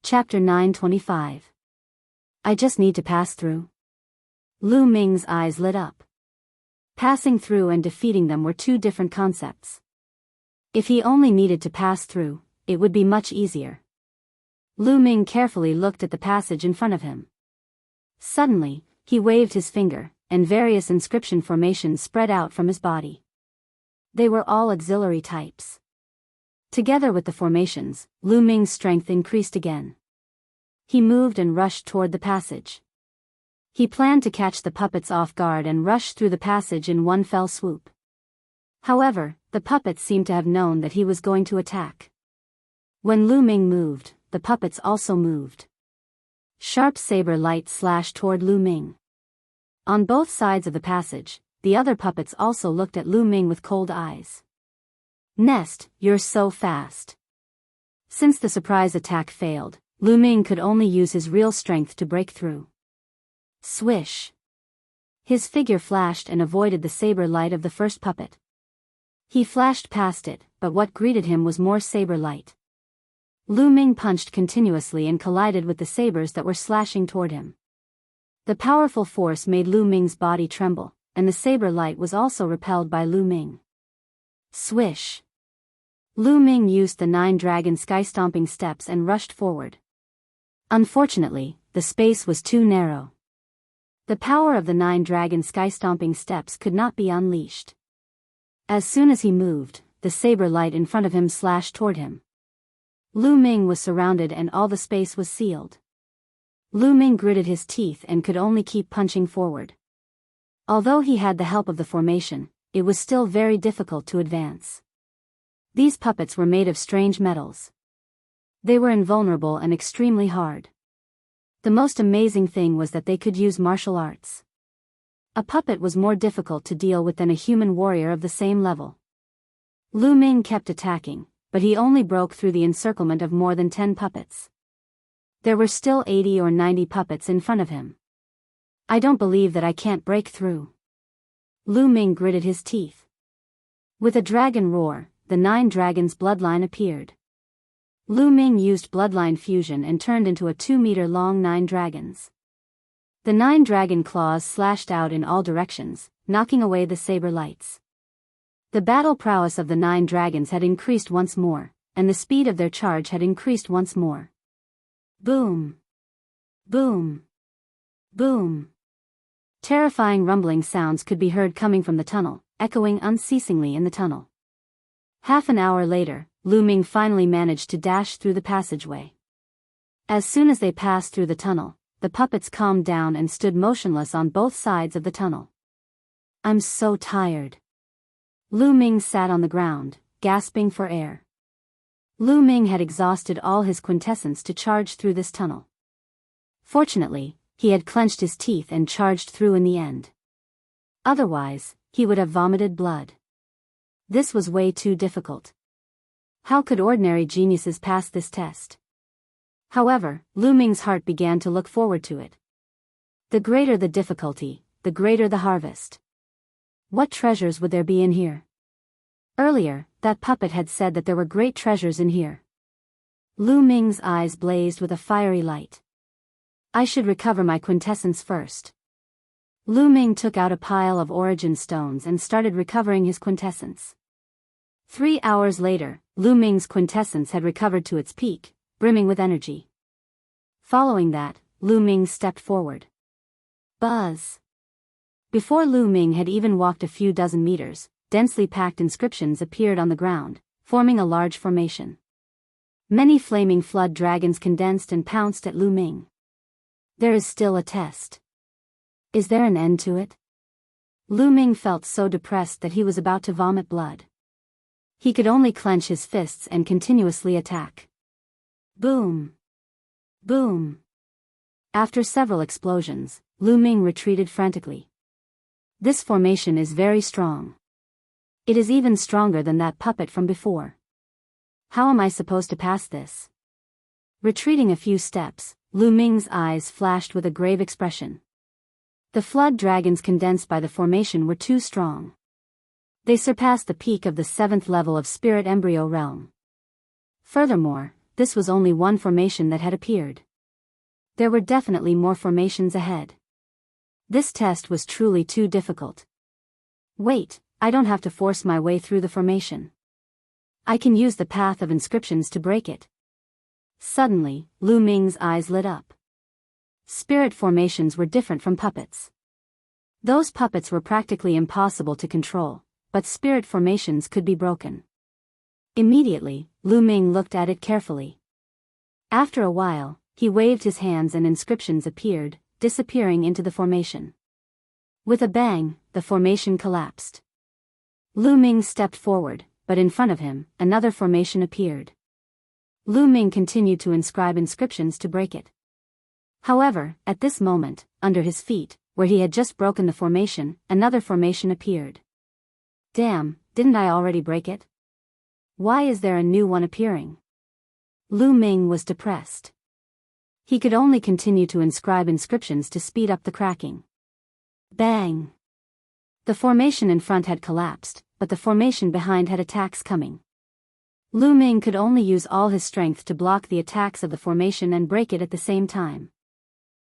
Chapter 925. I just need to pass through. Lu Ming's eyes lit up. Passing through and defeating them were two different concepts. If he only needed to pass through, it would be much easier. Lu Ming carefully looked at the passage in front of him. Suddenly, he waved his finger, and various inscription formations spread out from his body. They were all auxiliary types. Together with the formations, Lu Ming's strength increased again. He moved and rushed toward the passage. He planned to catch the puppets off guard and rush through the passage in one fell swoop. However, the puppets seemed to have known that he was going to attack. When Lu Ming moved, the puppets also moved. Sharp saber light slashed toward Lu Ming. On both sides of the passage, the other puppets also looked at Lu Ming with cold eyes. Nest, you're so fast. Since the surprise attack failed, Lu Ming could only use his real strength to break through. Swish. His figure flashed and avoided the saber light of the first puppet. He flashed past it, but what greeted him was more saber light. Lu Ming punched continuously and collided with the sabers that were slashing toward him. The powerful force made Lu Ming's body tremble, and the saber light was also repelled by Lu Ming. Swish. Lu Ming used the 9 dragon sky-stomping steps and rushed forward. Unfortunately, the space was too narrow. The power of the 9 dragon sky-stomping steps could not be unleashed. As soon as he moved, the saber light in front of him slashed toward him. Lu Ming was surrounded and all the space was sealed. Lu Ming gritted his teeth and could only keep punching forward. Although he had the help of the formation, it was still very difficult to advance. These puppets were made of strange metals. They were invulnerable and extremely hard. The most amazing thing was that they could use martial arts. A puppet was more difficult to deal with than a human warrior of the same level. Lu Ming kept attacking, but he only broke through the encirclement of more than 10 puppets. There were still 80 or 90 puppets in front of him. I don't believe that I can't break through. Lu Ming gritted his teeth. With a dragon roar, the 9 dragons' bloodline appeared. Lu Ming used bloodline fusion and turned into a 2-meter-long 9 dragons. The 9 dragon claws slashed out in all directions, knocking away the saber lights. The battle prowess of the 9 dragons had increased once more, and the speed of their charge had increased once more. Boom! Boom! Boom! Terrifying rumbling sounds could be heard coming from the tunnel, echoing unceasingly in the tunnel. Half an hour later, Lu Ming finally managed to dash through the passageway. As soon as they passed through the tunnel, the puppets calmed down and stood motionless on both sides of the tunnel. I'm so tired. Lu Ming sat on the ground, gasping for air. Lu Ming had exhausted all his quintessence to charge through this tunnel. Fortunately, he had clenched his teeth and charged through in the end. Otherwise, he would have vomited blood. This was way too difficult. How could ordinary geniuses pass this test? However, Lu Ming's heart began to look forward to it. The greater the difficulty, the greater the harvest. What treasures would there be in here? Earlier, that puppet had said that there were great treasures in here. Lu Ming's eyes blazed with a fiery light. I should recover my quintessence first. Lu Ming took out a pile of origin stones and started recovering his quintessence. 3 hours later, Lu Ming's quintessence had recovered to its peak, brimming with energy. Following that, Lu Ming stepped forward. Buzz! Before Lu Ming had even walked a few dozen meters, densely packed inscriptions appeared on the ground, forming a large formation. Many flaming flood dragons condensed and pounced at Lu Ming. There is still a test. Is there an end to it? Lu Ming felt so depressed that he was about to vomit blood. He could only clench his fists and continuously attack. Boom! Boom! After several explosions, Lu Ming retreated frantically. This formation is very strong. It is even stronger than that puppet from before. How am I supposed to pass this? Retreating a few steps, Lu Ming's eyes flashed with a grave expression. The flood dragons condensed by the formation were too strong. They surpassed the peak of the 7th level of Spirit Embryo Realm. Furthermore, this was only one formation that had appeared. There were definitely more formations ahead. This test was truly too difficult. Wait, I don't have to force my way through the formation. I can use the path of inscriptions to break it. Suddenly, Lu Ming's eyes lit up. Spirit formations were different from puppets. Those puppets were practically impossible to control, but spirit formations could be broken. Immediately, Lu Ming looked at it carefully. After a while, he waved his hands and inscriptions appeared, disappearing into the formation. With a bang, the formation collapsed. Lu Ming stepped forward, but in front of him, another formation appeared. Lu Ming continued to inscribe inscriptions to break it. However, at this moment, under his feet, where he had just broken the formation, another formation appeared. Damn, didn't I already break it? Why is there a new one appearing? Lu Ming was depressed. He could only continue to inscribe inscriptions to speed up the cracking. Bang! The formation in front had collapsed, but the formation behind had attacks coming. Lu Ming could only use all his strength to block the attacks of the formation and break it at the same time.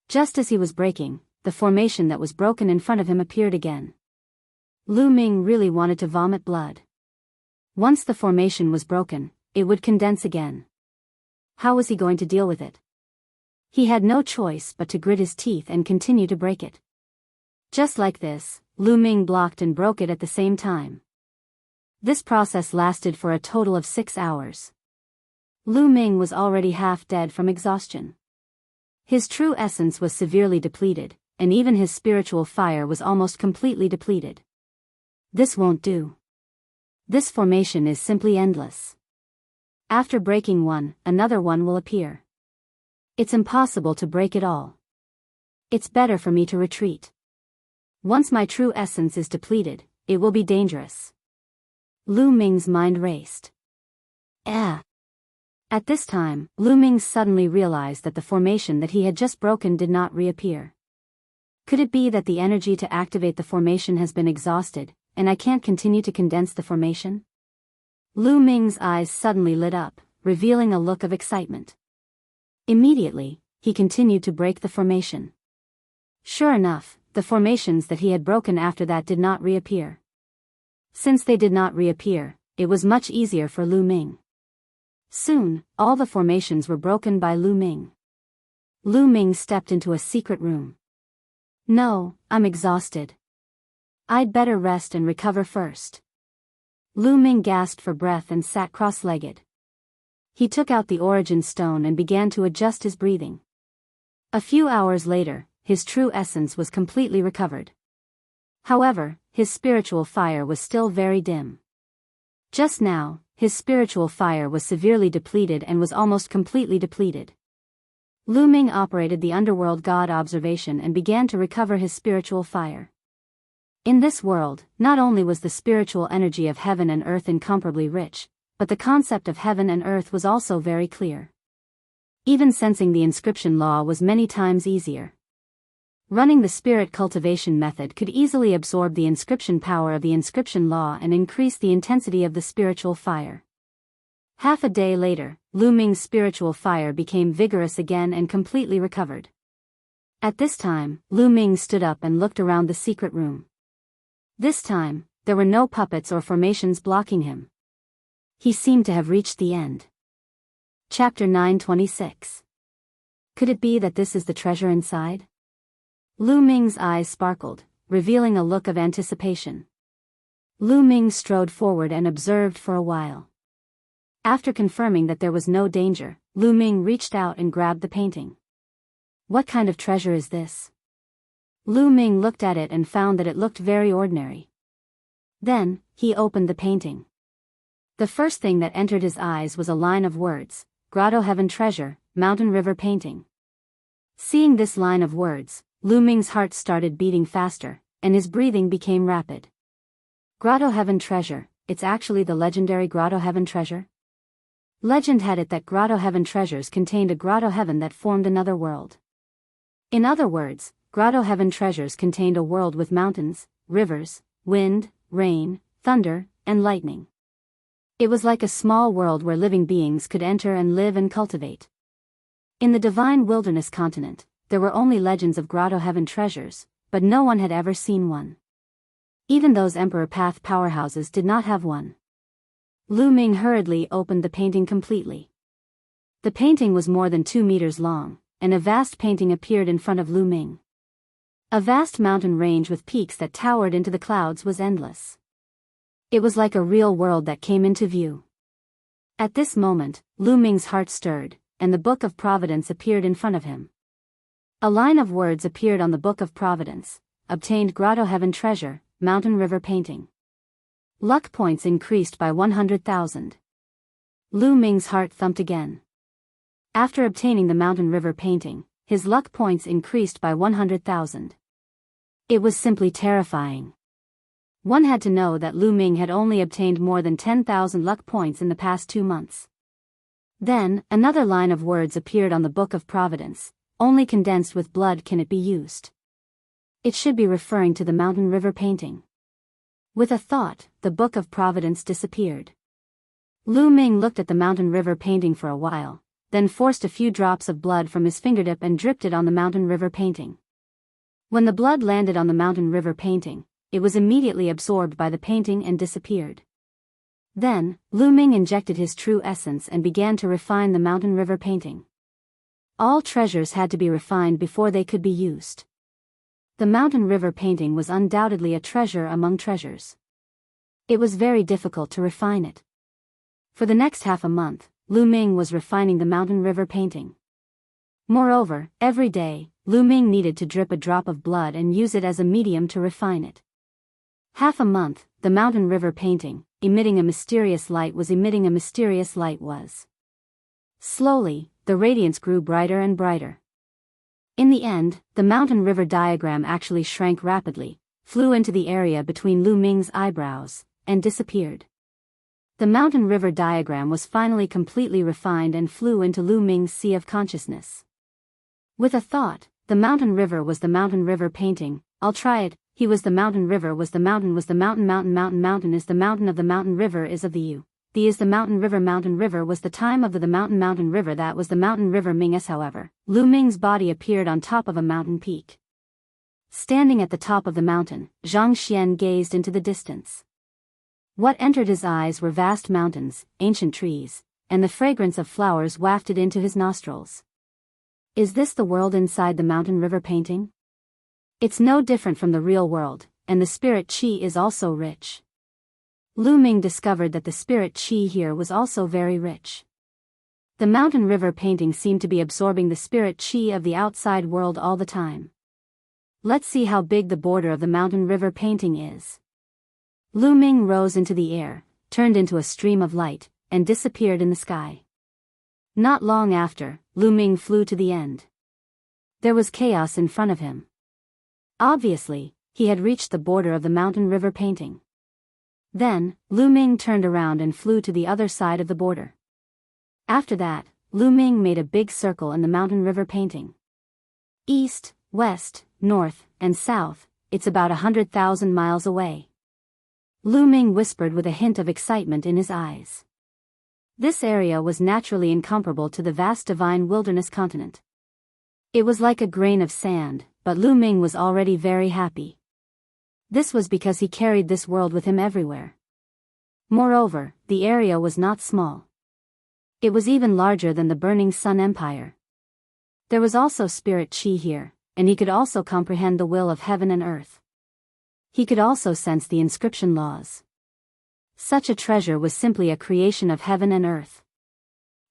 Just as he was breaking, the formation that was broken in front of him appeared again. Lu Ming really wanted to vomit blood. Once the formation was broken, it would condense again. How was he going to deal with it? He had no choice but to grit his teeth and continue to break it. Just like this, Lu Ming blocked and broke it at the same time. This process lasted for a total of 6 hours. Lu Ming was already half dead from exhaustion. His true essence was severely depleted, and even his spiritual fire was almost completely depleted. This won't do. This formation is simply endless. After breaking one, another one will appear. It's impossible to break it all. It's better for me to retreat. Once my true essence is depleted, it will be dangerous. Lu Ming's mind raced. At this time, Lu Ming suddenly realized that the formation that he had just broken did not reappear. Could it be that the energy to activate the formation has been exhausted, and I can't continue to condense the formation? Lu Ming's eyes suddenly lit up, revealing a look of excitement. Immediately, he continued to break the formation. Sure enough, the formations that he had broken after that did not reappear. Since they did not reappear, it was much easier for Lu Ming. Soon, all the formations were broken by Lu Ming. Lu Ming stepped into a secret room. No, I'm exhausted. I'd better rest and recover first. Lu Ming gasped for breath and sat cross-legged. He took out the origin stone and began to adjust his breathing. A few hours later, his true essence was completely recovered. However, his spiritual fire was still very dim. Just now, his spiritual fire was severely depleted and was almost completely depleted. Lu Ming operated the underworld god observation and began to recover his spiritual fire. In this world, not only was the spiritual energy of heaven and earth incomparably rich, but the concept of heaven and earth was also very clear. Even sensing the inscription law was many times easier. Running the spirit cultivation method could easily absorb the inscription power of the inscription law and increase the intensity of the spiritual fire. Half a day later, Lu Ming's spiritual fire became vigorous again and completely recovered. At this time, Lu Ming stood up and looked around the secret room. This time, there were no puppets or formations blocking him. He seemed to have reached the end. Chapter 926. Could it be that this is the treasure inside? Lu Ming's eyes sparkled, revealing a look of anticipation. Lu Ming strode forward and observed for a while. After confirming that there was no danger, Lu Ming reached out and grabbed the painting. What kind of treasure is this? Lu Ming looked at it and found that it looked very ordinary. Then, he opened the painting. The first thing that entered his eyes was a line of words: Grotto Heaven Treasure, Mountain River Painting. Seeing this line of words, Lu Ming's heart started beating faster, and his breathing became rapid. Grotto Heaven Treasure, it's actually the legendary Grotto Heaven Treasure? Legend had it that Grotto Heaven treasures contained a Grotto Heaven that formed another world. In other words, Grotto Heaven treasures contained a world with mountains, rivers, wind, rain, thunder, and lightning. It was like a small world where living beings could enter and live and cultivate. In the divine wilderness continent, there were only legends of grotto heaven treasures, but no one had ever seen one. Even those Emperor Path powerhouses did not have one. Lu Ming hurriedly opened the painting completely. The painting was more than 2 meters long, and a vast painting appeared in front of Lu Ming. A vast mountain range with peaks that towered into the clouds was endless. It was like a real world that came into view. At this moment, Lu Ming's heart stirred, and the Book of Providence appeared in front of him. A line of words appeared on the Book of Providence: obtained grotto heaven treasure, mountain river painting. Luck points increased by 100,000. Lu Ming's heart thumped again. After obtaining the mountain river painting, his luck points increased by 100,000. It was simply terrifying. One had to know that Lu Ming had only obtained more than 10,000 luck points in the past 2 months. Then, another line of words appeared on the Book of Providence: only condensed with blood can it be used. It should be referring to the mountain river painting. With a thought, the Book of Providence disappeared. Lu Ming looked at the mountain river painting for a while, then forced a few drops of blood from his fingertip and dripped it on the mountain river painting. When the blood landed on the mountain river painting, it was immediately absorbed by the painting and disappeared. Then, Lu Ming injected his true essence and began to refine the mountain river painting. All treasures had to be refined before they could be used. The mountain river painting was undoubtedly a treasure among treasures. It was very difficult to refine it. For the next half a month, Lu Ming was refining the mountain river painting. Moreover, every day, Lu Ming needed to drip a drop of blood and use it as a medium to refine it. Half a month, the mountain river painting, emitting a mysterious light was. Slowly, the radiance grew brighter and brighter. In the end, the mountain river diagram actually shrank rapidly, flew into the area between Lu Ming's eyebrows, and disappeared. The mountain river diagram was finally completely refined and flew into Lu Ming's sea of consciousness. With a thought, the mountain river was the mountain river painting. I'll try it. He was the mountain river was the mountain is the mountain is the mountain of the mountain river is of the U. The is the mountain river was the time of the mountain river that was the mountain river Ming-s. However, Lu Ming's body appeared on top of a mountain peak. Standing at the top of the mountain, Zhang Xian gazed into the distance. What entered his eyes were vast mountains, ancient trees, and the fragrance of flowers wafted into his nostrils. Is this the world inside the mountain river painting? It's no different from the real world, and the spirit qi is also rich. Lu Ming discovered that the spirit qi here was also very rich. The mountain river painting seemed to be absorbing the spirit qi of the outside world all the time. Let's see how big the border of the mountain river painting is. Lu Ming rose into the air, turned into a stream of light, and disappeared in the sky. Not long after, Lu Ming flew to the end. There was chaos in front of him. Obviously, he had reached the border of the mountain river painting. Then, Lu Ming turned around and flew to the other side of the border. After that, Lu Ming made a big circle in the mountain river painting. East, west, north, and south, it's about 100,000 miles away. Lu Ming whispered with a hint of excitement in his eyes. This area was naturally incomparable to the vast divine wilderness continent. It was like a grain of sand, but Lu Ming was already very happy. This was because he carried this world with him everywhere. Moreover, the area was not small. It was even larger than the Burning Sun Empire. There was also spirit qi here, and he could also comprehend the will of heaven and earth. He could also sense the inscription laws. Such a treasure was simply a creation of heaven and earth.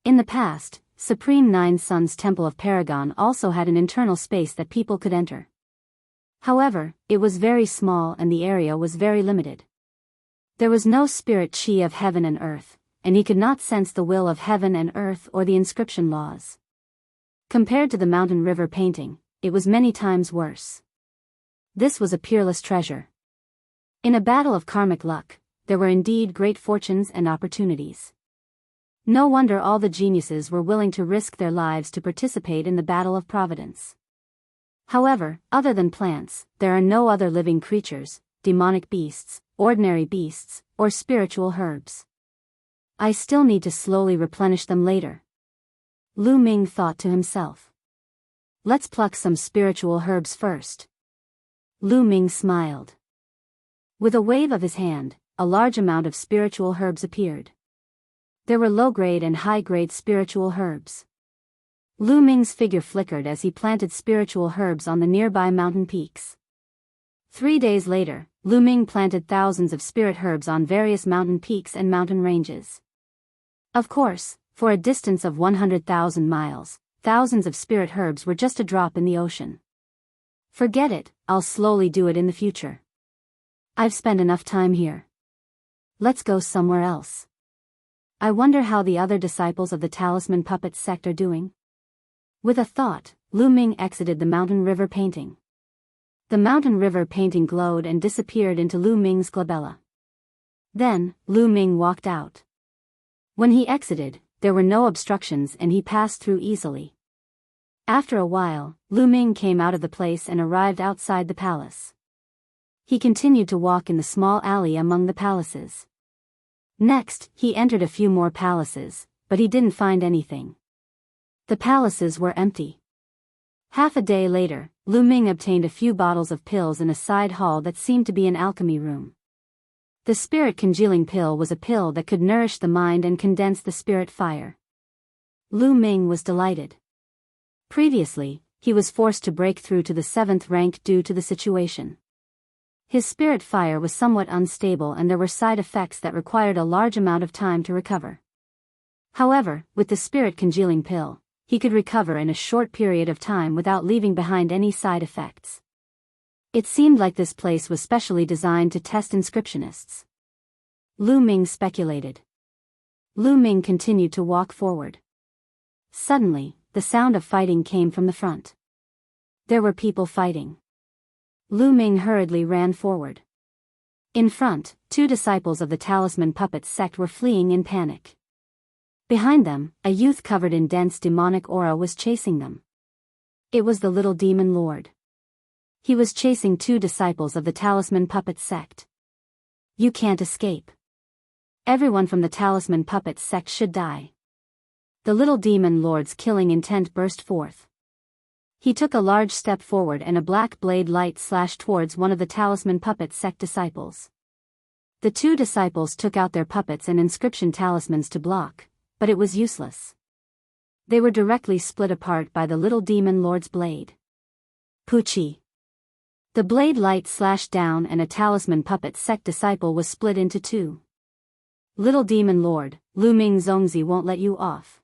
In the past, Supreme Nine Suns Temple of Paragon also had an internal space that people could enter. However, it was very small and the area was very limited. There was no spirit qi of heaven and earth, and he could not sense the will of heaven and earth or the inscription laws. Compared to the mountain river painting, it was many times worse. This was a peerless treasure. In a battle of karmic luck, there were indeed great fortunes and opportunities. No wonder all the geniuses were willing to risk their lives to participate in the battle of providence. However, other than plants, there are no other living creatures, demonic beasts, ordinary beasts, or spiritual herbs. I still need to slowly replenish them later. Lu Ming thought to himself. Let's pluck some spiritual herbs first. Lu Ming smiled. With a wave of his hand, a large amount of spiritual herbs appeared. There were low-grade and high-grade spiritual herbs. Lu Ming's figure flickered as he planted spiritual herbs on the nearby mountain peaks. 3 days later, Lu Ming planted thousands of spirit herbs on various mountain peaks and mountain ranges. Of course, for a distance of 100,000 miles, thousands of spirit herbs were just a drop in the ocean. Forget it, I'll slowly do it in the future. I've spent enough time here. Let's go somewhere else. I wonder how the other disciples of the Talisman Puppet sect are doing. With a thought, Lu Ming exited the mountain river painting. The mountain river painting glowed and disappeared into Lu Ming's glabella. Then, Lu Ming walked out. When he exited, there were no obstructions and he passed through easily. After a while, Lu Ming came out of the place and arrived outside the palace. He continued to walk in the small alley among the palaces. Next, he entered a few more palaces, but he didn't find anything. The palaces were empty. Half a day later, Lu Ming obtained a few bottles of pills in a side hall that seemed to be an alchemy room. The spirit congealing pill was a pill that could nourish the mind and condense the spirit fire. Lu Ming was delighted. Previously, he was forced to break through to the 7th rank due to the situation. His spirit fire was somewhat unstable and there were side effects that required a large amount of time to recover. However, with the spirit congealing pill, he could recover in a short period of time without leaving behind any side effects. It seemed like this place was specially designed to test inscriptionists. Lu Ming speculated. Lu Ming continued to walk forward. Suddenly, the sound of fighting came from the front. There were people fighting. Lu Ming hurriedly ran forward. In front, 2 disciples of the Talisman Puppet sect were fleeing in panic. Behind them, a youth covered in dense demonic aura was chasing them. It was the little demon lord. He was chasing 2 disciples of the Talisman Puppet sect. You can't escape. Everyone from the Talisman Puppet sect should die. The little demon lord's killing intent burst forth. He took a large step forward and a black blade light slashed towards one of the Talisman Puppet sect disciples. The 2 disciples took out their puppets and inscription talismans to block, but it was useless. They were directly split apart by the little demon lord's blade. Poochie. The blade light slashed down and a Talisman Puppet sect disciple was split into 2. Little demon lord, Lu Ming Zongzi won't let you off.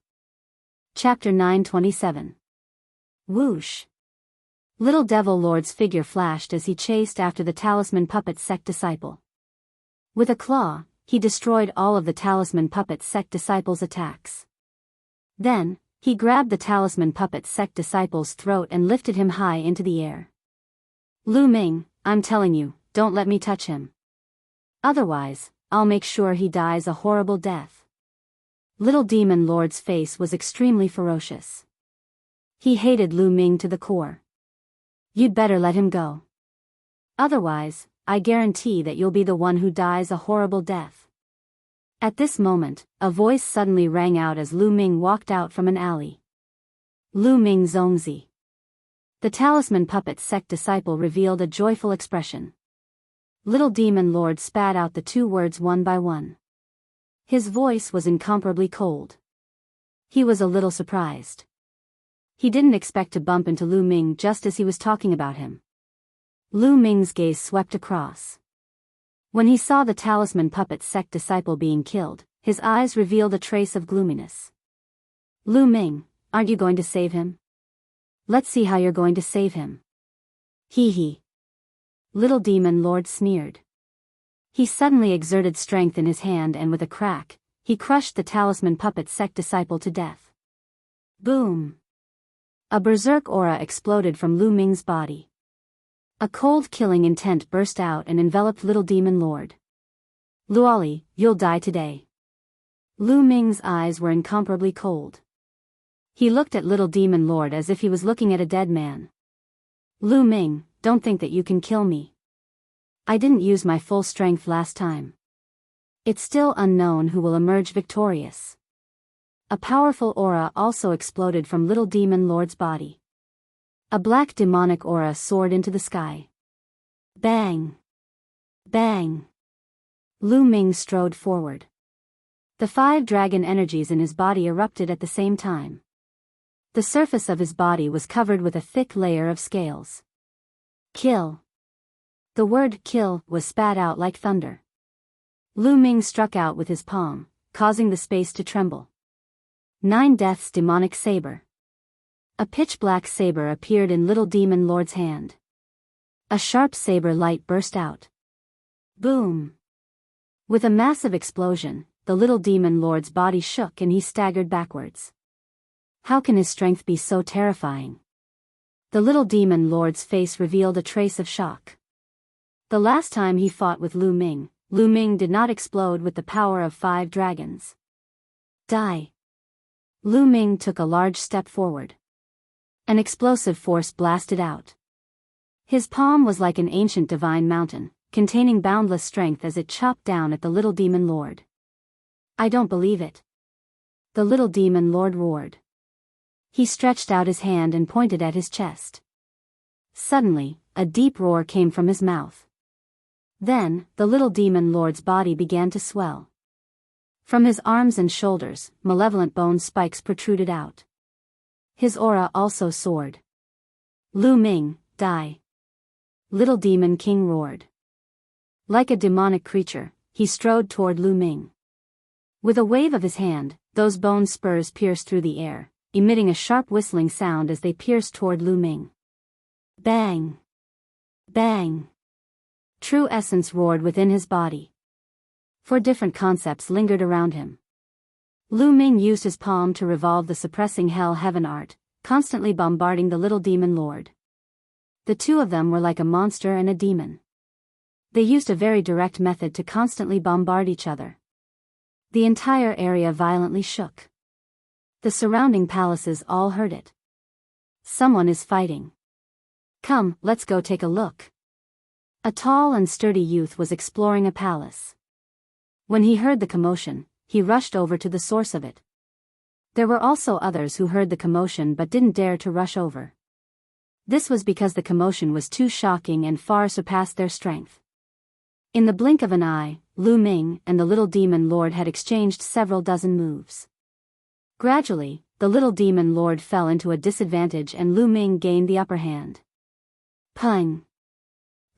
Chapter 927. Whoosh. Little Devil Lord's figure flashed as he chased after the Talisman Puppet sect disciple. With a claw, he destroyed all of the Talisman Puppet sect disciples' attacks. Then, he grabbed the Talisman Puppet sect disciple's throat and lifted him high into the air. Lu Ming, I'm telling you, don't let me touch him. Otherwise, I'll make sure he dies a horrible death. Little Demon Lord's face was extremely ferocious. He hated Lu Ming to the core. You'd better let him go. Otherwise, I guarantee that you'll be the one who dies a horrible death. At this moment, a voice suddenly rang out as Lu Ming walked out from an alley. Lu Ming Zongzi. The Talisman Puppet sect disciple revealed a joyful expression. Little Demon Lord spat out the 2 words one by one. His voice was incomparably cold. He was a little surprised. He didn't expect to bump into Lu Ming just as he was talking about him. Lu Ming's gaze swept across. When he saw the Talisman Puppet sect disciple being killed, his eyes revealed a trace of gloominess. Lu Ming, aren't you going to save him? Let's see how you're going to save him. Hee hee. Little Demon Lord sneered. He suddenly exerted strength in his hand and with a crack, he crushed the Talisman Puppet sect disciple to death. Boom. A berserk aura exploded from Lu Ming's body. A cold killing intent burst out and enveloped Little Demon Lord. Luoli, you'll die today. Lu Ming's eyes were incomparably cold. He looked at Little Demon Lord as if he was looking at a dead man. Lu Ming, don't think that you can kill me. I didn't use my full strength last time. It's still unknown who will emerge victorious. A powerful aura also exploded from Little Demon Lord's body. A black demonic aura soared into the sky. Bang! Bang! Lu Ming strode forward. The 5 dragon energies in his body erupted at the same time. The surface of his body was covered with a thick layer of scales. Kill! The word kill was spat out like thunder. Lu Ming struck out with his palm, causing the space to tremble. 9 Death's demonic saber. A pitch-black saber appeared in Little Demon Lord's hand. A sharp saber light burst out. Boom! With a massive explosion, the Little Demon Lord's body shook and he staggered backwards. How can his strength be so terrifying? The Little Demon Lord's face revealed a trace of shock. The last time he fought with Lu Ming did not explode with the power of 5 dragons. Die! Lu Ming took a large step forward. An explosive force blasted out. His palm was like an ancient divine mountain, containing boundless strength as it chopped down at the Little Demon Lord. I don't believe it. The Little Demon Lord roared. He stretched out his hand and pointed at his chest. Suddenly, a deep roar came from his mouth. Then, the Little Demon Lord's body began to swell. From his arms and shoulders, malevolent bone spikes protruded out. His aura also soared. Lu Ming, die! Little Demon King roared. Like a demonic creature, he strode toward Lu Ming. With a wave of his hand, those bone spurs pierced through the air, emitting a sharp whistling sound as they pierced toward Lu Ming. Bang! Bang! True essence roared within his body. 4 different concepts lingered around him. Lu Ming used his palm to revolve the suppressing hell-heaven art, constantly bombarding the Little Demon Lord. The 2 of them were like a monster and a demon. They used a very direct method to constantly bombard each other. The entire area violently shook. The surrounding palaces all heard it. Someone is fighting. Come, let's go take a look. A tall and sturdy youth was exploring a palace. When he heard the commotion, he rushed over to the source of it. There were also others who heard the commotion but didn't dare to rush over. This was because the commotion was too shocking and far surpassed their strength. In the blink of an eye, Lu Ming and the Little Demon Lord had exchanged several dozen moves. Gradually, the Little Demon Lord fell into a disadvantage and Lu Ming gained the upper hand. Pung!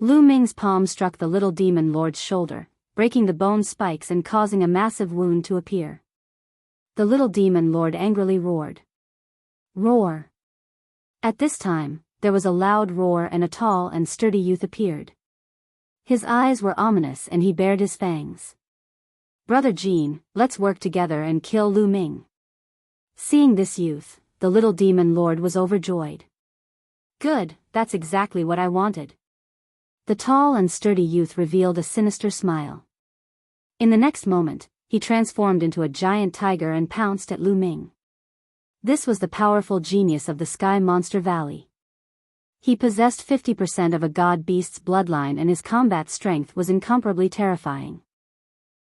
Lu Ming's palm struck the Little Demon Lord's shoulder, breaking the bone spikes and causing a massive wound to appear. The Little Demon Lord angrily roared. Roar! At this time, there was a loud roar and a tall and sturdy youth appeared. His eyes were ominous and he bared his fangs. Brother Jean, let's work together and kill Lu Ming. Seeing this youth, the Little Demon Lord was overjoyed. Good, that's exactly what I wanted. The tall and sturdy youth revealed a sinister smile. In the next moment, he transformed into a giant tiger and pounced at Lu Ming. This was the powerful genius of the Sky Monster Valley. He possessed 50% of a god beast's bloodline and his combat strength was incomparably terrifying.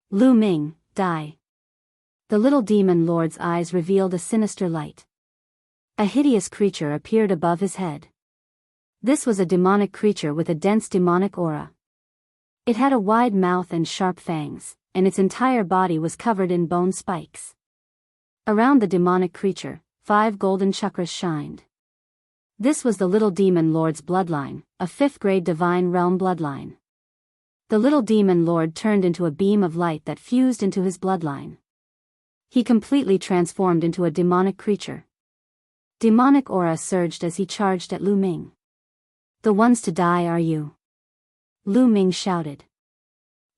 Lu Ming, die. The Little Demon Lord's eyes revealed a sinister light. A hideous creature appeared above his head. This was a demonic creature with a dense demonic aura. It had a wide mouth and sharp fangs, and its entire body was covered in bone spikes. Around the demonic creature, 5 golden chakras shined. This was the Little Demon Lord's bloodline, a 5th-grade divine realm bloodline. The Little Demon Lord turned into a beam of light that fused into his bloodline. He completely transformed into a demonic creature. Demonic aura surged as he charged at Lu Ming. The ones to die are you. Lu Ming shouted.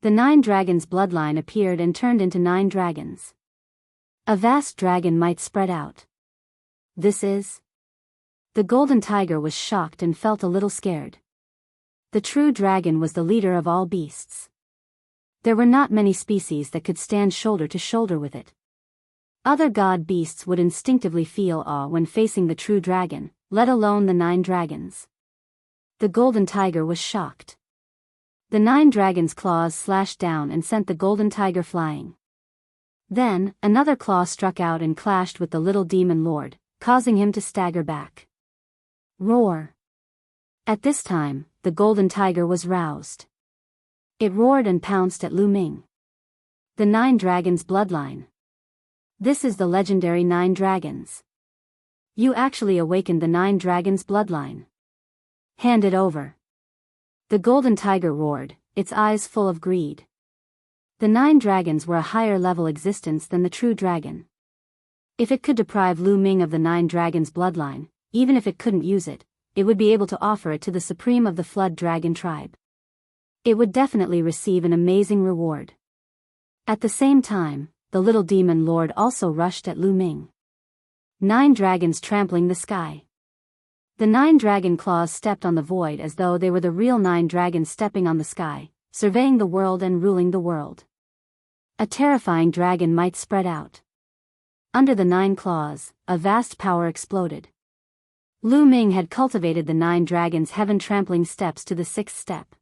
The 9 dragons' bloodline appeared and turned into 9 dragons. A vast dragon might spread out. This is... The golden tiger was shocked and felt a little scared. The true dragon was the leader of all beasts. There were not many species that could stand shoulder to shoulder with it. Other god beasts would instinctively feel awe when facing the true dragon, let alone the 9 dragons. The golden tiger was shocked. The 9 dragons' claws slashed down and sent the golden tiger flying. Then, another claw struck out and clashed with the little demon lord, causing him to stagger back. Roar! At this time, the golden tiger was roused. It roared and pounced at Lu Ming. The 9 dragons' bloodline. This is the legendary 9 dragons. You actually awakened the 9 dragons' bloodline. Hand it over. The golden tiger roared, its eyes full of greed. The 9 dragons were a higher level existence than the true dragon. If it could deprive Lu Ming of the 9 dragons' bloodline, even if it couldn't use it, it would be able to offer it to the supreme of the Flood Dragon tribe. It would definitely receive an amazing reward. At the same time, the little demon lord also rushed at Lu Ming. 9 dragons trampling the sky. The 9 dragon claws stepped on the void as though they were the real 9 dragons stepping on the sky, surveying the world and ruling the world. A terrifying dragon might spread out. Under the 9 claws, a vast power exploded. Lu Ming had cultivated the 9 dragons' heaven-trampling steps to the 6th step.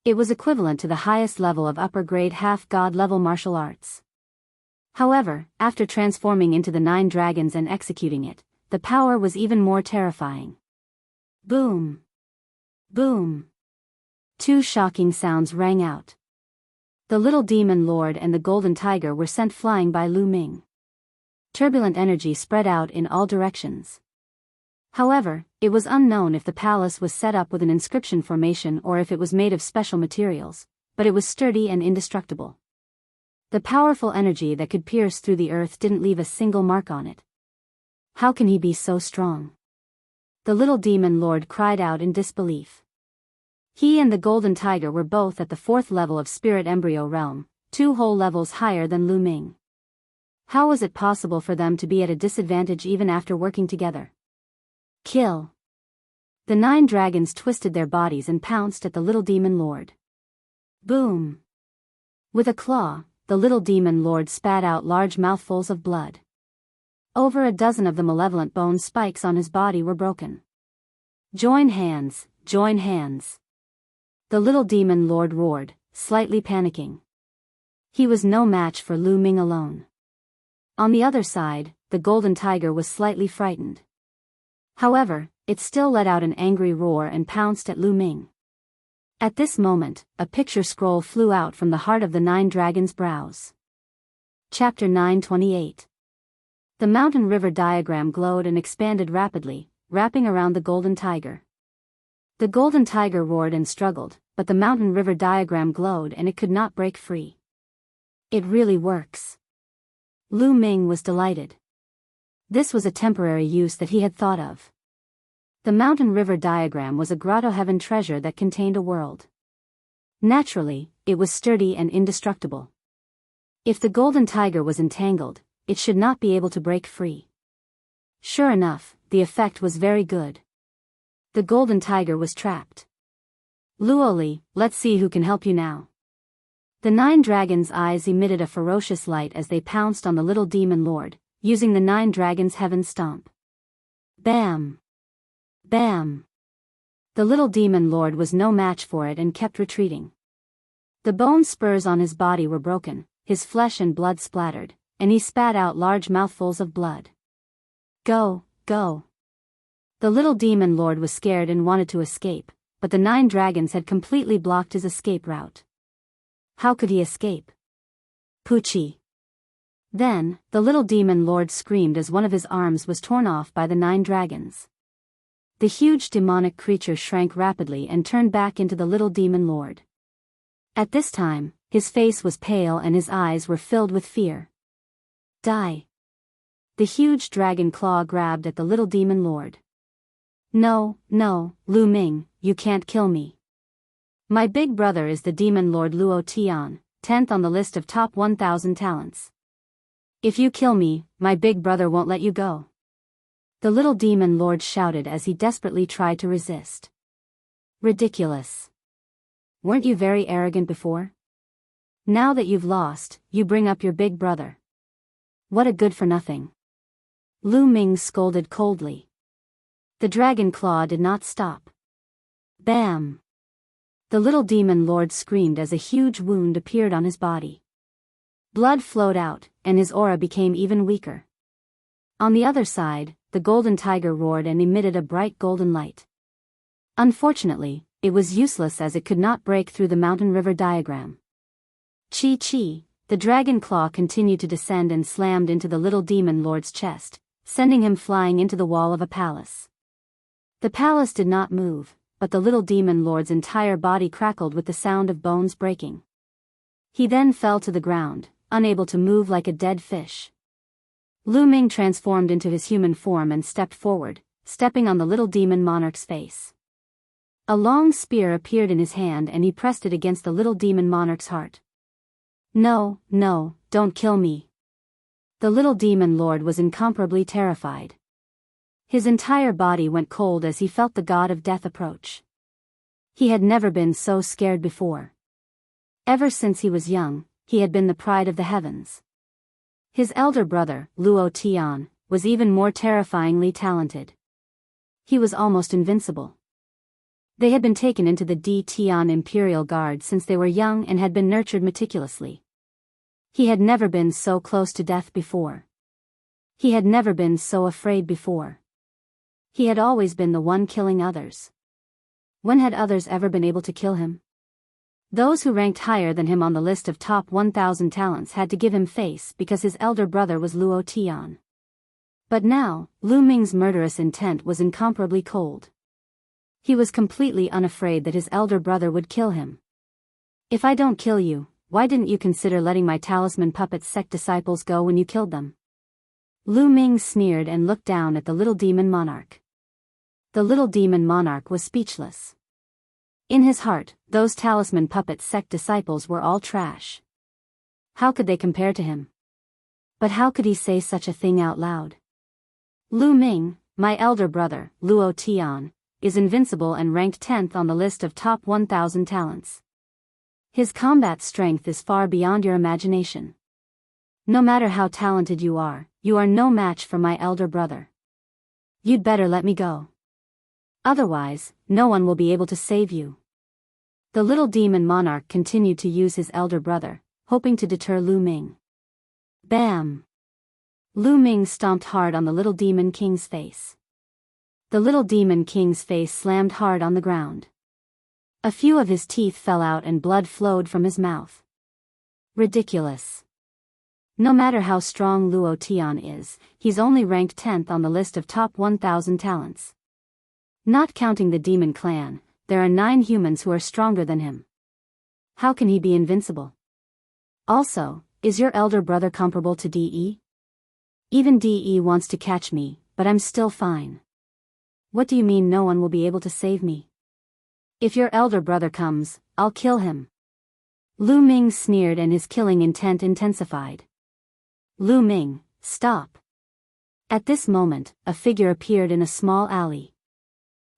It was equivalent to the highest level of upper-grade half-god level martial arts. However, after transforming into the 9 dragons and executing it, the power was even more terrifying. Boom! Boom! 2 shocking sounds rang out. The little demon lord and the golden tiger were sent flying by Lu Ming. Turbulent energy spread out in all directions. However, it was unknown if the palace was set up with an inscription formation or if it was made of special materials, but it was sturdy and indestructible. The powerful energy that could pierce through the earth didn't leave a single mark on it. How can he be so strong? The little demon lord cried out in disbelief. He and the golden tiger were both at the 4th level of spirit embryo realm, 2 whole levels higher than Lu Ming. How was it possible for them to be at a disadvantage even after working together? Kill! The 9 dragons twisted their bodies and pounced at the little demon lord. Boom! With a claw, the little demon lord spat out large mouthfuls of blood. Over a dozen of the malevolent bone spikes on his body were broken. Join hands, join hands. The little demon lord roared, slightly panicking. He was no match for Lu Ming alone. On the other side, the golden tiger was slightly frightened. However, it still let out an angry roar and pounced at Lu Ming. At this moment, a picture scroll flew out from the heart of the 9 dragons' brows. Chapter 928. The mountain river diagram glowed and expanded rapidly, wrapping around the golden tiger. The golden tiger roared and struggled, but the mountain river diagram glowed and it could not break free. It really works. Lu Ming was delighted. This was a temporary use that he had thought of. The mountain river diagram was a grotto heaven treasure that contained a world. Naturally, it was sturdy and indestructible. If the golden tiger was entangled, it should not be able to break free. Sure enough, the effect was very good. The golden tiger was trapped. Luoli, let's see who can help you now. The 9 dragons' eyes emitted a ferocious light as they pounced on the little demon lord, using the 9 dragons' heaven stomp. Bam! Bam! The little demon lord was no match for it and kept retreating. The bone spurs on his body were broken, his flesh and blood splattered, and he spat out large mouthfuls of blood. Go, go! The little demon lord was scared and wanted to escape, but the 9 dragons had completely blocked his escape route. How could he escape? Poochie! Then, the little demon lord screamed as one of his arms was torn off by the 9 dragons. The huge demonic creature shrank rapidly and turned back into the little demon lord. At this time, his face was pale and his eyes were filled with fear. Die! The huge dragon claw grabbed at the little demon lord. No, no, Lu Ming, you can't kill me. My big brother is the demon lord Luo Tian, 10th on the list of top 1,000 talents. If you kill me, my big brother won't let you go. The little demon lord shouted as he desperately tried to resist. Ridiculous. Weren't you very arrogant before? Now that you've lost, you bring up your big brother. What a good-for-nothing. Lu Ming scolded coldly. The dragon claw did not stop. Bam! The little demon lord screamed as a huge wound appeared on his body. Blood flowed out, and his aura became even weaker. On the other side, the golden tiger roared and emitted a bright golden light. Unfortunately, it was useless as it could not break through the mountain river diagram. Chi-chi, the dragon claw continued to descend and slammed into the little demon lord's chest, sending him flying into the wall of a palace. The palace did not move, but the little demon lord's entire body crackled with the sound of bones breaking. He then fell to the ground, unable to move like a dead fish. Lu Ming transformed into his human form and stepped forward, stepping on the little demon monarch's face. A long spear appeared in his hand and he pressed it against the little demon monarch's heart. No, no, don't kill me. The little demon lord was incomparably terrified. His entire body went cold as he felt the god of death approach. He had never been so scared before. Ever since he was young, he had been the pride of the heavens. His elder brother, Luo Tian, was even more terrifyingly talented. He was almost invincible. They had been taken into the D Tian Imperial Guard since they were young and had been nurtured meticulously. He had never been so close to death before. He had never been so afraid before. He had always been the one killing others. When had others ever been able to kill him? Those who ranked higher than him on the list of top 1,000 talents had to give him face because his elder brother was Luo Tian. But now, Lu Ming's murderous intent was incomparably cold. He was completely unafraid that his elder brother would kill him. If I don't kill you, why didn't you consider letting my talisman puppet sect disciples go when you killed them? Lu Ming sneered and looked down at the little demon monarch. The little demon monarch was speechless. In his heart, those talisman puppet sect disciples were all trash. How could they compare to him? But how could he say such a thing out loud? Lu Ming, my elder brother, Luo Tian, is invincible and ranked 10th on the list of top 1,000 talents. His combat strength is far beyond your imagination. No matter how talented you are no match for my elder brother. You'd better let me go. Otherwise, no one will be able to save you. The little demon monarch continued to use his elder brother, hoping to deter Lu Ming. Bam! Lu Ming stomped hard on the little demon king's face. The little demon king's face slammed hard on the ground. A few of his teeth fell out and blood flowed from his mouth. Ridiculous. No matter how strong Luo Tian is, he's only ranked 10th on the list of top 1,000 talents. Not counting the demon clan, there are 9 humans who are stronger than him. How can he be invincible? Also, is your elder brother comparable to DE? Even DE wants to catch me, but I'm still fine. What do you mean no one will be able to save me? If your elder brother comes, I'll kill him. Lu Ming sneered and his killing intent intensified. Lu Ming, stop. At this moment, a figure appeared in a small alley.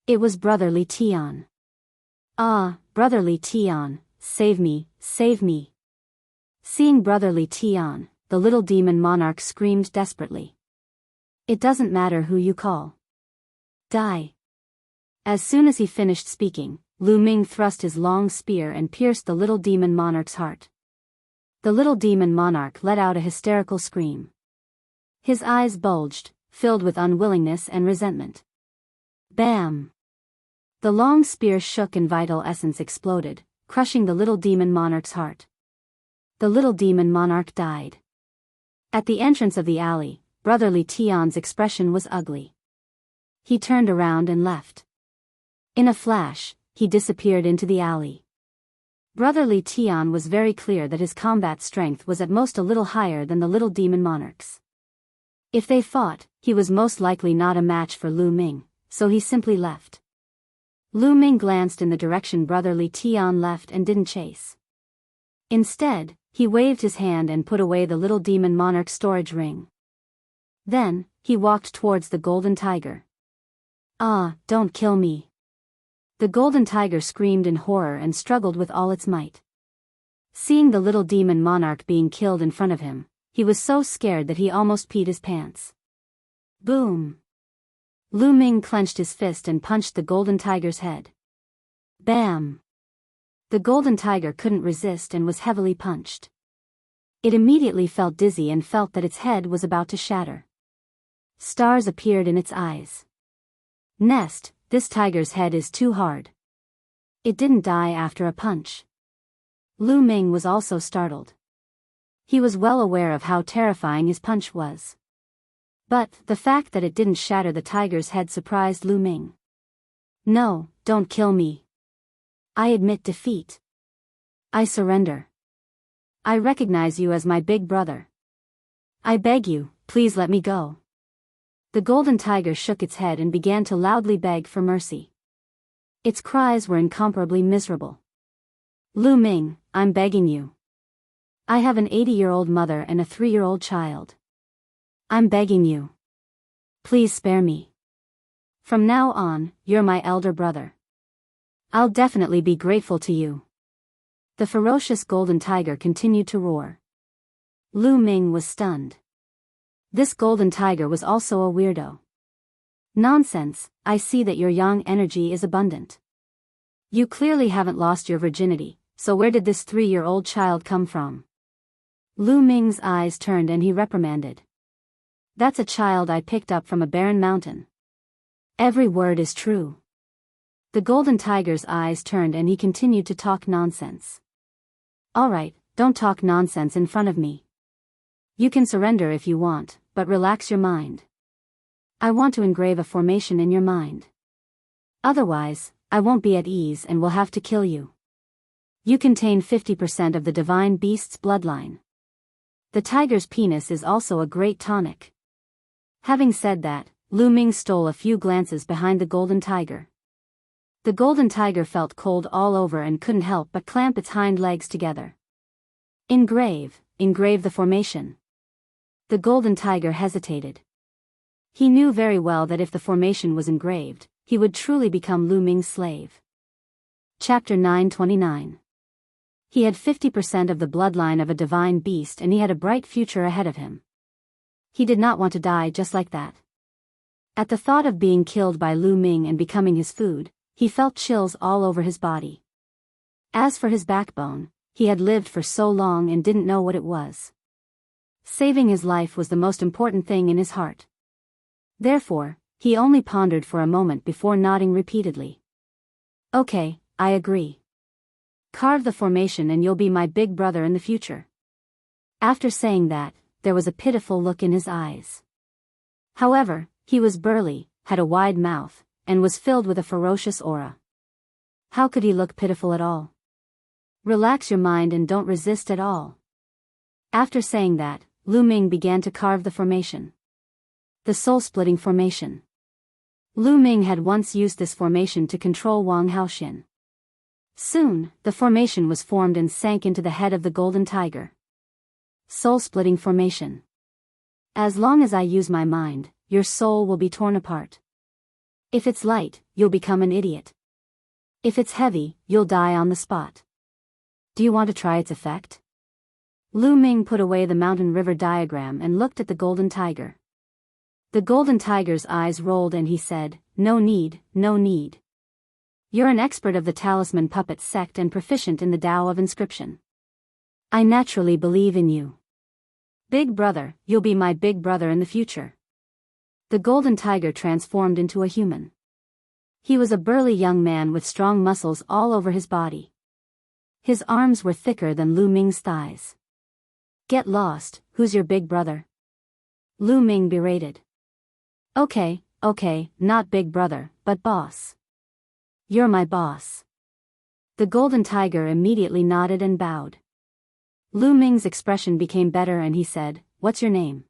It was Brotherly Tian. Ah, Brotherly Tian, save me, save me. Seeing Brotherly Tian, the little demon monarch screamed desperately. It doesn't matter who you call. Die. As soon as he finished speaking, Lu Ming thrust his long spear and pierced the little demon monarch's heart. The little demon monarch let out a hysterical scream. His eyes bulged, filled with unwillingness and resentment. Bam! The long spear shook and vital essence exploded, crushing the little demon monarch's heart. The little demon monarch died. At the entrance of the alley, Brotherly Tian's expression was ugly. He turned around and left. In a flash, he disappeared into the alley. Brotherly Tian was very clear that his combat strength was at most a little higher than the little demon monarch's. If they fought, he was most likely not a match for Lu Ming, so he simply left. Lu Ming glanced in the direction Brotherly Tian left and didn't chase. Instead, he waved his hand and put away the little demon monarch's storage ring. Then, he walked towards the golden tiger. Ah, don't kill me. The golden tiger screamed in horror and struggled with all its might. Seeing the little demon monarch being killed in front of him, he was so scared that he almost peed his pants. Boom! Lu Ming clenched his fist and punched the golden tiger's head. Bam! The golden tiger couldn't resist and was heavily punched. It immediately felt dizzy and felt that its head was about to shatter. Stars appeared in its eyes. Nest, this tiger's head is too hard. It didn't die after a punch. Lu Ming was also startled. He was well aware of how terrifying his punch was. But the fact that it didn't shatter the tiger's head surprised Lu Ming. No, don't kill me. I admit defeat. I surrender. I recognize you as my big brother. I beg you, please let me go. The golden tiger shook its head and began to loudly beg for mercy. Its cries were incomparably miserable. Lu Ming, I'm begging you. I have an 80-year-old mother and a 3-year-old child. I'm begging you. Please spare me. From now on, you're my elder brother. I'll definitely be grateful to you. The ferocious golden tiger continued to roar. Lu Ming was stunned. This golden tiger was also a weirdo. Nonsense, I see that your yang energy is abundant. You clearly haven't lost your virginity, so where did this 3-year-old child come from? Lu Ming's eyes turned and he reprimanded. That's a child I picked up from a barren mountain. Every word is true. The golden tiger's eyes turned and he continued to talk nonsense. Alright, don't talk nonsense in front of me. You can surrender if you want, but relax your mind. I want to engrave a formation in your mind. Otherwise, I won't be at ease and will have to kill you. You contain 50% of the divine beast's bloodline. The tiger's penis is also a great tonic. Having said that, Lu Ming stole a few glances behind the golden tiger. The golden tiger felt cold all over and couldn't help but clamp its hind legs together. Engrave the formation. The golden tiger hesitated. He knew very well that if the formation was engraved, he would truly become Lu Ming's slave. Chapter 929. He had 50% of the bloodline of a divine beast and he had a bright future ahead of him. He did not want to die just like that. At the thought of being killed by Lu Ming and becoming his food, he felt chills all over his body. As for his backbone, he had lived for so long and didn't know what it was. Saving his life was the most important thing in his heart. Therefore, he only pondered for a moment before nodding repeatedly. Okay, I agree. Carve the formation and you'll be my big brother in the future. After saying that, there was a pitiful look in his eyes. However, he was burly, had a wide mouth, and was filled with a ferocious aura. How could he look pitiful at all? Relax your mind and don't resist at all. After saying that, Lu Ming began to carve the formation. The soul-splitting formation. Lu Ming had once used this formation to control Wang Haoxin. Soon, the formation was formed and sank into the head of the golden tiger. Soul-splitting formation. As long as I use my mind, your soul will be torn apart. If it's light, you'll become an idiot. If it's heavy, you'll die on the spot. Do you want to try its effect? Lu Ming put away the mountain river diagram and looked at the golden tiger. The golden tiger's eyes rolled and he said, No need, no need. You're an expert of the talisman puppet sect and proficient in the Tao of inscription. I naturally believe in you. Big brother, you'll be my big brother in the future. The golden tiger transformed into a human. He was a burly young man with strong muscles all over his body. His arms were thicker than Lu Ming's thighs. Get lost, who's your big brother? Lu Ming berated. Okay, not big brother, but boss. You're my boss. The golden tiger immediately nodded and bowed. Lu Ming's expression became better and he said, What's your name?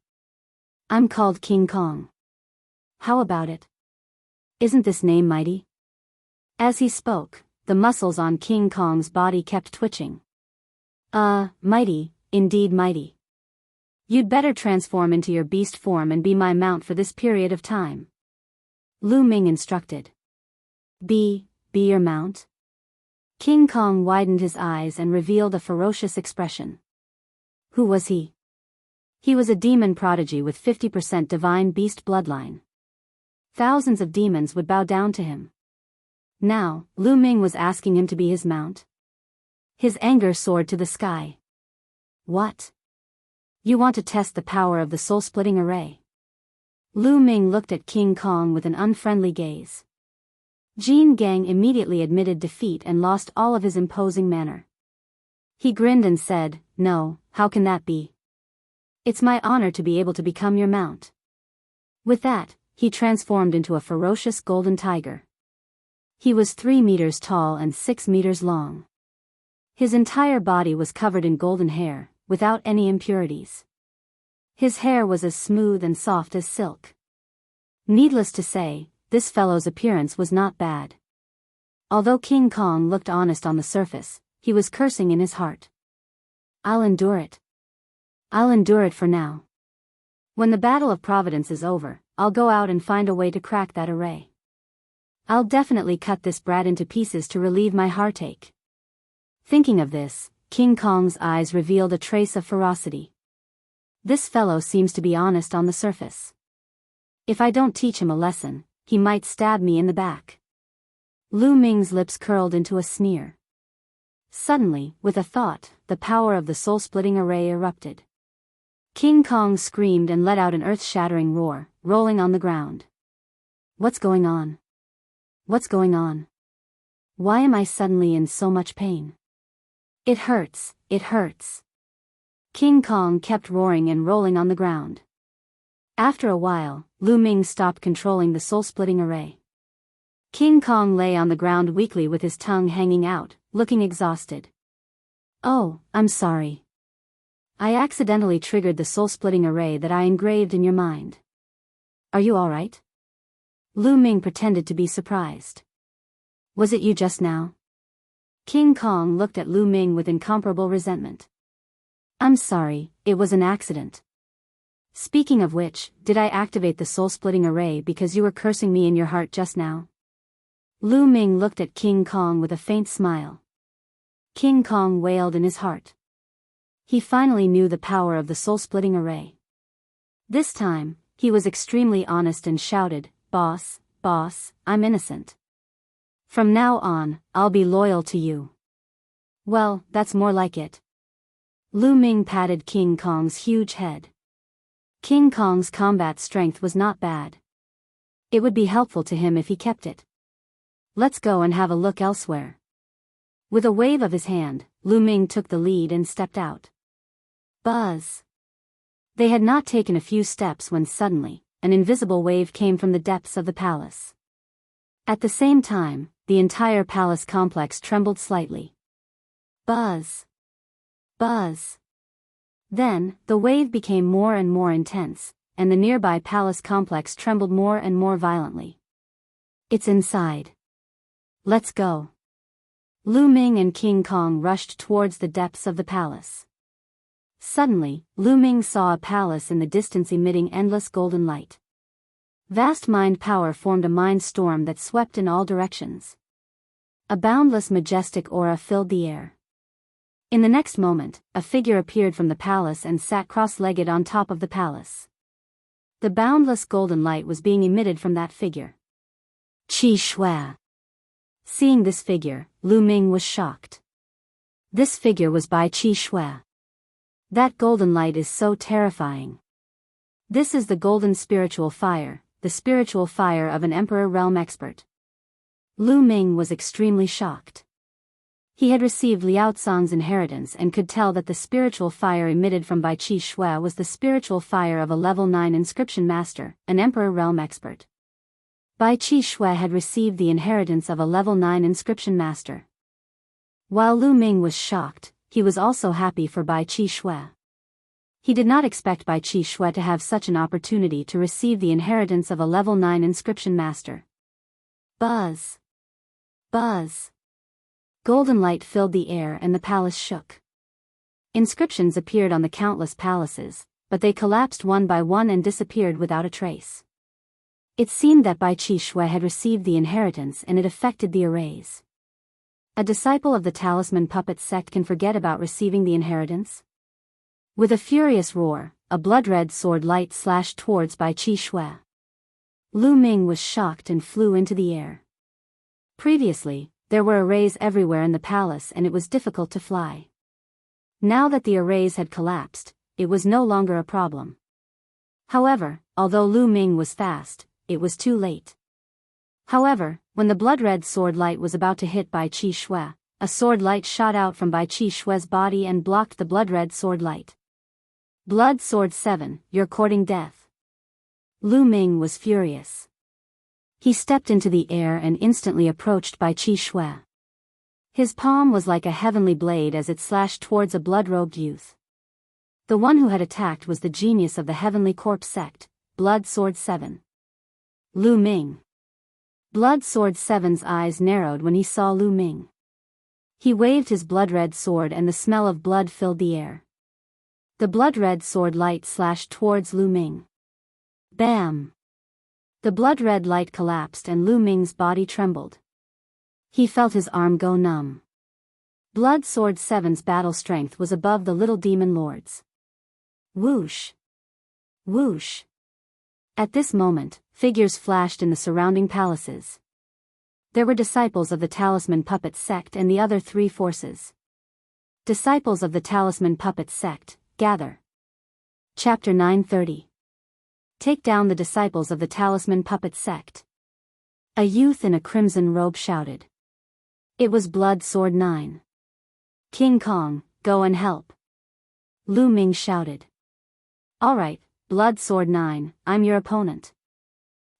I'm called King Kong. How about it? Isn't this name mighty? As he spoke, the muscles on King Kong's body kept twitching. Mighty, indeed mighty. You'd better transform into your beast form and be my mount for this period of time. Lu Ming instructed. Be your mount? King Kong widened his eyes and revealed a ferocious expression. Who was he? He was a demon prodigy with 50% divine beast bloodline. Thousands of demons would bow down to him. Now, Lu Ming was asking him to be his mount. His anger soared to the sky. What? You want to test the power of the soul-splitting array? Lu Ming looked at King Kong with an unfriendly gaze. Jin Gang immediately admitted defeat and lost all of his imposing manner. He grinned and said, "No, how can that be? It's my honor to be able to become your mount." With that, he transformed into a ferocious golden tiger. He was 3 meters tall and 6 meters long. His entire body was covered in golden hair, without any impurities. His hair was as smooth and soft as silk. Needless to say, this fellow's appearance was not bad. Although King Kong looked honest on the surface, he was cursing in his heart. I'll endure it. I'll endure it for now. When the Battle of Providence is over, I'll go out and find a way to crack that array. I'll definitely cut this brat into pieces to relieve my heartache. Thinking of this, King Kong's eyes revealed a trace of ferocity. This fellow seems to be honest on the surface. If I don't teach him a lesson, he might stab me in the back. Lu Ming's lips curled into a sneer. Suddenly, with a thought, the power of the soul-splitting array erupted. King Kong screamed and let out an earth-shattering roar, rolling on the ground. What's going on? What's going on? Why am I suddenly in so much pain? It hurts, it hurts. King Kong kept roaring and rolling on the ground. After a while, Lu Ming stopped controlling the soul-splitting array. King Kong lay on the ground weakly with his tongue hanging out, looking exhausted. Oh, I'm sorry. I accidentally triggered the soul-splitting array that I engraved in your mind. Are you all right? Lu Ming pretended to be surprised. Was it you just now? King Kong looked at Lu Ming with incomparable resentment. I'm sorry, it was an accident. Speaking of which, did I activate the soul-splitting array because you were cursing me in your heart just now? Lu Ming looked at King Kong with a faint smile. King Kong wailed in his heart. He finally knew the power of the soul-splitting array. This time, he was extremely honest and shouted, Boss, I'm innocent. From now on, I'll be loyal to you." "Well, that's more like it." Lu Ming patted King Kong's huge head. King Kong's combat strength was not bad. It would be helpful to him if he kept it. "Let's go and have a look elsewhere." With a wave of his hand, Lu Ming took the lead and stepped out. Buzz! They had not taken a few steps when suddenly, an invisible wave came from the depths of the palace. At the same time, the entire palace complex trembled slightly. Buzz! Buzz! Then, the wave became more and more intense, and the nearby palace complex trembled more and more violently. "It's inside. Let's go." Lu Ming and King Kong rushed towards the depths of the palace. Suddenly, Lu Ming saw a palace in the distance emitting endless golden light. Vast mind power formed a mind storm that swept in all directions. A boundless majestic aura filled the air. In the next moment, a figure appeared from the palace and sat cross-legged on top of the palace. The boundless golden light was being emitted from that figure. Qi Shui. Seeing this figure, Lu Ming was shocked. This figure was by Qi Shui. That golden light is so terrifying. This is the golden spiritual fire, the spiritual fire of an Emperor realm expert. Lu Ming was extremely shocked. He had received Liao Cang's inheritance and could tell that the spiritual fire emitted from Bai Qi Shui was the spiritual fire of a level 9 inscription master, an Emperor realm expert. Bai Qi Shui had received the inheritance of a level 9 inscription master. While Lu Ming was shocked, he was also happy for Bai Qi Shui. He did not expect Bai Qi Shui to have such an opportunity to receive the inheritance of a level 9 inscription master. Buzz! Buzz! Golden light filled the air and the palace shook. Inscriptions appeared on the countless palaces, but they collapsed one by one and disappeared without a trace. It seemed that Bai Qi Shui had received the inheritance and it affected the arrays. A disciple of the talisman puppet sect can forget about receiving the inheritance? With a furious roar, a blood-red sword light slashed towards Bai Qi Shui. Lu Ming was shocked and flew into the air. Previously, There were arrays everywhere in the palace and it was difficult to fly. Now that the arrays had collapsed, it was no longer a problem. However, although Lu Ming was fast, it was too late. However, when the blood-red sword light was about to hit Bai Qi Shui, a sword light shot out from Bai Qi Shui's body and blocked the blood-red sword light. Blood Sword 7, you're courting death. Lu Ming was furious. He stepped into the air and instantly approached Bai Qi Shui. His palm was like a heavenly blade as it slashed towards a blood-robed youth. The one who had attacked was the genius of the Heavenly Corpse sect, Blood Sword 7. Lu Ming. Blood Sword 7's eyes narrowed when he saw Lu Ming. He waved his blood-red sword and the smell of blood filled the air. The blood-red sword light slashed towards Lu Ming. Bam! The blood-red light collapsed and Lu Ming's body trembled. He felt his arm go numb. Blood Sword 7's battle strength was above the little demon lord's. Whoosh! Whoosh! At this moment, figures flashed in the surrounding palaces. There were disciples of the Talisman Puppet sect and the other three forces. Disciples of the Talisman Puppet sect, gather. Chapter 930. Take down the disciples of the Talisman Puppet sect. A youth in a crimson robe shouted. It was Blood Sword 9. King Kong, go and help. Lu Ming shouted. Alright, Blood Sword 9, I'm your opponent.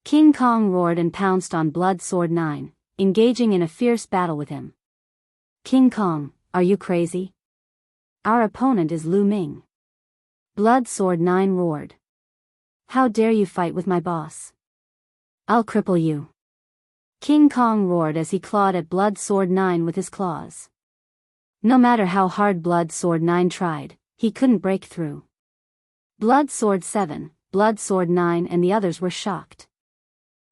King Kong roared and pounced on Blood Sword 9, engaging in a fierce battle with him. King Kong, are you crazy? Our opponent is Lu Ming. Blood Sword 9 roared. How dare you fight with my boss? I'll cripple you. King Kong roared as he clawed at Blood Sword 9 with his claws. No matter how hard Blood Sword 9 tried, he couldn't break through. Blood Sword 7, Blood Sword 9 and the others were shocked.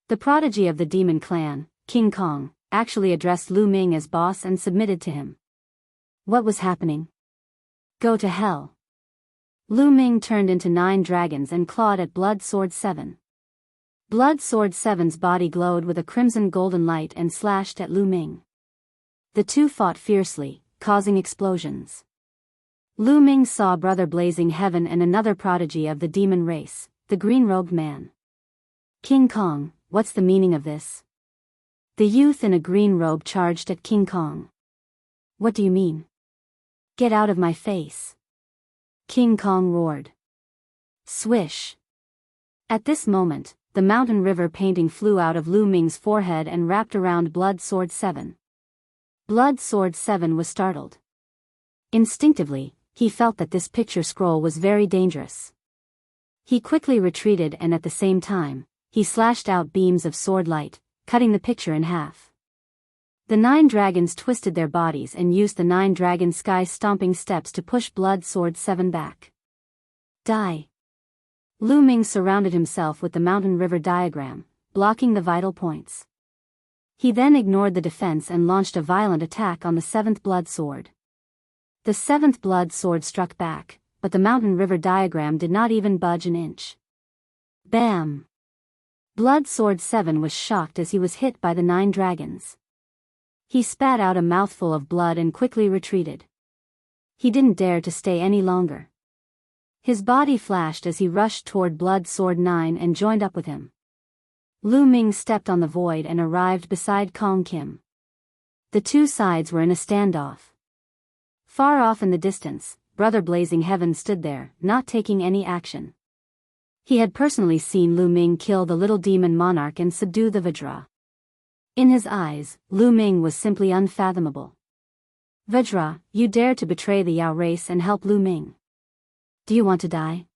The prodigy of the demon clan, King Kong, actually addressed Lu Ming as boss and submitted to him. What was happening? Go to hell. Lu Ming turned into 9 dragons and clawed at Blood Sword 7. Blood Sword 7's body glowed with a crimson golden light and slashed at Lu Ming. The two fought fiercely, causing explosions. Lu Ming saw Brother Blazing Heaven and another prodigy of the demon race, the green-robed man. King Kong, what's the meaning of this? The youth in a green robe charged at King Kong. What do you mean? Get out of my face. King Kong roared. Swish. At this moment, the mountain river painting flew out of Lu Ming's forehead and wrapped around Blood Sword 7. Blood Sword 7 was startled. Instinctively, he felt that this picture scroll was very dangerous. He quickly retreated and at the same time, he slashed out beams of sword light, cutting the picture in half. The 9 dragons twisted their bodies and used the 9 dragon sky stomping steps to push Blood Sword 7 back. Die. Lu Ming surrounded himself with the mountain river diagram, blocking the vital points. He then ignored the defense and launched a violent attack on the 7th Blood Sword. The 7th Blood Sword struck back, but the mountain river diagram did not even budge an inch. Bam! Blood Sword 7 was shocked as he was hit by the 9 dragons. He spat out a mouthful of blood and quickly retreated. He didn't dare to stay any longer. His body flashed as he rushed toward Blood Sword 9 and joined up with him. Lu Ming stepped on the void and arrived beside Kong Kim. The two sides were in a standoff. Far off in the distance, Brother Blazing Heaven stood there, not taking any action. He had personally seen Lu Ming kill the little demon monarch and subdue the Vajra. In his eyes, Lu Ming was simply unfathomable. Vajra, you dare to betray the Yao race and help Lu Ming. Do you want to die?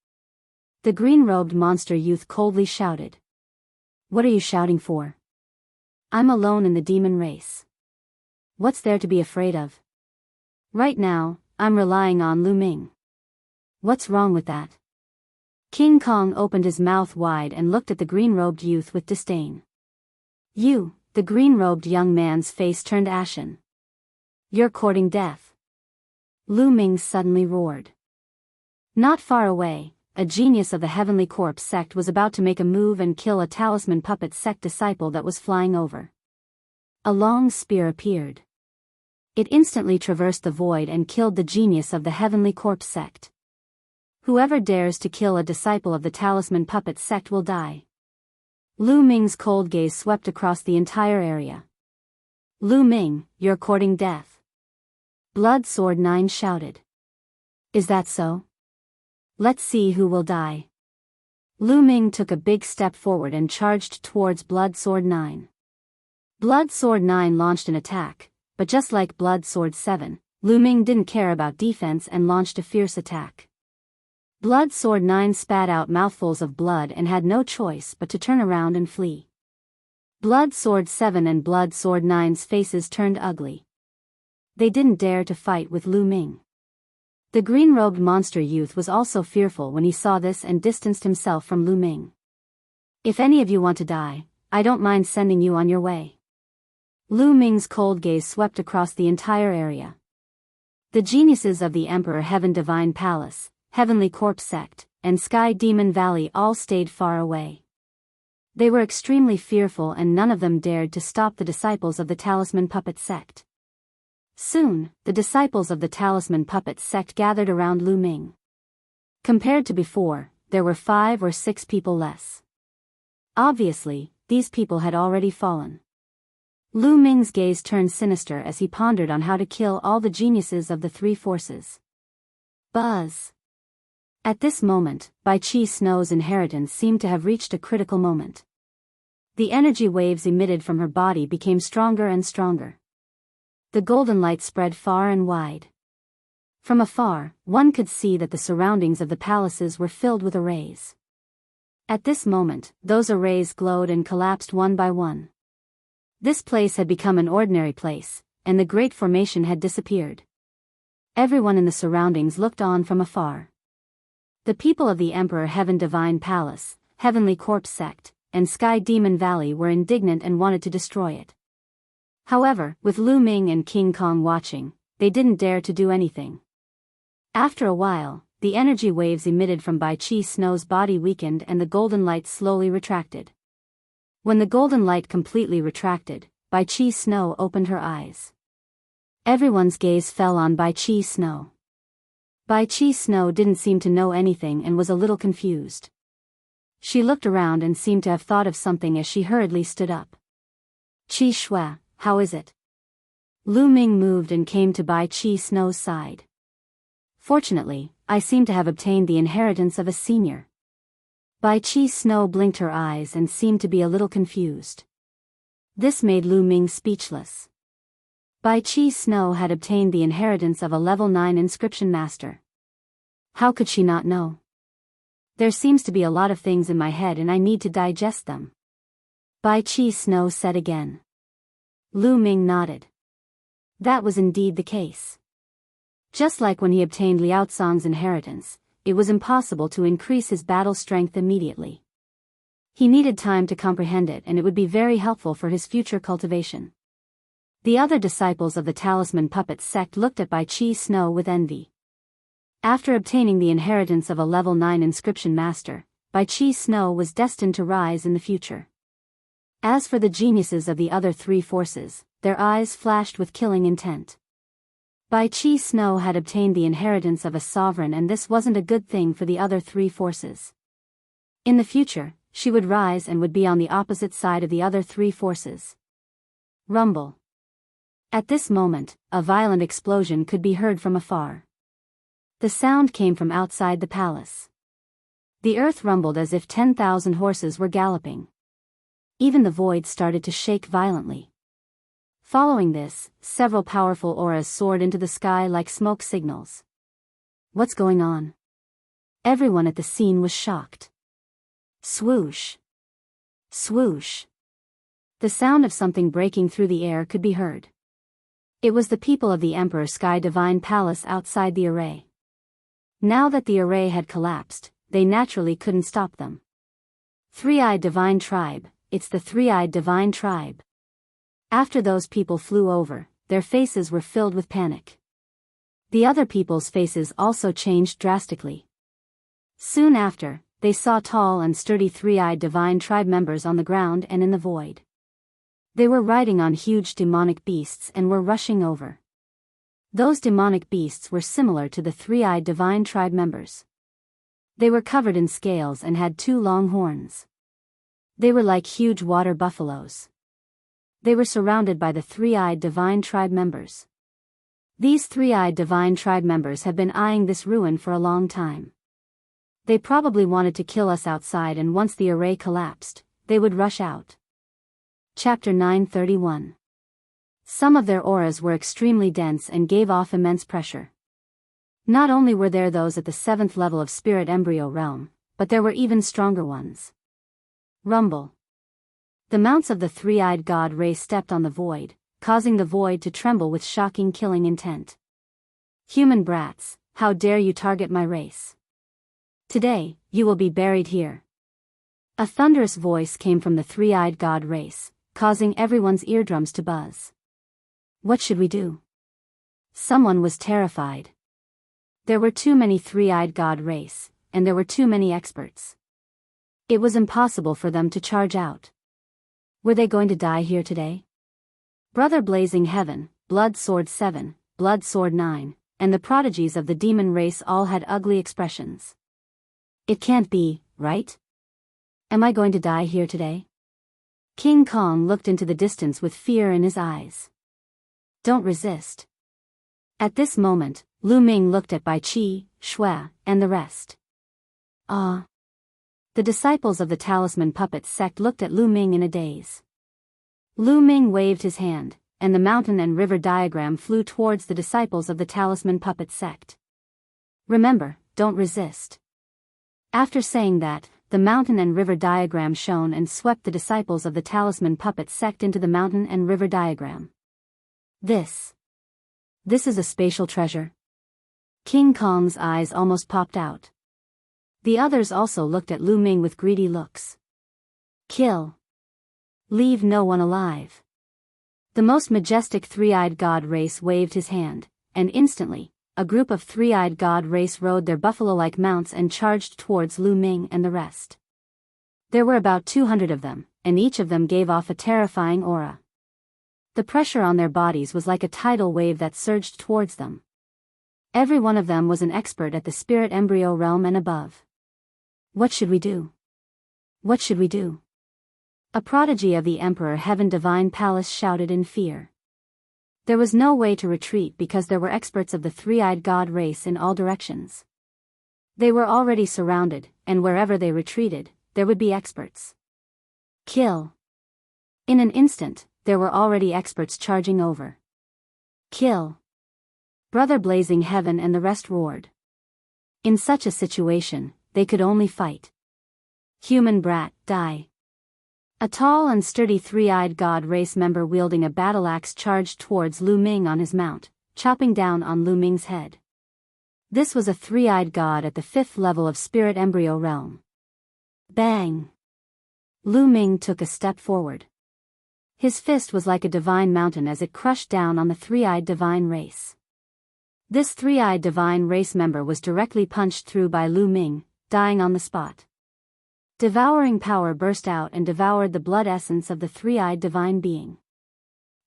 The green-robed monster youth coldly shouted. What are you shouting for? I'm alone in the demon race. What's there to be afraid of? Right now, I'm relying on Lu Ming. What's wrong with that? King Kong opened his mouth wide and looked at the green-robed youth with disdain. You, the green-robed young man's face turned ashen. You're courting death. Lu Ming suddenly roared. Not far away, a genius of the Heavenly Corpse sect was about to make a move and kill a Talisman Puppet sect disciple that was flying over. A long spear appeared. It instantly traversed the void and killed the genius of the Heavenly Corpse sect. Whoever dares to kill a disciple of the Talisman Puppet sect will die. Lu Ming's cold gaze swept across the entire area. Lu Ming, you're courting death. Blood Sword 9 shouted. Is that so? Let's see who will die. Lu Ming took a big step forward and charged towards Blood Sword 9. Blood Sword 9 launched an attack, but just like Blood Sword 7, Lu Ming didn't care about defense and launched a fierce attack. Blood Sword 9 spat out mouthfuls of blood and had no choice but to turn around and flee. Blood Sword 7 and Blood Sword 9's faces turned ugly. They didn't dare to fight with Lu Ming. The green-robed monster youth was also fearful when he saw this and distanced himself from Lu Ming. If any of you want to die, I don't mind sending you on your way. Lu Ming's cold gaze swept across the entire area. The geniuses of the Emperor Heaven Divine Palace, Heavenly Corpse Sect, and Sky Demon Valley all stayed far away. They were extremely fearful and none of them dared to stop the disciples of the Talisman Puppet Sect. Soon, the disciples of the Talisman Puppet Sect gathered around Lu Ming. Compared to before, there were 5 or 6 people less. Obviously, these people had already fallen. Lu Ming's gaze turned sinister as he pondered on how to kill all the geniuses of the 3 forces. Buzz. At this moment, Bai Chi Snow's inheritance seemed to have reached a critical moment. The energy waves emitted from her body became stronger and stronger. The golden light spread far and wide. From afar, one could see that the surroundings of the palaces were filled with arrays. At this moment, those arrays glowed and collapsed one by one. This place had become an ordinary place, and the great formation had disappeared. Everyone in the surroundings looked on from afar. The people of the Emperor Heaven Divine Palace, Heavenly Corpse Sect, and Sky Demon Valley were indignant and wanted to destroy it. However, with Lu Ming and King Kong watching, they didn't dare to do anything. After a while, the energy waves emitted from Bai Chi Snow's body weakened and the golden light slowly retracted. When the golden light completely retracted, Bai Chi Snow opened her eyes. Everyone's gaze fell on Bai Chi Snow. Bai Chi Snow didn't seem to know anything and was a little confused. She looked around and seemed to have thought of something as she hurriedly stood up. Chi Shui, how is it? Lu Ming moved and came to Bai Chi Snow's side. Fortunately, I seem to have obtained the inheritance of a senior. Bai Chi Snow blinked her eyes and seemed to be a little confused. This made Lu Ming speechless. Bai Chi Snow had obtained the inheritance of a level 9 inscription master. How could she not know? There seems to be a lot of things in my head and I need to digest them. Bai Chi Snow said again. Lu Ming nodded. That was indeed the case. Just like when he obtained Liao Cong's inheritance, it was impossible to increase his battle strength immediately. He needed time to comprehend it and it would be very helpful for his future cultivation. The other disciples of the Talisman Puppet Sect looked at Bai Chi Snow with envy. After obtaining the inheritance of a level 9 inscription master, Bai Chi Snow was destined to rise in the future. As for the geniuses of the other 3 forces, their eyes flashed with killing intent. Bai Chi Snow had obtained the inheritance of a sovereign and this wasn't a good thing for the other 3 forces. In the future, she would rise and would be on the opposite side of the other 3 forces. Rumble. At this moment, a violent explosion could be heard from afar. The sound came from outside the palace. The earth rumbled as if 10,000 horses were galloping. Even the void started to shake violently. Following this, several powerful auras soared into the sky like smoke signals. What's going on? Everyone at the scene was shocked. Swoosh. Swoosh. The sound of something breaking through the air could be heard. It was the people of the Emperor Sky Divine Palace outside the array. Now that the array had collapsed, they naturally couldn't stop them. Three-eyed Divine Tribe, it's the Three-eyed Divine Tribe. After those people flew over, their faces were filled with panic. The other people's faces also changed drastically. Soon after, they saw tall and sturdy Three-eyed Divine Tribe members on the ground and in the void. They were riding on huge demonic beasts and were rushing over. Those demonic beasts were similar to the three-eyed divine tribe members. They were covered in scales and had 2 long horns. They were like huge water buffaloes. They were surrounded by the three-eyed divine tribe members. These three-eyed divine tribe members have been eyeing this ruin for a long time. They probably wanted to kill us outside, and once the array collapsed, they would rush out. Chapter 931. Some of their auras were extremely dense and gave off immense pressure. Not only were there those at the 7th level of spirit embryo realm, but there were even stronger ones. Rumble. The mounts of the three-eyed god race stepped on the void, causing the void to tremble with shocking killing intent. Human brats, how dare you target my race? Today, you will be buried here. A thunderous voice came from the three-eyed god race, causing everyone's eardrums to buzz. What should we do? Someone was terrified. There were too many three-eyed god race, and there were too many experts. It was impossible for them to charge out. Were they going to die here today? Brother Blazing Heaven, Blood Sword 7, Blood Sword 9, and the prodigies of the demon race all had ugly expressions. It can't be, right? Am I going to die here today? King Kong looked into the distance with fear in his eyes. Don't resist. At this moment, Lu Ming looked at Bai Qi, Shui, and the rest. Ah. The disciples of the Talisman Puppet sect looked at Lu Ming in a daze. Lu Ming waved his hand, and the mountain and river diagram flew towards the disciples of the Talisman Puppet sect. Remember, don't resist. After saying that, the mountain and river diagram shone and swept the disciples of the Talisman Puppet sect into the mountain and river diagram. This is a spatial treasure. King Kong's eyes almost popped out. The others also looked at Lu Ming with greedy looks. Kill. Leave no one alive. The most majestic three-eyed god race waved his hand, and instantly, a group of three-eyed god race rode their buffalo-like mounts and charged towards Lu Ming and the rest. There were about 200 of them, and each of them gave off a terrifying aura. The pressure on their bodies was like a tidal wave that surged towards them. Every one of them was an expert at the spirit embryo realm and above. What should we do? What should we do? A prodigy of the Emperor Heaven Divine Palace shouted in fear. There was no way to retreat because there were experts of the three-eyed god race in all directions. They were already surrounded, and wherever they retreated, there would be experts. Kill. In an instant, there were already experts charging over. Kill. Brother Blazing Heaven and the rest roared. In such a situation, they could only fight. Human brat, die. A tall and sturdy three-eyed god race member wielding a battle axe charged towards Lu Ming on his mount, chopping down on Lu Ming's head. This was a three-eyed god at the 5th level of spirit embryo realm. Bang! Lu Ming took a step forward. His fist was like a divine mountain as it crushed down on the three-eyed divine race. This three-eyed divine race member was directly punched through by Lu Ming, dying on the spot. Devouring power burst out and devoured the blood essence of the three-eyed divine being.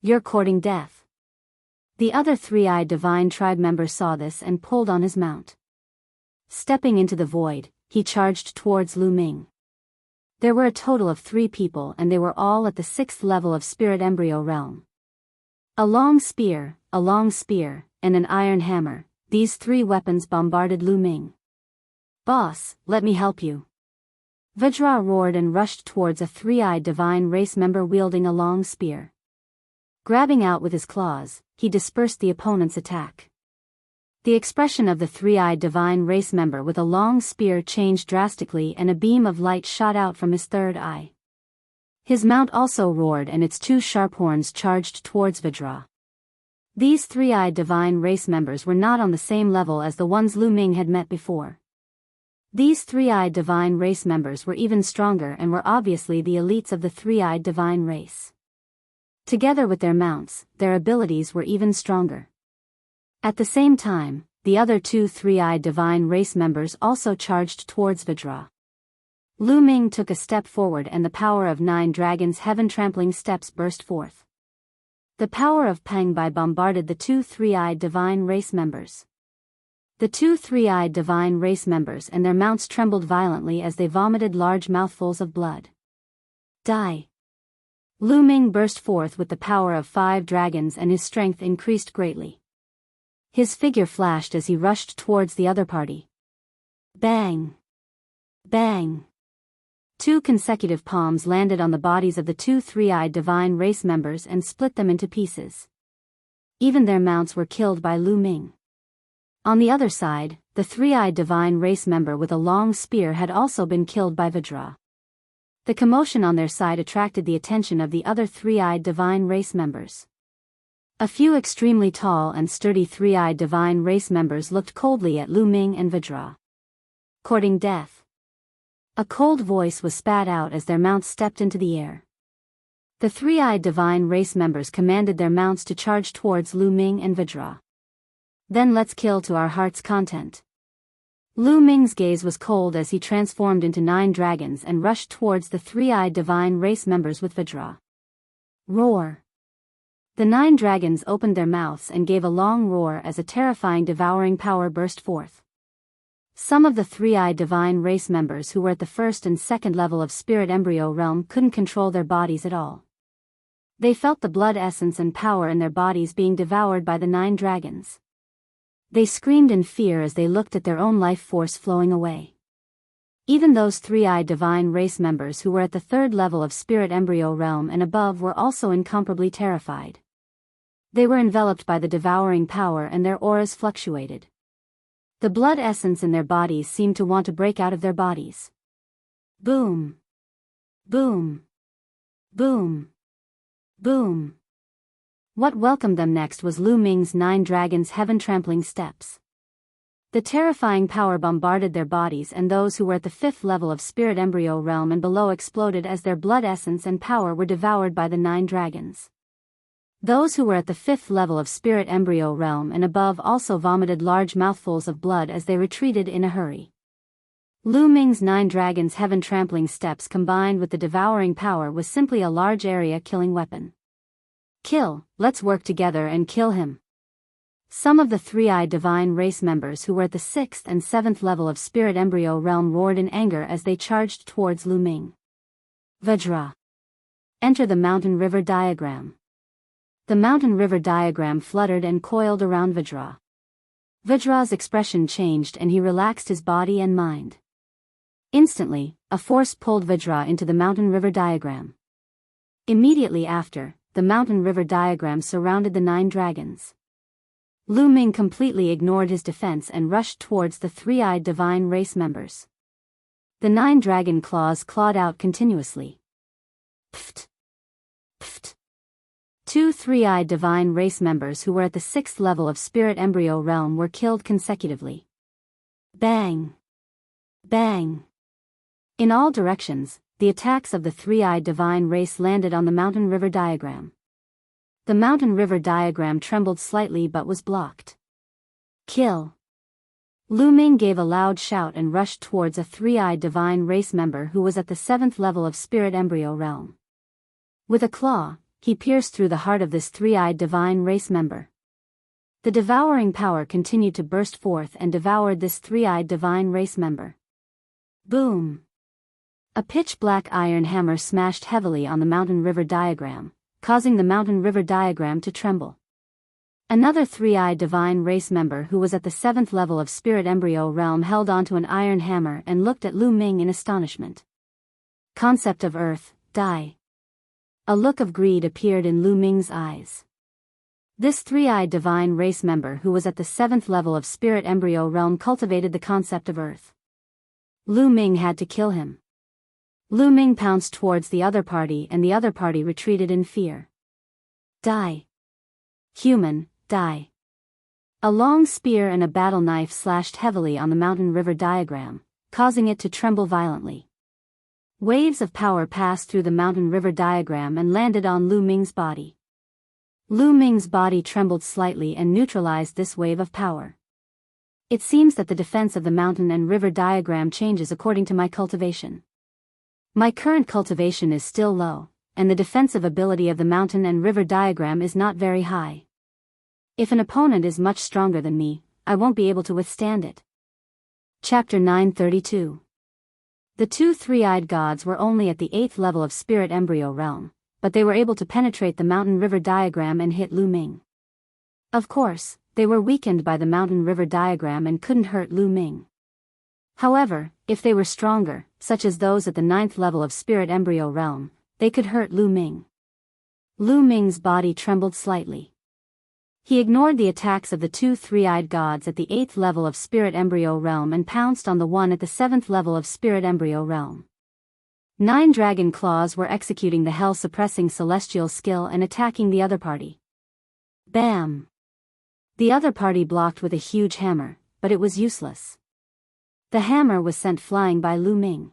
You're courting death. The other three-eyed divine tribe member saw this and pulled on his mount. Stepping into the void, he charged towards Lu Ming. There were a total of 3 people and they were all at the 6th level of spirit embryo realm. A long spear, and an iron hammer, these 3 weapons bombarded Lu Ming. Boss, let me help you. Vajra roared and rushed towards a three-eyed divine race member wielding a long spear. Grabbing out with his claws, he dispersed the opponent's attack. The expression of the three-eyed divine race member with a long spear changed drastically and a beam of light shot out from his third eye. His mount also roared and its 2 sharp horns charged towards Vajra. These three-eyed divine race members were not on the same level as the ones Lu Ming had met before. These three-eyed divine race members were even stronger and were obviously the elites of the three-eyed divine race. Together with their mounts, their abilities were even stronger. At the same time, the other 2 three-eyed divine race members also charged towards Vajra. Lu Ming took a step forward and the power of 9 dragons' heaven-trampling steps burst forth. The power of Peng Bai bombarded the 2 three-eyed divine race members. The 2 three-eyed divine race members and their mounts trembled violently as they vomited large mouthfuls of blood. Die! Lu Ming burst forth with the power of 5 dragons and his strength increased greatly. His figure flashed as he rushed towards the other party. Bang! Bang! 2 consecutive palms landed on the bodies of the 2 three-eyed divine race members and split them into pieces. Even their mounts were killed by Lu Ming. On the other side, the 3-eyed divine race member with a long spear had also been killed by Vajra. The commotion on their side attracted the attention of the other 3-eyed divine race members. A few extremely tall and sturdy 3-eyed divine race members looked coldly at Lu Ming and Vajra. Courting death. A cold voice was spat out as their mounts stepped into the air. The 3-eyed divine race members commanded their mounts to charge towards Lu Ming and Vajra. Then let's kill to our heart's content. Lu Ming's gaze was cold as he transformed into 9 dragons and rushed towards the 3-eyed divine race members with Vajra. Roar! The 9 dragons opened their mouths and gave a long roar as a terrifying devouring power burst forth. Some of the 3-eyed divine race members who were at the 1st and 2nd level of spirit embryo realm couldn't control their bodies at all. They felt the blood essence and power in their bodies being devoured by the 9 dragons. They screamed in fear as they looked at their own life force flowing away. Even those 3-eyed divine race members who were at the 3rd level of spirit embryo realm and above were also incomparably terrified. They were enveloped by the devouring power and their auras fluctuated. The blood essence in their bodies seemed to want to break out of their bodies. Boom! Boom! Boom! Boom! What welcomed them next was Lu Ming's 9 dragons' heaven-trampling steps. The terrifying power bombarded their bodies and those who were at the 5th level of spirit embryo realm and below exploded as their blood essence and power were devoured by the 9 dragons. Those who were at the 5th level of spirit embryo realm and above also vomited large mouthfuls of blood as they retreated in a hurry. Lu Ming's 9 dragons' heaven-trampling steps combined with the devouring power was simply a large area-killing weapon. Kill, let's work together and kill him. Some of the 3-eyed divine race members who were at the 6th and 7th level of spirit embryo realm roared in anger as they charged towards Lu Ming. Vajra. Enter the mountain river diagram. The mountain river diagram fluttered and coiled around Vajra. Vajra's expression changed and he relaxed his body and mind. Instantly, a force pulled Vajra into the mountain river diagram. Immediately after, the mountain river diagram surrounded the 9 dragons. Lu Ming completely ignored his defense and rushed towards the 3-eyed divine race members. The 9 dragon claws clawed out continuously. Pft! Pft! 2 3-eyed divine race members who were at the 6th level of spirit embryo realm were killed consecutively. Bang! Bang! In all directions, the attacks of the 3-eyed divine race landed on the mountain river diagram. The mountain river diagram trembled slightly but was blocked. Kill! Lu Ming gave a loud shout and rushed towards a 3-eyed divine race member who was at the 7th level of spirit embryo realm. With a claw, he pierced through the heart of this 3-eyed divine race member. The devouring power continued to burst forth and devoured this 3-eyed divine race member. Boom! A pitch-black iron hammer smashed heavily on the mountain river diagram, causing the mountain river diagram to tremble. Another 3-eyed divine race member who was at the 7th level of spirit embryo realm held onto an iron hammer and looked at Lu Ming in astonishment. Concept of Earth, die. A look of greed appeared in Lu Ming's eyes. This 3-eyed divine race member who was at the 7th level of spirit embryo realm cultivated the concept of Earth. Lu Ming had to kill him. Lu Ming pounced towards the other party and the other party retreated in fear. Die. Human, die. A long spear and a battle knife slashed heavily on the mountain river diagram, causing it to tremble violently. Waves of power passed through the mountain river diagram and landed on Lu Ming's body. Lu Ming's body trembled slightly and neutralized this wave of power. It seems that the defense of the mountain and river diagram changes according to my cultivation. My current cultivation is still low, and the defensive ability of the mountain and river diagram is not very high. If an opponent is much stronger than me, I won't be able to withstand it. Chapter 932. The two three-eyed gods were only at the 8th level of spirit embryo realm, but they were able to penetrate the mountain river diagram and hit Lu Ming. Of course, they were weakened by the mountain river diagram and couldn't hurt Lu Ming. However, if they were stronger, such as those at the 9th level of spirit embryo realm, they could hurt Lu Ming. Lu Ming's body trembled slightly. He ignored the attacks of the two three-eyed gods at the 8th level of spirit embryo realm and pounced on the one at the 7th level of spirit embryo realm. 9 dragon claws were executing the hell-suppressing celestial skill and attacking the other party. Bam! The other party blocked with a huge hammer, but it was useless. The hammer was sent flying by Lu Ming.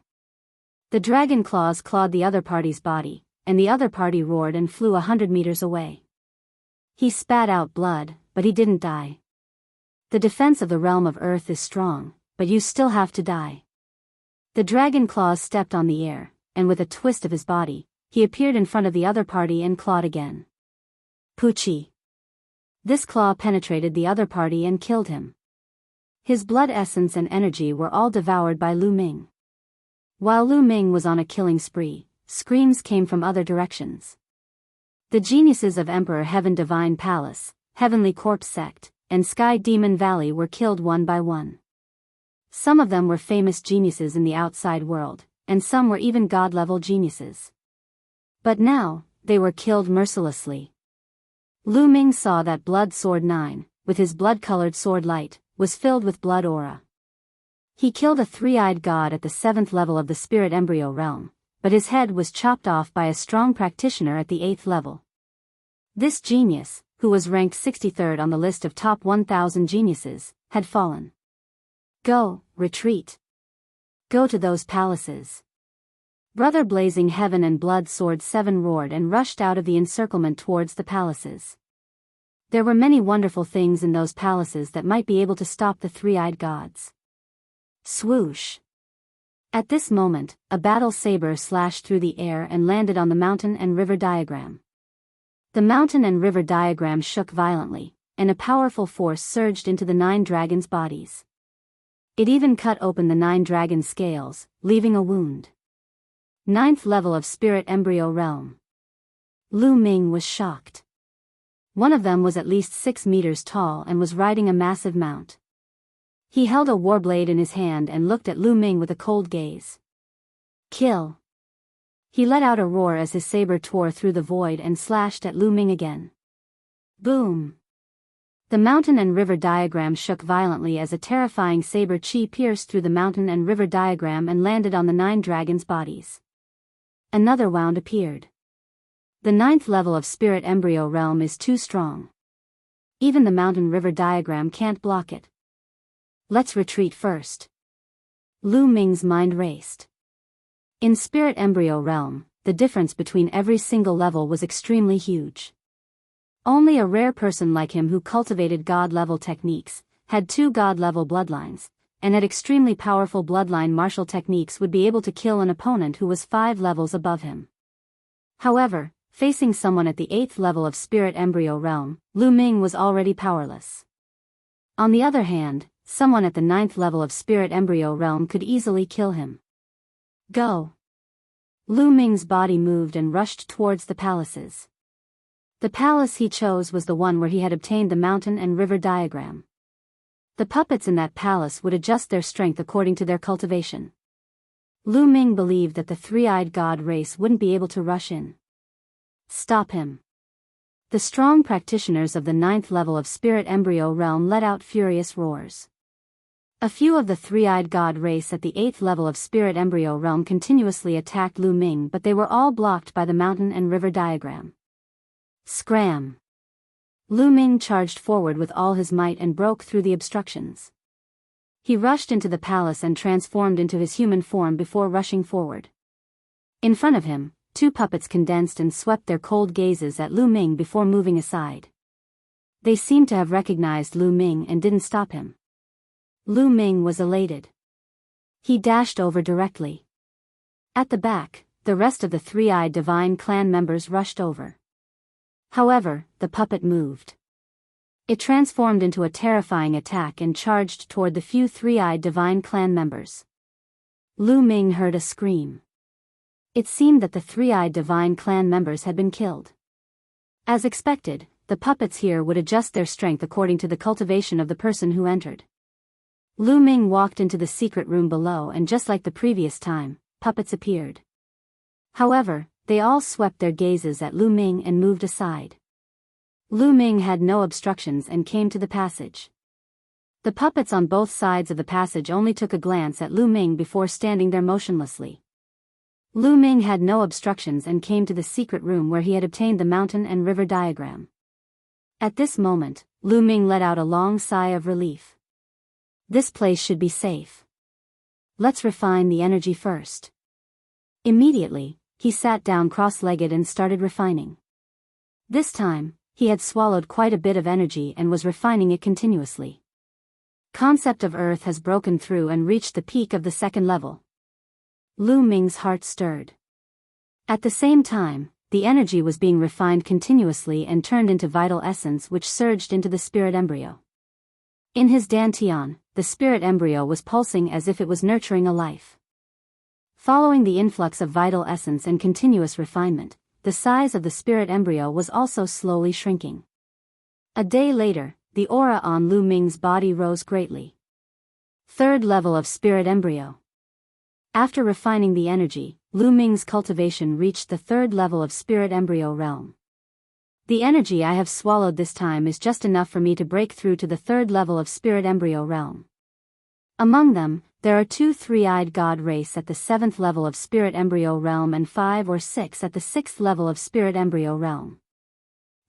The dragon claws clawed the other party's body, and the other party roared and flew 100 meters away. He spat out blood, but he didn't die. The defense of the realm of earth is strong, but you still have to die. The dragon claws stepped on the air, and with a twist of his body, he appeared in front of the other party and clawed again. Poochie. This claw penetrated the other party and killed him. His blood essence and energy were all devoured by Lu Ming. While Lu Ming was on a killing spree, screams came from other directions. The geniuses of Emperor Heaven Divine Palace, Heavenly Corpse Sect, and Sky Demon Valley were killed one by one. Some of them were famous geniuses in the outside world, and some were even god-level geniuses. But now, they were killed mercilessly. Lu Ming saw that Blood Sword 9, with his blood-colored sword light, was filled with blood aura. He killed a three-eyed god at the 7th level of the spirit embryo realm, but his head was chopped off by a strong practitioner at the 8th level. This genius, who was ranked 63rd on the list of top 1,000 geniuses, had fallen. Go, retreat. Go to those palaces. Brother Blazing Heaven and Blood Sword 7 roared and rushed out of the encirclement towards the palaces. There were many wonderful things in those palaces that might be able to stop the three-eyed gods. Swoosh. At this moment, a battle saber slashed through the air and landed on the mountain and river diagram. The mountain and river diagram shook violently, and a powerful force surged into the 9 dragons' bodies. It even cut open the 9 dragon scales, leaving a wound. 9th level of spirit embryo realm. Lu Ming was shocked. One of them was at least 6 meters tall and was riding a massive mount. He held a warblade in his hand and looked at Lu Ming with a cold gaze. Kill. He let out a roar as his saber tore through the void and slashed at Lu Ming again. Boom. The mountain and river diagram shook violently as a terrifying saber chi pierced through the mountain and river diagram and landed on the 9 dragons' bodies. Another wound appeared. The 9th level of spirit embryo realm is too strong. Even the mountain river diagram can't block it. Let's retreat first. Lu Ming's mind raced. In spirit embryo realm, the difference between every single level was extremely huge. Only a rare person like him who cultivated god-level techniques, had 2 god-level bloodlines, and had extremely powerful bloodline martial techniques would be able to kill an opponent who was 5 levels above him. However, facing someone at the 8th level of spirit embryo realm, Lu Ming was already powerless. On the other hand, someone at the 9th level of spirit embryo realm could easily kill him. Go. Lu Ming's body moved and rushed towards the palaces. The palace he chose was the one where he had obtained the mountain and river diagram. The puppets in that palace would adjust their strength according to their cultivation. Lu Ming believed that the three-eyed god race wouldn't be able to rush in. Stop him. The strong practitioners of the 9th level of spirit embryo realm let out furious roars. A few of the three-eyed god race at the 8th level of spirit embryo realm continuously attacked Lu Ming, but they were all blocked by the mountain and river diagram. Scram! Lu Ming charged forward with all his might and broke through the obstructions. He rushed into the palace and transformed into his human form before rushing forward. In front of him, 2 puppets condensed and swept their cold gazes at Lu Ming before moving aside. They seemed to have recognized Lu Ming and didn't stop him. Lu Ming was elated. He dashed over directly. At the back, the rest of the three-eyed divine clan members rushed over. However, the puppet moved. It transformed into a terrifying attack and charged toward the few three-eyed divine clan members. Lu Ming heard a scream. It seemed that the three-eyed divine clan members had been killed. As expected, the puppets here would adjust their strength according to the cultivation of the person who entered. Lu Ming walked into the secret room below, and just like the previous time, puppets appeared. However, they all swept their gazes at Lu Ming and moved aside. Lu Ming had no obstructions and came to the passage. The puppets on both sides of the passage only took a glance at Lu Ming before standing there motionlessly. Lu Ming had no obstructions and came to the secret room where he had obtained the mountain and river diagram. At this moment, Lu Ming let out a long sigh of relief. This place should be safe. Let's refine the energy first. Immediately, he sat down cross-legged and started refining. This time, he had swallowed quite a bit of energy and was refining it continuously. Concept of Earth has broken through and reached the peak of the second level. Lu Ming's heart stirred. At the same time, the energy was being refined continuously and turned into vital essence, which surged into the spirit embryo. In his dantian, the spirit embryo was pulsing as if it was nurturing a life. Following the influx of vital essence and continuous refinement, the size of the spirit embryo was also slowly shrinking. A day later, the aura on Lu Ming's body rose greatly. Third level of spirit embryo. After refining the energy, Lu Ming's cultivation reached the third level of spirit embryo realm. The energy I have swallowed this time is just enough for me to break through to the third level of spirit embryo realm. Among them, there are 2 three-eyed god race at the 7th level of spirit embryo realm and 5 or 6 at the 6th level of spirit embryo realm.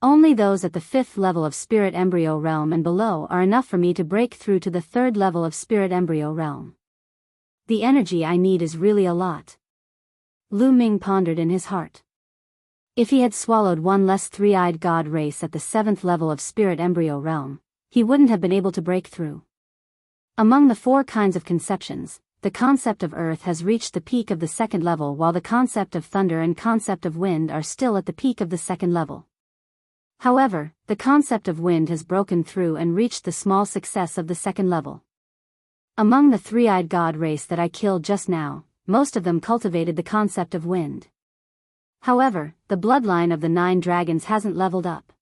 Only those at the 5th level of spirit embryo realm and below are enough for me to break through to the 3rd level of spirit embryo realm. The energy I need is really a lot. Lu Ming pondered in his heart. If he had swallowed one less three-eyed god race at the 7th level of spirit embryo realm, he wouldn't have been able to break through. Among the 4 kinds of conceptions, the concept of Earth has reached the peak of the 2nd level, while the concept of thunder and concept of wind are still at the peak of the 2nd level. However, the concept of wind has broken through and reached the small success of the 2nd level. Among the three-eyed god race that I killed just now, most of them cultivated the concept of wind. However, the bloodline of the 9 dragons hasn't leveled up.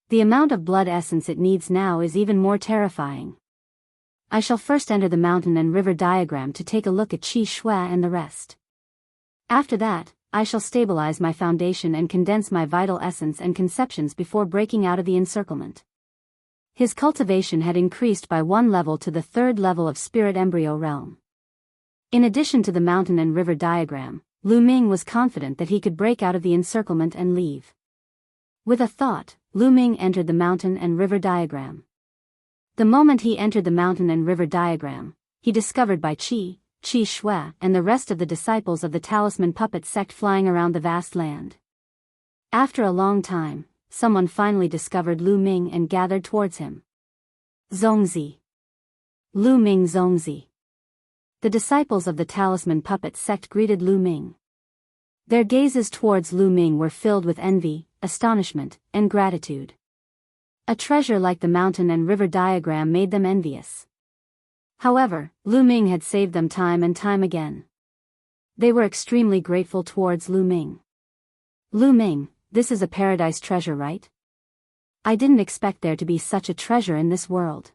The amount of blood essence it needs now is even more terrifying. I shall first enter the mountain and river diagram to take a look at Qi Shui and the rest. After that, I shall stabilize my foundation and condense my vital essence and conceptions before breaking out of the encirclement. His cultivation had increased by 1 level to the 3rd level of spirit embryo realm. In addition to the mountain and river diagram, Lu Ming was confident that he could break out of the encirclement and leave. With a thought, Lu Ming entered the mountain and river diagram. The moment he entered the mountain and river diagram, he discovered Bai Qi, Qi Shui, and the rest of the disciples of the talisman puppet sect flying around the vast land. After a long time, someone finally discovered Lu Ming and gathered towards him. Zongzi. Lu Ming Zongzi. The disciples of the talisman puppet sect greeted Lu Ming. Their gazes towards Lu Ming were filled with envy, astonishment, and gratitude. A treasure like the mountain and river diagram made them envious. However, Lu Ming had saved them time and time again. They were extremely grateful towards Lu Ming. Lu Ming, this is a paradise treasure, right? I didn't expect there to be such a treasure in this world.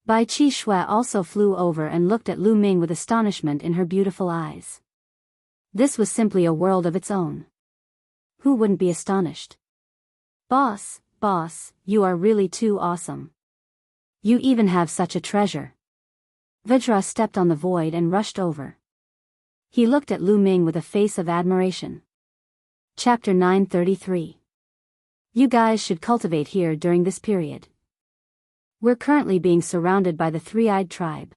Bai Qi Shui also flew over and looked at Lu Ming with astonishment in her beautiful eyes. This was simply a world of its own. Who wouldn't be astonished? Boss, you are really too awesome. You even have such a treasure. Vajra stepped on the void and rushed over. He looked at Lu Ming with a face of admiration. Chapter 933. You guys should cultivate here during this period. We're currently being surrounded by the three-eyed tribe.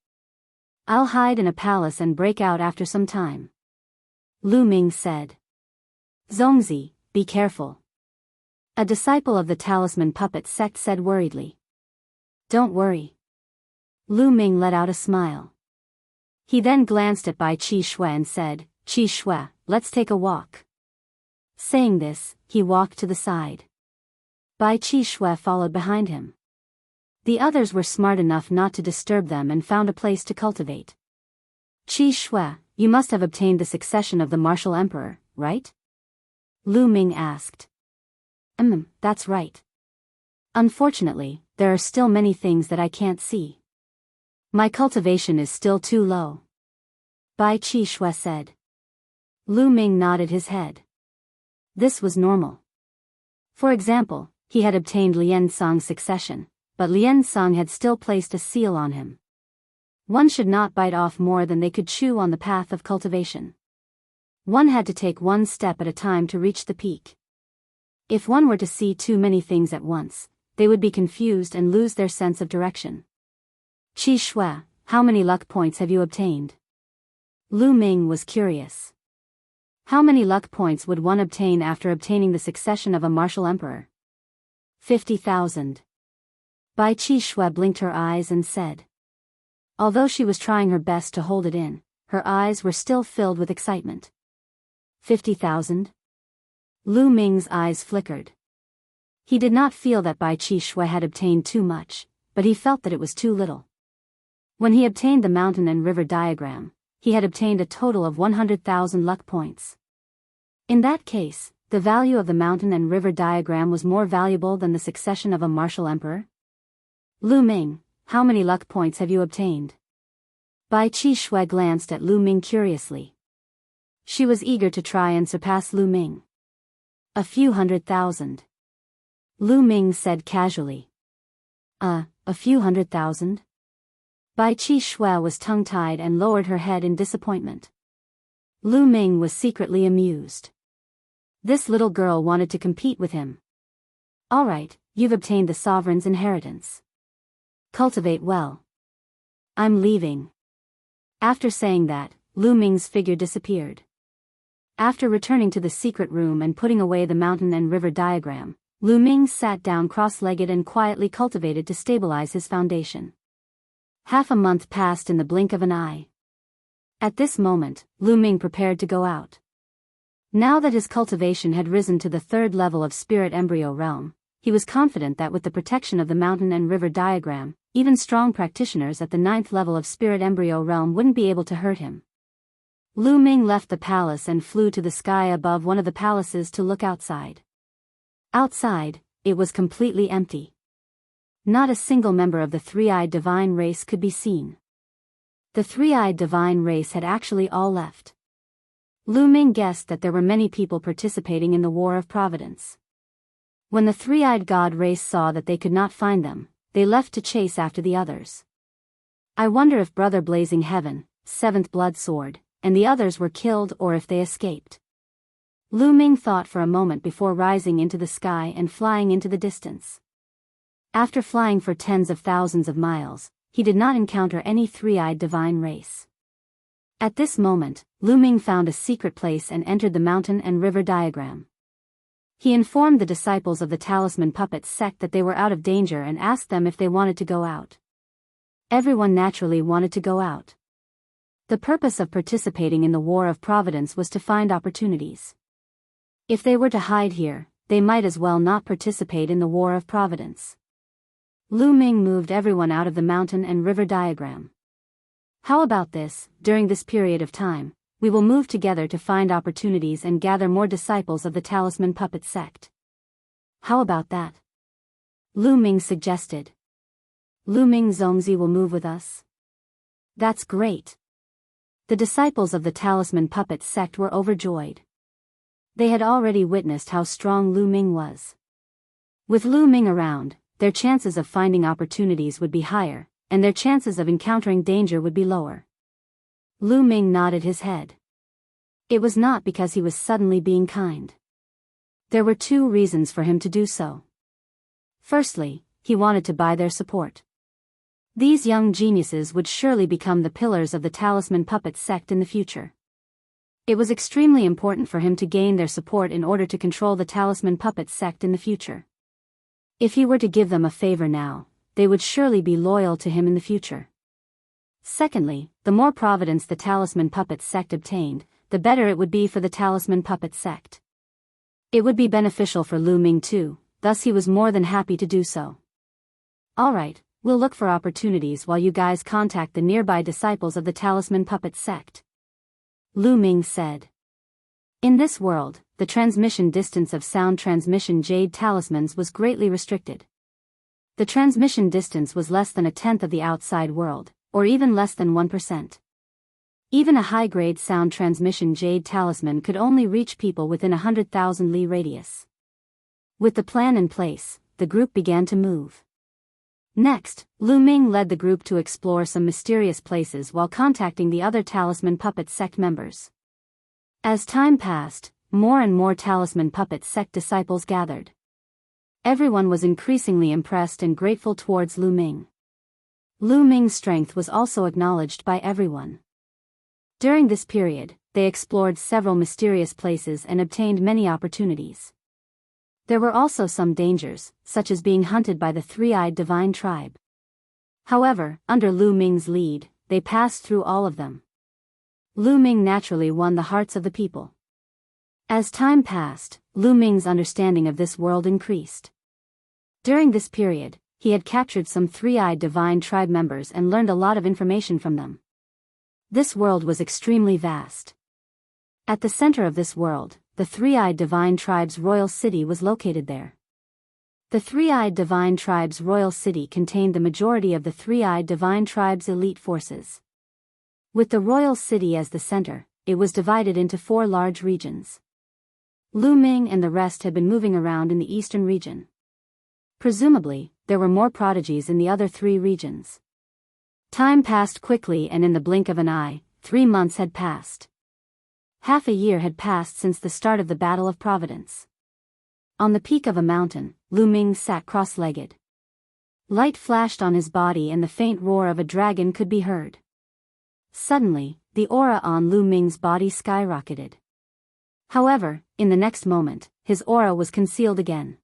I'll hide in a palace and break out after some time. Lu Ming said. Zongzi, be careful. A disciple of the talisman puppet sect said worriedly. Don't worry. Lu Ming let out a smile. He then glanced at Bai Qi Shui and said, Qi Shui, let's take a walk. Saying this, he walked to the side. Bai Qi Shui followed behind him. The others were smart enough not to disturb them and found a place to cultivate. Qi Shui, you must have obtained the succession of the martial emperor, right? Lu Ming asked. That's right. Unfortunately, there are still many things that I can't see. My cultivation is still too low. Bai Qi Shui said. Lu Ming nodded his head. This was normal. For example, he had obtained Lian Song's succession, but Lian Song had still placed a seal on him. One should not bite off more than they could chew on the path of cultivation. One had to take one step at a time to reach the peak. If one were to see too many things at once, they would be confused and lose their sense of direction. Qi Shui, how many luck points have you obtained? Lu Ming was curious. How many luck points would one obtain after obtaining the succession of a martial emperor? 50,000. Bai Qi Shui blinked her eyes and said. Although she was trying her best to hold it in, her eyes were still filled with excitement. 50,000? Lu Ming's eyes flickered. He did not feel that Bai Qi Shui had obtained too much, but he felt that it was too little. When he obtained the mountain and river diagram, he had obtained a total of 100,000 luck points. In that case, the value of the mountain and river diagram was more valuable than the succession of a martial emperor? Lu Ming, how many luck points have you obtained? Bai Qi Shui glanced at Lu Ming curiously. She was eager to try and surpass Lu Ming. A few 100,000. Lu Ming said casually. A few 100,000? Bai Qi Shui was tongue-tied and lowered her head in disappointment. Lu Ming was secretly amused. This little girl wanted to compete with him. All right, you've obtained the sovereign's inheritance. Cultivate well. I'm leaving. After saying that, Lu Ming's figure disappeared. After returning to the secret room and putting away the mountain and river diagram, Lu Ming sat down cross-legged and quietly cultivated to stabilize his foundation. Half a month passed in the blink of an eye. At this moment, Lu Ming prepared to go out. Now that his cultivation had risen to the 3rd level of spirit embryo realm, he was confident that with the protection of the mountain and river diagram, even strong practitioners at the 9th level of spirit embryo realm wouldn't be able to hurt him. Lu Ming left the palace and flew to the sky above one of the palaces to look outside. Outside, it was completely empty. Not a single member of the three-eyed divine race could be seen. The three-eyed divine race had actually all left. Lu Ming guessed that there were many people participating in the War of Providence. When the three-eyed god race saw that they could not find them, they left to chase after the others. I wonder if Brother Blazing Heaven, 7th Blood Sword, and the others were killed or if they escaped. Lu Ming thought for a moment before rising into the sky and flying into the distance. After flying for tens of thousands of miles, he did not encounter any three-eyed divine race. At this moment, Lu Ming found a secret place and entered the mountain and river diagram. He informed the disciples of the Talisman Puppet sect that they were out of danger and asked them if they wanted to go out. Everyone naturally wanted to go out. The purpose of participating in the War of Providence was to find opportunities. If they were to hide here, they might as well not participate in the War of Providence. Lu Ming moved everyone out of the mountain and river diagram. How about this? During this period of time, we will move together to find opportunities and gather more disciples of the Talisman Puppet sect. How about that? Lu Ming suggested. Lu Ming Zongzi will move with us. That's great. The disciples of the Talisman Puppet sect were overjoyed. They had already witnessed how strong Lu Ming was. With Lu Ming around, their chances of finding opportunities would be higher, and their chances of encountering danger would be lower. Lu Ming nodded his head. It was not because he was suddenly being kind. There were 2 reasons for him to do so. Firstly, he wanted to buy their support. These young geniuses would surely become the pillars of the Talisman Puppet sect in the future. It was extremely important for him to gain their support in order to control the Talisman Puppet sect in the future. If he were to give them a favor now, they would surely be loyal to him in the future. Secondly, the more providence the Talisman Puppet sect obtained, the better it would be for the Talisman Puppet sect. It would be beneficial for Lu Ming too, thus he was more than happy to do so. Alright, we'll look for opportunities while you guys contact the nearby disciples of the Talisman Puppet sect. Lu Ming said. In this world, the transmission distance of sound transmission jade talismans was greatly restricted. The transmission distance was less than a tenth of the outside world, or even less than 1%. Even a high-grade sound transmission jade talisman could only reach people within 100,000 li radius. With the plan in place, the group began to move. Next, Lu Ming led the group to explore some mysterious places while contacting the other Talisman Puppet sect members. As time passed, more and more Talisman Puppet sect disciples gathered. Everyone was increasingly impressed and grateful towards Lu Ming. Lu Ming's strength was also acknowledged by everyone. During this period, they explored several mysterious places and obtained many opportunities. There were also some dangers, such as being hunted by the three-eyed divine tribe. However, under Lu Ming's lead, they passed through all of them. Lu Ming naturally won the hearts of the people. As time passed, Lu Ming's understanding of this world increased. During this period, he had captured some three-eyed divine tribe members and learned a lot of information from them. This world was extremely vast. At the center of this world, the three-eyed divine tribe's royal city was located there. The three-eyed divine tribe's royal city contained the majority of the three-eyed divine tribe's elite forces. With the royal city as the center, it was divided into 4 large regions. Lu Ming and the rest had been moving around in the eastern region. Presumably, there were more prodigies in the other 3 regions. Time passed quickly, and in the blink of an eye, 3 months had passed. Half a year had passed since the start of the Battle of Providence. On the peak of a mountain, Lu Ming sat cross-legged. Light flashed on his body and the faint roar of a dragon could be heard. Suddenly, the aura on Lu Ming's body skyrocketed. However, in the next moment, his aura was concealed again.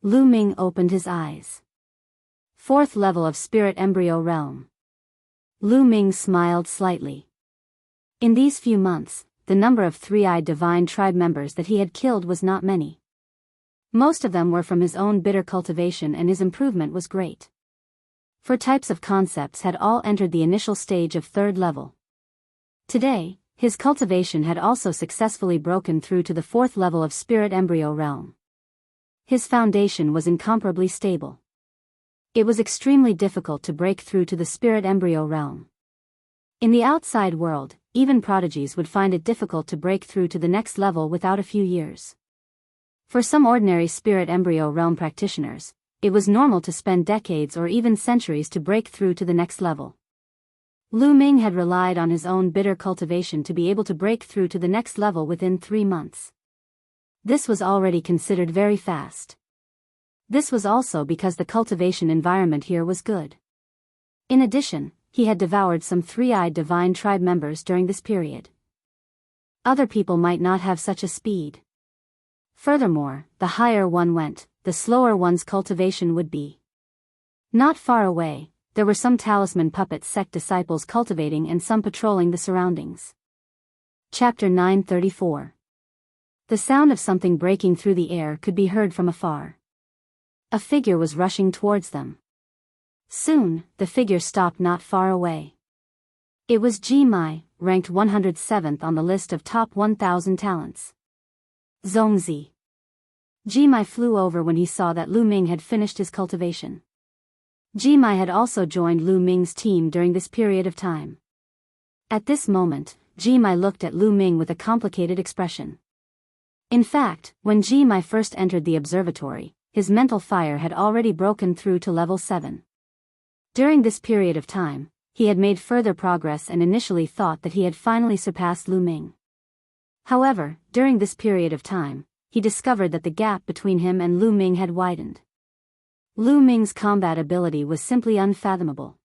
Lu Ming opened his eyes. 4th level of Spirit Embryo Realm. Lu Ming smiled slightly. In these few months, the number of three-eyed divine tribe members that he had killed was not many. Most of them were from his own bitter cultivation, and his improvement was great. 4 types of concepts had all entered the initial stage of 3rd level. Today, his cultivation had also successfully broken through to the 4th level of Spirit Embryo Realm. His foundation was incomparably stable. It was extremely difficult to break through to the Spirit Embryo Realm. In the outside world, even prodigies would find it difficult to break through to the next level without a few years. For some ordinary Spirit Embryo Realm practitioners, it was normal to spend decades or even centuries to break through to the next level. Lu Ming had relied on his own bitter cultivation to be able to break through to the next level within 3 months. This was already considered very fast. This was also because the cultivation environment here was good. In addition, he had devoured some three-eyed divine tribe members during this period. Other people might not have such a speed. Furthermore, the higher one went, the slower one's cultivation would be. Not far away, there were some Talisman Puppet sect disciples cultivating and some patrolling the surroundings. Chapter 934. The sound of something breaking through the air could be heard from afar. A figure was rushing towards them. Soon, the figure stopped not far away. It was Ji Mai, ranked 107th on the list of top 1,000 talents. Zongzi. Ji Mai flew over when he saw that Lu Ming had finished his cultivation. Ji Mai had also joined Lu Ming's team during this period of time. At this moment, Ji Mai looked at Lu Ming with a complicated expression. In fact, when Ji Mai first entered the observatory, his mental fire had already broken through to level 7. During this period of time, he had made further progress and initially thought that he had finally surpassed Lu Ming. However, during this period of time, he discovered that the gap between him and Lu Ming had widened. Lu Ming's combat ability was simply unfathomable.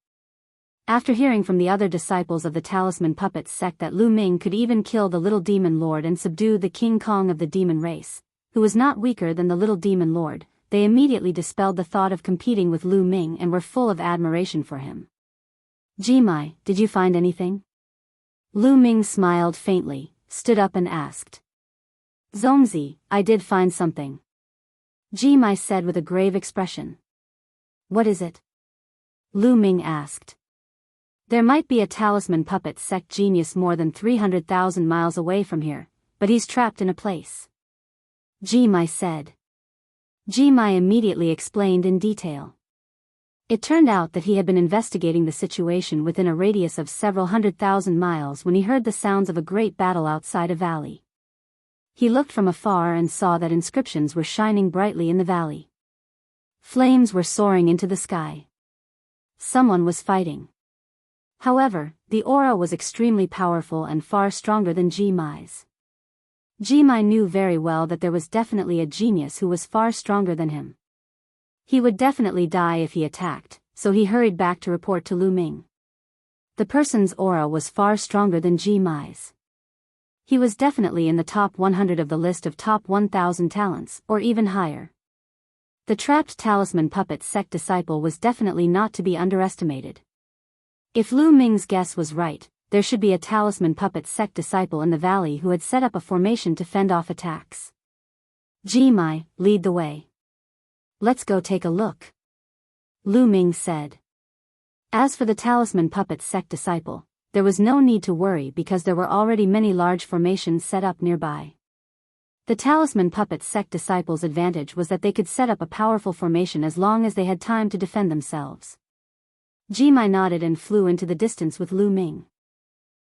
After hearing from the other disciples of the Talisman Puppet sect that Lu Ming could even kill the little demon lord and subdue the King Kong of the demon race, who was not weaker than the little demon lord, they immediately dispelled the thought of competing with Lu Ming and were full of admiration for him. Ji Mai, did you find anything? Lu Ming smiled faintly, stood up and asked. Zomzi, I did find something. Ji Mai said with a grave expression. What is it? Lu Ming asked. There might be a talisman puppet sect genius more than 300,000 miles away from here, but he's trapped in a place. Ji Mai said. Ji Mai immediately explained in detail. It turned out that he had been investigating the situation within a radius of several 100,000 miles when he heard the sounds of a great battle outside a valley. He looked from afar and saw that inscriptions were shining brightly in the valley. Flames were soaring into the sky. Someone was fighting. However, the aura was extremely powerful and far stronger than Ji Mai's. Ji Mai knew very well that there was definitely a genius who was far stronger than him. He would definitely die if he attacked, so he hurried back to report to Lu Ming. The person's aura was far stronger than Ji Mai's. He was definitely in the top 100 of the list of top 1,000 talents, or even higher. The trapped talisman puppet sect disciple was definitely not to be underestimated. If Lu Ming's guess was right, there should be a talisman puppet sect disciple in the valley who had set up a formation to fend off attacks. Ji Mai, lead the way. Let's go take a look. Lu Ming said. As for the talisman puppet sect disciple, there was no need to worry because there were already many large formations set up nearby. The talisman puppet sect disciples' advantage was that they could set up a powerful formation as long as they had time to defend themselves. Ji Mai nodded and flew into the distance with Lu Ming.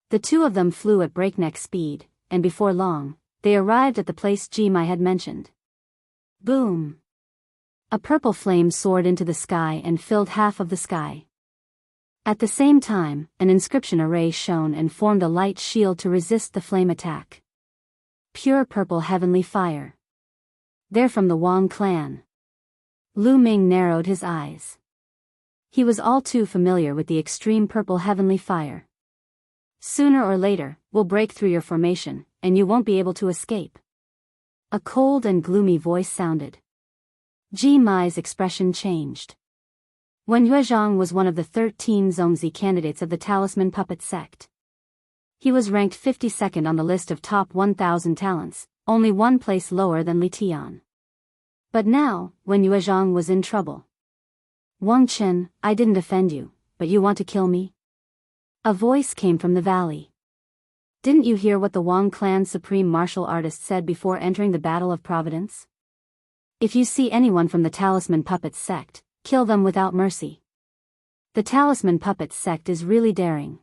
The two of them flew at breakneck speed, and before long, they arrived at the place Ji Mai had mentioned. Boom! A purple flame soared into the sky and filled half of the sky. At the same time, an inscription array shone and formed a light shield to resist the flame attack. Pure purple heavenly fire. They're from the Wang clan. Lu Ming narrowed his eyes. He was all too familiar with the extreme purple heavenly fire. Sooner or later, we'll break through your formation, and you won't be able to escape. A cold and gloomy voice sounded. Ji Mai's expression changed. Wen Yuezhang was one of the 13 Zongzi candidates of the Talisman Puppet Sect. He was ranked 52nd on the list of top 1,000 talents, only one place lower than Li Tian. But now, Wen Yuezhang was in trouble. Wang Chen, I didn't offend you, but you want to kill me? A voice came from the valley. Didn't you hear what the Wang clan's supreme martial artist said before entering the Battle of Providence? If you see anyone from the Talisman Puppet Sect, kill them without mercy. The Talisman Puppet Sect is really daring.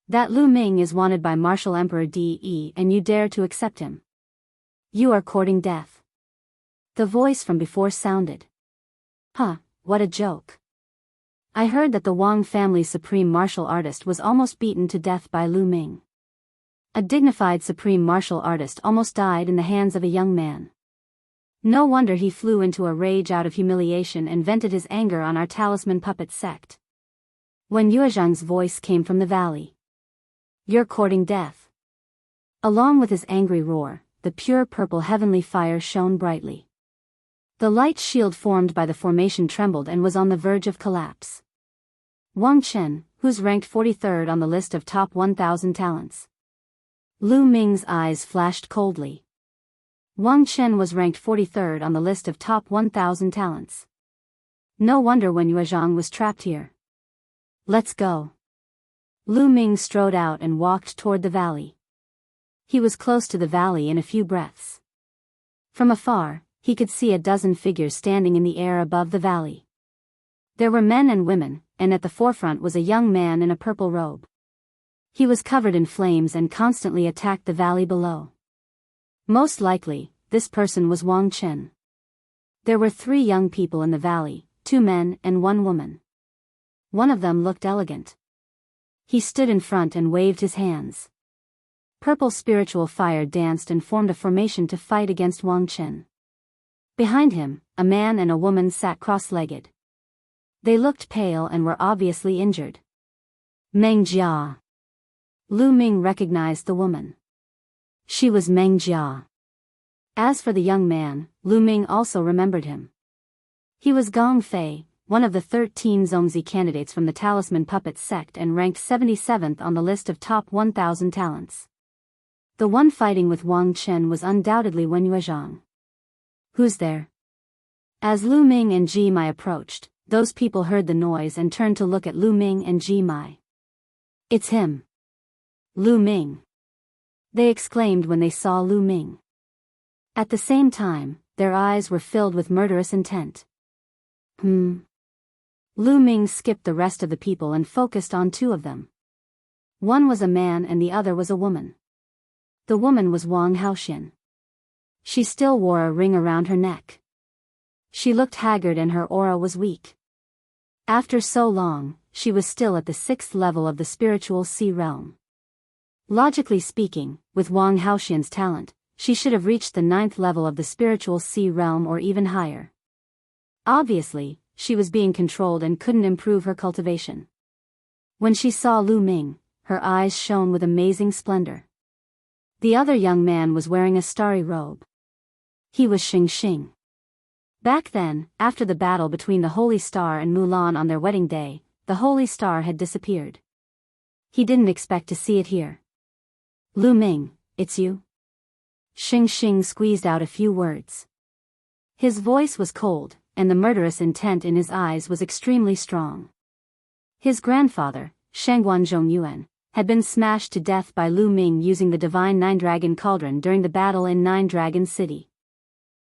That Lu Ming is wanted by Martial Emperor De, and you dare to accept him. You are courting death. The voice from before sounded. Huh, what a joke. I heard that the Wang family's supreme martial artist was almost beaten to death by Lu Ming. A dignified supreme martial artist almost died in the hands of a young man. No wonder he flew into a rage out of humiliation and vented his anger on our Talisman Puppet Sect. Wen Yuezhang's voice came from the valley. You're courting death. Along with his angry roar, the pure purple heavenly fire shone brightly. The light shield formed by the formation trembled and was on the verge of collapse. Wang Chen, who's ranked 43rd on the list of top 1,000 talents. Lu Ming's eyes flashed coldly. Wang Chen was ranked 43rd on the list of top 1,000 talents. No wonder Wen Yuezhang was trapped here. Let's go. Lu Ming strode out and walked toward the valley. He was close to the valley in a few breaths. From afar, he could see a dozen figures standing in the air above the valley. There were men and women, and at the forefront was a young man in a purple robe. He was covered in flames and constantly attacked the valley below. Most likely, this person was Wang Chen. There were 3 young people in the valley, 2 men and 1 woman. One of them looked elegant. He stood in front and waved his hands. Purple spiritual fire danced and formed a formation to fight against Wang Chen. Behind him, a man and a woman sat cross-legged. They looked pale and were obviously injured. Meng Jia. Lu Ming recognized the woman. She was Meng Jia. As for the young man, Lu Ming also remembered him. He was Gong Fei, one of the 13 Zongzi candidates from the Talisman Puppet Sect and ranked 77th on the list of top 1,000 talents. The one fighting with Wang Chen was undoubtedly Wen Yuezhang. Who's there? As Lu Ming and Ji Mai approached, those people heard the noise and turned to look at Lu Ming and Ji Mai. It's him. Lu Ming. They exclaimed when they saw Lu Ming. At the same time, their eyes were filled with murderous intent. Lu Ming skipped the rest of the people and focused on two of them. One was a man and the other was a woman. The woman was Wang Haoxian. She still wore a ring around her neck. She looked haggard and her aura was weak. After so long, she was still at the 6th level of the spiritual sea realm. Logically speaking, with Wang Haoxian's talent, she should have reached the 9th level of the spiritual sea realm or even higher. Obviously, she was being controlled and couldn't improve her cultivation. When she saw Lu Ming, her eyes shone with amazing splendor. The other young man was wearing a starry robe. He was Xing Xing. Back then, after the battle between the Holy Star and Mulan on their wedding day, the Holy Star had disappeared. He didn't expect to see it here. Lu Ming, it's you? Xing Xing squeezed out a few words. His voice was cold, and the murderous intent in his eyes was extremely strong. His grandfather, Shangguan Zhongyuan, had been smashed to death by Lu Ming using the divine Nine-Dragon Cauldron during the battle in Nine-Dragon City.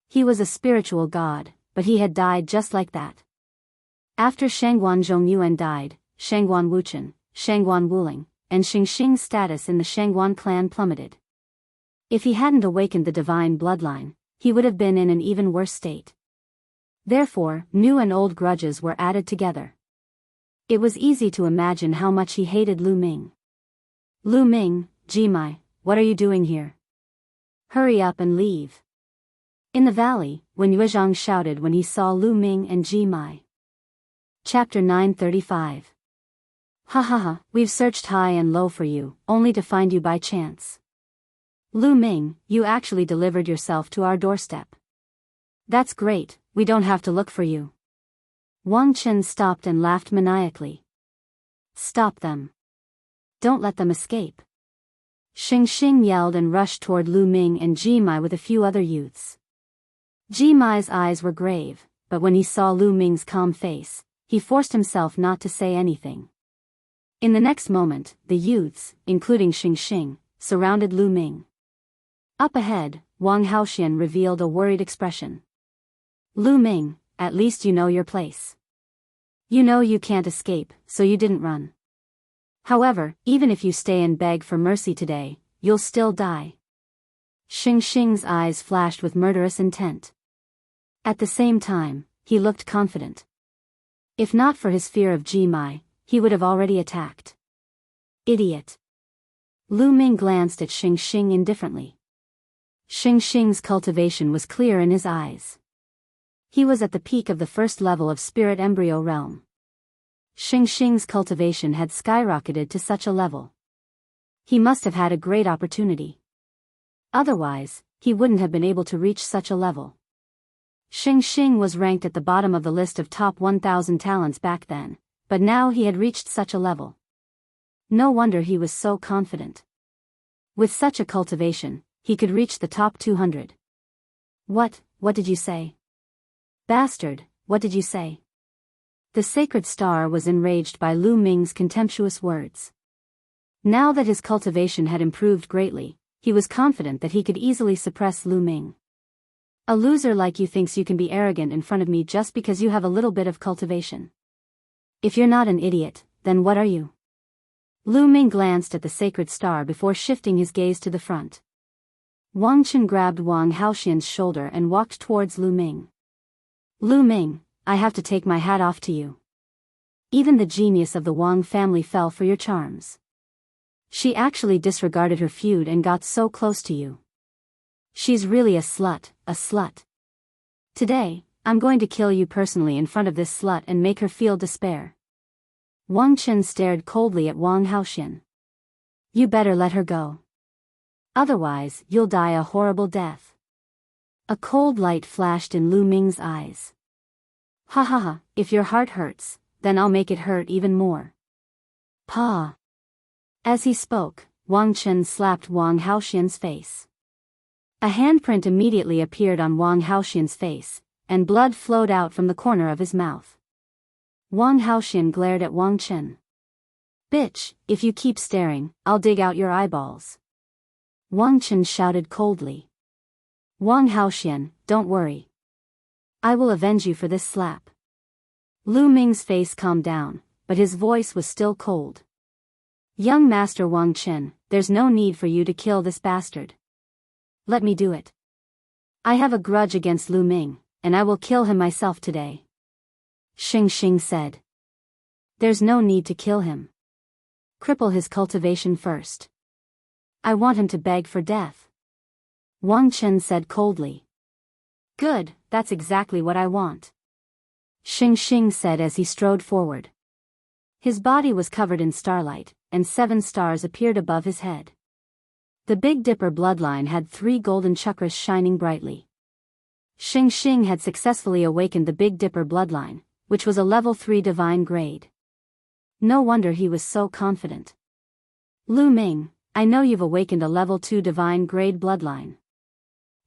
He was a spiritual god, but he had died just like that. After Shangguan Zhongyuan died, Shangguan Wuchen, Shangguan Wuling, and Xing Xing's status in the Shangguan clan plummeted. If he hadn't awakened the divine bloodline, he would have been in an even worse state. Therefore, new and old grudges were added together. It was easy to imagine how much he hated Lu Ming. Lu Ming, Ji Mai, what are you doing here? Hurry up and leave. In the valley, Wen Yuezhang shouted when he saw Lu Ming and Ji Mai. Chapter 935. Ha ha ha, we've searched high and low for you, only to find you by chance. Lu Ming, you actually delivered yourself to our doorstep. That's great, we don't have to look for you. Wang Chen stopped and laughed maniacally. Stop them. Don't let them escape. Xing Xing yelled and rushed toward Lu Ming and Ji Mai with a few other youths. Ji Mai's eyes were grave, but when he saw Lu Ming's calm face, he forced himself not to say anything. In the next moment, the youths, including Xing Xing, surrounded Lu Ming. Up ahead, Wang Haoxian revealed a worried expression. Lu Ming, at least you know your place. You know you can't escape, so you didn't run. However, even if you stay and beg for mercy today, you'll still die. Xing Xing's eyes flashed with murderous intent. At the same time, he looked confident. If not for his fear of Ji Mai, he would have already attacked. Idiot. Lu Ming glanced at Xing Xing indifferently. Xing Xing's cultivation was clear in his eyes. He was at the peak of the 1st level of spirit embryo realm. Xing Xing's cultivation had skyrocketed to such a level. He must have had a great opportunity. Otherwise, he wouldn't have been able to reach such a level. Xing Xing was ranked at the bottom of the list of top 1,000 talents back then, but now he had reached such a level. No wonder he was so confident. With such a cultivation, he could reach the top 200. What did you say? Bastard, what did you say? The sacred star was enraged by Lu Ming's contemptuous words. Now that his cultivation had improved greatly, he was confident that he could easily suppress Lu Ming. A loser like you thinks you can be arrogant in front of me just because you have a little bit of cultivation. If you're not an idiot, then what are you? Lu Ming glanced at the sacred star before shifting his gaze to the front. Wang Chen grabbed Wang Haoxian's shoulder and walked towards Lu Ming. Lu Ming, I have to take my hat off to you. Even the genius of the Wang family fell for your charms. She actually disregarded her feud and got so close to you. She's really a slut, a slut. Today, I'm going to kill you personally in front of this slut and make her feel despair. Wang Chen stared coldly at Wang Haoxian. You better let her go. Otherwise, you'll die a horrible death. A cold light flashed in Lu Ming's eyes. Ha ha ha, if your heart hurts, then I'll make it hurt even more. Pa. As he spoke, Wang Chen slapped Wang Haoxian's face. A handprint immediately appeared on Wang Haoxian's face, and blood flowed out from the corner of his mouth. Wang Haoxian glared at Wang Chen. "Bitch, if you keep staring, I'll dig out your eyeballs." Wang Chen shouted coldly. "Wang Haoxian, don't worry. I will avenge you for this slap." Lu Ming's face calmed down, but his voice was still cold. "Young Master Wang Chen, there's no need for you to kill this bastard. Let me do it. I have a grudge against Lu Ming, and I will kill him myself today." Xing Xing said. "There's no need to kill him. Cripple his cultivation first. I want him to beg for death." Wang Chen said coldly. "Good, that's exactly what I want," Xing Xing said as he strode forward. His body was covered in starlight, and 7 stars appeared above his head. The Big Dipper bloodline had 3 golden chakras shining brightly. Xing Xing had successfully awakened the Big Dipper bloodline, which was a level 3 divine grade. No wonder he was so confident. "Lu Ming, I know you've awakened a level 2 divine grade bloodline.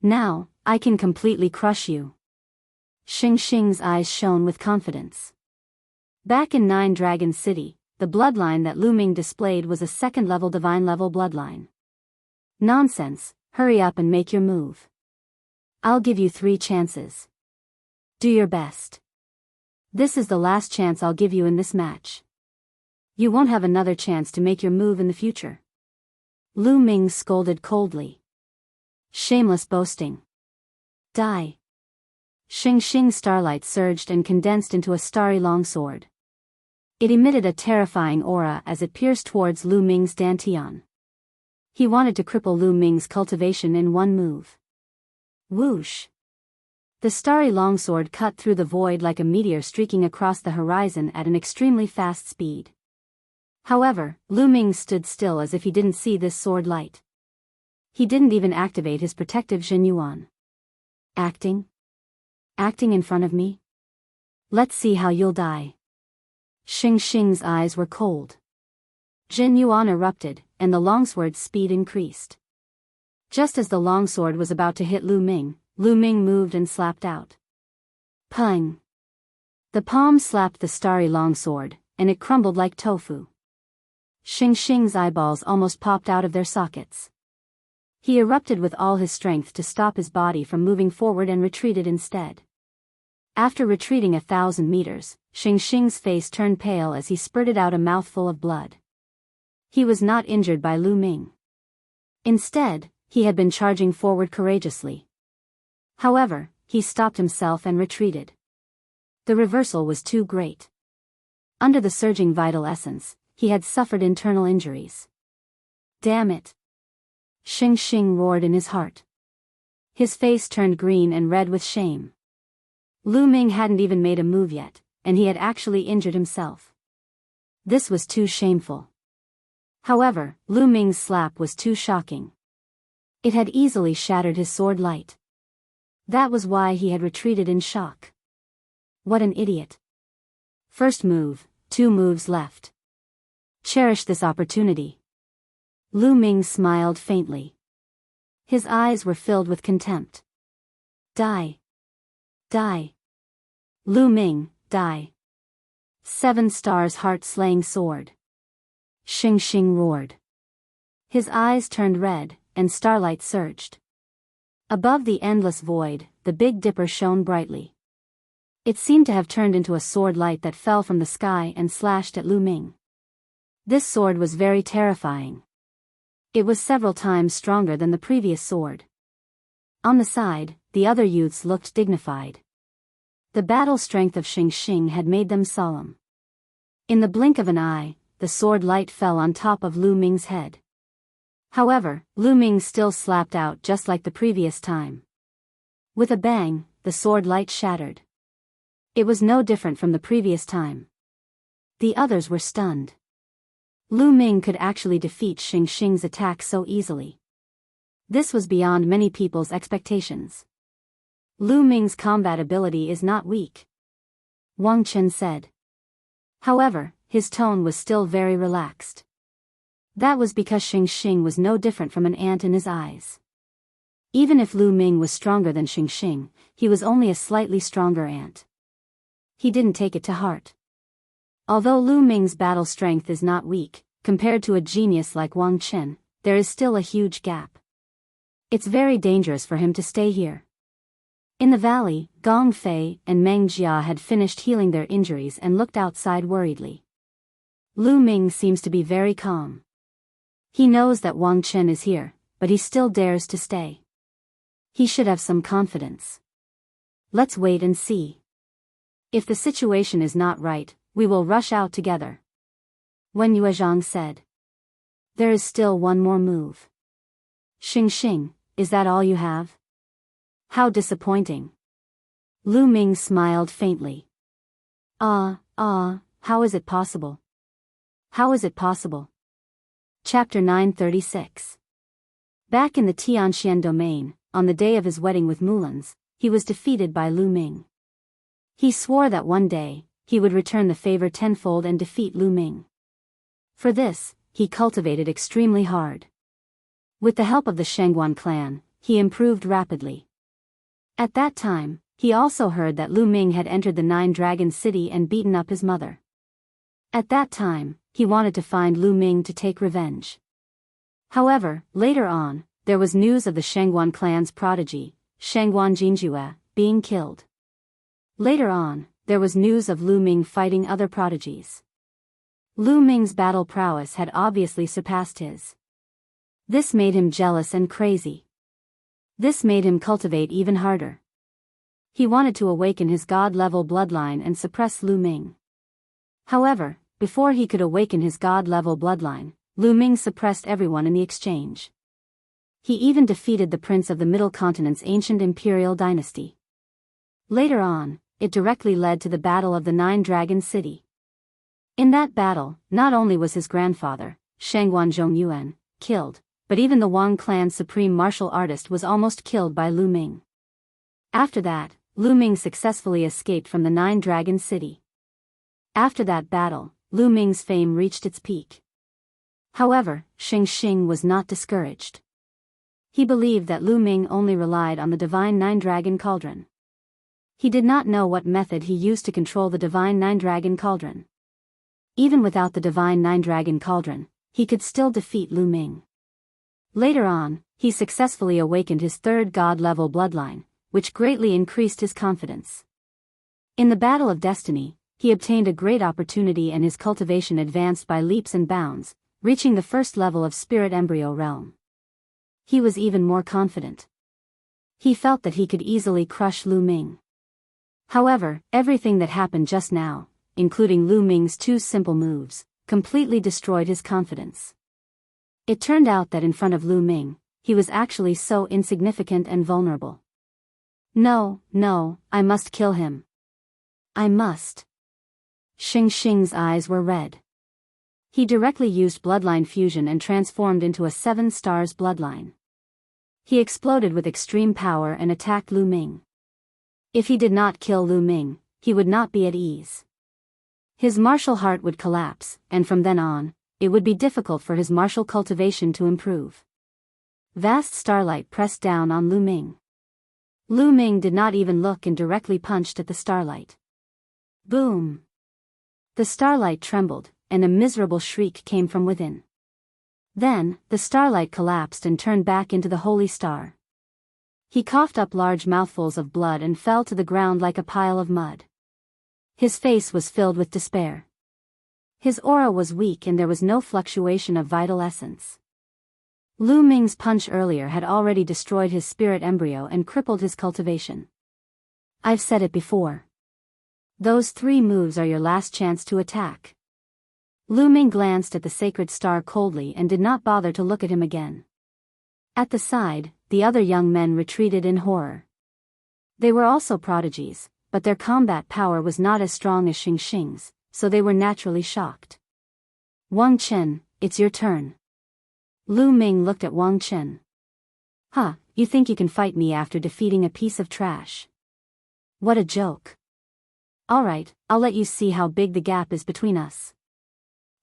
Now, I can completely crush you." Xing Xing's eyes shone with confidence. Back in 9 Dragon City, the bloodline that Lu Ming displayed was a 2nd level divine level bloodline. "Nonsense, hurry up and make your move. I'll give you 3 chances. Do your best. This is the last chance I'll give you in this match. You won't have another chance to make your move in the future." Lu Ming scolded coldly. "Shameless boasting. Die." Xing Xing's starlight surged and condensed into a starry longsword. It emitted a terrifying aura as it pierced towards Lu Ming's dantian. He wanted to cripple Lu Ming's cultivation in one move. Whoosh! The starry longsword cut through the void like a meteor streaking across the horizon at an extremely fast speed. However, Lu Ming stood still as if he didn't see this sword light. He didn't even activate his protective Jinyuan. Acting in front of me? Let's see how you'll die." Xing Xing's eyes were cold. Jinyuan erupted, and the longsword's speed increased. Just as the longsword was about to hit Lu Ming moved and slapped out. Pung! The palm slapped the starry longsword, and it crumbled like tofu. Xing Xing's eyeballs almost popped out of their sockets. He erupted with all his strength to stop his body from moving forward and retreated instead. After retreating 1,000 meters, Xing Xing's face turned pale as he spurted out a mouthful of blood. He was not injured by Lu Ming. Instead, he had been charging forward courageously. However, he stopped himself and retreated. The reversal was too great. Under the surging vital essence, he had suffered internal injuries. Damn it! Xing Xing roared in his heart. His face turned green and red with shame. Lu Ming hadn't even made a move yet, and he had actually injured himself. This was too shameful. However, Lu Ming's slap was too shocking. It had easily shattered his sword light. That was why he had retreated in shock. What an idiot. First move, 2 moves left. Cherish this opportunity. Lu Ming smiled faintly. His eyes were filled with contempt. Die. Die. Lu Ming, die. 7 stars heart-slaying sword. Xing Xing roared. His eyes turned red, and starlight surged. Above the endless void, the Big Dipper shone brightly. It seemed to have turned into a sword light that fell from the sky and slashed at Lu Ming. This sword was very terrifying. It was several times stronger than the previous sword. On the side, the other youths looked dignified. The battle strength of Xing Xing had made them solemn. In the blink of an eye, the sword light fell on top of Lu Ming's head. However, Lu Ming still slapped out just like the previous time. With a bang, the sword light shattered. It was no different from the previous time. The others were stunned. Lu Ming could actually defeat Xing Xing's attack so easily. This was beyond many people's expectations. Lu Ming's combat ability is not weak, Wang Chen said. However, his tone was still very relaxed. That was because Xing Xing was no different from an ant in his eyes. Even if Lu Ming was stronger than Xing Xing, he was only a slightly stronger ant. He didn't take it to heart. Although Lu Ming's battle strength is not weak, compared to a genius like Wang Chen, there is still a huge gap. It's very dangerous for him to stay here. In the valley, Gong Fei and Meng Jia had finished healing their injuries and looked outside worriedly. Lu Ming seems to be very calm. He knows that Wang Chen is here, but he still dares to stay. He should have some confidence. Let's wait and see. If the situation is not right, we will rush out together. Wen Yuezhang said. There is still one more move. Xing Xing, is that all you have? How disappointing. Lu Ming smiled faintly. How is it possible? How is it possible? Chapter 936. Back in the Tianxian domain, on the day of his wedding with Mulan's, he was defeated by Lu Ming. He swore that one day, he would return the favor tenfold and defeat Lu Ming. For this, he cultivated extremely hard. With the help of the Shengguan clan, he improved rapidly. At that time, he also heard that Lu Ming had entered the Nine-Dragon City and beaten up his mother. At that time, he wanted to find Lu Ming to take revenge. However, later on, there was news of the Shengguan clan's prodigy, Shengguan Jinjue, being killed. Later on, there was news of Lu Ming fighting other prodigies. Lu Ming's battle prowess had obviously surpassed his. This made him jealous and crazy. This made him cultivate even harder. He wanted to awaken his god-level bloodline and suppress Lu Ming. However, before he could awaken his god-level bloodline, Lu Ming suppressed everyone in the exchange. He even defeated the prince of the Middle Continent's ancient imperial dynasty. Later on, it directly led to the Battle of the Nine-Dragon City. In that battle, not only was his grandfather, Shengguan Zhongyuan, killed, but even the Wang clan's supreme martial artist was almost killed by Lu Ming. After that, Lu Ming successfully escaped from the Nine-Dragon City. After that battle, Lu Ming's fame reached its peak. However, Xing Xing was not discouraged. He believed that Lu Ming only relied on the divine Nine-Dragon Cauldron. He did not know what method he used to control the divine Nine-Dragon Cauldron. Even without the divine Nine-Dragon Cauldron, he could still defeat Lu Ming. Later on, he successfully awakened his third god-level bloodline, which greatly increased his confidence. In the Battle of Destiny, he obtained a great opportunity and his cultivation advanced by leaps and bounds, reaching the first level of Spirit Embryo Realm. He was even more confident. He felt that he could easily crush Lu Ming. However, everything that happened just now, including Lu Ming's two simple moves, completely destroyed his confidence. It turned out that in front of Lu Ming, he was actually so insignificant and vulnerable. No, I must kill him. I must. Xing Xing's eyes were red. He directly used bloodline fusion and transformed into a 7 stars bloodline. He exploded with extreme power and attacked Lu Ming. If he did not kill Lu Ming, he would not be at ease. His martial heart would collapse, and from then on, it would be difficult for his martial cultivation to improve. Vast starlight pressed down on Lu Ming. Lu Ming did not even look and directly punched at the starlight. Boom! The starlight trembled, and a miserable shriek came from within. Then, the starlight collapsed and turned back into the holy star. He coughed up large mouthfuls of blood and fell to the ground like a pile of mud. His face was filled with despair. His aura was weak and there was no fluctuation of vital essence. Lu Ming's punch earlier had already destroyed his spirit embryo and crippled his cultivation. I've said it before. Those 3 moves are your last chance to attack. Lu Ming glanced at the sacred star coldly and did not bother to look at him again. At the side, the other young men retreated in horror. They were also prodigies, but their combat power was not as strong as Xing Xing's, so they were naturally shocked. Wang Chen, it's your turn. Lu Ming looked at Wang Chen. Huh, you think you can fight me after defeating a piece of trash? What a joke. Alright, I'll let you see how big the gap is between us.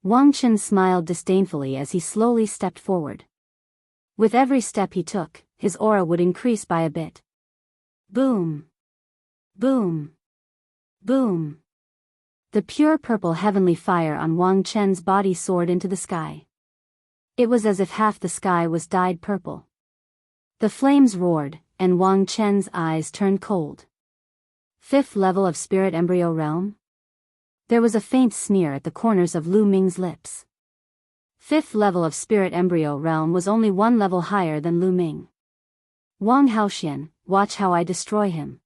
Wang Chen smiled disdainfully as he slowly stepped forward. With every step he took, his aura would increase by a bit. Boom! Boom! Boom! The pure purple heavenly fire on Wang Chen's body soared into the sky. It was as if half the sky was dyed purple. The flames roared, and Wang Chen's eyes turned cold. 5th level of Spirit Embryo Realm? There was a faint sneer at the corners of Lu Ming's lips. 5th level of Spirit Embryo Realm was only 1 level higher than Lu Ming. Wang Haoxian, watch how I destroy him.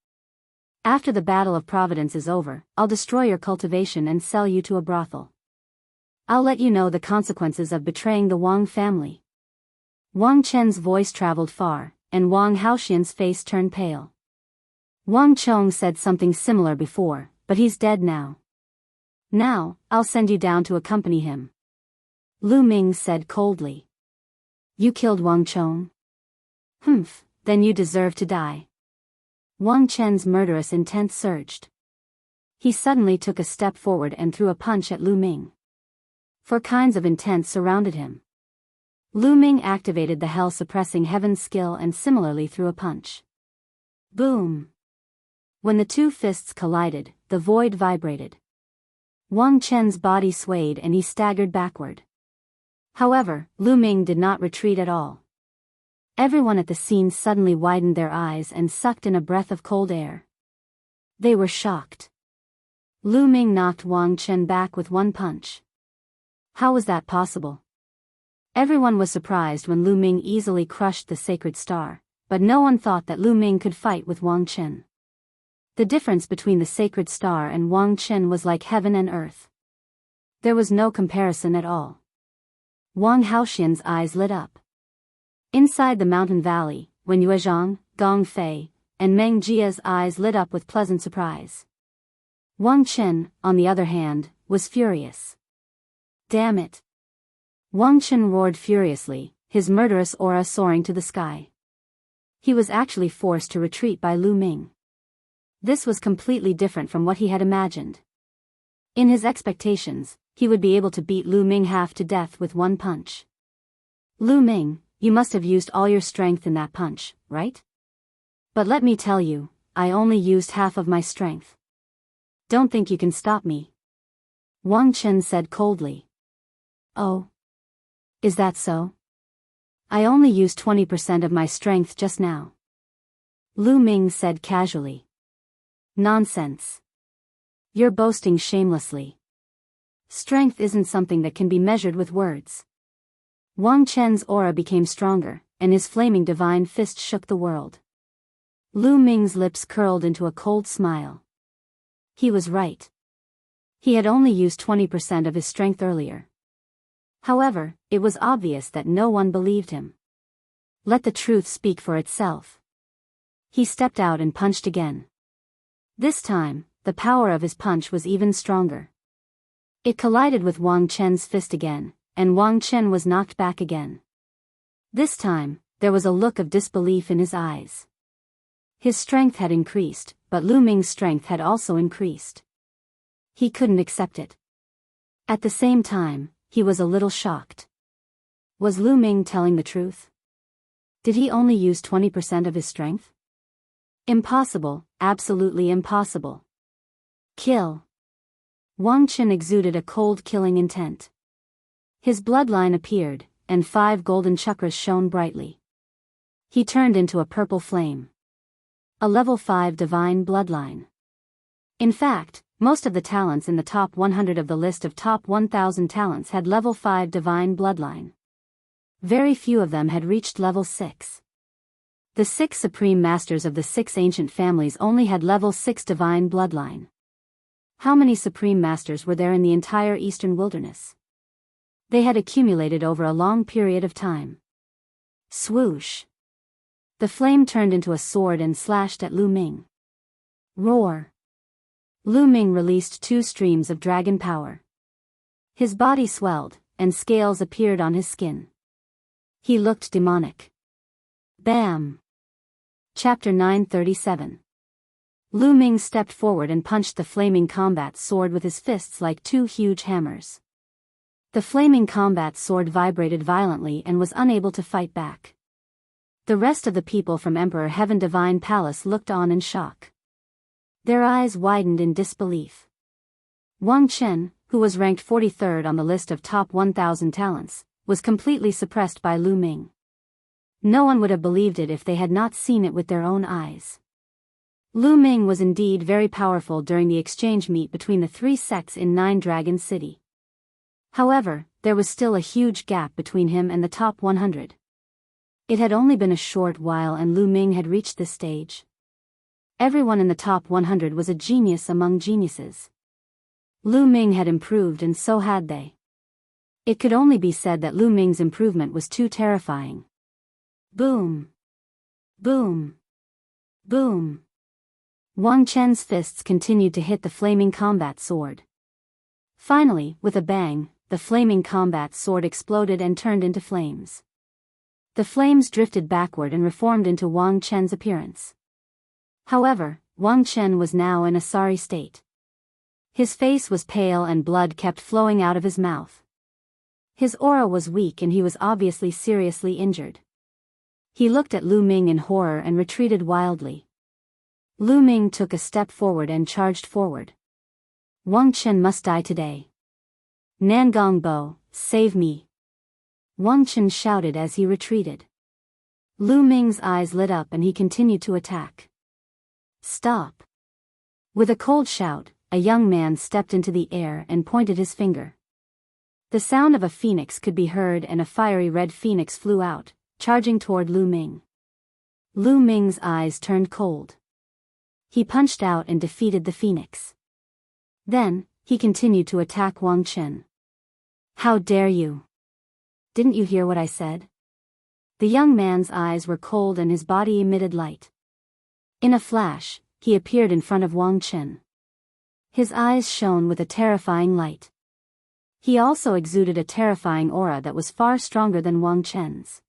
After the Battle of Providence is over, I'll destroy your cultivation and sell you to a brothel. I'll let you know the consequences of betraying the Wang family. Wang Chen's voice traveled far, and Wang Haoxian's face turned pale. Wang Chong said something similar before, but he's dead now. Now, I'll send you down to accompany him. Lu Ming said coldly. You killed Wang Chong? Humph, then you deserve to die. Wang Chen's murderous intent surged. He suddenly took a step forward and threw a punch at Lu Ming. 4 kinds of intent surrounded him. Lu Ming activated the hell-suppressing heaven skill and similarly threw a punch. Boom! When the 2 fists collided, the void vibrated. Wang Chen's body swayed and he staggered backward. However, Lu Ming did not retreat at all. Everyone at the scene suddenly widened their eyes and sucked in a breath of cold air. They were shocked. Lu Ming knocked Wang Chen back with 1 punch. How was that possible? Everyone was surprised when Lu Ming easily crushed the sacred star, but no one thought that Lu Ming could fight with Wang Chen. The difference between the sacred star and Wang Chen was like heaven and earth. There was no comparison at all. Wang Haoxian's eyes lit up. Inside the mountain valley, when Yuezhang, Gong Fei, and Meng Jia's eyes lit up with pleasant surprise. Wang Chen, on the other hand, was furious. Damn it! Wang Chen roared furiously, his murderous aura soaring to the sky. He was actually forced to retreat by Lu Ming. This was completely different from what he had imagined. In his expectations, he would be able to beat Lu Ming half to death with 1 punch. Lu Ming, you must have used all your strength in that punch, right? But let me tell you, I only used half of my strength. Don't think you can stop me. Wang Chen said coldly. Oh. Is that so? I only used 20% of my strength just now. Lu Ming said casually. Nonsense. You're boasting shamelessly. Strength isn't something that can be measured with words. Wang Chen's aura became stronger, and his flaming divine fist shook the world. Lu Ming's lips curled into a cold smile. He was right. He had only used 20% of his strength earlier. However, it was obvious that no one believed him. Let the truth speak for itself. He stepped out and punched again. This time, the power of his punch was even stronger. It collided with Wang Chen's fist again, and Wang Chen was knocked back again. This time, there was a look of disbelief in his eyes. His strength had increased, but Lu Ming's strength had also increased. He couldn't accept it. At the same time, he was a little shocked. Was Lu Ming telling the truth? Did he only use 20% of his strength? Impossible, absolutely impossible. Kill. Wang Chen exuded a cold killing intent. His bloodline appeared, and 5 golden chakras shone brightly. He turned into a purple flame. A level 5 divine bloodline. In fact, most of the talents in the top 100 of the list of top 1000 talents had level 5 divine bloodline. Very few of them had reached level 6. The 6 supreme masters of the 6 ancient families only had level 6 divine bloodline. How many supreme masters were there in the entire eastern wilderness? They had accumulated over a long period of time. Swoosh! The flame turned into a sword and slashed at Lu Ming. Roar! Lu Ming released 2 streams of dragon power. His body swelled, and scales appeared on his skin. He looked demonic. Bam! Chapter 937. Lu Ming stepped forward and punched the flaming combat sword with his fists like 2 huge hammers. The flaming combat sword vibrated violently and was unable to fight back. The rest of the people from Emperor Heaven Divine Palace looked on in shock. Their eyes widened in disbelief. Wang Chen, who was ranked 43rd on the list of top 1,000 talents, was completely suppressed by Lu Ming. No one would have believed it if they had not seen it with their own eyes. Lu Ming was indeed very powerful during the exchange meet between the three sects in Nine Dragon City. However, there was still a huge gap between him and the top 100. It had only been a short while and Lu Ming had reached this stage. Everyone in the top 100 was a genius among geniuses. Lu Ming had improved and so had they. It could only be said that Lu Ming's improvement was too terrifying. Boom! Boom! Boom! Wang Chen's fists continued to hit the flaming combat sword. Finally, with a bang, the flaming combat sword exploded and turned into flames. The flames drifted backward and reformed into Wang Chen's appearance. However, Wang Chen was now in a sorry state. His face was pale and blood kept flowing out of his mouth. His aura was weak and he was obviously seriously injured. He looked at Lu Ming in horror and retreated wildly. Lu Ming took a step forward and charged forward. Wang Chen must die today. Nangong Bo, save me! Wang Chen shouted as he retreated. Lu Ming's eyes lit up and he continued to attack. Stop! With a cold shout, a young man stepped into the air and pointed his finger. The sound of a phoenix could be heard and a fiery red phoenix flew out, charging toward Lu Ming. Lu Ming's eyes turned cold. He punched out and defeated the phoenix. Then, he continued to attack Wang Chen. How dare you! Didn't you hear what I said? The young man's eyes were cold and his body emitted light. In a flash, he appeared in front of Wang Chen. His eyes shone with a terrifying light. He also exuded a terrifying aura that was far stronger than Wang Chen's.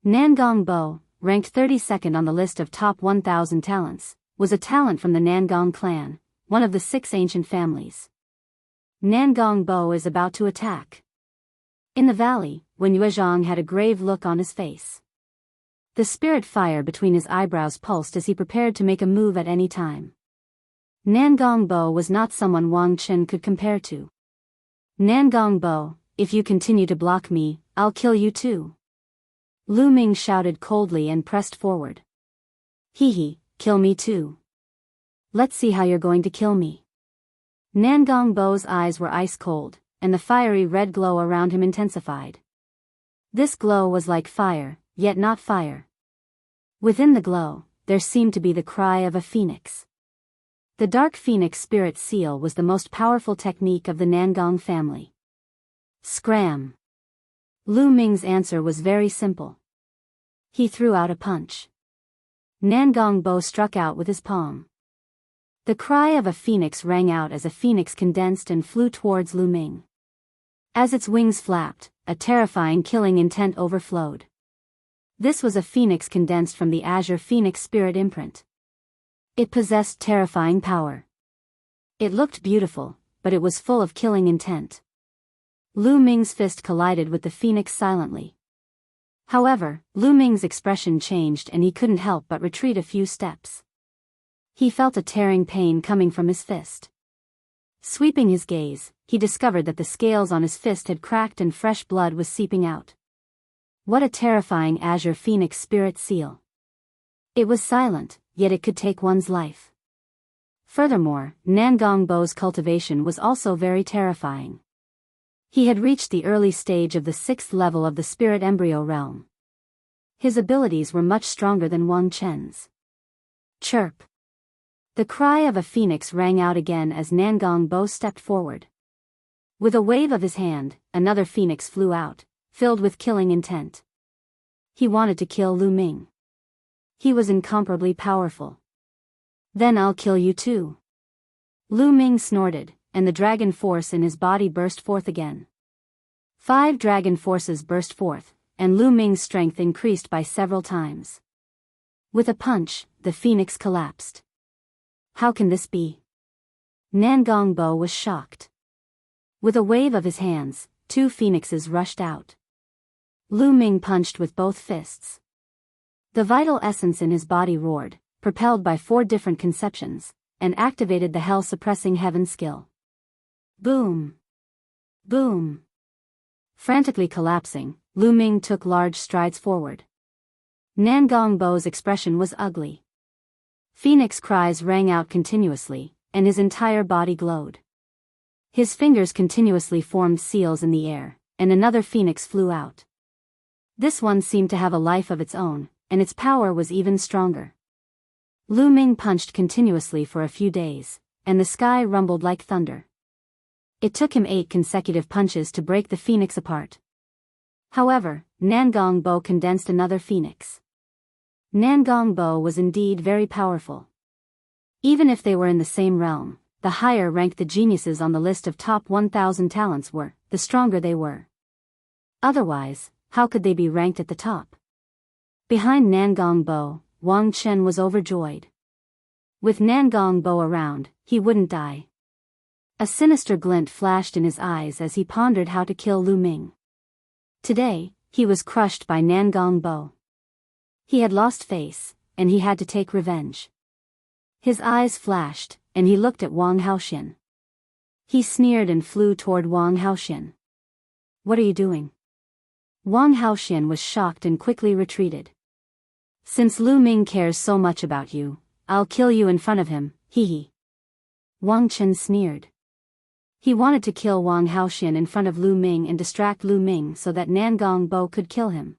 Nangong Bo, ranked 32nd on the list of top 1,000 talents, was a talent from the Nangong clan, one of the 6 ancient families. Nangong Bo is about to attack. In the valley, Wen Yuezhang had a grave look on his face. The spirit fire between his eyebrows pulsed as he prepared to make a move at any time. Nangong Bo was not someone Wang Chen could compare to. Nangong Bo, if you continue to block me, I'll kill you too. Lu Ming shouted coldly and pressed forward. Hee, kill me too. Let's see how you're going to kill me. Nangong Bo's eyes were ice cold, and the fiery red glow around him intensified. This glow was like fire, yet not fire. Within the glow, there seemed to be the cry of a phoenix. The dark phoenix spirit seal was the most powerful technique of the Nangong family. Scram! Lu Ming's answer was very simple. He threw out a punch. Nangong Bo struck out with his palm. The cry of a phoenix rang out as a phoenix condensed and flew towards Lu Ming. As its wings flapped, a terrifying killing intent overflowed. This was a phoenix condensed from the Azure Phoenix Spirit imprint. It possessed terrifying power. It looked beautiful, but it was full of killing intent. Lu Ming's fist collided with the phoenix silently. However, Lu Ming's expression changed and he couldn't help but retreat a few steps. He felt a tearing pain coming from his fist. Sweeping his gaze, he discovered that the scales on his fist had cracked and fresh blood was seeping out. What a terrifying Azure Phoenix Spirit seal. It was silent, yet it could take one's life. Furthermore, Nangong Bo's cultivation was also very terrifying. He had reached the early stage of the 6th level of the Spirit Embryo Realm. His abilities were much stronger than Wang Chen's. Chirp! The cry of a phoenix rang out again as Nangong Bo stepped forward. With a wave of his hand, another phoenix flew out, filled with killing intent. He wanted to kill Lu Ming. He was incomparably powerful. Then I'll kill you too. Lu Ming snorted, and the dragon force in his body burst forth again. 5 dragon forces burst forth, and Lu Ming's strength increased by several times. With a punch, the phoenix collapsed. How can this be? Nangong Bo was shocked. With a wave of his hands, two phoenixes rushed out. Lu Ming punched with both fists. The vital essence in his body roared, propelled by 4 different conceptions, and activated the hell-suppressing heaven skill. Boom! Boom! Frantically collapsing, Lu Ming took large strides forward. Nangong Bo's expression was ugly. Phoenix cries rang out continuously, and his entire body glowed. His fingers continuously formed seals in the air, and another phoenix flew out. This one seemed to have a life of its own, and its power was even stronger. Lu Ming punched continuously for a few days, and the sky rumbled like thunder. It took him 8 consecutive punches to break the phoenix apart. However, Nangong Bo condensed another phoenix. Nangong Bo was indeed very powerful. Even if they were in the same realm, the higher ranked the geniuses on the list of top 1,000 talents were, the stronger they were. Otherwise, how could they be ranked at the top? Behind Nangong Bo, Wang Chen was overjoyed. With Nangong Bo around, he wouldn't die. A sinister glint flashed in his eyes as he pondered how to kill Lu Ming. Today, he was crushed by Nangong Bo. He had lost face, and he had to take revenge. His eyes flashed, and he looked at Wang Haoxian. He sneered and flew toward Wang Haoxian. "What are you doing?" Wang Haoxian was shocked and quickly retreated. "Since Lu Ming cares so much about you, I'll kill you in front of him, hee." Wang Chen sneered. He wanted to kill Wang Haoxian in front of Lu Ming and distract Lu Ming so that Nangong Bo could kill him.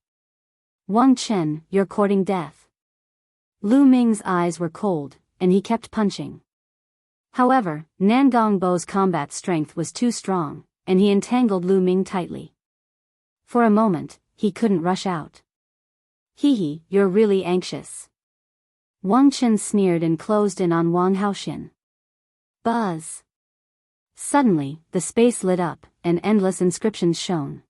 "Wang Chen, you're courting death." Lu Ming's eyes were cold, and he kept punching. However, Nangong Bo's combat strength was too strong, and he entangled Lu Ming tightly. For a moment, he couldn't rush out. "Hee, you're really anxious." Wang Chen sneered and closed in on Wang Haoxian. Buzz! Suddenly, the space lit up, and endless inscriptions shone.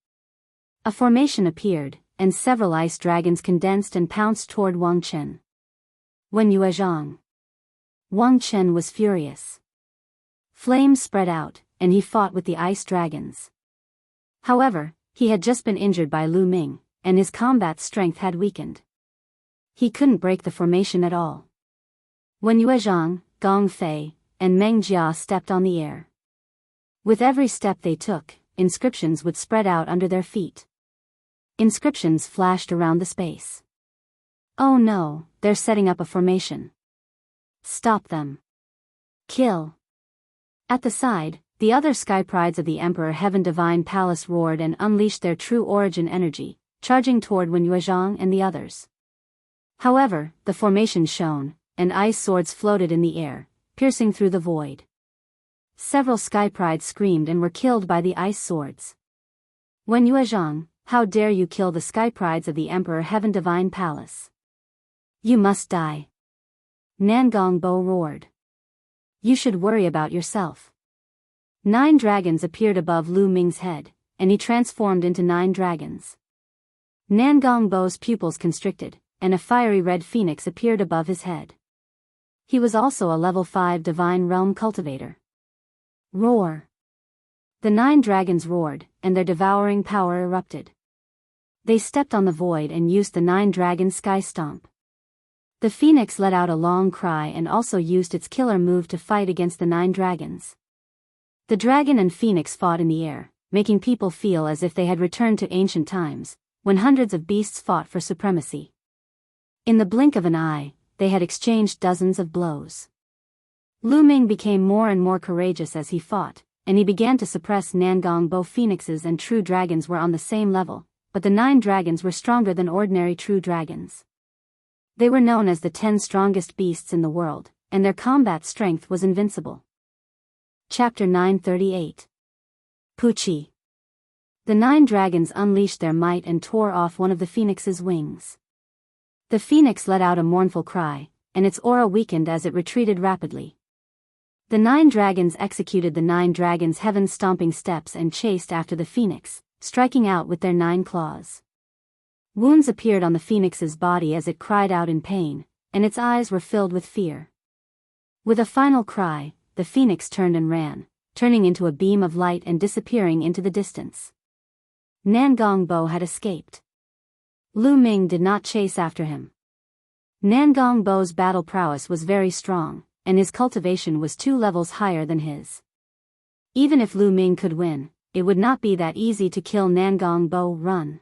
A formation appeared, and several ice dragons condensed and pounced toward Wang Chen. Wen Yuezhang. Wang Chen was furious. Flames spread out, and he fought with the ice dragons. However, he had just been injured by Lu Ming, and his combat strength had weakened. He couldn't break the formation at all. Wen Yuezhang, Gong Fei, and Meng Jia stepped on the air. With every step they took, inscriptions would spread out under their feet. Inscriptions flashed around the space. "Oh no, they're setting up a formation. Stop them. Kill." At the side, the other sky prides of the Emperor Heaven Divine Palace roared and unleashed their true origin energy, charging toward Wen Yuezhang and the others. However, the formation shone, and ice swords floated in the air, piercing through the void. Several sky prides screamed and were killed by the ice swords. "Wen Yuezhang, how dare you kill the sky prides of the Emperor Heaven Divine Palace? You must die." Nangong Bo roared. "You should worry about yourself." 9 dragons appeared above Lu Ming's head, and he transformed into 9 dragons. Nangong Bo's pupils constricted, and a fiery red phoenix appeared above his head. He was also a level 5 divine realm cultivator. Roar! The 9 dragons roared, and their devouring power erupted. They stepped on the void and used the 9 dragon sky stomp. The phoenix let out a long cry and also used its killer move to fight against the 9 dragons. The dragon and phoenix fought in the air, making people feel as if they had returned to ancient times, when hundreds of beasts fought for supremacy. In the blink of an eye, they had exchanged dozens of blows. Lu Ming became more and more courageous as he fought, and he began to suppress Nangong Bo. Phoenixes and true dragons were on the same level, but the 9 dragons were stronger than ordinary true dragons. They were known as the 10 strongest beasts in the world, and their combat strength was invincible. Chapter 938. Puchi. The 9 dragons unleashed their might and tore off one of the phoenix's wings. The phoenix let out a mournful cry, and its aura weakened as it retreated rapidly. The 9 dragons executed the 9 dragons' heaven-stomping steps and chased after the phoenix, striking out with their 9 claws. Wounds appeared on the phoenix's body as it cried out in pain, and its eyes were filled with fear. With a final cry, the phoenix turned and ran, turning into a beam of light and disappearing into the distance. Nangongbo had escaped. Lu Ming did not chase after him. Nangongbo's battle prowess was very strong, and his cultivation was 2 levels higher than his. Even if Lu Ming could win, it would not be that easy to kill Nangongbo. Run.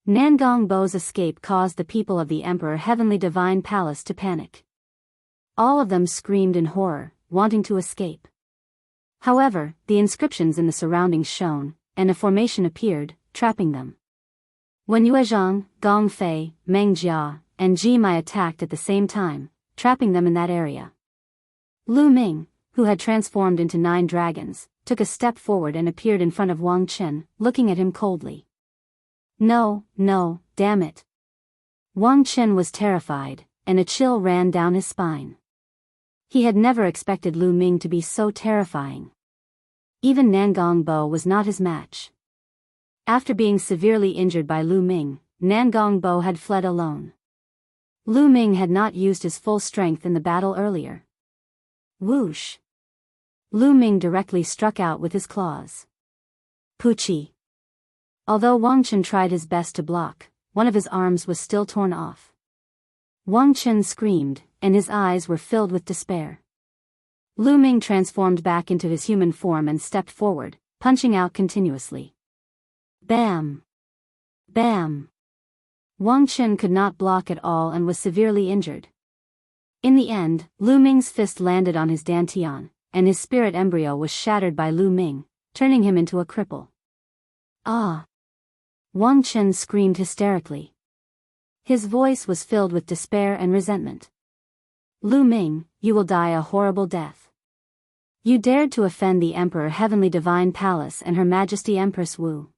Nangongbo's escape caused the people of the Emperor Heavenly Divine Palace to panic. All of them screamed in horror, wanting to escape. However, the inscriptions in the surroundings shone, and a formation appeared, trapping them. When Yuezhang, Gong Fei, Meng Jia, and Ji Mai attacked at the same time, trapping them in that area. Lu Ming, who had transformed into 9 dragons, took a step forward and appeared in front of Wang Chen, looking at him coldly. No, damn it. Wang Chen was terrified, and a chill ran down his spine. He had never expected Lu Ming to be so terrifying. Even Nangongbo was not his match. After being severely injured by Lu Ming, Nangongbo had fled alone. Lu Ming had not used his full strength in the battle earlier. Whoosh! Lu Ming directly struck out with his claws. Poochie! Although Wang Chen tried his best to block, one of his arms was still torn off. Wang Chen screamed, and his eyes were filled with despair. Lu Ming transformed back into his human form and stepped forward, punching out continuously. Bam! Bam! Wang Chen could not block at all and was severely injured. In the end, Lu Ming's fist landed on his dantian, and his spirit embryo was shattered by Lu Ming, turning him into a cripple. Ah! Wang Chen screamed hysterically. His voice was filled with despair and resentment. Lu Ming, you will die a horrible death. You dared to offend the Emperor Heavenly Divine Palace and Her Majesty Empress Wu.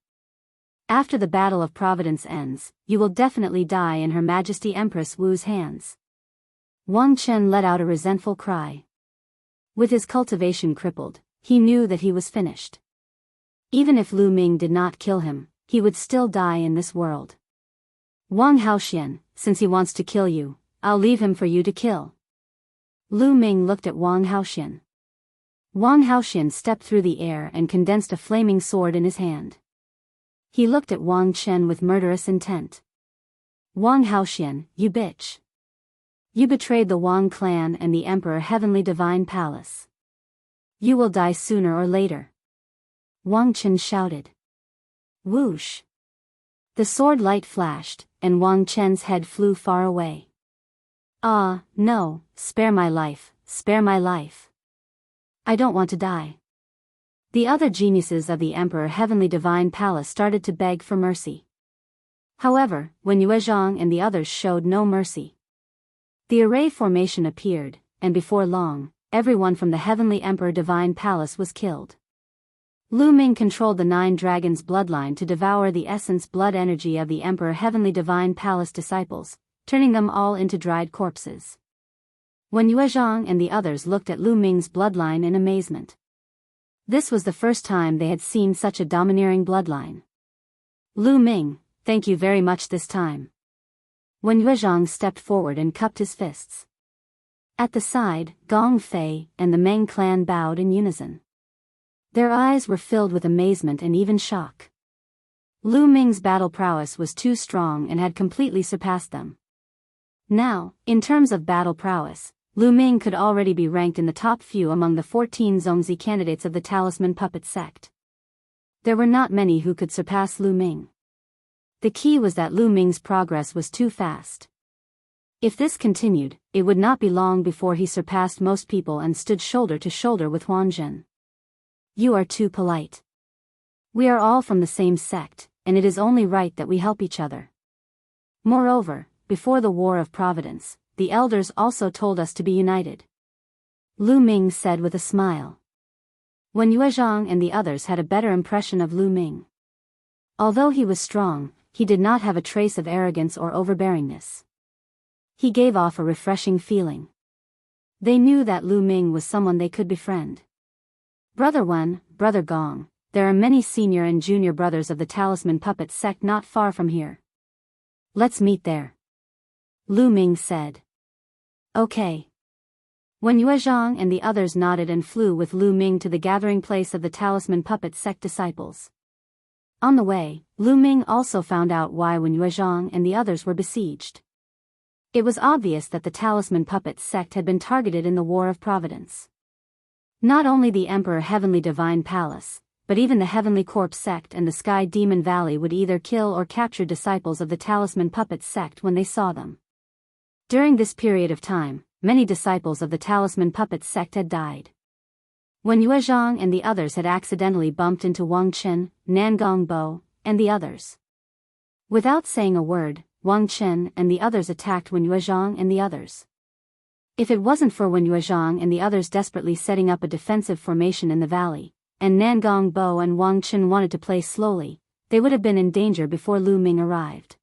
After the Battle of Providence ends, you will definitely die in Her Majesty Empress Wu's hands. Wang Chen let out a resentful cry. With his cultivation crippled, he knew that he was finished. Even if Lu Ming did not kill him, he would still die in this world. Wang Haoxian, since he wants to kill you, I'll leave him for you to kill. Lu Ming looked at Wang Haoxian. Wang Haoxian stepped through the air and condensed a flaming sword in his hand. He looked at Wang Chen with murderous intent. Wang Haoxian, you bitch. You betrayed the Wang clan and the Emperor Heavenly Divine Palace. You will die sooner or later. Wang Chen shouted. Whoosh! The sword light flashed, and Wang Chen's head flew far away. Ah, no, spare my life, spare my life. I don't want to die. The other geniuses of the Emperor Heavenly Divine Palace started to beg for mercy. However, when Yuezhang and the others showed no mercy, the array formation appeared, and before long, everyone from the Heavenly Emperor Divine Palace was killed. Lu Ming controlled the 9 dragons' bloodline to devour the essence blood energy of the Emperor Heavenly Divine Palace disciples, turning them all into dried corpses. When Yuezhang and the others looked at Lu Ming's bloodline in amazement. This was the first time they had seen such a domineering bloodline. Lu Ming, thank you very much this time. When Yuezhang stepped forward and cupped his fists. At the side, Gong Fei and the Meng clan bowed in unison. Their eyes were filled with amazement and even shock. Lu Ming's battle prowess was too strong and had completely surpassed them. Now, in terms of battle prowess, Lu Ming could already be ranked in the top few among the 14 Zongzi candidates of the Talisman Puppet sect. There were not many who could surpass Lu Ming. The key was that Lu Ming's progress was too fast. If this continued, it would not be long before he surpassed most people and stood shoulder to shoulder with Huan Zhen. You are too polite. We are all from the same sect, and it is only right that we help each other. Moreover, before the War of Providence, the elders also told us to be united. Lu Ming said with a smile. When Yuezhang and the others had a better impression of Lu Ming. Although he was strong, he did not have a trace of arrogance or overbearingness. He gave off a refreshing feeling. They knew that Lu Ming was someone they could befriend. Brother Wen, Brother Gong, there are many senior and junior brothers of the Talisman Puppet sect not far from here. Let's meet there. Lu Ming said. Okay. When Yuezhang and the others nodded and flew with Lu Ming to the gathering place of the Talisman Puppet sect disciples. On the way, Lu Ming also found out why Wen Yuezhang and the others were besieged. It was obvious that the Talisman Puppets sect had been targeted in the War of Providence. Not only the Emperor Heavenly Divine Palace, but even the Heavenly Corpse sect and the Sky Demon Valley would either kill or capture disciples of the Talisman Puppets sect when they saw them. During this period of time, many disciples of the Talisman Puppets sect had died. When Yuezhang and the others had accidentally bumped into Wang Chen, Nangong Bo, and the others. Without saying a word, Wang Chen and the others attacked Wen Yuezhang and the others. If it wasn't for Wen Yuezhang and the others desperately setting up a defensive formation in the valley, and Nangong Bo and Wang Chen wanted to play slowly, they would have been in danger before Lu Ming arrived.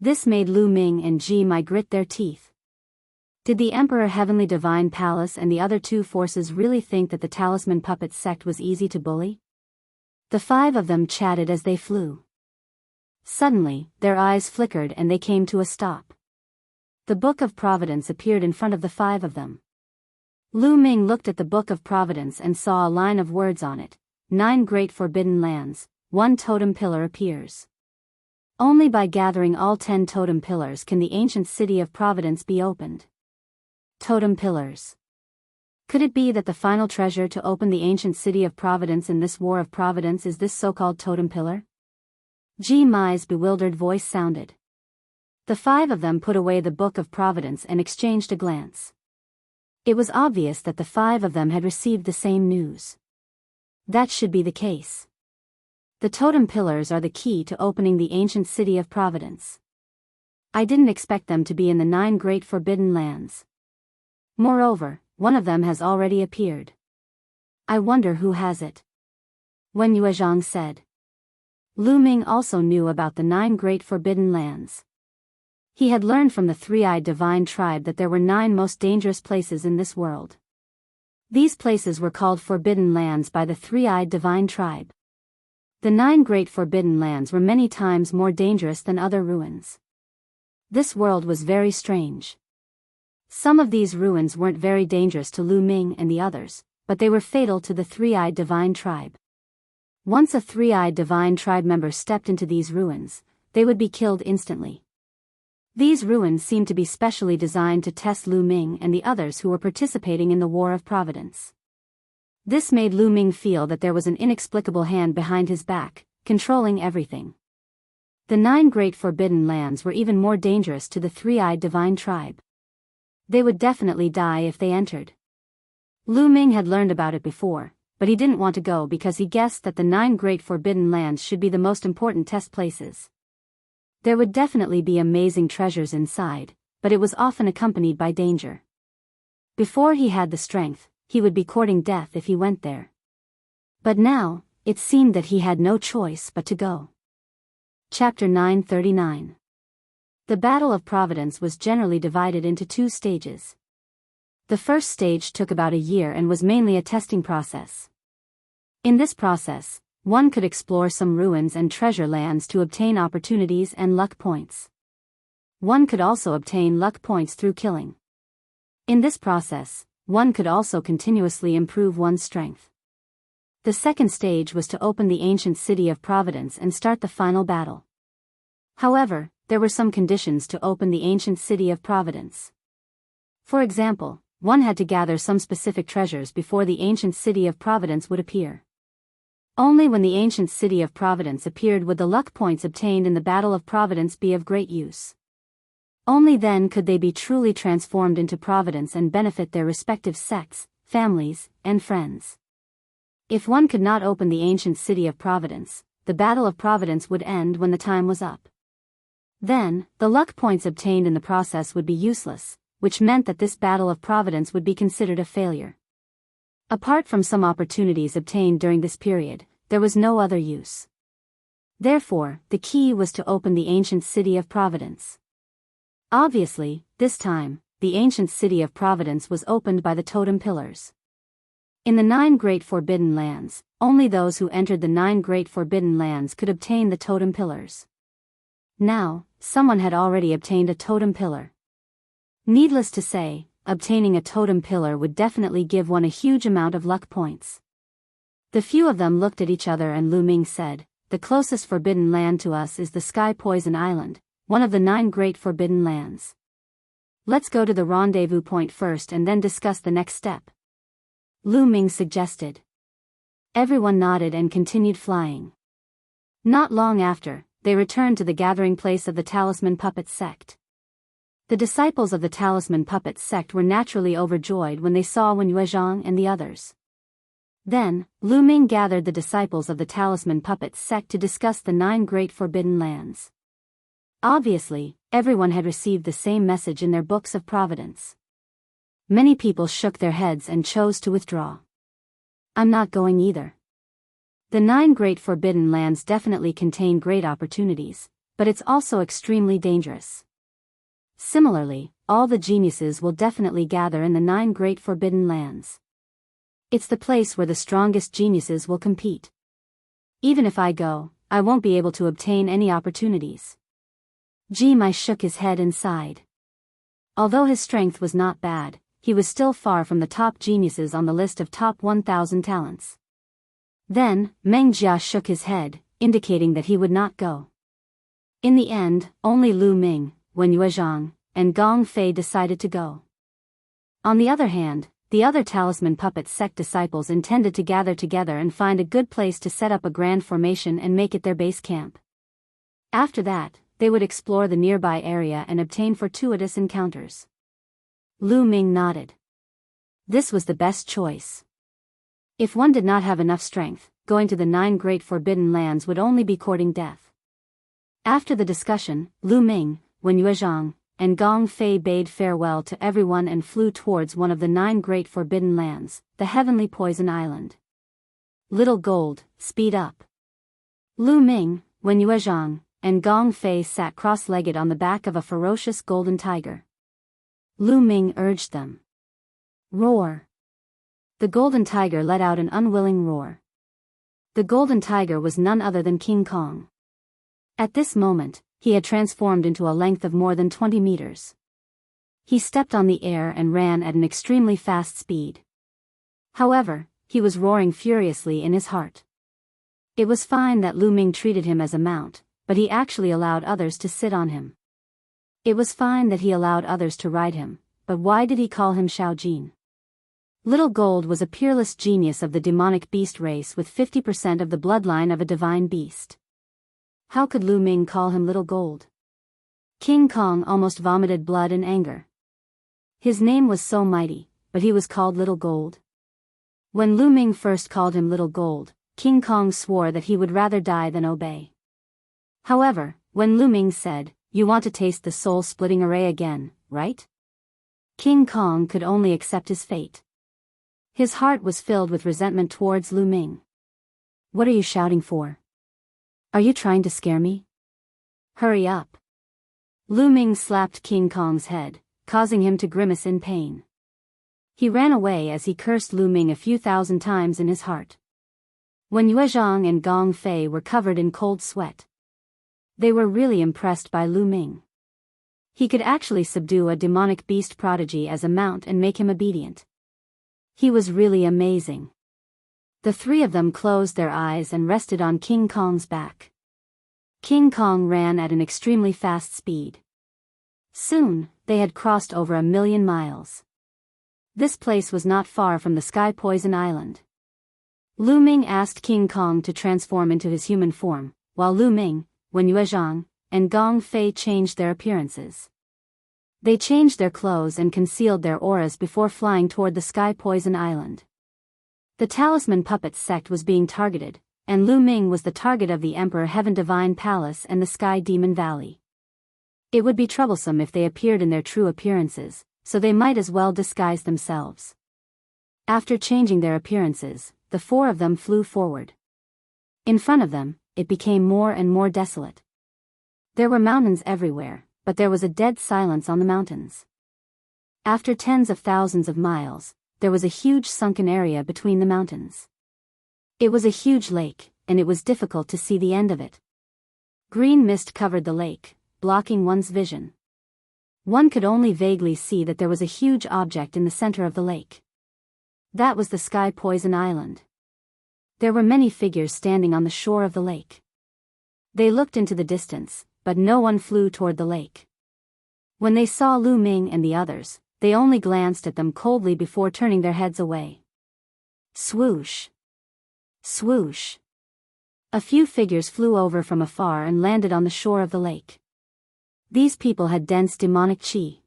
This made Lu Ming and Ji Mai grit their teeth. Did the Emperor Heavenly Divine Palace and the other two forces really think that the Talisman Puppets sect was easy to bully? The five of them chatted as they flew. Suddenly, their eyes flickered and they came to a stop. The Book of Providence appeared in front of the five of them. Lu Ming looked at the Book of Providence and saw a line of words on it. 9 great forbidden lands, 1 totem pillar appears. Only by gathering all 10 totem pillars can the ancient city of Providence be opened. Totem pillars. Could it be that the final treasure to open the ancient city of Providence in this War of Providence is this so-called totem pillar? Ji Mai's bewildered voice sounded. The five of them put away the Book of Providence and exchanged a glance. It was obvious that the five of them had received the same news. That should be the case. The totem pillars are the key to opening the ancient city of Providence. I didn't expect them to be in the 9 great forbidden lands. Moreover, one of them has already appeared. I wonder who has it. Wen Yuezhang said. Lu Ming also knew about the 9 great forbidden lands. He had learned from the three-eyed divine tribe that there were 9 most dangerous places in this world. These places were called forbidden lands by the three-eyed divine tribe. The 9 great forbidden lands were many times more dangerous than other ruins. This world was very strange. Some of these ruins weren't very dangerous to Lu Ming and the others, but they were fatal to the three-eyed divine tribe. Once a three-eyed divine tribe member stepped into these ruins, they would be killed instantly. These ruins seemed to be specially designed to test Lu Ming and the others who were participating in the War of Providence. This made Lu Ming feel that there was an inexplicable hand behind his back, controlling everything. The 9 great forbidden lands were even more dangerous to the three-eyed divine tribe. They would definitely die if they entered. Lu Ming had learned about it before, but he didn't want to go because he guessed that the 9 great forbidden lands should be the most important test places. There would definitely be amazing treasures inside, but it was often accompanied by danger. Before he had the strength, he would be courting death if he went there. But now, it seemed that he had no choice but to go. Chapter 939. The Battle of Providence was generally divided into 2 stages. The first stage took about a year and was mainly a testing process. In this process, one could explore some ruins and treasure lands to obtain opportunities and luck points. One could also obtain luck points through killing. In this process, one could also continuously improve one's strength. The second stage was to open the ancient city of Providence and start the final battle. However, there were some conditions to open the ancient city of Providence. For example, one had to gather some specific treasures before the ancient city of Providence would appear. Only when the ancient city of Providence appeared would the luck points obtained in the Battle of Providence be of great use. Only then could they be truly transformed into Providence and benefit their respective sects, families, and friends. If one could not open the ancient city of Providence, the Battle of Providence would end when the time was up. Then, the luck points obtained in the process would be useless, which meant that this Battle of Providence would be considered a failure. Apart from some opportunities obtained during this period, there was no other use. Therefore, the key was to open the ancient city of Providence. Obviously, this time, the ancient city of Providence was opened by the totem pillars. In the 9 great forbidden lands, only those who entered the 9 great forbidden lands could obtain the totem pillars. Now, someone had already obtained a totem pillar. Needless to say, obtaining a totem pillar would definitely give one a huge amount of luck points. The few of them looked at each other and Lu Ming said, the closest forbidden land to us is the Sky Poison Island, one of the 9 great forbidden lands. Let's go to the rendezvous point first and then discuss the next step, Lu Ming suggested. Everyone nodded and continued flying. Not long after, they returned to the gathering place of the Talisman Puppet sect. The disciples of the Talisman Puppet sect were naturally overjoyed when they saw Wen Yuezhang and the others. Then, Lu Ming gathered the disciples of the Talisman Puppet sect to discuss the 9 great forbidden lands. Obviously, everyone had received the same message in their books of providence. Many people shook their heads and chose to withdraw. I'm not going either. The 9 great forbidden lands definitely contain great opportunities, but it's also extremely dangerous. Similarly, all the geniuses will definitely gather in the 9 great forbidden lands. It's the place where the strongest geniuses will compete. Even if I go, I won't be able to obtain any opportunities. Ji Mai shook his head and sighed. Although his strength was not bad, he was still far from the top geniuses on the list of top 1,000 talents. Then, Meng Jia shook his head, indicating that he would not go. In the end, only Lu Ming, Wen Yuezhang, and Gong Fei decided to go. On the other hand, the other Talisman Puppet sect disciples intended to gather together and find a good place to set up a grand formation and make it their base camp. After that, they would explore the nearby area and obtain fortuitous encounters. Lu Ming nodded. This was the best choice. If one did not have enough strength, going to the 9 great forbidden lands would only be courting death. After the discussion, Lu Ming, Wen Yuezhang, and Gong Fei bade farewell to everyone and flew towards one of the 9 great forbidden lands, the Heavenly Poison Island. Little Gold, speed up. Lu Ming, Wen Yuezhang, and Gong Fei sat cross-legged on the back of a ferocious golden tiger. Lu Ming urged them. Roar. The golden tiger let out an unwilling roar. The golden tiger was none other than King Kong. At this moment, he had transformed into a length of more than 20 meters. He stepped on the air and ran at an extremely fast speed. However, he was roaring furiously in his heart. It was fine that Lu Ming treated him as a mount, but he actually allowed others to sit on him. It was fine that he allowed others to ride him, but why did he call him Xiao Jin? Little Gold was a peerless genius of the demonic beast race with 50% of the bloodline of a divine beast. How could Lu Ming call him Little Gold? King Kong almost vomited blood in anger. His name was so mighty, but he was called Little Gold. When Lu Ming first called him Little Gold, King Kong swore that he would rather die than obey. However, when Lu Ming said, "You want to taste the soul-splitting array again, right?" King Kong could only accept his fate. His heart was filled with resentment towards Lu Ming. What are you shouting for? Are you trying to scare me? Hurry up. Lu Ming slapped King Kong's head, causing him to grimace in pain. He ran away as he cursed Lu Ming a few thousand times in his heart. Wen Yuezhang and Gong Fei were covered in cold sweat. They were really impressed by Lu Ming. He could actually subdue a demonic beast prodigy as a mount and make him obedient. He was really amazing. The 3 of them closed their eyes and rested on King Kong's back. King Kong ran at an extremely fast speed. Soon, they had crossed over 1,000,000 miles. This place was not far from the Sky Poison Island. Lu Ming asked King Kong to transform into his human form, while Lu Ming, Wen Yuezhang, and Gong Fei changed their appearances. They changed their clothes and concealed their auras before flying toward the Sky Poison Island. The Talisman Puppet sect was being targeted, and Lu Ming was the target of the Emperor Heaven Divine Palace and the Sky Demon Valley. It would be troublesome if they appeared in their true appearances, so they might as well disguise themselves. After changing their appearances, the 4 of them flew forward. In front of them, it became more and more desolate. There were mountains everywhere, but there was a dead silence on the mountains. After tens of thousands of miles, there was a huge sunken area between the mountains. It was a huge lake, and it was difficult to see the end of it. Green mist covered the lake, blocking one's vision. One could only vaguely see that there was a huge object in the center of the lake. That was the Sky Poison Island. There were many figures standing on the shore of the lake. They looked into the distance, but no one flew toward the lake. When they saw Lu Ming and the others, they only glanced at them coldly before turning their heads away. Swoosh! Swoosh! A few figures flew over from afar and landed on the shore of the lake. These people had dense demonic chi.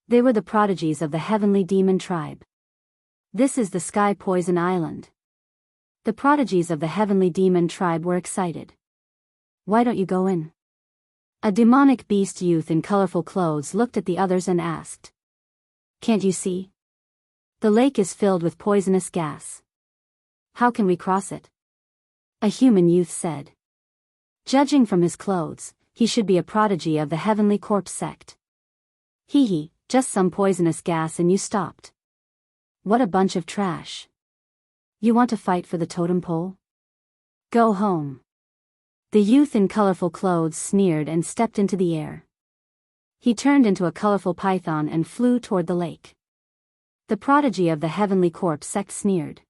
They were the prodigies of the heavenly demon tribe. This is the Sky Poison Island. The prodigies of the heavenly demon tribe were excited. Why don't you go in? A demonic beast youth in colorful clothes looked at the others and asked. Can't you see? The lake is filled with poisonous gas. How can we cross it? A human youth said. Judging from his clothes, he should be a prodigy of the Heavenly Corpse sect. Hee, just some poisonous gas and you stopped. What a bunch of trash. You want to fight for the totem pole? Go home. The youth in colorful clothes sneered and stepped into the air. He turned into a colorful python and flew toward the lake. The prodigy of the Heavenly Corpse sect sneered.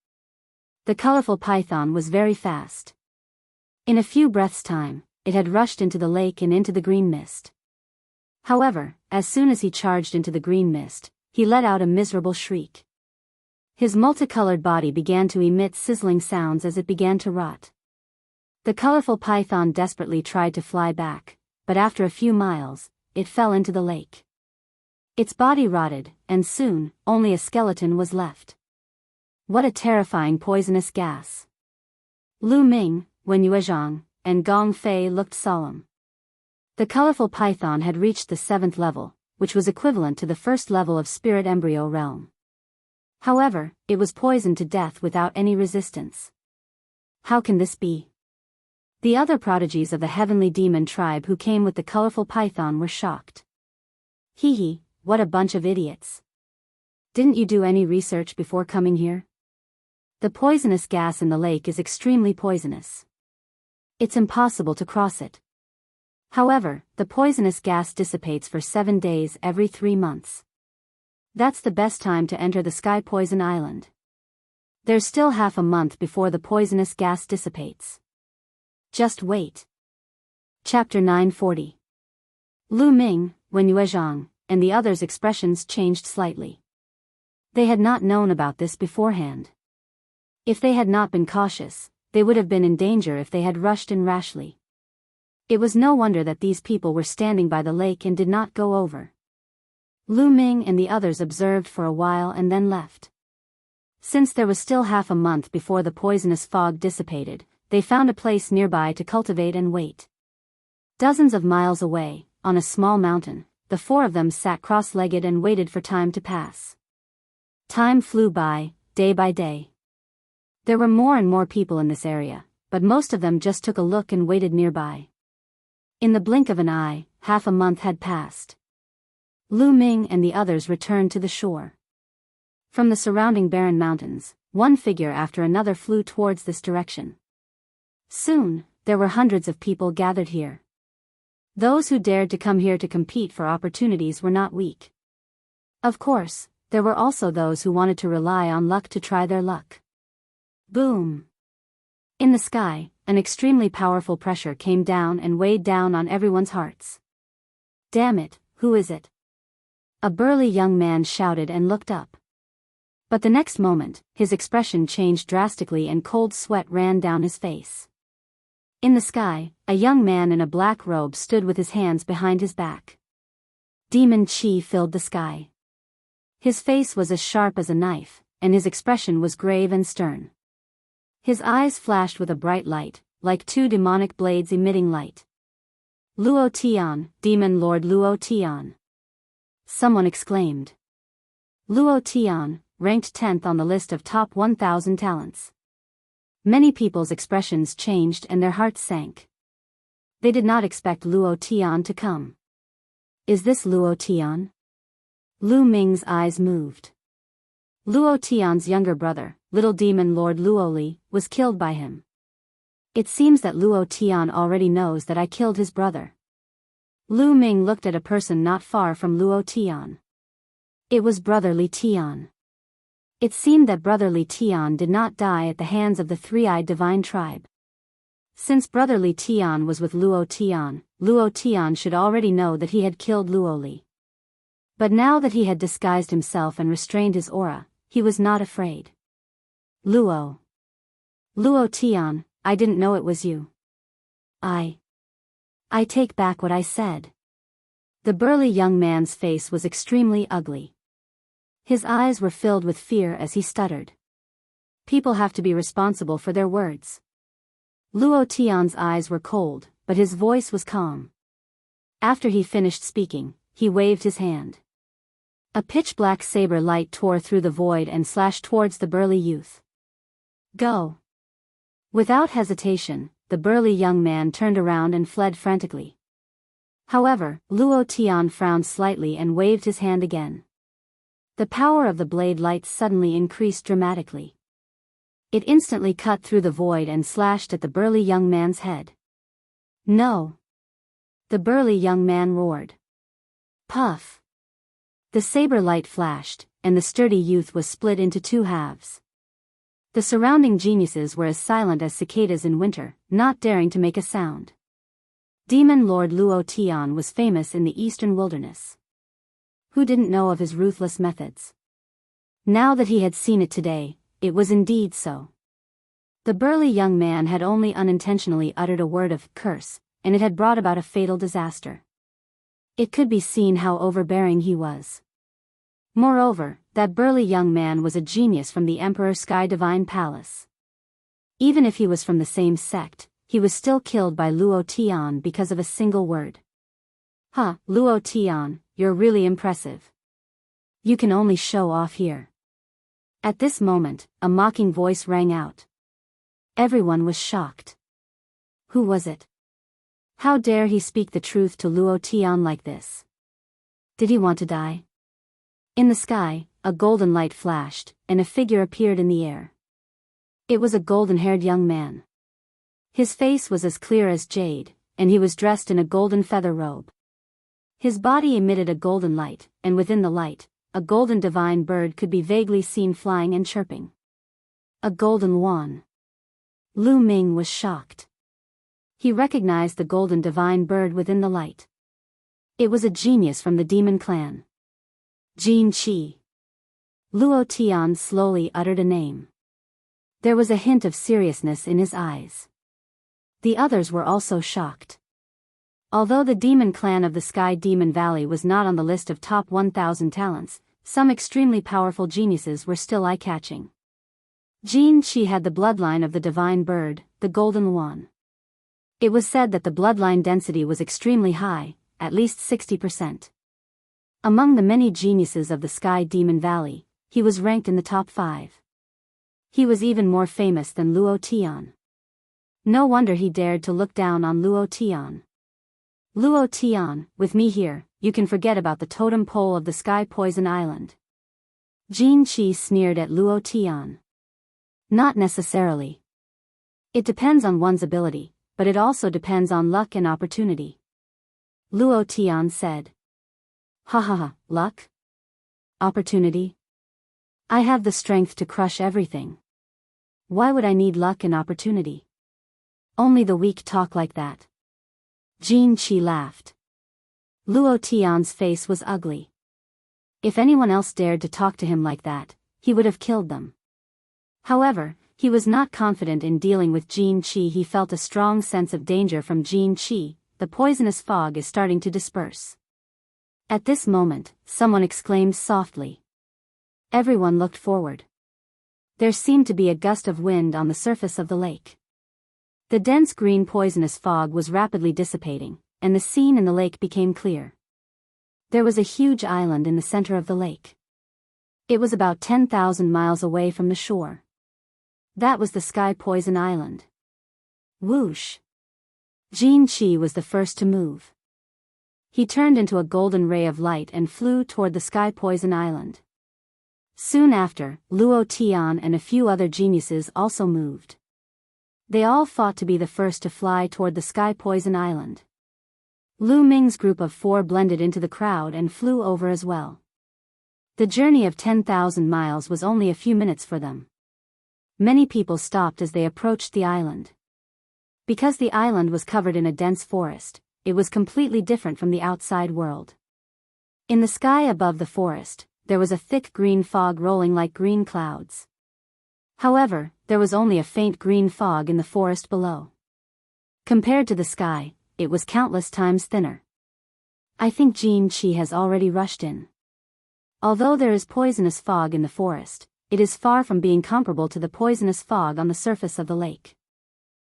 The colorful python was very fast. In a few breaths' time, it had rushed into the lake and into the green mist. However, as soon as he charged into the green mist, he let out a miserable shriek. His multicolored body began to emit sizzling sounds as it began to rot. The colorful python desperately tried to fly back, but after a few miles, it fell into the lake. Its body rotted, and soon, only a skeleton was left. What a terrifying poisonous gas. Lu Ming, Wen Yuezhang, and Gong Fei looked solemn. The colorful python had reached the 7th level, which was equivalent to the 1st level of spirit embryo realm. However, it was poisoned to death without any resistance. How can this be? The other prodigies of the heavenly demon tribe who came with the colorful python were shocked. Hee, what a bunch of idiots. Didn't you do any research before coming here? The poisonous gas in the lake is extremely poisonous. It's impossible to cross it. However, the poisonous gas dissipates for 7 days every 3 months. That's the best time to enter the Sky Poison Island. There's still half a month before the poisonous gas dissipates. Just wait. Chapter 940. Lu Ming, Wen Yuezhang, and the others' expressions changed slightly. They had not known about this beforehand. If they had not been cautious, they would have been in danger if they had rushed in rashly. It was no wonder that these people were standing by the lake and did not go over. Lu Ming and the others observed for a while and then left. Since there was still half a month before the poisonous fog dissipated, they found a place nearby to cultivate and wait. Dozens of miles away, on a small mountain, the 4 of them sat cross-legged and waited for time to pass. Time flew by day. There were more and more people in this area, but most of them just took a look and waited nearby. In the blink of an eye, half a month had passed. Lu Ming and the others returned to the shore. From the surrounding barren mountains, one figure after another flew towards this direction. Soon, there were hundreds of people gathered here. Those who dared to come here to compete for opportunities were not weak. Of course, there were also those who wanted to rely on luck to try their luck. Boom! In the sky, an extremely powerful pressure came down and weighed down on everyone's hearts. Damn it, who is it? A burly young man shouted and looked up. But the next moment, his expression changed drastically and cold sweat ran down his face. In the sky, a young man in a black robe stood with his hands behind his back. Demon chi filled the sky. His face was as sharp as a knife, and his expression was grave and stern. His eyes flashed with a bright light, like 2 demonic blades emitting light. Luo Tian, Demon Lord Luo Tian. Someone exclaimed. Luo Tian, ranked 10th on the list of top 1,000 talents. Many people's expressions changed and their hearts sank. They did not expect Luo Tian to come. Is this Luo Tian? Lu Ming's eyes moved. Luo Tian's younger brother, Little Demon Lord Luoli, was killed by him. It seems that Luo Tian already knows that I killed his brother. Lu Ming looked at a person not far from Luo Tian. It was Brotherly Tian. It seemed that Brotherly Tian did not die at the hands of the 3-eyed divine tribe. Since Brother Li Tian was with Luo Tian should already know that he had killed Luo Li. But now that he had disguised himself and restrained his aura, he was not afraid. Luo Tian, I didn't know it was you. I take back what I said. The burly young man's face was extremely ugly. His eyes were filled with fear as he stuttered. People have to be responsible for their words. Luo Tian's eyes were cold, but his voice was calm. After he finished speaking, he waved his hand. A pitch-black saber light tore through the void and slashed towards the burly youth. Go! Without hesitation, the burly young man turned around and fled frantically. However, Luo Tian frowned slightly and waved his hand again. The power of the blade light suddenly increased dramatically. It instantly cut through the void and slashed at the burly young man's head. No! The burly young man roared. Puff! The saber light flashed, and the sturdy youth was split into two halves. The surrounding geniuses were as silent as cicadas in winter, not daring to make a sound. Demon Lord Luo Tian was famous in the eastern wilderness. Who didn't know of his ruthless methods? Now that he had seen it today, it was indeed so. The burly young man had only unintentionally uttered a word of curse, and it had brought about a fatal disaster. It could be seen how overbearing he was. Moreover, that burly young man was a genius from the Emperor Sky Divine Palace. Even if he was from the same sect, he was still killed by Luo Tian because of a single word. Huh, Luo Tian, you're really impressive. You can only show off here. At this moment, a mocking voice rang out. Everyone was shocked. Who was it? How dare he speak the truth to Luo Tian like this? Did he want to die? In the sky, a golden light flashed, and a figure appeared in the air. It was a golden-haired young man. His face was as clear as jade, and he was dressed in a golden feather robe. His body emitted a golden light, and within the light, a golden divine bird could be vaguely seen flying and chirping. A golden wand. Lu Ming was shocked. He recognized the golden divine bird within the light. It was a genius from the demon clan. Jin Qi. Luo Tian slowly uttered a name. There was a hint of seriousness in his eyes. The others were also shocked. Although the demon clan of the Sky Demon Valley was not on the list of top 1,000 talents, some extremely powerful geniuses were still eye-catching. Jin Qi had the bloodline of the divine bird, the golden wand. It was said that the bloodline density was extremely high, at least 60%. Among the many geniuses of the Sky Demon Valley, he was ranked in the top 5. He was even more famous than Luo Tian. No wonder he dared to look down on Luo Tian. Luo Tian, with me here, you can forget about the totem pole of the Sky Poison Island. Jin Qi sneered at Luo Tian. Not necessarily. It depends on one's ability, but it also depends on luck and opportunity. Luo Tian said. Ha ha ha, luck? Opportunity? I have the strength to crush everything. Why would I need luck and opportunity? Only the weak talk like that. Jin Qi laughed. Luo Tian's face was ugly. If anyone else dared to talk to him like that, he would have killed them. However, he was not confident in dealing with Jin Qi. He felt a strong sense of danger from Jin Qi. The poisonous fog is starting to disperse. At this moment, someone exclaimed softly. Everyone looked forward. There seemed to be a gust of wind on the surface of the lake. The dense green poisonous fog was rapidly dissipating, and the scene in the lake became clear. There was a huge island in the center of the lake. It was about 10,000 miles away from the shore. That was the Sky Poison Island. Whoosh! Jin Qi was the first to move. He turned into a golden ray of light and flew toward the Sky Poison Island. Soon after, Luo Tian and a few other geniuses also moved. They all fought to be the first to fly toward the Sky Poison Island. Lu Ming's group of 4 blended into the crowd and flew over as well. The journey of 10,000 miles was only a few minutes for them. Many people stopped as they approached the island. Because the island was covered in a dense forest, it was completely different from the outside world. In the sky above the forest, there was a thick green fog rolling like green clouds. However, there was only a faint green fog in the forest below. Compared to the sky, it was countless times thinner. I think Jin-Chi has already rushed in. Although there is poisonous fog in the forest, it is far from being comparable to the poisonous fog on the surface of the lake.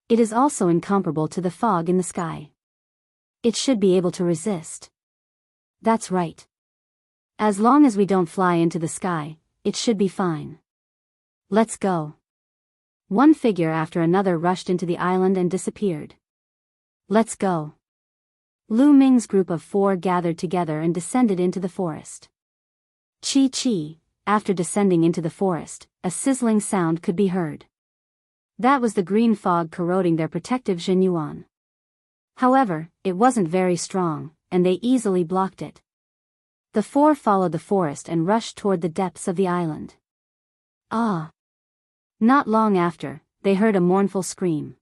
It is also incomparable to the fog in the sky. It should be able to resist. That's right. As long as we don't fly into the sky, it should be fine. Let's go. One figure after another rushed into the island and disappeared. Let's go. Lu Ming's group of 4 gathered together and descended into the forest. Chi-Chi, after descending into the forest, a sizzling sound could be heard. That was the green fog corroding their protective Zhenyuan. However, it wasn't very strong, and they easily blocked it. The 4 followed the forest and rushed toward the depths of the island. Ah! Not long after, they heard a mournful scream.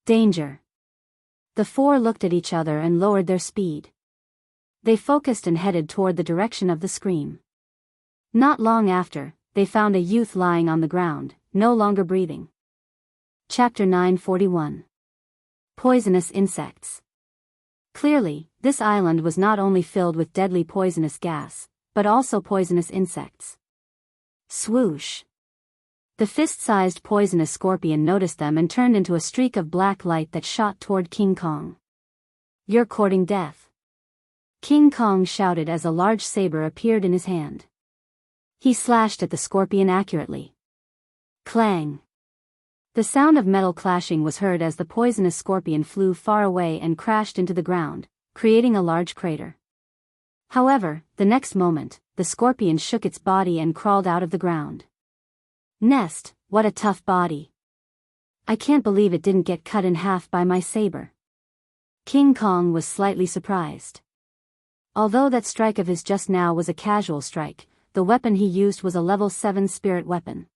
Danger! The 4 looked at each other and lowered their speed. They focused and headed toward the direction of the scream. Not long after, they found a youth lying on the ground, no longer breathing. Chapter 941. Poisonous Insects. Clearly, this island was not only filled with deadly poisonous gas, but also poisonous insects. Swoosh! The fist-sized poisonous scorpion noticed them and turned into a streak of black light that shot toward King Kong. You're courting death. King Kong shouted as a large saber appeared in his hand. He slashed at the scorpion accurately. Clang! The sound of metal clashing was heard as the poisonous scorpion flew far away and crashed into the ground, creating a large crater. However, the next moment, the scorpion shook its body and crawled out of the ground. Nest, what a tough body. I can't believe it didn't get cut in half by my saber. King Kong was slightly surprised. Although that strike of his just now was a casual strike, the weapon he used was a level 7 spirit weapon.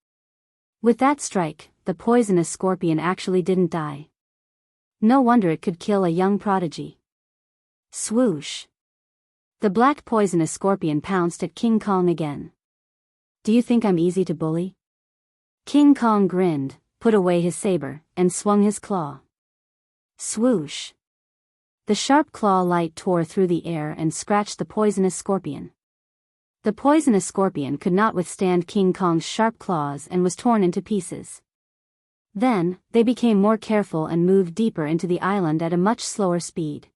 With that strike, the poisonous scorpion actually didn't die. No wonder it could kill a young prodigy. Swoosh! The black poisonous scorpion pounced at King Kong again. Do you think I'm easy to bully? King Kong grinned, put away his saber, and swung his claw. Swoosh! The sharp claw light tore through the air and scratched the poisonous scorpion. The poisonous scorpion could not withstand King Kong's sharp claws and was torn into pieces. Then, they became more careful and moved deeper into the island at a much slower speed.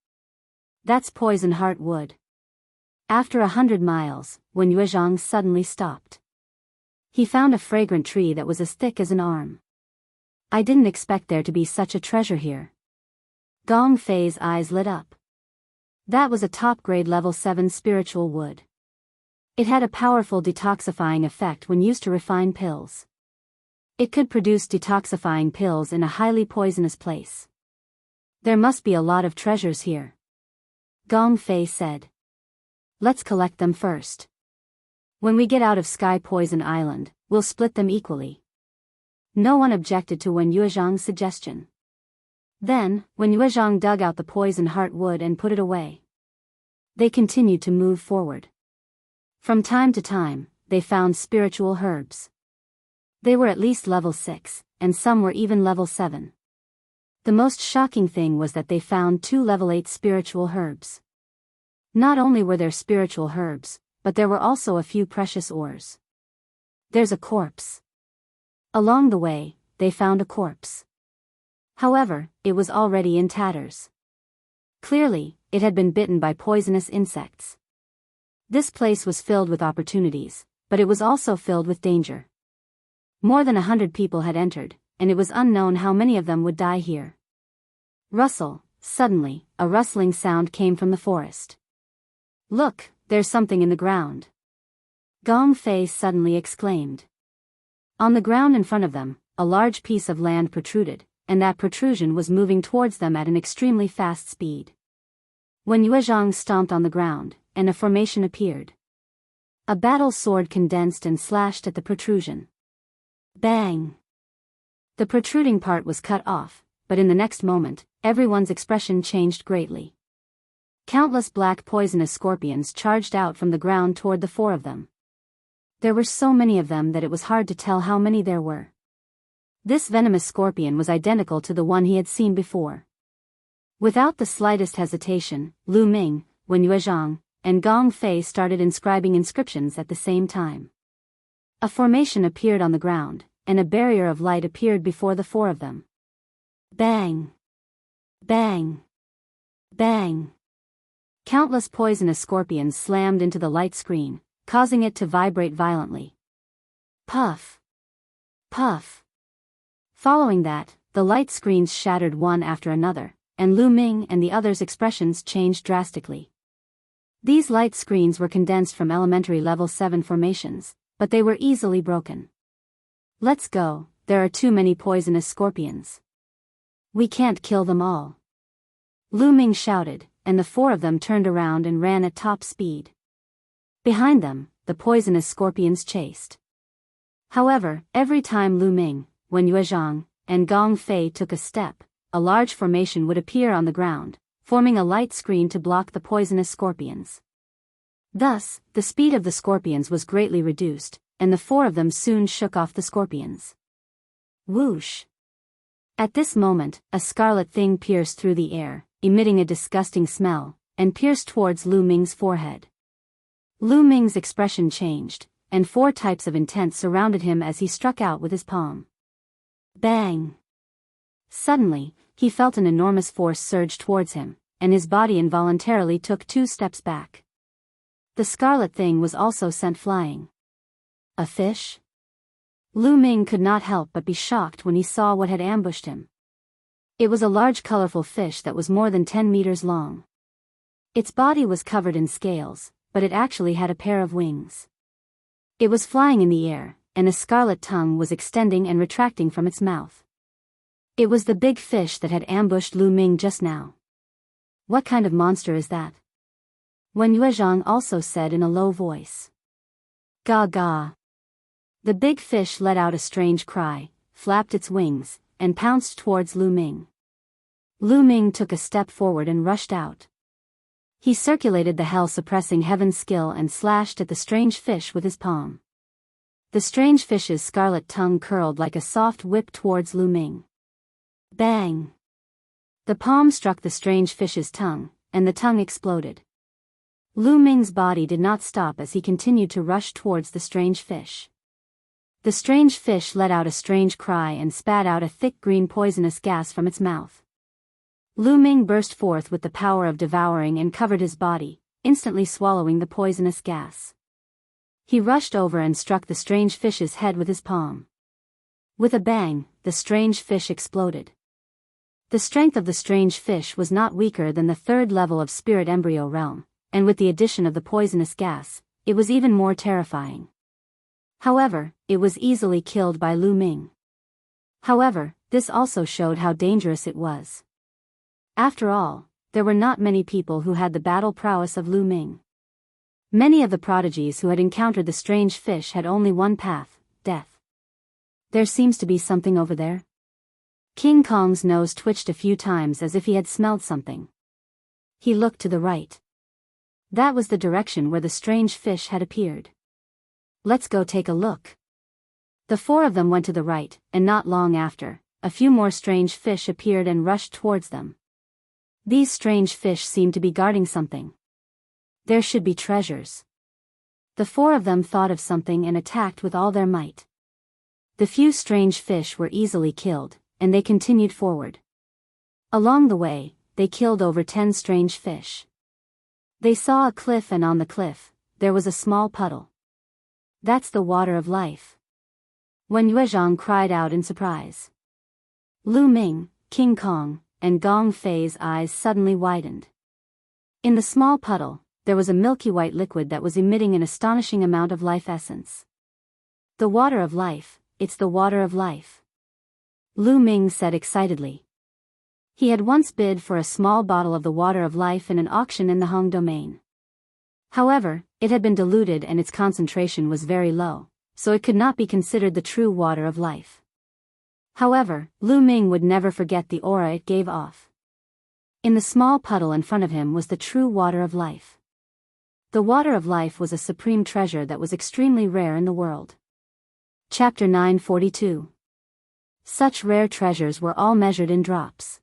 That's poison heart wood. After 100 miles, when Yuezhang suddenly stopped. He found a fragrant tree that was as thick as an arm. I didn't expect there to be such a treasure here. Gong Fei's eyes lit up. That was a top-grade level 7 spiritual wood. It had a powerful detoxifying effect when used to refine pills. It could produce detoxifying pills in a highly poisonous place. There must be a lot of treasures here. Gong Fei said. Let's collect them first. When we get out of Sky Poison Island, we'll split them equally. No one objected to Wen Yuezhang's suggestion. Then, Wen Yuezhang dug out the poison heart wood and put it away. They continued to move forward. From time to time, they found spiritual herbs. They were at least level 6, and some were even level 7. The most shocking thing was that they found 2 level 8 spiritual herbs. Not only were there spiritual herbs, but there were also a few precious ores. There's a corpse. Along the way, they found a corpse. However, it was already in tatters. Clearly, it had been bitten by poisonous insects. This place was filled with opportunities, but it was also filled with danger. More than 100 people had entered, and it was unknown how many of them would die here. Rustle, suddenly, a rustling sound came from the forest. Look, there's something in the ground. Gong Fei suddenly exclaimed. On the ground in front of them, a large piece of land protruded, and that protrusion was moving towards them at an extremely fast speed. When Yuezhang stomped on the ground, and a formation appeared. A battle sword condensed and slashed at the protrusion. Bang! The protruding part was cut off, but in the next moment, everyone's expression changed greatly. Countless black poisonous scorpions charged out from the ground toward the four of them. There were so many of them that it was hard to tell how many there were. This venomous scorpion was identical to the one he had seen before. Without the slightest hesitation, Lu Ming, Wen Yuezhang, and Gong Fei started inscribing inscriptions at the same time. A formation appeared on the ground, and a barrier of light appeared before the four of them. Bang! Bang! Bang! Countless poisonous scorpions slammed into the light screen, causing it to vibrate violently. Puff! Puff! Following that, the light screens shattered one after another, and Lu Ming and the others' expressions changed drastically. These light screens were condensed from elementary level 7 formations, but they were easily broken. Let's go, there are too many poisonous scorpions. We can't kill them all. Lu Ming shouted, and the four of them turned around and ran at top speed. Behind them, the poisonous scorpions chased. However, every time Lu Ming, Wen Yuezhang, and Gong Fei took a step, a large formation would appear on the ground, forming a light screen to block the poisonous scorpions. Thus, the speed of the scorpions was greatly reduced, and the four of them soon shook off the scorpions. Whoosh! At this moment, a scarlet thing pierced through the air, emitting a disgusting smell, and pierced towards Lu Ming's forehead. Lu Ming's expression changed, and 4 types of intent surrounded him as he struck out with his palm. Bang! Suddenly, he felt an enormous force surge towards him, and his body involuntarily took 2 steps back. The scarlet thing was also sent flying. A fish? Lu Ming could not help but be shocked when he saw what had ambushed him. It was a large colorful fish that was more than 10 meters long. Its body was covered in scales, but it actually had a pair of wings. It was flying in the air, and a scarlet tongue was extending and retracting from its mouth. It was the big fish that had ambushed Lu Ming just now. What kind of monster is that? Wen Yuezhang also said in a low voice. Ga ga. The big fish let out a strange cry, flapped its wings, and pounced towards Lu Ming. Lu Ming took a step forward and rushed out. He circulated the hell-suppressing heaven skill and slashed at the strange fish with his palm. The strange fish's scarlet tongue curled like a soft whip towards Lu Ming. Bang! The palm struck the strange fish's tongue, and the tongue exploded. Lu Ming's body did not stop as he continued to rush towards the strange fish. The strange fish let out a strange cry and spat out a thick green poisonous gas from its mouth. Lu Ming burst forth with the power of devouring and covered his body, instantly swallowing the poisonous gas. He rushed over and struck the strange fish's head with his palm. With a bang, the strange fish exploded. The strength of the strange fish was not weaker than the 3rd level of spirit embryo realm, and with the addition of the poisonous gas, it was even more terrifying. However, it was easily killed by Lu Ming. However, this also showed how dangerous it was. After all, there were not many people who had the battle prowess of Lu Ming. Many of the prodigies who had encountered the strange fish had only one path, death. There seems to be something over there. King Kong's nose twitched a few times as if he had smelled something. He looked to the right. That was the direction where the strange fish had appeared. Let's go take a look. The 4 of them went to the right, and not long after, a few more strange fish appeared and rushed towards them. These strange fish seemed to be guarding something. There should be treasures. The 4 of them thought of something and attacked with all their might. The few strange fish were easily killed, and they continued forward. Along the way, they killed over 10 strange fish. They saw a cliff, and on the cliff, there was a small puddle. That's the water of life. Wen Yuezhang cried out in surprise. Lu Ming, King Kong, and Gong Fei's eyes suddenly widened. In the small puddle, there was a milky white liquid that was emitting an astonishing amount of life essence. The water of life, it's the water of life. Lu Ming said excitedly. He had once bid for a small bottle of the water of life in an auction in the Hong domain. However, it had been diluted and its concentration was very low, so it could not be considered the true water of life. However, Lu Ming would never forget the aura it gave off. In the small puddle in front of him was the true water of life. The water of life was a supreme treasure that was extremely rare in the world. Chapter 942. Such rare treasures were all measured in drops.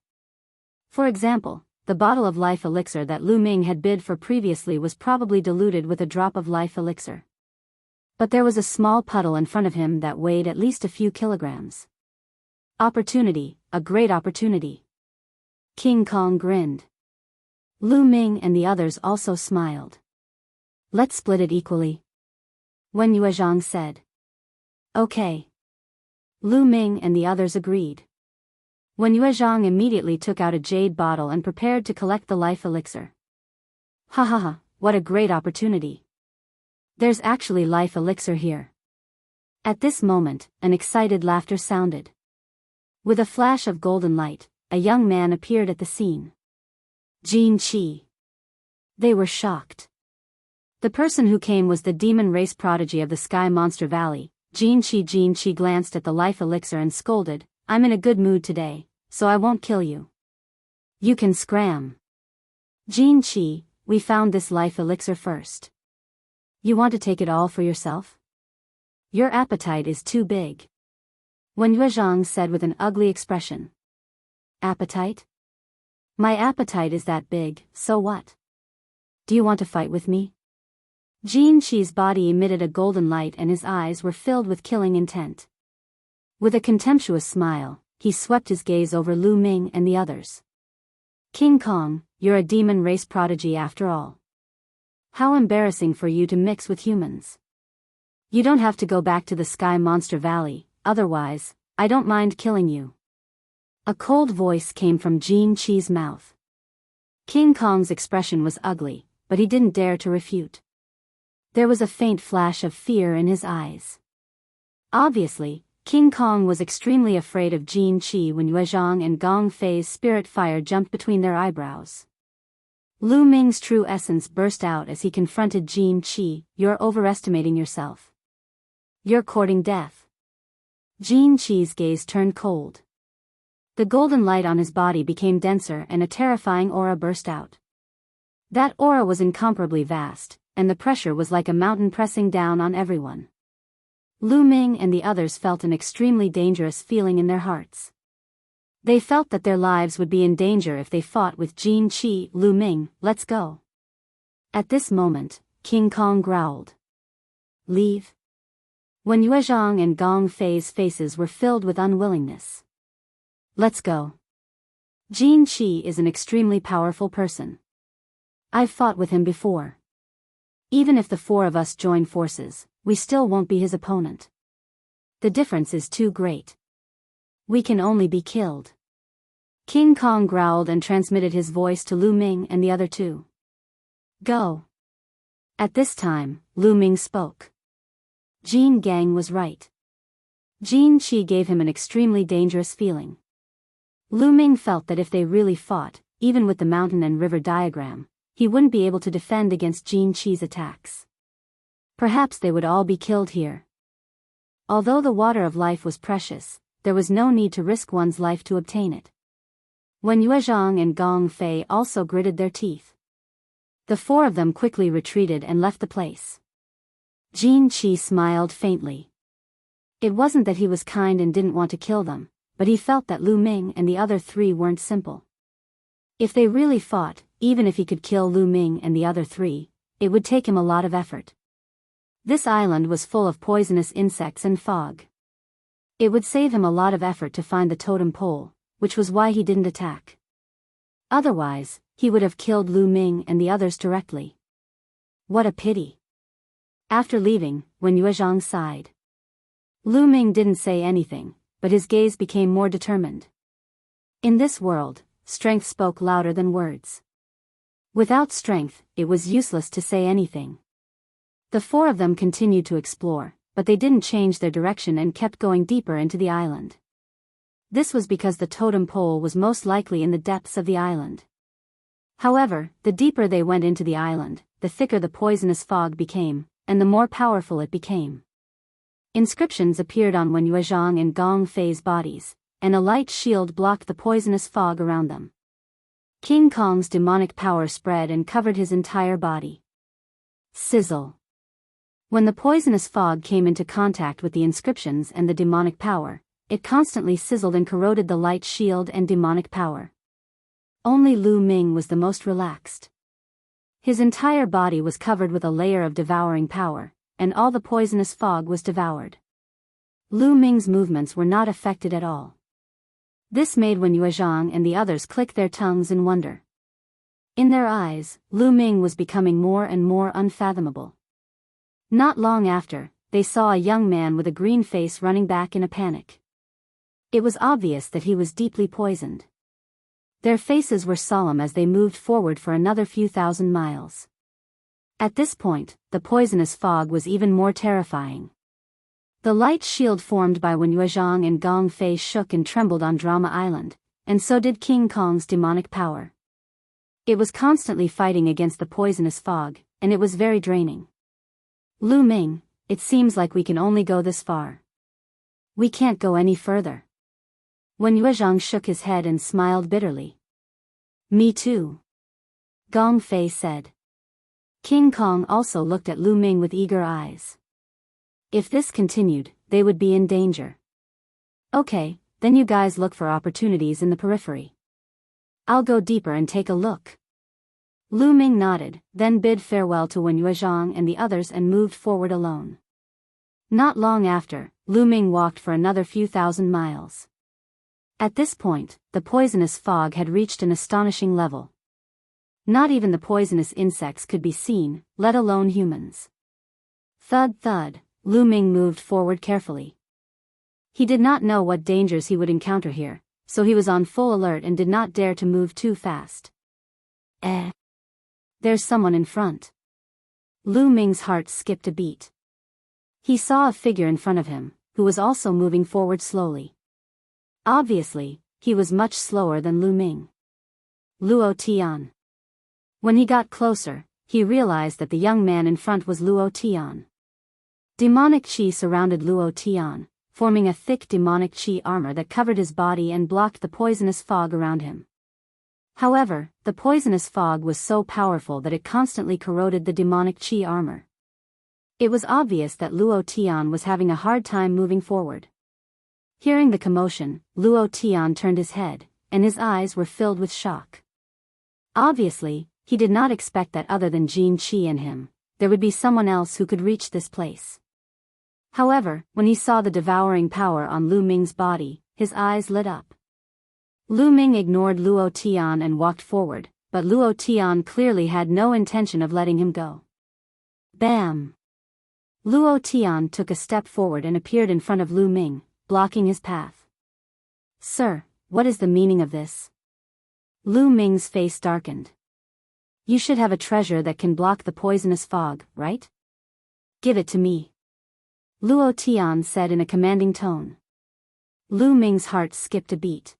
For example, the bottle of life elixir that Lu Ming had bid for previously was probably diluted with a drop of life elixir. But there was a small puddle in front of him that weighed at least a few kilograms. Opportunity, a great opportunity. King Kong grinned. Lu Ming and the others also smiled. Let's split it equally. Wen Yuezhang said. Okay. Lu Ming and the others agreed. Wen Yuezhang immediately took out a jade bottle and prepared to collect the life elixir. Ha ha ha, what a great opportunity. There's actually life elixir here. At this moment, an excited laughter sounded. With a flash of golden light, a young man appeared at the scene. Jin Qi. They were shocked. The person who came was the demon race prodigy of the Sky Monster Valley. Jin Qi glanced at the life elixir and scolded, I'm in a good mood today, so I won't kill you. You can scram. Jin Qi, we found this life elixir first. You want to take it all for yourself? Your appetite is too big. Wen Yuezhang said with an ugly expression. Appetite? My appetite is that big, so what? Do you want to fight with me? Jin Qi's body emitted a golden light and his eyes were filled with killing intent. With a contemptuous smile, he swept his gaze over Lu Ming and the others. King Kong, you're a demon race prodigy after all. How embarrassing for you to mix with humans. You don't have to go back to the Sky Monster Valley, otherwise, I don't mind killing you. A cold voice came from Jin Qi's mouth. King Kong's expression was ugly, but he didn't dare to refute. There was a faint flash of fear in his eyes. Obviously, King Kong was extremely afraid of Jin Qi when Yuezhang and Gong Fei's spirit fire jumped between their eyebrows. Lu Ming's true essence burst out as he confronted Jin Qi, you're overestimating yourself. You're courting death. Jin Qi's gaze turned cold. The golden light on his body became denser and a terrifying aura burst out. That aura was incomparably vast, and the pressure was like a mountain pressing down on everyone. Lu Ming and the others felt an extremely dangerous feeling in their hearts. They felt that their lives would be in danger if they fought with Jin Qi. Lu Ming, let's go. At this moment, King Kong growled. Leave. When Yuezhang and Gong Fei's faces were filled with unwillingness. Let's go. Jin Qi is an extremely powerful person. I've fought with him before. Even if the four of us join forces, we still won't be his opponent. The difference is too great. We can only be killed. King Kong growled and transmitted his voice to Lu Ming and the other two. Go. At this time, Lu Ming spoke. Jin Gang was right. Jin Qi gave him an extremely dangerous feeling. Lu Ming felt that if they really fought, even with the mountain and river diagram, he wouldn't be able to defend against Jin Qi's attacks. Perhaps they would all be killed here. Although the water of life was precious, there was no need to risk one's life to obtain it. When Yuezhang and Gong Fei also gritted their teeth. The four of them quickly retreated and left the place. Jin Qi smiled faintly. It wasn't that he was kind and didn't want to kill them, but he felt that Lu Ming and the other three weren't simple. If they really fought, even if he could kill Lu Ming and the other three, it would take him a lot of effort. This island was full of poisonous insects and fog. It would save him a lot of effort to find the totem pole, which was why he didn't attack. Otherwise, he would have killed Lu Ming and the others directly. What a pity. After leaving, when Yuezhang sighed. Lu Ming didn't say anything, but his gaze became more determined. In this world, strength spoke louder than words. Without strength, it was useless to say anything. The four of them continued to explore, but they didn't change their direction and kept going deeper into the island. This was because the totem pole was most likely in the depths of the island. However, the deeper they went into the island, the thicker the poisonous fog became, and the more powerful it became. Inscriptions appeared on Wen Yuezhang and Gong Fei's bodies, and a light shield blocked the poisonous fog around them. King Kong's demonic power spread and covered his entire body. Sizzle. When the poisonous fog came into contact with the inscriptions and the demonic power, it constantly sizzled and corroded the light shield and demonic power. Only Lu Ming was the most relaxed. His entire body was covered with a layer of devouring power, and all the poisonous fog was devoured. Lu Ming's movements were not affected at all. This made Wen Yuezhang and the others click their tongues in wonder. In their eyes, Lu Ming was becoming more and more unfathomable. Not long after, they saw a young man with a green face running back in a panic. It was obvious that he was deeply poisoned. Their faces were solemn as they moved forward for another few thousand miles. At this point, the poisonous fog was even more terrifying. The light shield formed by Wen Yuezhang and Gong Fei shook and trembled on Drama Island, and so did King Kong's demonic power. It was constantly fighting against the poisonous fog, and it was very draining. Lu Ming, it seems like we can only go this far. We can't go any further. Wen Yuezhang shook his head and smiled bitterly. Me too. Gong Fei said. King Kong also looked at Lu Ming with eager eyes. If this continued, they would be in danger. Okay, then you guys look for opportunities in the periphery. I'll go deeper and take a look. Lu Ming nodded, then bid farewell to Wen Yuezhang and the others and moved forward alone. Not long after, Lu Ming walked for another few thousand miles. At this point, the poisonous fog had reached an astonishing level. Not even the poisonous insects could be seen, let alone humans. Thud thud, Lu Ming moved forward carefully. He did not know what dangers he would encounter here, so he was on full alert and did not dare to move too fast. There's someone in front. Lu Ming's heart skipped a beat. He saw a figure in front of him, who was also moving forward slowly. Obviously, he was much slower than Lu Ming. Luo Tian. When he got closer, he realized that the young man in front was Luo Tian. Demonic qi surrounded Luo Tian, forming a thick demonic qi armor that covered his body and blocked the poisonous fog around him. However, the poisonous fog was so powerful that it constantly corroded the demonic qi armor. It was obvious that Luo Tian was having a hard time moving forward. Hearing the commotion, Luo Tian turned his head, and his eyes were filled with shock. Obviously, he did not expect that other than Jin Qi and him, there would be someone else who could reach this place. However, when he saw the devouring power on Lu Ming's body, his eyes lit up. Lu Ming ignored Luo Tian and walked forward, but Luo Tian clearly had no intention of letting him go. Bam! Luo Tian took a step forward and appeared in front of Lu Ming, blocking his path. Sir, what is the meaning of this? Lu Ming's face darkened. You should have a treasure that can block the poisonous fog, right? Give it to me. Luo Tian said in a commanding tone. Lu Ming's heart skipped a beat.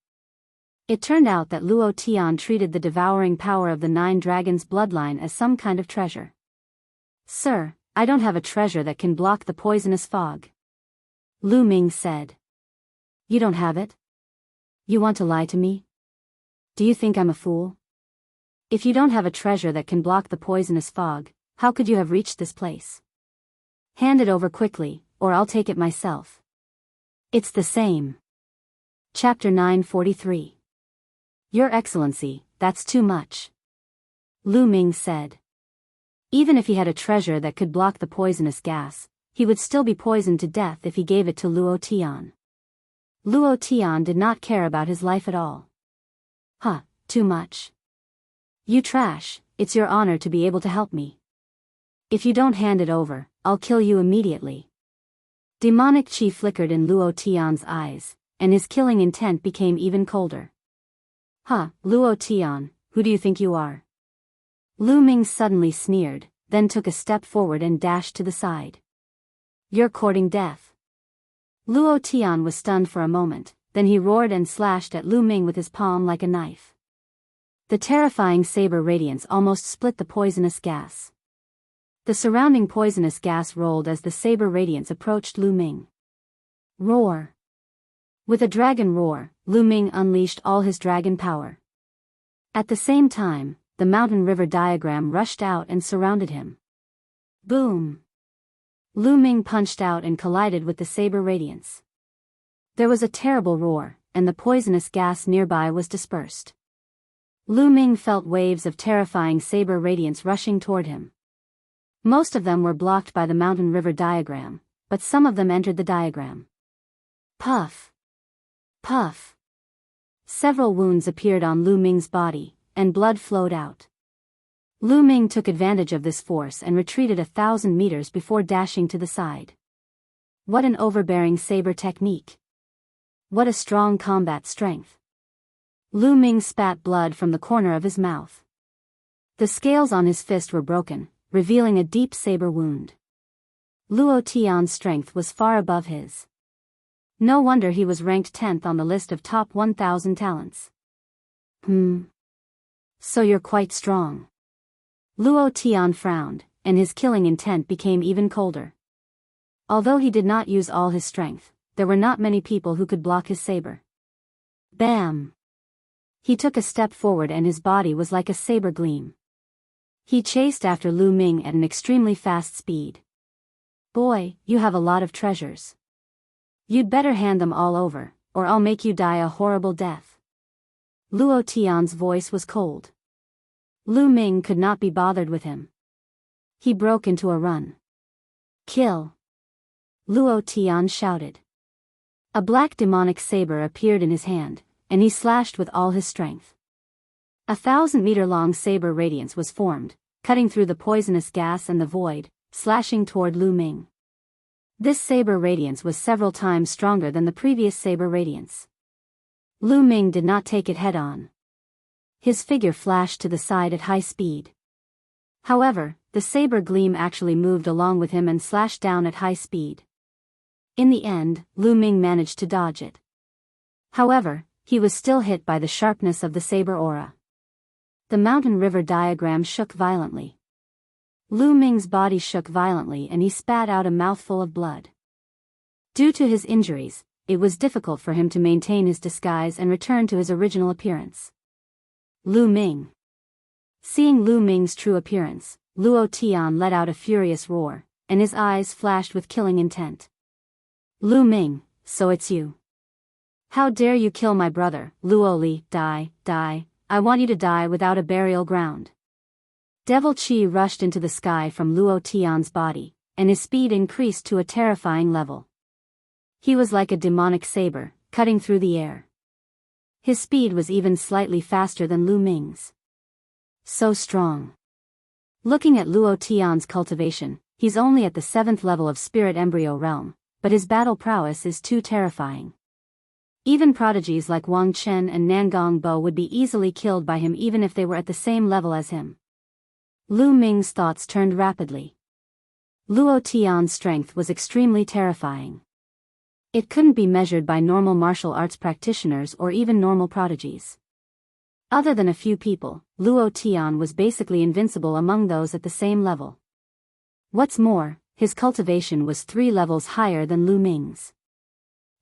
It turned out that Luo Tian treated the devouring power of the 9 dragons' bloodline as some kind of treasure. Sir, I don't have a treasure that can block the poisonous fog. Lu Ming said. You don't have it? You want to lie to me? Do you think I'm a fool? If you don't have a treasure that can block the poisonous fog, how could you have reached this place? Hand it over quickly, or I'll take it myself. It's the same. Chapter 943. Your Excellency, that's too much. Lu Ming said. Even if he had a treasure that could block the poisonous gas, he would still be poisoned to death if he gave it to Luo Tian. Luo Tian did not care about his life at all. Huh, too much. You trash, it's your honor to be able to help me. If you don't hand it over, I'll kill you immediately. Demonic qi flickered in Luo Tian's eyes, and his killing intent became even colder. Huh, Luo Tian, who do you think you are? Lu Ming suddenly sneered, then took a step forward and dashed to the side. You're courting death. Luo Tian was stunned for a moment, then he roared and slashed at Lu Ming with his palm like a knife. The terrifying saber radiance almost split the poisonous gas. The surrounding poisonous gas rolled as the saber radiance approached Lu Ming. Roar! With a dragon roar, Lu Ming unleashed all his dragon power. At the same time, the mountain river diagram rushed out and surrounded him. Boom! Lu Ming punched out and collided with the saber radiance. There was a terrible roar, and the poisonous gas nearby was dispersed. Lu Ming felt waves of terrifying saber radiance rushing toward him. Most of them were blocked by the mountain river diagram, but some of them entered the diagram. Puff! Puff! Several wounds appeared on Lu Ming's body, and blood flowed out. Lu Ming took advantage of this force and retreated 1,000 meters before dashing to the side. What an overbearing saber technique! What a strong combat strength! Lu Ming spat blood from the corner of his mouth. The scales on his fist were broken, revealing a deep saber wound. Luo Tian's strength was far above his. No wonder he was ranked 10th on the list of top 1,000 talents. So you're quite strong. Luo Tian frowned, and his killing intent became even colder. Although he did not use all his strength, there were not many people who could block his saber. Bam! He took a step forward and his body was like a saber gleam. He chased after Lu Ming at an extremely fast speed. Boy, you have a lot of treasures. You'd better hand them all over, or I'll make you die a horrible death. Luo Tian's voice was cold. Lu Ming could not be bothered with him. He broke into a run. Kill! Luo Tian shouted. A black demonic saber appeared in his hand, and he slashed with all his strength. 1,000-meter-long saber radiance was formed, cutting through the poisonous gas and the void, slashing toward Lu Ming. This saber radiance was several times stronger than the previous saber radiance. Lu Ming did not take it head-on. His figure flashed to the side at high speed. However, the saber gleam actually moved along with him and slashed down at high speed. In the end, Lu Ming managed to dodge it. However, he was still hit by the sharpness of the saber aura. The mountain river diagram shook violently. Lu Ming's body shook violently and he spat out a mouthful of blood. Due to his injuries, it was difficult for him to maintain his disguise and return to his original appearance. Lu Ming. Seeing Lu Ming's true appearance, Luo Tian let out a furious roar, and his eyes flashed with killing intent. Lu Ming, so it's you. How dare you kill my brother, Luo Li, die, I want you to die without a burial ground. Devil Chi rushed into the sky from Luo Tian's body, and his speed increased to a terrifying level. He was like a demonic saber, cutting through the air. His speed was even slightly faster than Lu Ming's. So strong. Looking at Luo Tian's cultivation, he's only at the 7th level of Spirit Embryo Realm, but his battle prowess is too terrifying. Even prodigies like Wang Chen and Nangong Bo would be easily killed by him even if they were at the same level as him. Lu Ming's thoughts turned rapidly. Luo Tian's strength was extremely terrifying. It couldn't be measured by normal martial arts practitioners or even normal prodigies. Other than a few people, Luo Tian was basically invincible among those at the same level. What's more, his cultivation was 3 levels higher than Lu Ming's.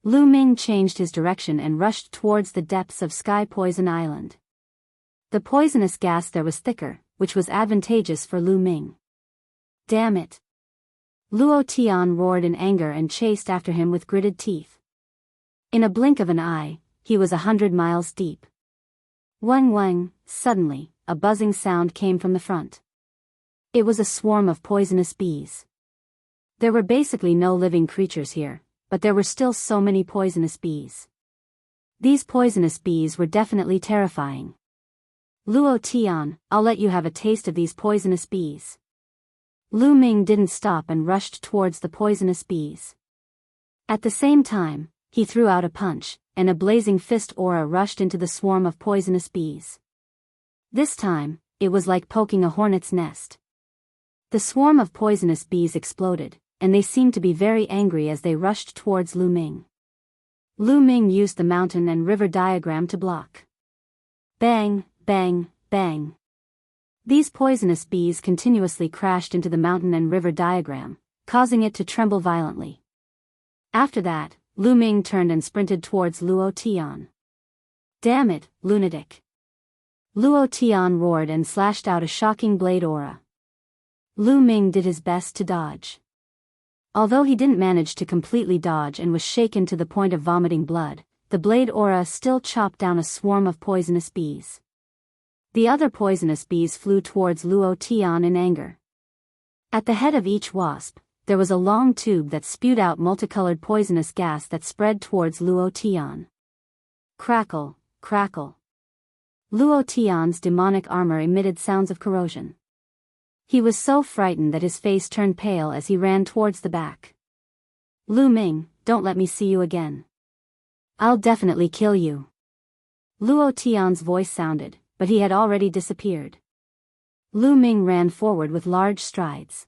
Lu Ming changed his direction and rushed towards the depths of Sky Poison Island. The poisonous gas there was thicker, which was advantageous for Lu Ming. Damn it! Luo Tian roared in anger and chased after him with gritted teeth. In a blink of an eye, he was 100 miles deep. Wang wang, suddenly, a buzzing sound came from the front. It was a swarm of poisonous bees. There were basically no living creatures here, but there were still so many poisonous bees. These poisonous bees were definitely terrifying. Luo Tian, I'll let you have a taste of these poisonous bees. Lu Ming didn't stop and rushed towards the poisonous bees. At the same time, he threw out a punch, and a blazing fist aura rushed into the swarm of poisonous bees. This time, it was like poking a hornet's nest. The swarm of poisonous bees exploded, and they seemed to be very angry as they rushed towards Lu Ming. Lu Ming used the mountain and river diagram to block. Bang! Bang, bang. These poisonous bees continuously crashed into the mountain and river diagram, causing it to tremble violently. After that, Lu Ming turned and sprinted towards Luo Tian. "Damn it, lunatic!" Luo Tian roared and slashed out a shocking blade aura. Lu Ming did his best to dodge. Although he didn't manage to completely dodge and was shaken to the point of vomiting blood, the blade aura still chopped down a swarm of poisonous bees. The other poisonous bees flew towards Luo Tian in anger. At the head of each wasp, there was a long tube that spewed out multicolored poisonous gas that spread towards Luo Tian. Crackle, crackle. Luo Tian's demonic armor emitted sounds of corrosion. He was so frightened that his face turned pale as he ran towards the back. "Lu Ming, don't let me see you again. I'll definitely kill you." Luo Tian's voice sounded, but he had already disappeared. Lu Ming ran forward with large strides.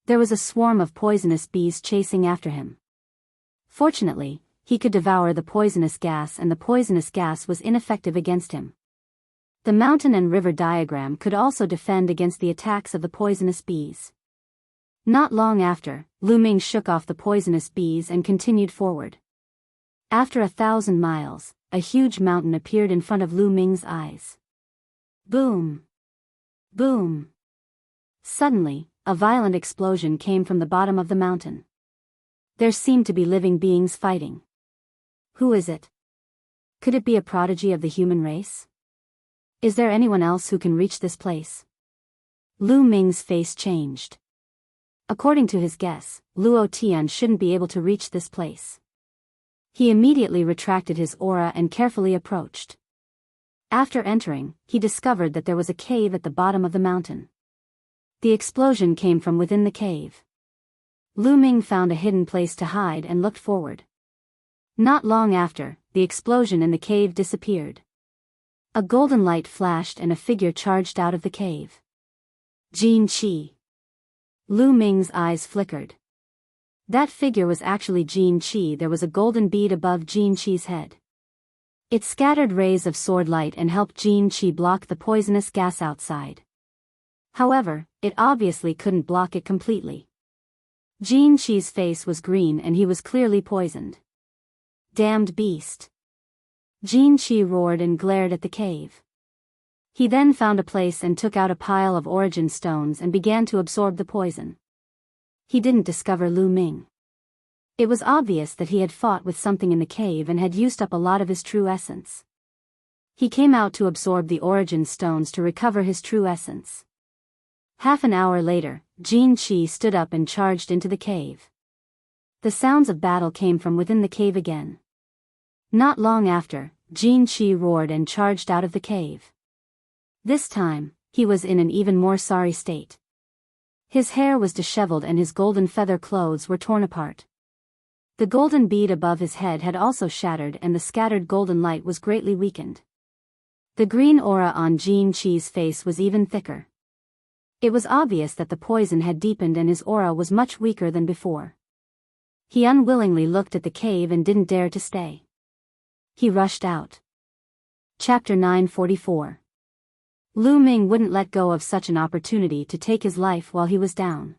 There was a swarm of poisonous bees chasing after him. Fortunately, he could devour the poisonous gas, and the poisonous gas was ineffective against him. The mountain and river diagram could also defend against the attacks of the poisonous bees. Not long after, Lu Ming shook off the poisonous bees and continued forward. After 1,000 miles, a huge mountain appeared in front of Lu Ming's eyes. Boom! Boom! Suddenly, a violent explosion came from the bottom of the mountain. There seemed to be living beings fighting. Who is it? Could it be a prodigy of the human race? Is there anyone else who can reach this place? Lu Ming's face changed. According to his guess, Luo Tian shouldn't be able to reach this place. He immediately retracted his aura and carefully approached. After entering, he discovered that there was a cave at the bottom of the mountain. The explosion came from within the cave. Lu Ming found a hidden place to hide and looked forward. Not long after, the explosion in the cave disappeared. A golden light flashed and a figure charged out of the cave. Jin Qi. Lu Ming's eyes flickered. That figure was actually Jin Qi. There was a golden bead above Jin Qi's head. It scattered rays of sword light and helped Jin Qi block the poisonous gas outside. However, it obviously couldn't block it completely. Jin Qi's face was green and he was clearly poisoned. Damned beast! Jin Qi roared and glared at the cave. He then found a place and took out a pile of origin stones and began to absorb the poison. He didn't discover Lu Ming. It was obvious that he had fought with something in the cave and had used up a lot of his true essence. He came out to absorb the origin stones to recover his true essence. Half an hour later, Jin Qi stood up and charged into the cave. The sounds of battle came from within the cave again. Not long after, Jin Qi roared and charged out of the cave. This time, he was in an even more sorry state. His hair was disheveled and his golden feather clothes were torn apart. The golden bead above his head had also shattered and the scattered golden light was greatly weakened. The green aura on Jin Qi's face was even thicker. It was obvious that the poison had deepened and his aura was much weaker than before. He unwillingly looked at the cave and didn't dare to stay. He rushed out. Chapter 944. Lu Ming wouldn't let go of such an opportunity to take his life while he was down.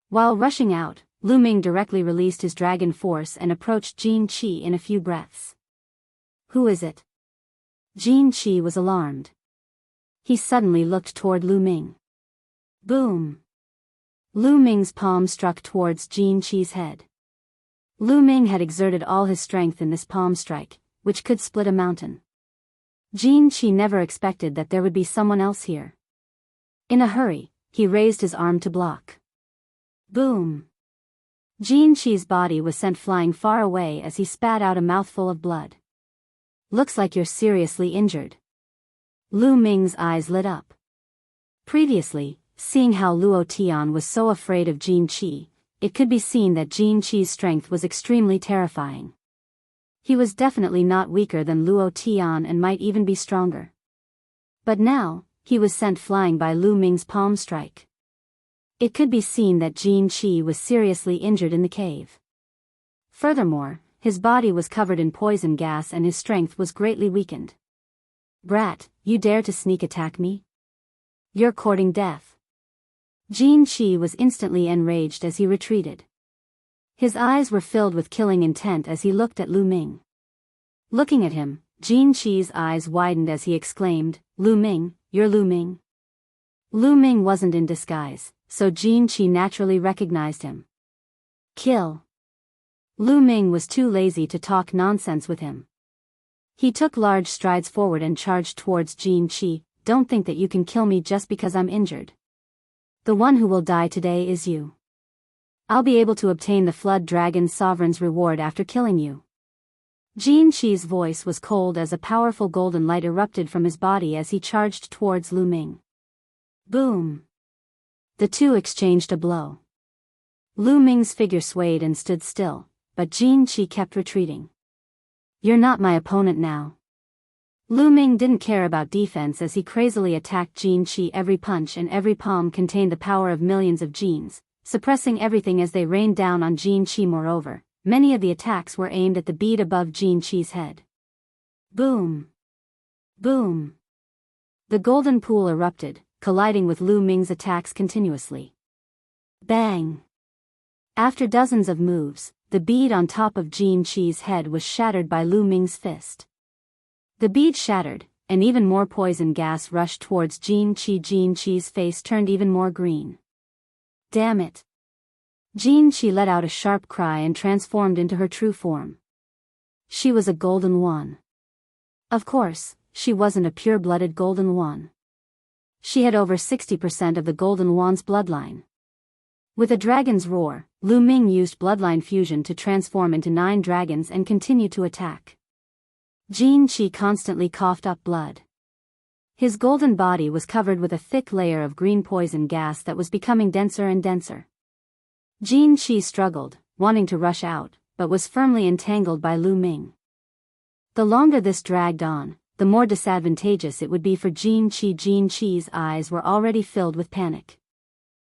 While rushing out, Lu Ming directly released his dragon force and approached Jin Qi in a few breaths. Who is it? Jin Qi was alarmed. He suddenly looked toward Lu Ming. Boom! Lu Ming's palm struck towards Jin Qi's head. Lu Ming had exerted all his strength in this palm strike, which could split a mountain. Jin Qi never expected that there would be someone else here. In a hurry, he raised his arm to block. Boom! Jin Qi's body was sent flying far away as he spat out a mouthful of blood. Looks like you're seriously injured. Lu Ming's eyes lit up. Previously, seeing how Luo Tian was so afraid of Jin Qi, it could be seen that Jin Qi's strength was extremely terrifying. He was definitely not weaker than Luo Tian and might even be stronger. But now, he was sent flying by Lu Ming's palm strike. It could be seen that Jin Qi was seriously injured in the cave. Furthermore, his body was covered in poison gas and his strength was greatly weakened. Brat, you dare to sneak attack me? You're courting death. Jin Qi was instantly enraged as he retreated. His eyes were filled with killing intent as he looked at Lu Ming. Looking at him, Jin Qi's eyes widened as he exclaimed, "Lu Ming, you're Lu Ming." Lu Ming wasn't in disguise, so Jin Qi naturally recognized him. Kill. Lu Ming was too lazy to talk nonsense with him. He took large strides forward and charged towards Jin Qi. "Don't think that you can kill me just because I'm injured. The one who will die today is you. I'll be able to obtain the Flood Dragon Sovereign's reward after killing you." Jin Qi's voice was cold as a powerful golden light erupted from his body as he charged towards Lu Ming. Boom! The two exchanged a blow. Lu Ming's figure swayed and stood still, but Jin Qi kept retreating. "You're not my opponent now." Lu Ming didn't care about defense as he crazily attacked Jin Qi. Every punch and every palm contained the power of millions of genes, suppressing everything as they rained down on Jin Qi. Moreover, many of the attacks were aimed at the bead above Jin Qi's head. Boom! Boom! The golden pool erupted, colliding with Lu Ming's attacks continuously. Bang! After dozens of moves, the bead on top of Jin Qi's head was shattered by Lu Ming's fist. The bead shattered, and even more poison gas rushed towards Jin Qi. Jin Qi's face turned even more green. Damn it! Jin Qi let out a sharp cry and transformed into her true form. She was a golden one. Of course, she wasn't a pure-blooded golden one. She had over 60% of the golden one's bloodline. With a dragon's roar, Lu Ming used bloodline fusion to transform into 9 dragons and continue to attack. Jin Qi constantly coughed up blood. His golden body was covered with a thick layer of green poison gas that was becoming denser and denser. Jin Qi struggled, wanting to rush out, but was firmly entangled by Lu Ming. The longer this dragged on, the more disadvantageous it would be for Jin Qi. Jin Qi's eyes were already filled with panic.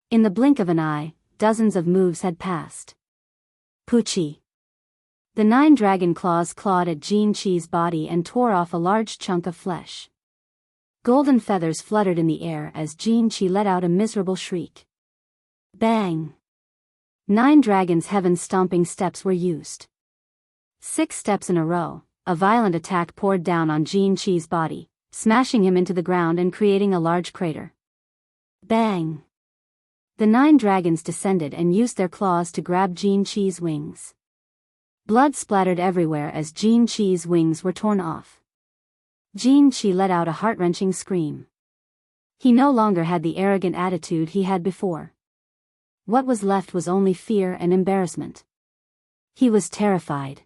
In the blink of an eye, dozens of moves had passed. Poochie! The 9 dragon claws clawed at Jin Qi's body and tore off a large chunk of flesh. Golden feathers fluttered in the air as Jin Qi let out a miserable shriek. Bang! 9 dragons' heaven-stomping steps were used. 6 steps in a row, a violent attack poured down on Jin Qi's body, smashing him into the ground and creating a large crater. Bang! The 9 dragons descended and used their claws to grab Jin Qi's wings. Blood splattered everywhere as Jin Qi's wings were torn off. Jin Qi let out a heart-wrenching scream. He no longer had the arrogant attitude he had before. What was left was only fear and embarrassment. He was terrified.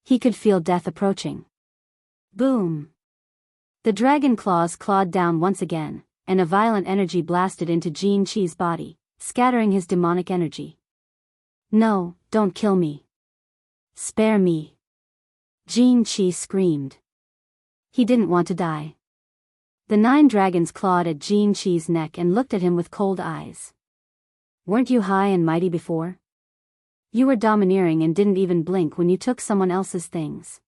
He could feel death approaching. Boom! The dragon claws clawed down once again, and a violent energy blasted into Jin Qi's body, scattering his demonic energy. "No, don't kill me. Spare me!" Jin Qi screamed. He didn't want to die. The 9 dragons clawed at Jin Qi's neck and looked at him with cold eyes. "Weren't you high and mighty before? You were domineering and didn't even blink when you took someone else's things.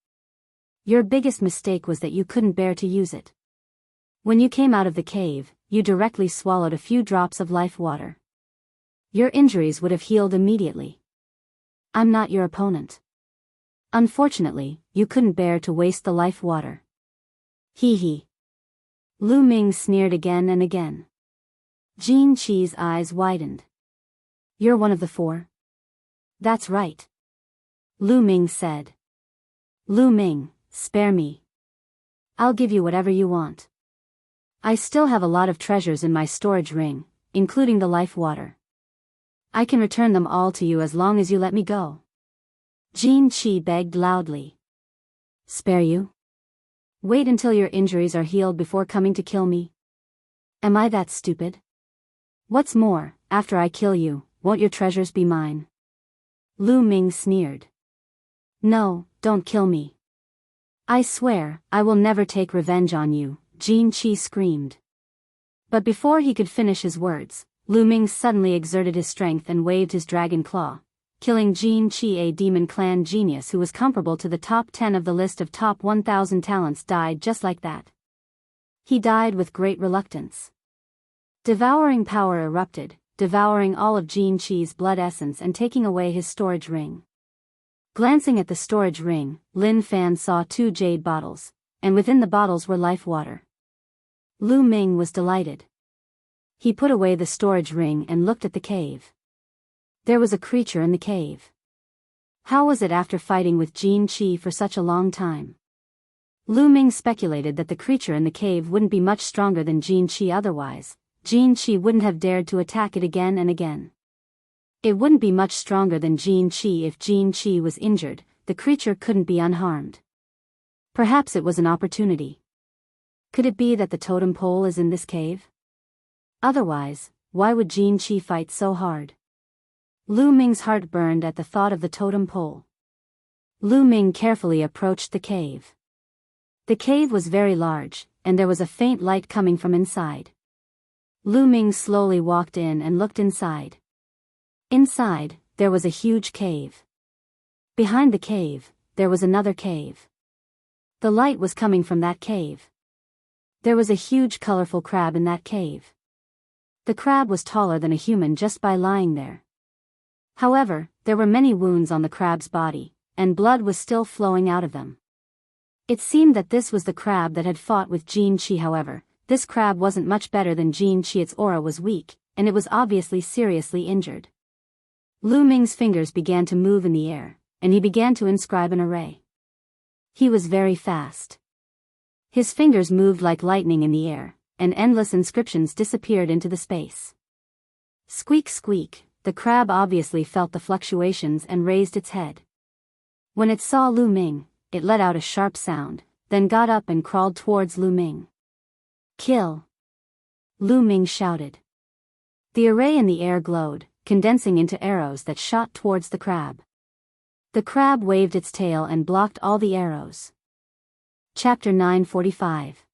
Your biggest mistake was that you couldn't bear to use it. When you came out of the cave, you directly swallowed a few drops of life water. Your injuries would have healed immediately. I'm not your opponent. Unfortunately, you couldn't bear to waste the life water." Hee hee. Lu Ming sneered again and again. Jin Qi's eyes widened. "You're one of the 4? That's right," Lu Ming said. "Lu Ming, spare me. I'll give you whatever you want. I still have a lot of treasures in my storage ring, including the life water. I can return them all to you as long as you let me go." Jin Qi begged loudly. "Spare you? Wait until your injuries are healed before coming to kill me? Am I that stupid? What's more, after I kill you, won't your treasures be mine?" Lu Ming sneered. "No, don't kill me. I swear, I will never take revenge on you," Jin Qi screamed. But before he could finish his words, Lu Ming suddenly exerted his strength and waved his dragon claw, killing Jin Qi. A demon clan genius who was comparable to the top 10 of the list of top 1,000 talents died just like that. He died with great reluctance. Devouring power erupted, devouring all of Jin Chi's blood essence and taking away his storage ring. Glancing at the storage ring, Lin Fan saw 2 jade bottles, and within the bottles were life water. Lu Ming was delighted. He put away the storage ring and looked at the cave. There was a creature in the cave. How was it after fighting with Jin Chi for such a long time? Lu Ming speculated that the creature in the cave wouldn't be much stronger than Jin Chi, otherwise Jin Chi wouldn't have dared to attack it again and again. It wouldn't be much stronger than Jin Chi. If Jin Chi was injured, the creature couldn't be unharmed. Perhaps it was an opportunity. Could it be that the totem pole is in this cave? Otherwise, why would Jin Chi fight so hard? Lu Ming's heart burned at the thought of the totem pole. Lu Ming carefully approached the cave. The cave was very large, and there was a faint light coming from inside. Lu Ming slowly walked in and looked inside. Inside, there was a huge cave. Behind the cave, there was another cave. The light was coming from that cave. There was a huge colorful crab in that cave. The crab was taller than a human just by lying there. However, there were many wounds on the crab's body, and blood was still flowing out of them. It seemed that this was the crab that had fought with Jin Chi. However, this crab wasn't much better than Jin Chi. Its aura was weak, and it was obviously seriously injured. Lu Ming's fingers began to move in the air, and he began to inscribe an array. He was very fast. His fingers moved like lightning in the air, and endless inscriptions disappeared into the space. Squeak squeak, the crab obviously felt the fluctuations and raised its head. When it saw Lu Ming, it let out a sharp sound, then got up and crawled towards Lu Ming. Kill! Lu Ming shouted. The array in the air glowed, condensing into arrows that shot towards the crab. The crab waved its tail and blocked all the arrows. Chapter 945.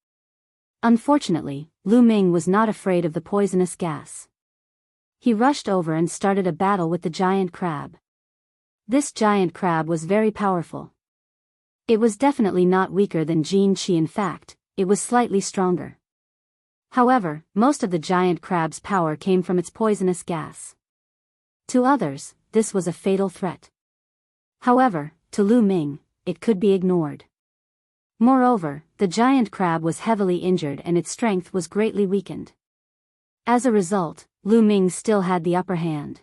Unfortunately, Lu Ming was not afraid of the poisonous gas. He rushed over and started a battle with the giant crab. This giant crab was very powerful. It was definitely not weaker than Jin Chi. In fact, it was slightly stronger. However, most of the giant crab's power came from its poisonous gas. To others, this was a fatal threat. However, to Lu Ming, it could be ignored. Moreover, the giant crab was heavily injured and its strength was greatly weakened. As a result, Lu Ming still had the upper hand.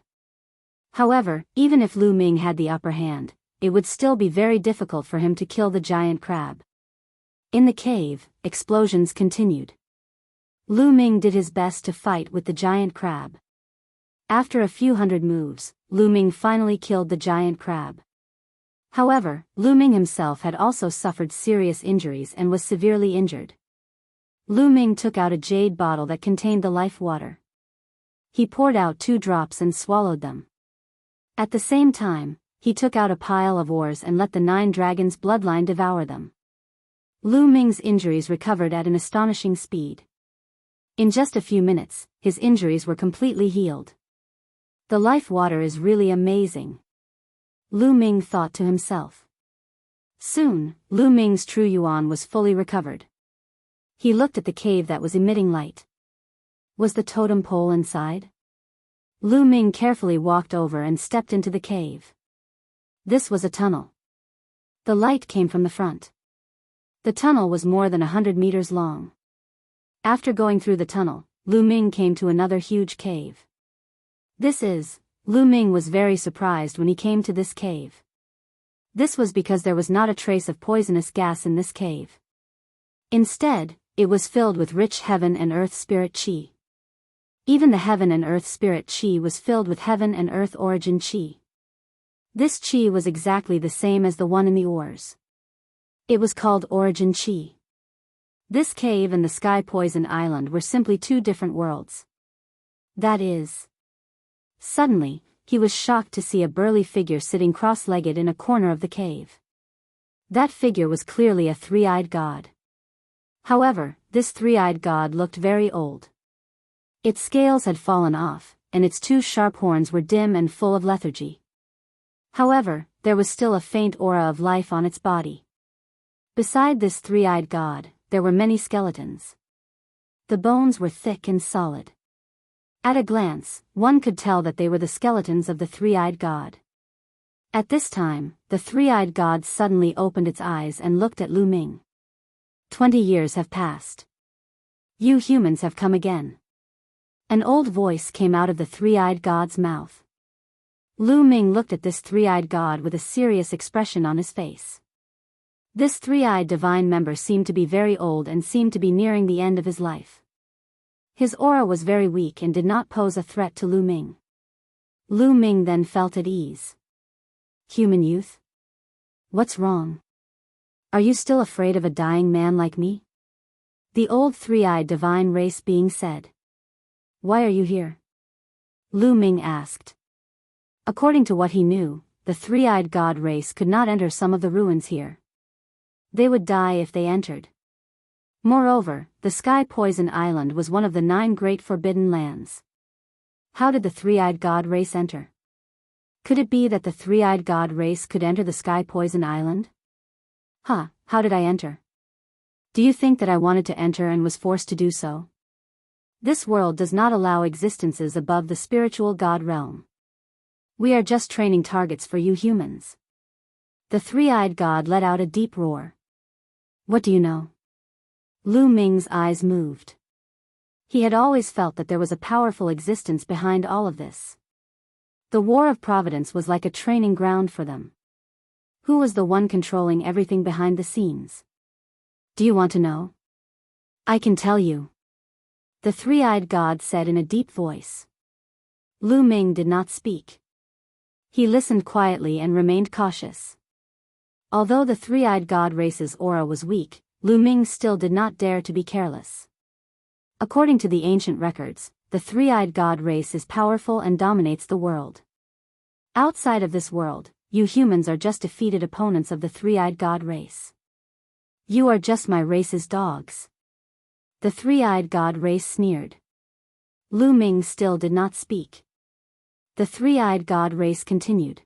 However, even if Lu Ming had the upper hand, it would still be very difficult for him to kill the giant crab. In the cave, explosions continued. Lu Ming did his best to fight with the giant crab. After a few hundred moves, Lu Ming finally killed the giant crab. However, Lu Ming himself had also suffered serious injuries and was severely injured. Lu Ming took out a jade bottle that contained the life water. He poured out 2 drops and swallowed them. At the same time, he took out a pile of ores and let the 9 dragons' bloodline devour them. Lu Ming's injuries recovered at an astonishing speed. In just a few minutes, his injuries were completely healed. The life water is really amazing, Lu Ming thought to himself. Soon, Lu Ming's true yuan was fully recovered. He looked at the cave that was emitting light. Was the totem pole inside? Lu Ming carefully walked over and stepped into the cave. This was a tunnel. The light came from the front. The tunnel was more than 100 meters long. After going through the tunnel, Lu Ming came to another huge cave. Lu Ming was very surprised when he came to this cave. This was because there was not a trace of poisonous gas in this cave. Instead, it was filled with rich heaven and earth spirit chi. Even the heaven and earth spirit chi was filled with heaven and earth origin chi. This chi was exactly the same as the one in the ores. It was called origin chi. This cave and the sky poison island were simply 2 different worlds. That is. Suddenly, he was shocked to see a burly figure sitting cross-legged in a corner of the cave. That figure was clearly a 3-eyed god. However, this 3-eyed god looked very old. Its scales had fallen off, and its 2 sharp horns were dim and full of lethargy. However, there was still a faint aura of life on its body. Beside this 3-eyed god, there were many skeletons. The bones were thick and solid. At a glance, one could tell that they were the skeletons of the three-eyed god. At this time, the three-eyed god suddenly opened its eyes and looked at Lu Ming. 20 years have passed. You humans have come again. An old voice came out of the three-eyed god's mouth. Lu Ming looked at this three-eyed god with a serious expression on his face. This three-eyed divine member seemed to be very old and seemed to be nearing the end of his life. His aura was very weak and did not pose a threat to Lu Ming. Lu Ming then felt at ease. Human youth? What's wrong? Are you still afraid of a dying man like me? The old three-eyed divine race being said. Why are you here? Lu Ming asked. According to what he knew, the three-eyed god race could not enter some of the ruins here. They would die if they entered. Moreover, the Sky Poison Island was one of the 9 great forbidden lands. How did the three-eyed god race enter? Could it be that the three-eyed god race could enter the Sky Poison Island? How did I enter? Do you think that I wanted to enter and was forced to do so? This world does not allow existences above the spiritual god realm. We are just training targets for you humans. The three-eyed god let out a deep roar. What do you know? Lu Ming's eyes moved. He had always felt that there was a powerful existence behind all of this. The War of Providence was like a training ground for them. Who was the one controlling everything behind the scenes? Do you want to know? I can tell you. The three-eyed god said in a deep voice. Lu Ming did not speak. He listened quietly and remained cautious. Although the three-eyed god race's aura was weak, Lu Ming still did not dare to be careless. According to the ancient records, the three-eyed god race is powerful and dominates the world. Outside of this world, you humans are just defeated opponents of the three-eyed god race. You are just my race's dogs. The three-eyed god race sneered. Lu Ming still did not speak. The three-eyed god race continued.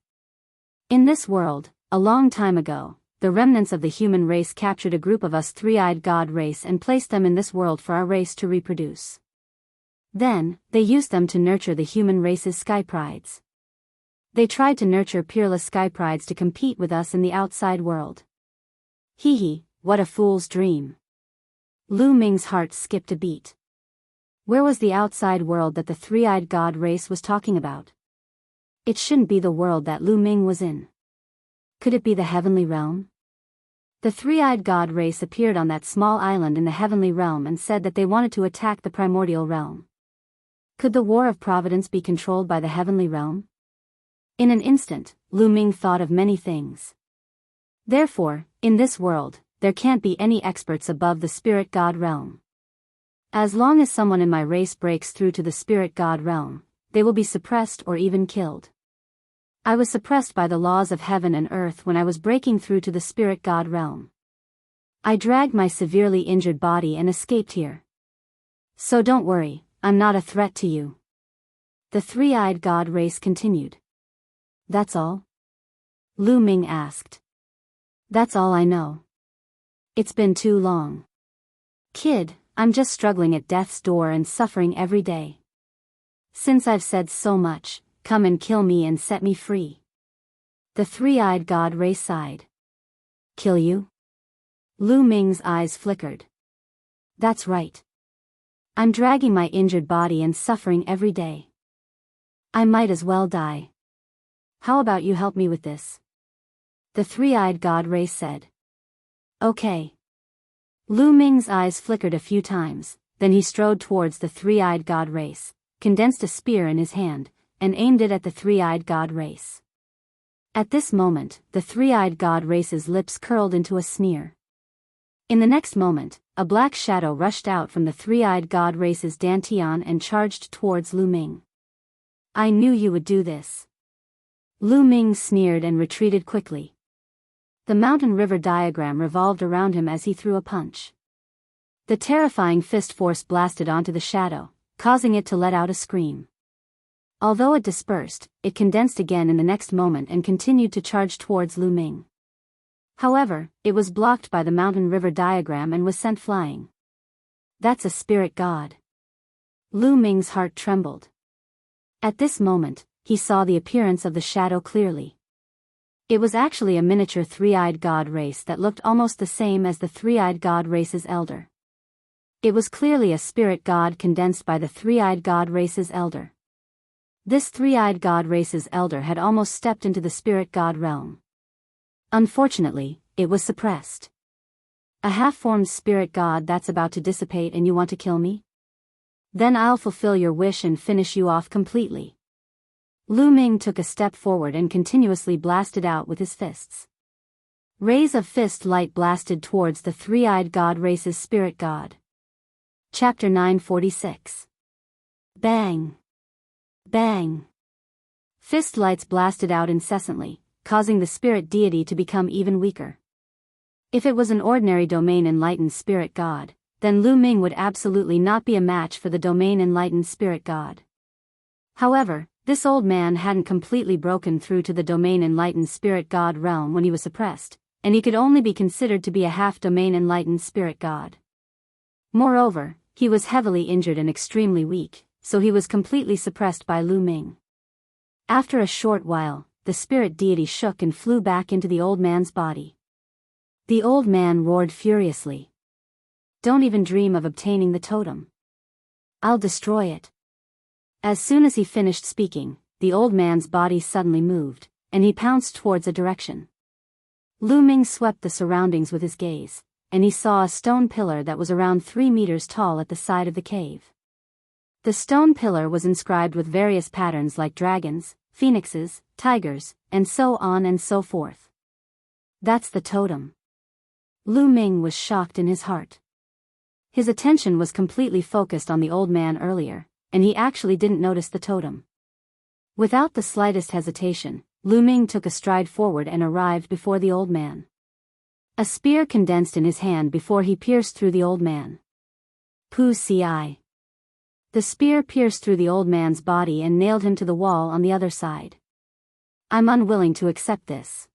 In this world, a long time ago, the remnants of the human race captured a group of us three-eyed god race and placed them in this world for our race to reproduce. Then, they used them to nurture the human race's sky prides. They tried to nurture peerless sky prides to compete with us in the outside world. Hee hee, what a fool's dream. Lu Ming's heart skipped a beat. Where was the outside world that the three-eyed god race was talking about? It shouldn't be the world that Lu Ming was in. Could it be the heavenly realm? The three-eyed god race appeared on that small island in the heavenly realm and said that they wanted to attack the primordial realm. Could the War of Providence be controlled by the heavenly realm? In an instant, Lu Ming thought of many things. Therefore, in this world, there can't be any experts above the spirit god realm. As long as someone in my race breaks through to the spirit god realm, they will be suppressed or even killed. I was suppressed by the laws of heaven and earth when I was breaking through to the spirit god realm. I dragged my severely injured body and escaped here. So don't worry, I'm not a threat to you. The three-eyed god race continued. That's all? Lu Ming asked. That's all I know. It's been too long. Kid, I'm just struggling at death's door and suffering every day. Since I've said so much, come and kill me and set me free. The three-eyed god race sighed. Kill you? Lu Ming's eyes flickered. That's right. I'm dragging my injured body and suffering every day. I might as well die. How about you help me with this? The three-eyed god race said. Okay. Lu Ming's eyes flickered a few times, then he strode towards the three-eyed god race, condensed a spear in his hand, and aimed it at the three-eyed god race. At this moment, the three-eyed god race's lips curled into a sneer. In the next moment, a black shadow rushed out from the three-eyed god race's dantian and charged towards Lu Ming. I knew you would do this. Lu Ming sneered and retreated quickly. The mountain river diagram revolved around him as he threw a punch. The terrifying fist force blasted onto the shadow, causing it to let out a scream. Although it dispersed, it condensed again in the next moment and continued to charge towards Lu Ming. However, it was blocked by the mountain river diagram and was sent flying. That's a spirit god. Lu Ming's heart trembled. At this moment, he saw the appearance of the shadow clearly. It was actually a miniature three-eyed god race that looked almost the same as the three-eyed god race's elder. It was clearly a spirit god condensed by the three-eyed god race's elder. This three-eyed god race's elder had almost stepped into the spirit god realm. Unfortunately, it was suppressed. A half-formed spirit god that's about to dissipate and you want to kill me? Then I'll fulfill your wish and finish you off completely. Lu Ming took a step forward and continuously blasted out with his fists. Rays of fist light blasted towards the three-eyed god race's spirit god. Chapter 946. Bang! Bang! Fist lights blasted out incessantly, causing the spirit deity to become even weaker. If it was an ordinary domain-enlightened spirit god, then Lu Ming would absolutely not be a match for the domain-enlightened spirit god. However, this old man hadn't completely broken through to the domain-enlightened spirit god realm when he was suppressed, and he could only be considered to be a half-domain-enlightened spirit god. Moreover, he was heavily injured and extremely weak, so he was completely suppressed by Lu Ming. After a short while, the spirit deity shook and flew back into the old man's body. The old man roared furiously. Don't even dream of obtaining the totem. I'll destroy it. As soon as he finished speaking, the old man's body suddenly moved, and he pounced towards a direction. Lu Ming swept the surroundings with his gaze, and he saw a stone pillar that was around 3 meters tall at the side of the cave. The stone pillar was inscribed with various patterns like dragons, phoenixes, tigers, and so on and so forth. That's the totem. Lu Ming was shocked in his heart. His attention was completely focused on the old man earlier, and he actually didn't notice the totem. Without the slightest hesitation, Lu Ming took a stride forward and arrived before the old man. A spear condensed in his hand before he pierced through the old man. Pu Ci. The spear pierced through the old man's body and nailed him to the wall on the other side. I'm unwilling to accept this.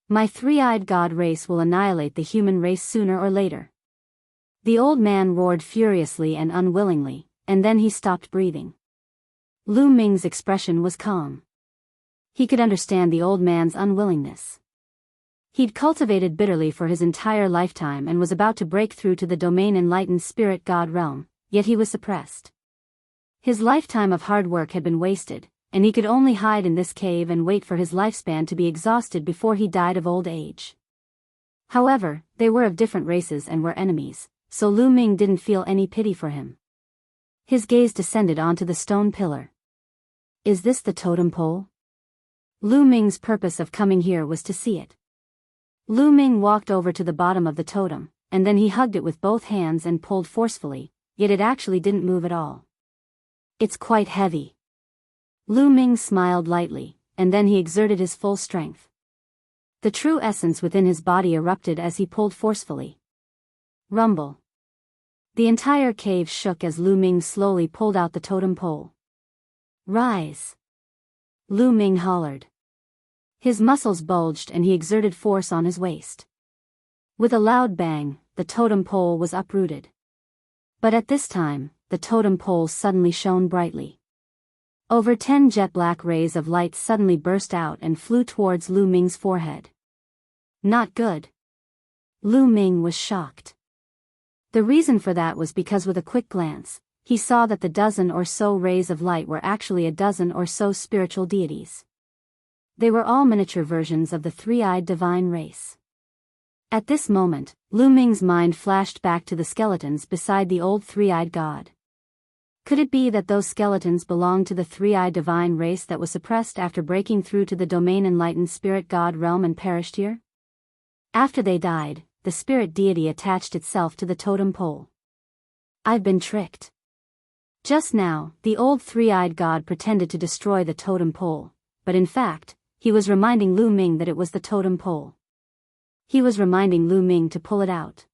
My three-eyed god race will annihilate the human race sooner or later. The old man roared furiously and unwillingly, and then he stopped breathing. Lu Ming's expression was calm. He could understand the old man's unwillingness. He'd cultivated bitterly for his entire lifetime and was about to break through to the domain-enlightened spirit god realm, yet he was suppressed. His lifetime of hard work had been wasted, and he could only hide in this cave and wait for his lifespan to be exhausted before he died of old age. However, they were of different races and were enemies, so Lu Ming didn't feel any pity for him. His gaze descended onto the stone pillar. Is this the totem pole? Lu Ming's purpose of coming here was to see it. Lu Ming walked over to the bottom of the totem, and then he hugged it with both hands and pulled forcefully, yet it actually didn't move at all. It's quite heavy. Lu Ming smiled lightly, and then he exerted his full strength. The true essence within his body erupted as he pulled forcefully. Rumble. The entire cave shook as Lu Ming slowly pulled out the totem pole. Rise! Lu Ming hollered. His muscles bulged and he exerted force on his waist. With a loud bang, the totem pole was uprooted. But at this time, the totem pole suddenly shone brightly. Over 10 jet black rays of light suddenly burst out and flew towards Lu Ming's forehead. Not good. Lu Ming was shocked. The reason for that was because with a quick glance, he saw that the dozen or so rays of light were actually a dozen or so spiritual deities. They were all miniature versions of the three-eyed divine race. At this moment, Lu Ming's mind flashed back to the skeletons beside the old three-eyed god. Could it be that those skeletons belonged to the three-eyed divine race that was suppressed after breaking through to the domain-enlightened spirit god realm and perished here? After they died, the spirit deity attached itself to the totem pole. I've been tricked. Just now, the old three-eyed god pretended to destroy the totem pole, but in fact, he was reminding Lu Ming that it was the totem pole. He was reminding Lu Ming to pull it out.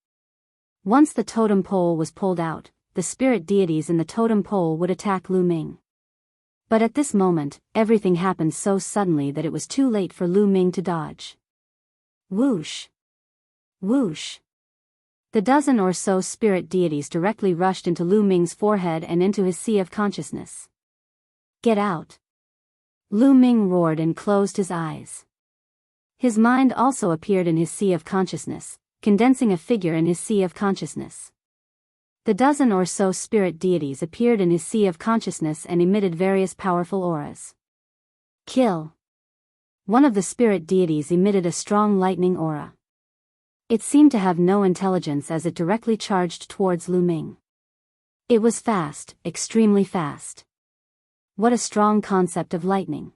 Once the totem pole was pulled out, the spirit deities in the totem pole would attack Lu Ming. But at this moment, everything happened so suddenly that it was too late for Lu Ming to dodge. Whoosh! Whoosh! The dozen or so spirit deities directly rushed into Lu Ming's forehead and into his sea of consciousness. Get out! Lu Ming roared and closed his eyes. His mind also appeared in his sea of consciousness, condensing a figure in his sea of consciousness. The dozen or so spirit deities appeared in his sea of consciousness and emitted various powerful auras. Kill! One of the spirit deities emitted a strong lightning aura. It seemed to have no intelligence as it directly charged towards Lu Ming. It was fast, extremely fast. What a strong concept of lightning.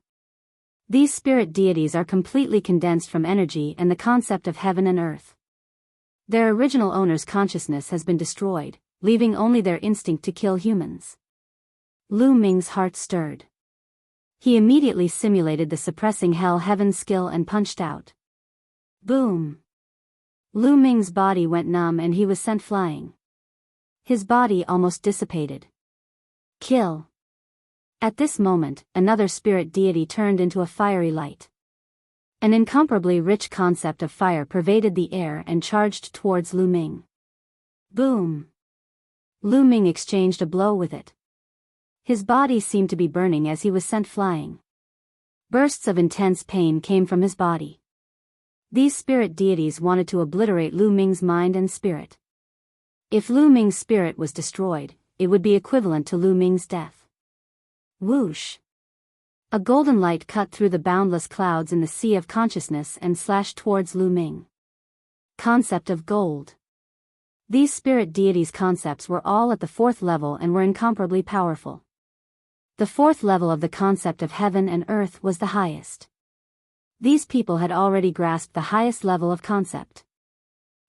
These spirit deities are completely condensed from energy and the concept of heaven and earth. Their original owner's consciousness has been destroyed, leaving only their instinct to kill humans. Lu Ming's heart stirred. He immediately simulated the suppressing hell-heaven skill and punched out. Boom! Lu Ming's body went numb and he was sent flying. His body almost dissipated. Kill! At this moment, another spirit deity turned into a fiery light. An incomparably rich concept of fire pervaded the air and charged towards Lu Ming. Boom! Lu Ming exchanged a blow with it. His body seemed to be burning as he was sent flying. Bursts of intense pain came from his body. These spirit deities wanted to obliterate Lu Ming's mind and spirit. If Lu Ming's spirit was destroyed, it would be equivalent to Lu Ming's death. Whoosh! A golden light cut through the boundless clouds in the sea of consciousness and slashed towards Lu Ming. Concept of gold. These spirit deities' concepts were all at the fourth level and were incomparably powerful. The fourth level of the concept of heaven and earth was the highest. These people had already grasped the highest level of concept.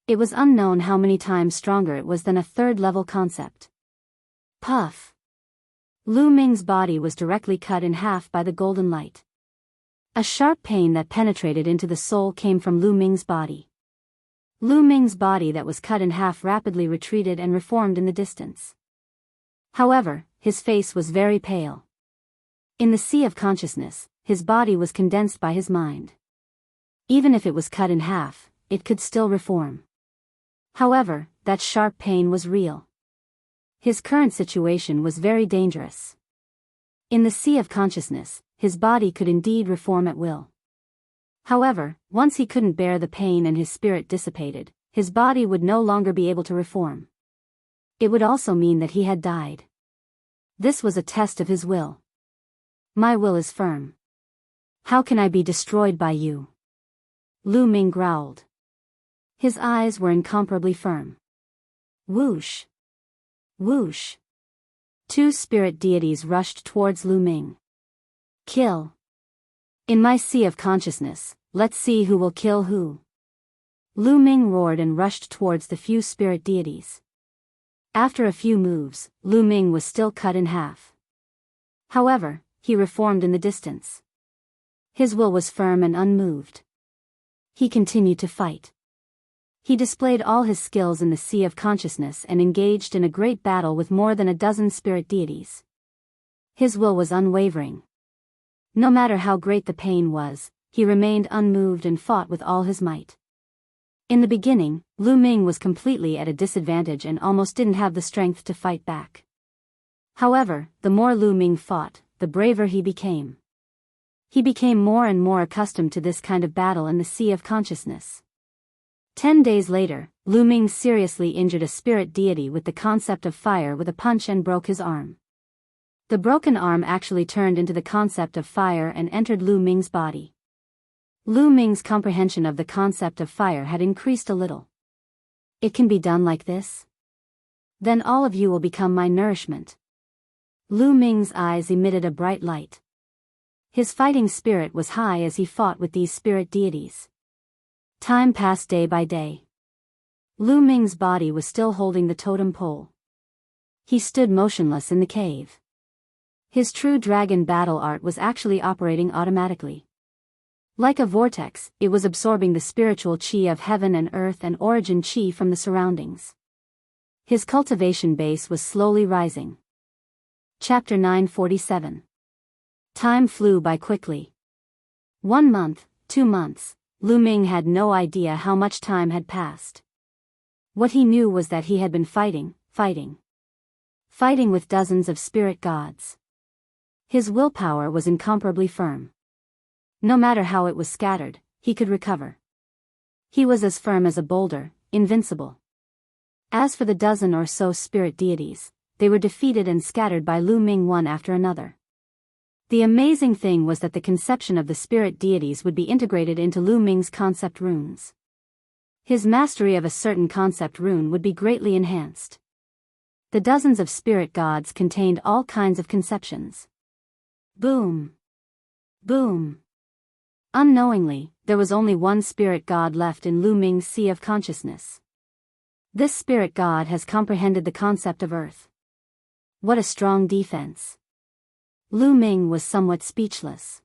It was unknown how many times stronger it was than a third-level concept. Puff! Lu Ming's body was directly cut in half by the golden light. A sharp pain that penetrated into the soul came from Lu Ming's body. Lu Ming's body that was cut in half rapidly retreated and reformed in the distance. However, his face was very pale. In the sea of consciousness, his body was condensed by his mind. Even if it was cut in half, it could still reform. However, that sharp pain was real. His current situation was very dangerous. In the sea of consciousness, his body could indeed reform at will. However, once he couldn't bear the pain and his spirit dissipated, his body would no longer be able to reform. It would also mean that he had died. This was a test of his will. My will is firm. How can I be destroyed by you? Lu Ming growled. His eyes were incomparably firm. Whoosh! Whoosh! Two spirit deities rushed towards Lu Ming. Kill! In my sea of consciousness, let's see who will kill who. Lu Ming roared and rushed towards the few spirit deities. After a few moves, Lu Ming was still cut in half. However, he reformed in the distance. His will was firm and unmoved. He continued to fight. He displayed all his skills in the sea of consciousness and engaged in a great battle with more than a dozen spirit deities. His will was unwavering. No matter how great the pain was, he remained unmoved and fought with all his might. In the beginning, Lu Ming was completely at a disadvantage and almost didn't have the strength to fight back. However, the more Lu Ming fought, the braver he became. He became more and more accustomed to this kind of battle in the sea of consciousness. 10 days later, Lu Ming seriously injured a spirit deity with the concept of fire with a punch and broke his arm. The broken arm actually turned into the concept of fire and entered Lu Ming's body. Lu Ming's comprehension of the concept of fire had increased a little. It can be done like this? Then all of you will become my nourishment. Lu Ming's eyes emitted a bright light. His fighting spirit was high as he fought with these spirit deities. Time passed day by day. Lu Ming's body was still holding the totem pole. He stood motionless in the cave. His true dragon battle art was actually operating automatically. Like a vortex, it was absorbing the spiritual chi of heaven and earth and origin chi from the surroundings. His cultivation base was slowly rising. Chapter 947. Time flew by quickly. 1 month, 2 months, Lu Ming had no idea how much time had passed. What he knew was that he had been fighting with dozens of spirit gods. His willpower was incomparably firm. No matter how it was scattered, he could recover. He was as firm as a boulder, invincible. As for the dozen or so spirit deities, they were defeated and scattered by Lu Ming one after another. The amazing thing was that the conception of the spirit deities would be integrated into Lu Ming's concept runes. His mastery of a certain concept rune would be greatly enhanced. The dozens of spirit gods contained all kinds of conceptions. Boom! Boom! Unknowingly, there was only one spirit god left in Lu Ming's sea of consciousness. This spirit god has comprehended the concept of earth. What a strong defense! Lu Ming was somewhat speechless.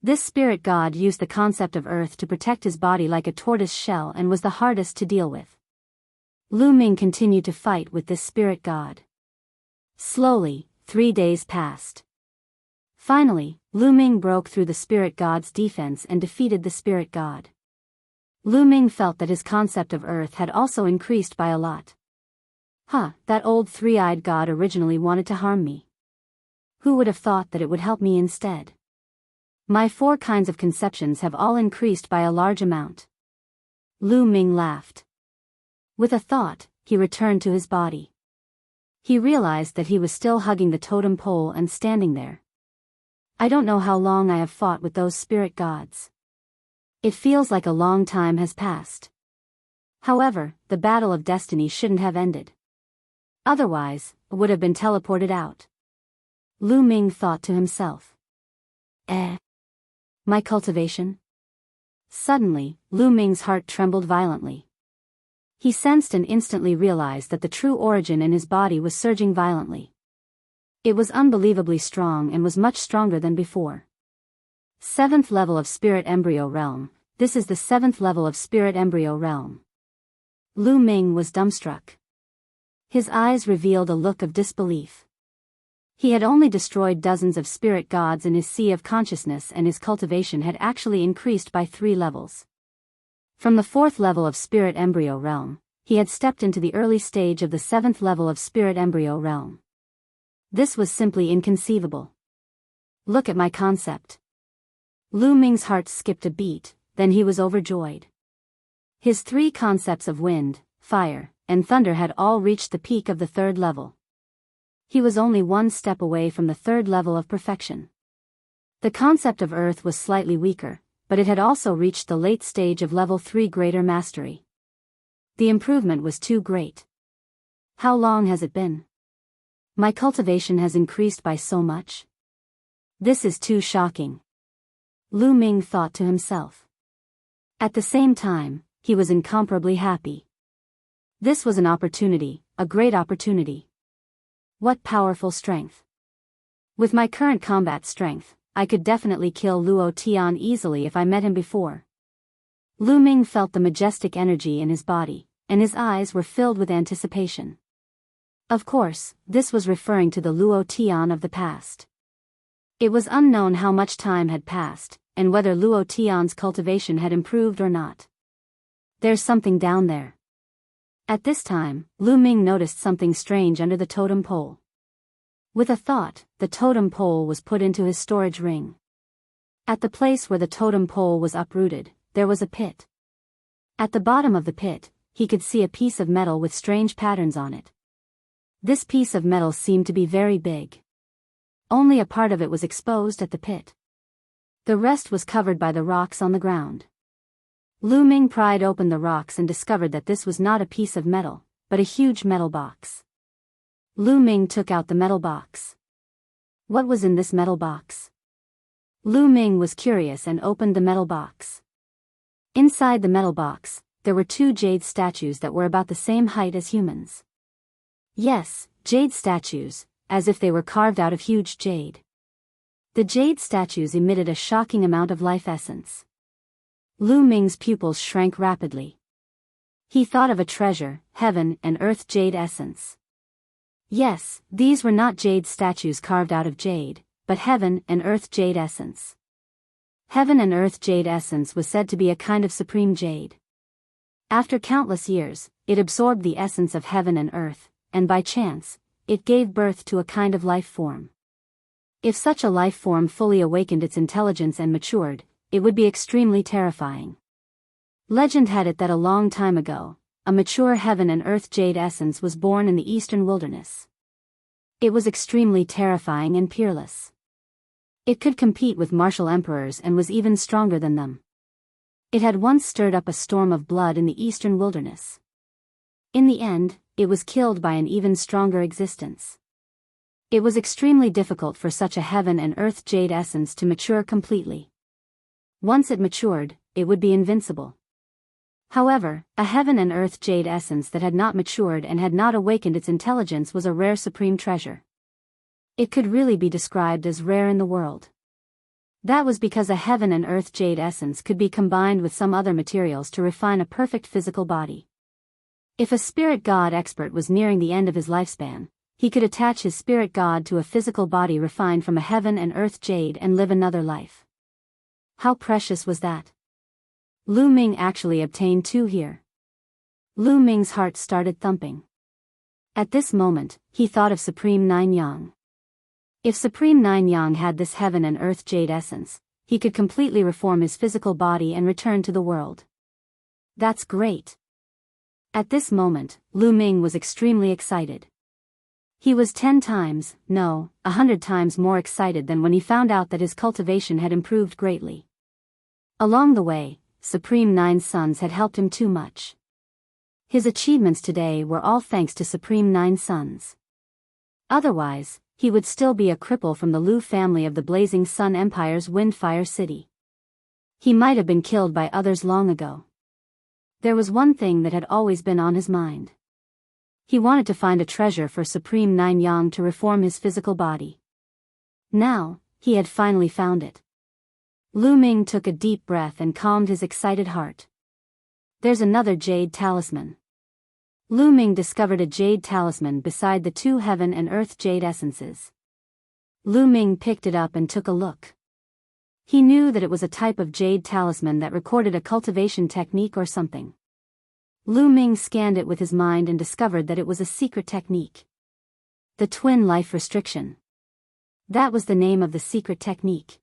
This spirit god used the concept of earth to protect his body like a tortoise shell and was the hardest to deal with. Lu Ming continued to fight with this spirit god. Slowly, 3 days passed. Finally, Lu Ming broke through the spirit god's defense and defeated the spirit god. Lu Ming felt that his concept of earth had also increased by a lot. That old three-eyed god originally wanted to harm me. Who would have thought that it would help me instead? My 4 kinds of conceptions have all increased by a large amount. Lu Ming laughed. With a thought, he returned to his body. He realized that he was still hugging the totem pole and standing there. I don't know how long I have fought with those spirit gods. It feels like a long time has passed. However, the battle of destiny shouldn't have ended. Otherwise, I would have been teleported out. Lu Ming thought to himself. My cultivation? Suddenly, Lu Ming's heart trembled violently. He sensed and instantly realized that the true origin in his body was surging violently. It was unbelievably strong and was much stronger than before. 7th level of Spirit Embryo Realm. This is the 7th level of Spirit Embryo Realm. Lu Ming was dumbstruck. His eyes revealed a look of disbelief. He had only destroyed dozens of spirit gods in his sea of consciousness, and his cultivation had actually increased by 3 levels. From the 4th level of Spirit Embryo Realm, he had stepped into the early stage of the 7th level of Spirit Embryo Realm. This was simply inconceivable. Look at my concept. Lu Ming's heart skipped a beat, then he was overjoyed. His 3 concepts of wind, fire, and thunder had all reached the peak of the 3rd level. He was only 1 step away from the 3rd level of perfection. The concept of earth was slightly weaker, but it had also reached the late stage of level 3 greater mastery. The improvement was too great. How long has it been? My cultivation has increased by so much. This is too shocking. Lu Ming thought to himself. At the same time, he was incomparably happy. This was an opportunity, a great opportunity. What powerful strength. With my current combat strength, I could definitely kill Luo Tian easily if I met him before. Lu Ming felt the majestic energy in his body, and his eyes were filled with anticipation. Of course, this was referring to the Luo Tian of the past. It was unknown how much time had passed, and whether Luo Tian's cultivation had improved or not. There's something down there. At this time, Lu Ming noticed something strange under the totem pole. With a thought, the totem pole was put into his storage ring. At the place where the totem pole was uprooted, there was a pit. At the bottom of the pit, he could see a piece of metal with strange patterns on it. This piece of metal seemed to be very big. Only a part of it was exposed at the pit. The rest was covered by the rocks on the ground. Lu Ming pried open the rocks and discovered that this was not a piece of metal, but a huge metal box. Lu Ming took out the metal box. What was in this metal box? Lu Ming was curious and opened the metal box. Inside the metal box, there were 2 jade statues that were about the same height as humans. Yes, jade statues, as if they were carved out of huge jade. The jade statues emitted a shocking amount of life essence. Lu Ming's pupils shrank rapidly. He thought of a treasure, heaven and earth jade essence. Yes, these were not jade statues carved out of jade, but heaven and earth jade essence. Heaven and earth jade essence was said to be a kind of supreme jade. After countless years, it absorbed the essence of heaven and earth, and by chance, it gave birth to a kind of life form. If such a life form fully awakened its intelligence and matured, it would be extremely terrifying. Legend had it that a long time ago, a mature heaven and earth jade essence was born in the eastern wilderness. It was extremely terrifying and peerless. It could compete with martial emperors and was even stronger than them. It had once stirred up a storm of blood in the eastern wilderness. In the end, it was killed by an even stronger existence. It was extremely difficult for such a heaven and earth jade essence to mature completely. Once it matured, it would be invincible. However, a heaven and earth jade essence that had not matured and had not awakened its intelligence was a rare supreme treasure. It could really be described as rare in the world. That was because a heaven and earth jade essence could be combined with some other materials to refine a perfect physical body. If a spirit god expert was nearing the end of his lifespan, he could attach his spirit god to a physical body refined from a heaven and earth jade and live another life. How precious was that? Lu Ming actually obtained two here. Lu Ming's heart started thumping. At this moment, he thought of Supreme Nine Yang. If Supreme Nine Yang had this heaven and earth jade essence, he could completely reform his physical body and return to the world. That's great. At this moment, Lu Ming was extremely excited. He was 10 times, no, 100 times more excited than when he found out that his cultivation had improved greatly. Along the way, Supreme Nine's sons had helped him too much. His achievements today were all thanks to Supreme Nine's sons. Otherwise, he would still be a cripple from the Lu family of the Blazing Sun Empire's Windfire City. He might have been killed by others long ago. There was one thing that had always been on his mind. He wanted to find a treasure for Supreme Nine Yang to reform his physical body. Now, he had finally found it. Lu Ming took a deep breath and calmed his excited heart. There's another jade talisman. Lu Ming discovered a jade talisman beside the two heaven and earth jade essences. Lu Ming picked it up and took a look. He knew that it was a type of jade talisman that recorded a cultivation technique or something. Lu Ming scanned it with his mind and discovered that it was a secret technique. The twin life restriction. That was the name of the secret technique.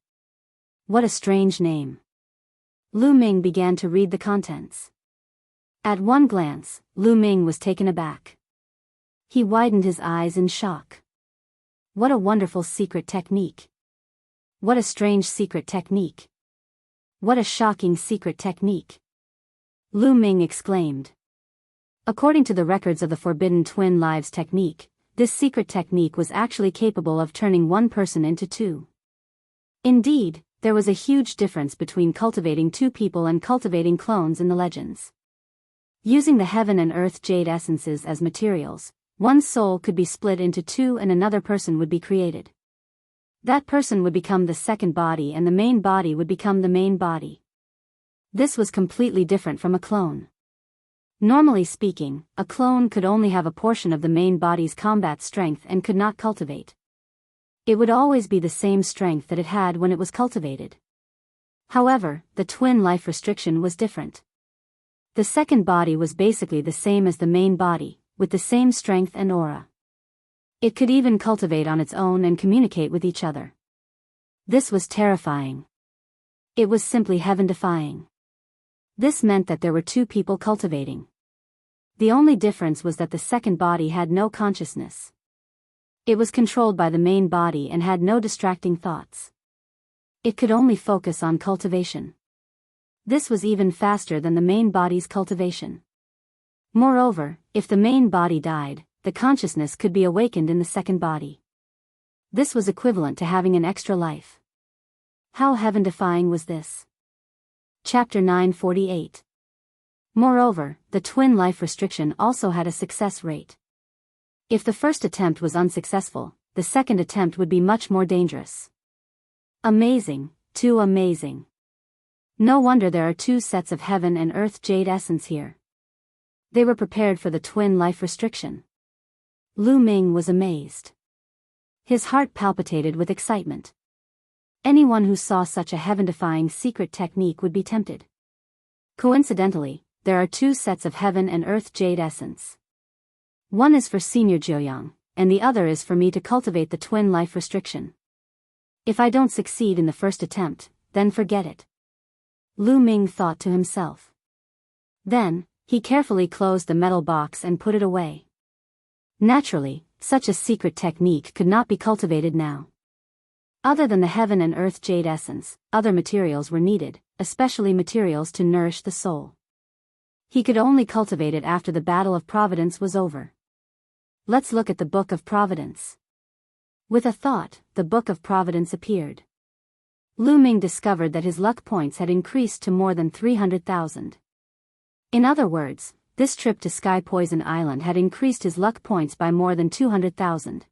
What a strange name. Lu Ming began to read the contents. At one glance, Lu Ming was taken aback. He widened his eyes in shock. What a wonderful secret technique. What a strange secret technique. What a shocking secret technique. Lu Ming exclaimed. According to the records of the Forbidden Twin Lives technique, this secret technique was actually capable of turning one person into two. Indeed, there was a huge difference between cultivating two people and cultivating clones in the legends. Using the heaven and earth jade essences as materials, one soul could be split into two and another person would be created. That person would become the second body and the main body would become the main body. This was completely different from a clone. Normally speaking, a clone could only have a portion of the main body's combat strength and could not cultivate. It would always be the same strength that it had when it was cultivated. However, the twin life restriction was different. The second body was basically the same as the main body, with the same strength and aura. It could even cultivate on its own and communicate with each other. This was terrifying. It was simply heaven-defying. This meant that there were two people cultivating. The only difference was that the second body had no consciousness. It was controlled by the main body and had no distracting thoughts. It could only focus on cultivation. This was even faster than the main body's cultivation. Moreover, if the main body died, the consciousness could be awakened in the second body. This was equivalent to having an extra life. How heaven-defying was this? Chapter 948. Moreover, the twin life restriction also had a success rate. If the first attempt was unsuccessful, the second attempt would be much more dangerous. Amazing, too amazing. No wonder there are two sets of heaven and earth jade essence here. They were prepared for the twin life restriction. Lu Ming was amazed. His heart palpitated with excitement. Anyone who saw such a heaven-defying secret technique would be tempted. Coincidentally, there are two sets of heaven and earth jade essence. One is for Senior Jiuyang, and the other is for me to cultivate the twin life restriction. If I don't succeed in the first attempt, then forget it. Lu Ming thought to himself. Then, he carefully closed the metal box and put it away. Naturally, such a secret technique could not be cultivated now. Other than the heaven and earth jade essence, other materials were needed, especially materials to nourish the soul. He could only cultivate it after the Battle of Providence was over. Let's look at the Book of Providence. With a thought, the Book of Providence appeared. Lu Ming discovered that his luck points had increased to more than 300,000. In other words, this trip to Sky Poison Island had increased his luck points by more than 200,000.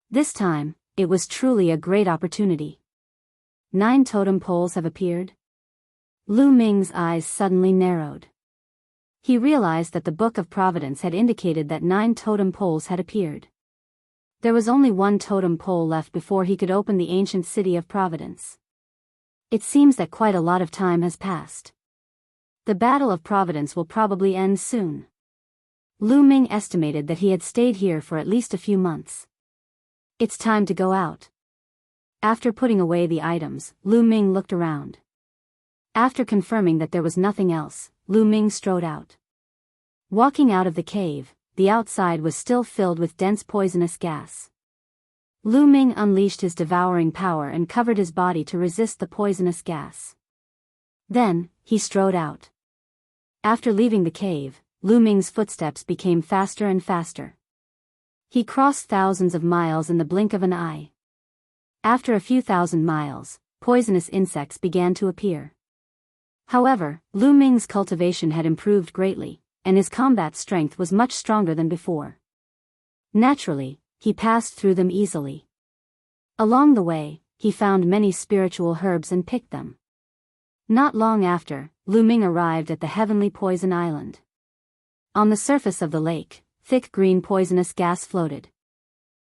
This time, it was truly a great opportunity. 9 totem poles have appeared. Lu Ming's eyes suddenly narrowed. He realized that the Book of Providence had indicated that 9 totem poles had appeared. There was only 1 totem pole left before he could open the ancient city of Providence. It seems that quite a lot of time has passed. The Battle of Providence will probably end soon. Lu Ming estimated that he had stayed here for at least a few months. It's time to go out. After putting away the items, Lu Ming looked around. After confirming that there was nothing else, Lu Ming strode out. Walking out of the cave, the outside was still filled with dense poisonous gas. Lu Ming unleashed his devouring power and covered his body to resist the poisonous gas. Then, he strode out. After leaving the cave, Lu Ming's footsteps became faster and faster. He crossed thousands of miles in the blink of an eye. After a few thousand miles, poisonous insects began to appear. However, Lu Ming's cultivation had improved greatly, and his combat strength was much stronger than before. Naturally, he passed through them easily. Along the way, he found many spiritual herbs and picked them. Not long after, Lu Ming arrived at the heavenly poison island. On the surface of the lake, thick green poisonous gas floated.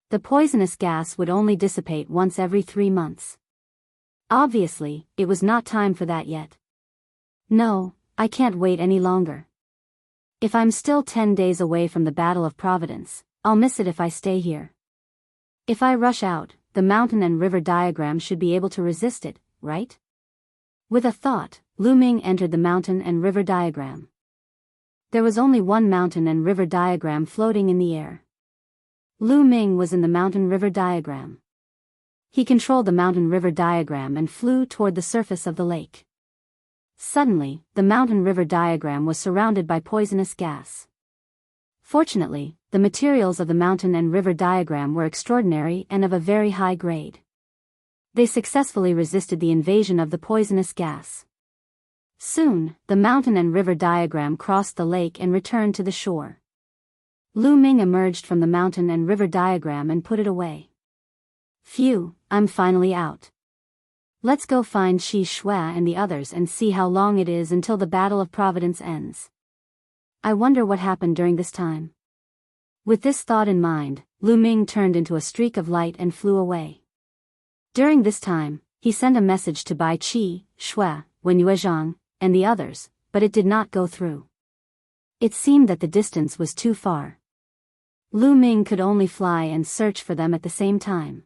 The poisonous gas would only dissipate once every 3 months. Obviously, it was not time for that yet. No, I can't wait any longer. If I'm still 10 days away from the Battle of Providence, I'll miss it if I stay here. If I rush out, the mountain and river diagram should be able to resist it, right? With a thought, Lu Ming entered the mountain and river diagram. There was only one mountain and river diagram floating in the air. Lu Ming was in the mountain river diagram. He controlled the mountain river diagram and flew toward the surface of the lake. Suddenly, the mountain river diagram was surrounded by poisonous gas. Fortunately, the materials of the mountain and river diagram were extraordinary and of a very high grade. They successfully resisted the invasion of the poisonous gas. Soon, the mountain and river diagram crossed the lake and returned to the shore. Lu Ming emerged from the mountain and river diagram and put it away. Phew, I'm finally out. Let's go find Shi Shui and the others and see how long it is until the Battle of Providence ends. I wonder what happened during this time. With this thought in mind, Lu Ming turned into a streak of light and flew away. During this time, he sent a message to Bai Qi, Shui, Wen Yuezhang, and the others, but it did not go through. It seemed that the distance was too far. Lu Ming could only fly and search for them at the same time.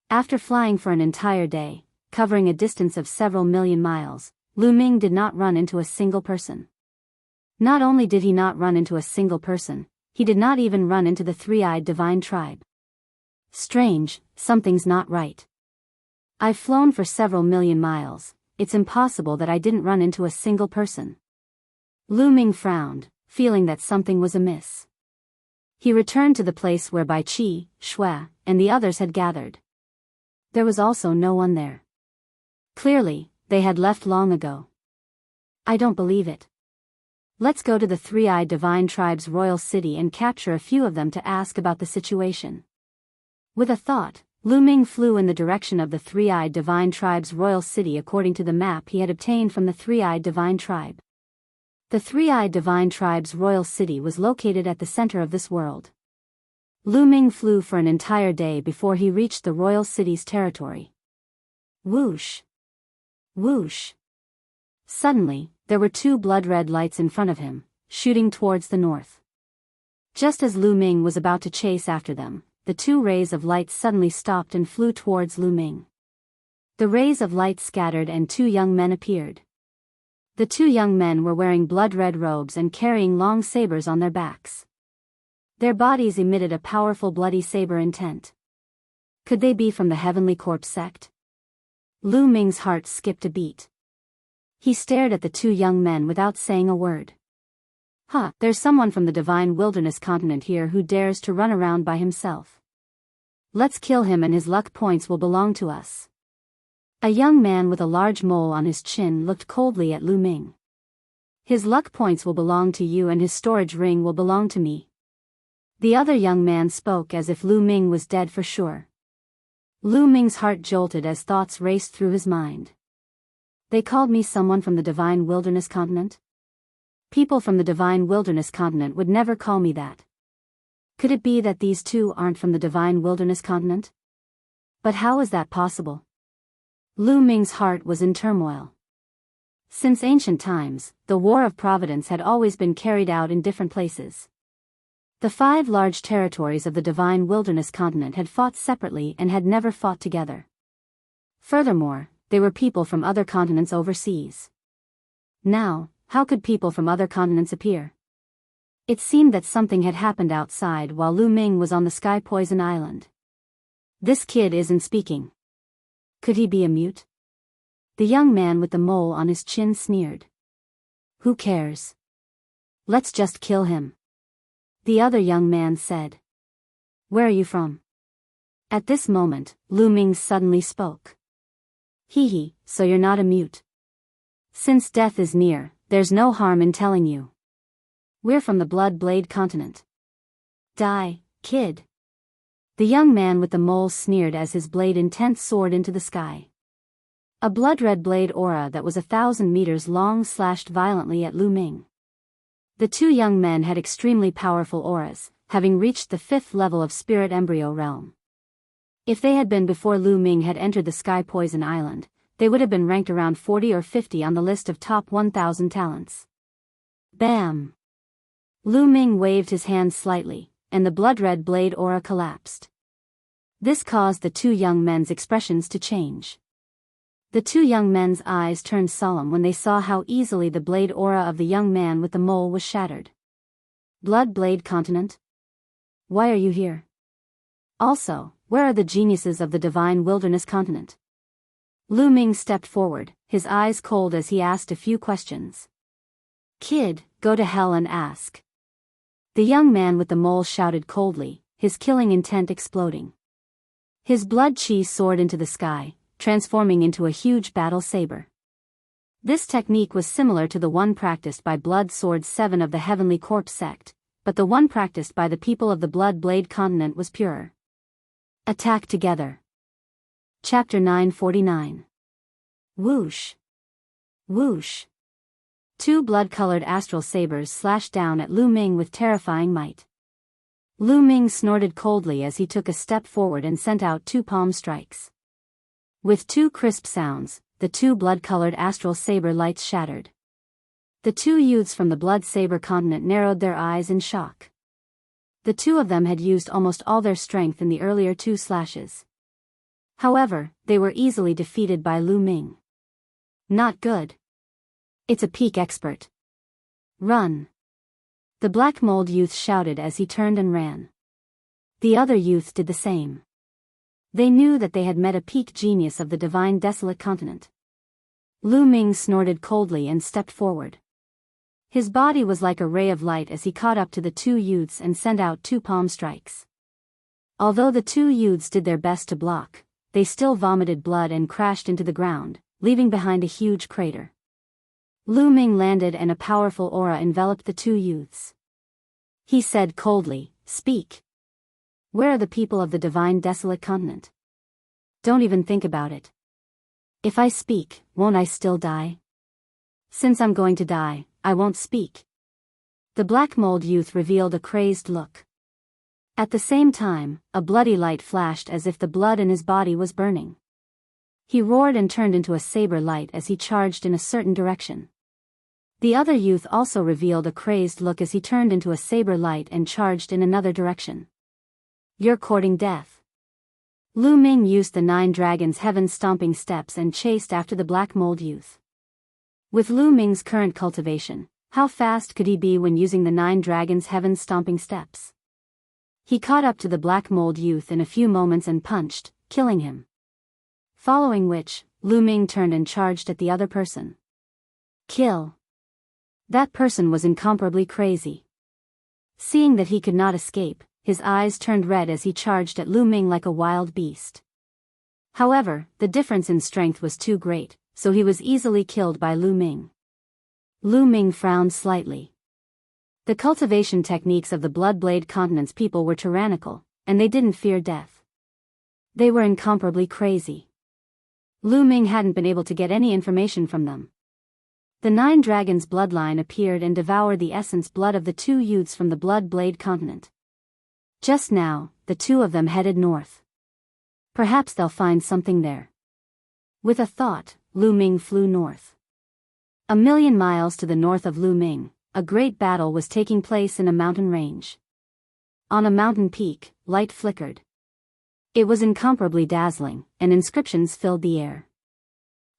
After flying for an entire day, covering a distance of several million miles, Lu Ming did not run into a single person. Not only did he not run into a single person, he did not even run into the three-eyed divine tribe. Strange, something's not right. I've flown for several million miles, it's impossible that I didn't run into a single person. Lu Ming frowned, feeling that something was amiss. He returned to the place where Bai Qi, Shui, and the others had gathered. There was also no one there. Clearly, they had left long ago. I don't believe it. Let's go to the three-eyed divine tribe's royal city and capture a few of them to ask about the situation. With a thought, Lu Ming flew in the direction of the three-eyed divine tribe's royal city according to the map he had obtained from the three-eyed divine tribe. The three-eyed divine tribe's royal city was located at the center of this world. Lu Ming flew for an entire day before he reached the royal city's territory. Whoosh! Whoosh! Suddenly, there were two blood-red lights in front of him, shooting towards the north. Just as Lu Ming was about to chase after them, the two rays of light suddenly stopped and flew towards Lu Ming. The rays of light scattered and two young men appeared. The two young men were wearing blood-red robes and carrying long sabers on their backs. Their bodies emitted a powerful bloody saber intent. Could they be from the Heavenly Corpse sect? Lu Ming's heart skipped a beat. He stared at the two young men without saying a word. There's someone from the Divine Wilderness continent here who dares to run around by himself. Let's kill him and his luck points will belong to us. A young man with a large mole on his chin looked coldly at Lu Ming. His luck points will belong to you and his storage ring will belong to me. The other young man spoke as if Lu Ming was dead for sure. Lu Ming's heart jolted as thoughts raced through his mind. They called me someone from the Divine Wilderness continent? People from the Divine Wilderness continent would never call me that. Could it be that these two aren't from the Divine Wilderness continent? But how is that possible? Lu Ming's heart was in turmoil. Since ancient times, the War of Providence had always been carried out in different places. The 5 large territories of the Divine Wilderness continent had fought separately and had never fought together. Furthermore, they were people from other continents overseas. Now, how could people from other continents appear? It seemed that something had happened outside while Lu Ming was on the Sky Poison Island. This kid isn't speaking. Could he be a mute? The young man with the mole on his chin sneered. Who cares? Let's just kill him. The other young man said. Where are you from? At this moment, Lu Ming suddenly spoke. So you're not a mute. Since death is near, there's no harm in telling you. We're from the Blood Blade continent. Die, kid. The young man with the mole sneered as his blade intent soared into the sky. A blood-red blade aura that was 1,000 meters long slashed violently at Lu Ming. The two young men had extremely powerful auras, having reached the 5th level of Spirit Embryo Realm. If they had been before Lu Ming had entered the Sky Poison Island, they would have been ranked around 40 or 50 on the list of top 1,000 talents. Bam! Lu Ming waved his hand slightly, and the blood-red blade aura collapsed. This caused the two young men's expressions to change. The two young men's eyes turned solemn when they saw how easily the blade aura of the young man with the mole was shattered. Blood Blade Continent? Why are you here? Also, where are the geniuses of the Divine Wilderness Continent? Lu Ming stepped forward, his eyes cold as he asked a few questions. Kid, go to hell and ask. The young man with the mole shouted coldly, his killing intent exploding. His blood chi soared into the sky, transforming into a huge battle saber. This technique was similar to the one practiced by Blood Sword 7 of the Heavenly Corpse sect, but the one practiced by the people of the Blood Blade continent was purer. Attack together. Chapter 949. Whoosh. Whoosh. Two blood-colored astral sabers slashed down at Lu Ming with terrifying might. Lu Ming snorted coldly as he took a step forward and sent out 2 palm strikes. With 2 crisp sounds, the 2 blood-colored astral saber lights shattered. The 2 youths from the Blood Saber continent narrowed their eyes in shock. The 2 of them had used almost all their strength in the earlier 2 slashes. However, they were easily defeated by Lu Ming. Not good. It's a peak expert. Run. The black mold youth shouted as he turned and ran. The other youths did the same. They knew that they had met a peak genius of the Divine Desolate Continent. Lu Ming snorted coldly and stepped forward. His body was like a ray of light as he caught up to the 2 youths and sent out 2 palm strikes. Although the 2 youths did their best to block, they still vomited blood and crashed into the ground, leaving behind a huge crater. Lu Ming landed and a powerful aura enveloped the 2 youths. He said coldly, "Speak. Where are the people of the Divine Desolate Continent? Don't even think about it. If I speak, won't I still die? Since I'm going to die, I won't speak." The black mold youth revealed a crazed look. At the same time, a bloody light flashed as if the blood in his body was burning. He roared and turned into a saber light as he charged in a certain direction. The other youth also revealed a crazed look as he turned into a saber light and charged in another direction. You're courting death. Lu Ming used the 9 dragons' heaven-stomping steps and chased after the black mold youth. With Lu Ming's current cultivation, how fast could he be when using the 9 dragons' heaven-stomping steps? He caught up to the black mold youth in a few moments and punched, killing him. Following which, Lu Ming turned and charged at the other person. Kill. That person was incomparably crazy. Seeing that he could not escape, his eyes turned red as he charged at Lu Ming like a wild beast. However, the difference in strength was too great, so he was easily killed by Lu Ming. Lu Ming frowned slightly. The cultivation techniques of the Bloodblade Continent's people were tyrannical, and they didn't fear death. They were incomparably crazy. Lu Ming hadn't been able to get any information from them. The 9 dragons' bloodline appeared and devoured the essence blood of the 2 youths from the Bloodblade Continent. Just now, the 2 of them headed north. Perhaps they'll find something there. With a thought, Lu Ming flew north. 1,000,000 miles to the north of Lu Ming, a great battle was taking place in a mountain range. On a mountain peak, light flickered. It was incomparably dazzling, and inscriptions filled the air.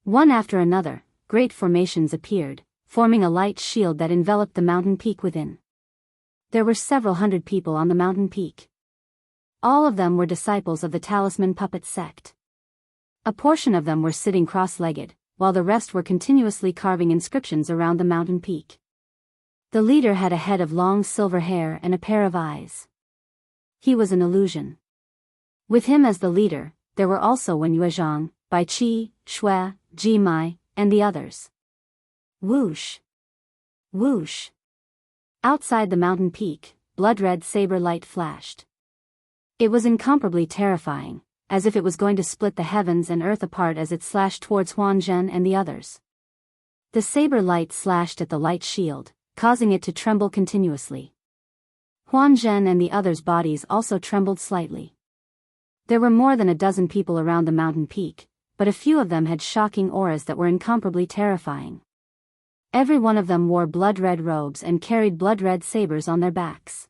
One after another, great formations appeared, forming a light shield that enveloped the mountain peak within. There were several hundred people on the mountain peak. All of them were disciples of the Talisman Puppet sect. A portion of them were sitting cross-legged, while the rest were continuously carving inscriptions around the mountain peak. The leader had a head of long silver hair and a pair of eyes. He was an illusion. With him as the leader, there were also Wen Yuezhang, Bai Qi, Shui, Ji Mai, and the others. Whoosh! Whoosh! Outside the mountain peak, blood-red saber light flashed. It was incomparably terrifying, as if it was going to split the heavens and earth apart as it slashed towards Huanzhen and the others. The saber light slashed at the light shield, causing it to tremble continuously. Huanzhen and the others' bodies also trembled slightly. There were more than a dozen people around the mountain peak, but a few of them had shocking auras that were incomparably terrifying. Every one of them wore blood-red robes and carried blood-red sabers on their backs.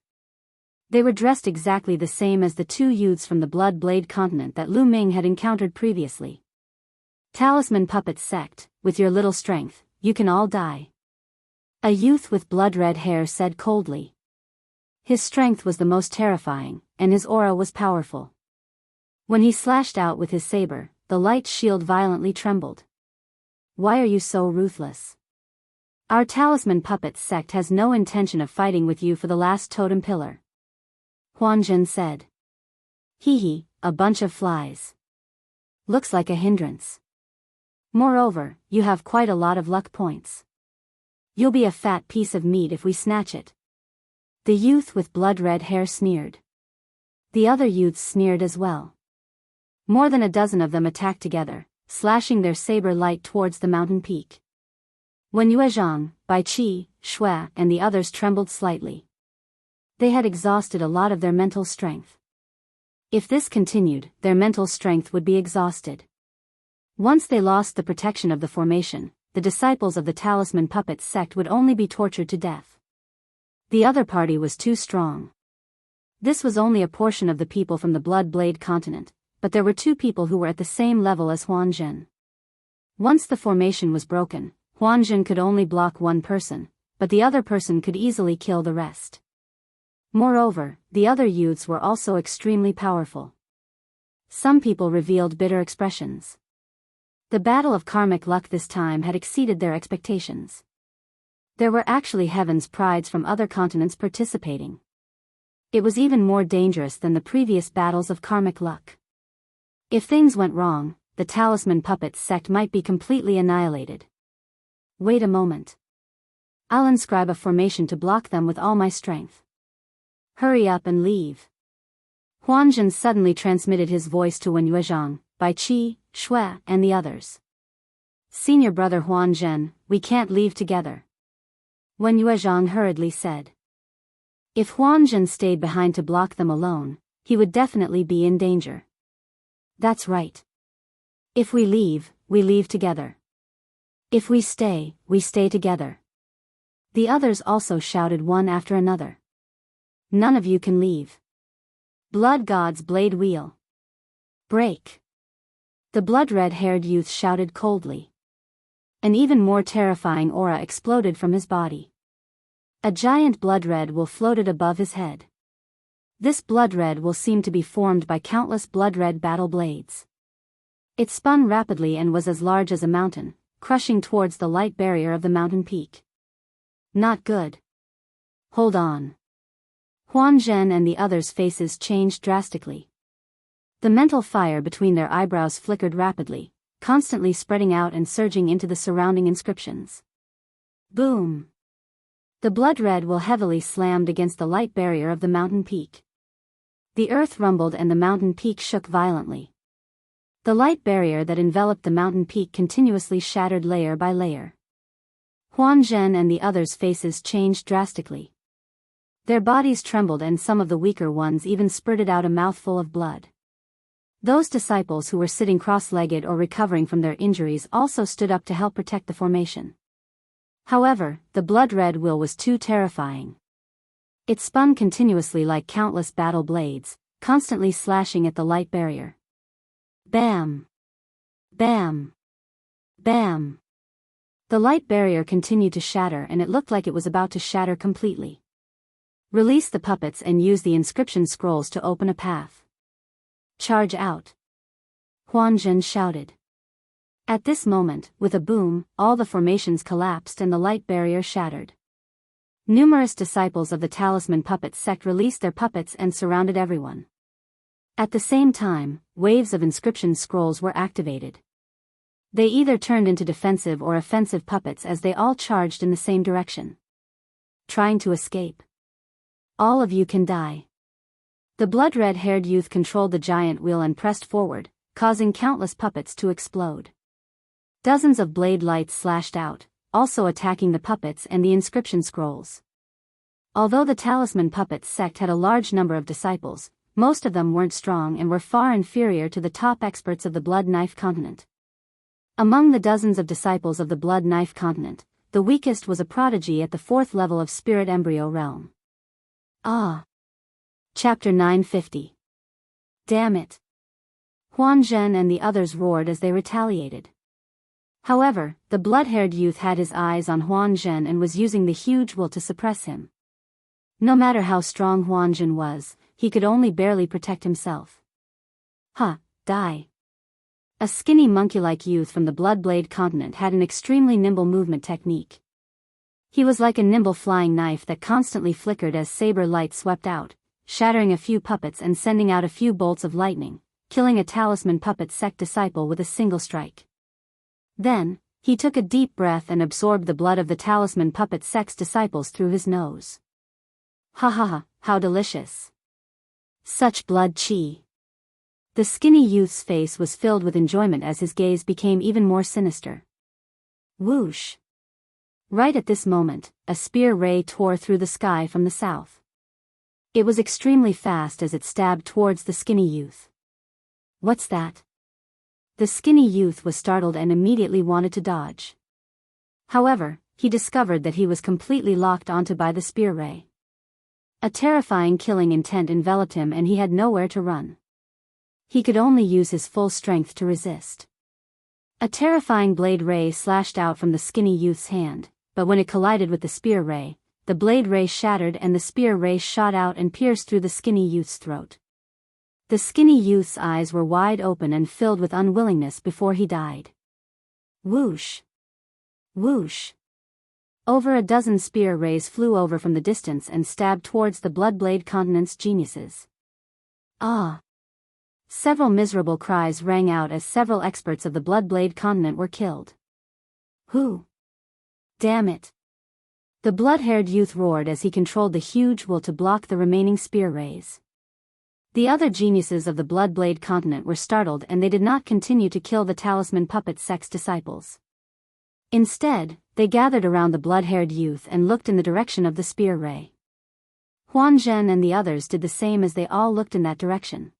They were dressed exactly the same as the 2 youths from the Bloodblade Continent that Lu Ming had encountered previously. Talisman Puppet sect, with your little strength, you can all die. A youth with blood-red hair said coldly. His strength was the most terrifying, and his aura was powerful. When he slashed out with his saber, the light shield violently trembled. Why are you so ruthless? Our Talisman Puppet sect has no intention of fighting with you for the last totem pillar. Huanzhen said. Hee, a bunch of flies. Looks like a hindrance. Moreover, you have quite a lot of luck points. You'll be a fat piece of meat if we snatch it. The youth with blood-red hair sneered. The other youths sneered as well. More than a dozen of them attacked together, slashing their saber light towards the mountain peak. Wen Yuezhang, Bai Qi, Shui, and the others trembled slightly. They had exhausted a lot of their mental strength. If this continued, their mental strength would be exhausted. Once they lost the protection of the formation, the disciples of the Talisman Puppet sect would only be tortured to death. The other party was too strong. This was only a portion of the people from the Bloodblade Continent, but there were 2 people who were at the same level as Huanzhen. Once the formation was broken, Huanzhen could only block one person, but the other person could easily kill the rest. Moreover, the other youths were also extremely powerful. Some people revealed bitter expressions. The battle of karmic luck this time had exceeded their expectations. There were actually heaven's prides from other continents participating. It was even more dangerous than the previous battles of karmic luck. If things went wrong, the Talisman Puppet sect might be completely annihilated. Wait a moment. I'll inscribe a formation to block them with all my strength. Hurry up and leave. Huanzhen suddenly transmitted his voice to Wen Yuezhang, Bai Qi, Shui, and the others. Senior brother Huanzhen, we can't leave together. Wen Yuezhang hurriedly said. If Huanzhen stayed behind to block them alone, he would definitely be in danger. That's right. If we leave together. If we stay together. The others also shouted one after another. None of you can leave. Blood God's blade wheel. Break. The blood-red-haired youth shouted coldly. An even more terrifying aura exploded from his body. A giant blood-red will floated above his head. This blood-red will seemed to be formed by countless blood-red battle blades. It spun rapidly and was as large as a mountain, crushing towards the light barrier of the mountain peak. Not good. Hold on. Huan Zhen and the others' faces changed drastically. The mental fire between their eyebrows flickered rapidly, constantly spreading out and surging into the surrounding inscriptions. Boom! The blood red will heavily slammed against the light barrier of the mountain peak. The earth rumbled and the mountain peak shook violently. The light barrier that enveloped the mountain peak continuously shattered layer by layer. Huan Zhen and the others' faces changed drastically. Their bodies trembled and some of the weaker ones even spurted out a mouthful of blood. Those disciples who were sitting cross-legged or recovering from their injuries also stood up to help protect the formation. However, the blood-red will was too terrifying. It spun continuously like countless battle blades, constantly slashing at the light barrier. Bam! Bam! Bam! The light barrier continued to shatter and it looked like it was about to shatter completely. Release the puppets and use the inscription scrolls to open a path. Charge out! Huan Zhen shouted. At this moment, with a boom, all the formations collapsed and the light barrier shattered. Numerous disciples of the Talisman Puppet sect released their puppets and surrounded everyone. At the same time, waves of inscription scrolls were activated. They either turned into defensive or offensive puppets as they all charged in the same direction. Trying to escape. All of you can die. The blood-red-haired youth controlled the giant wheel and pressed forward, causing countless puppets to explode. Dozens of blade lights slashed out, also attacking the puppets and the inscription scrolls. Although the Talisman Puppet sect had a large number of disciples, most of them weren't strong and were far inferior to the top experts of the Blood Knife Continent. Among the dozens of disciples of the Blood Knife Continent, the weakest was a prodigy at the 4th level of Spirit Embryo Realm. Ah! Chapter 950. Damn it! Huan Zhen and the others roared as they retaliated. However, the blood-haired youth had his eyes on Huan Zhen and was using the huge will to suppress him. No matter how strong Huan Zhen was, he could only barely protect himself. Die. A skinny monkey-like youth from the Bloodblade continent had an extremely nimble movement technique. He was like a nimble flying knife that constantly flickered as saber light swept out, shattering a few puppets and sending out a few bolts of lightning, killing a Talisman Puppet sect disciple with a single strike. Then, he took a deep breath and absorbed the blood of the Talisman Puppet sect's disciples through his nose. How delicious. Such blood chi. The skinny youth's face was filled with enjoyment as his gaze became even more sinister. Whoosh. Right at this moment, a spear ray tore through the sky from the south. It was extremely fast as it stabbed towards the skinny youth. What's that? The skinny youth was startled and immediately wanted to dodge. However, he discovered that he was completely locked onto by the spear ray. A terrifying killing intent enveloped him and he had nowhere to run. He could only use his full strength to resist. A terrifying blade ray slashed out from the skinny youth's hand, but when it collided with the spear ray, the blade ray shattered and the spear ray shot out and pierced through the skinny youth's throat. The skinny youth's eyes were wide open and filled with unwillingness before he died. Whoosh! Whoosh! Over a dozen spear rays flew over from the distance and stabbed towards the Bloodblade continent's geniuses. Ah! Several miserable cries rang out as several experts of the Bloodblade continent were killed. Who? Damn it! The blood-haired youth roared as he controlled the huge will to block the remaining spear rays. The other geniuses of the Bloodblade continent were startled and they did not continue to kill the Talisman Puppet sect's disciples. Instead, they gathered around the blood-haired youth and looked in the direction of the spear ray. Huan Zhen and the others did the same as they all looked in that direction.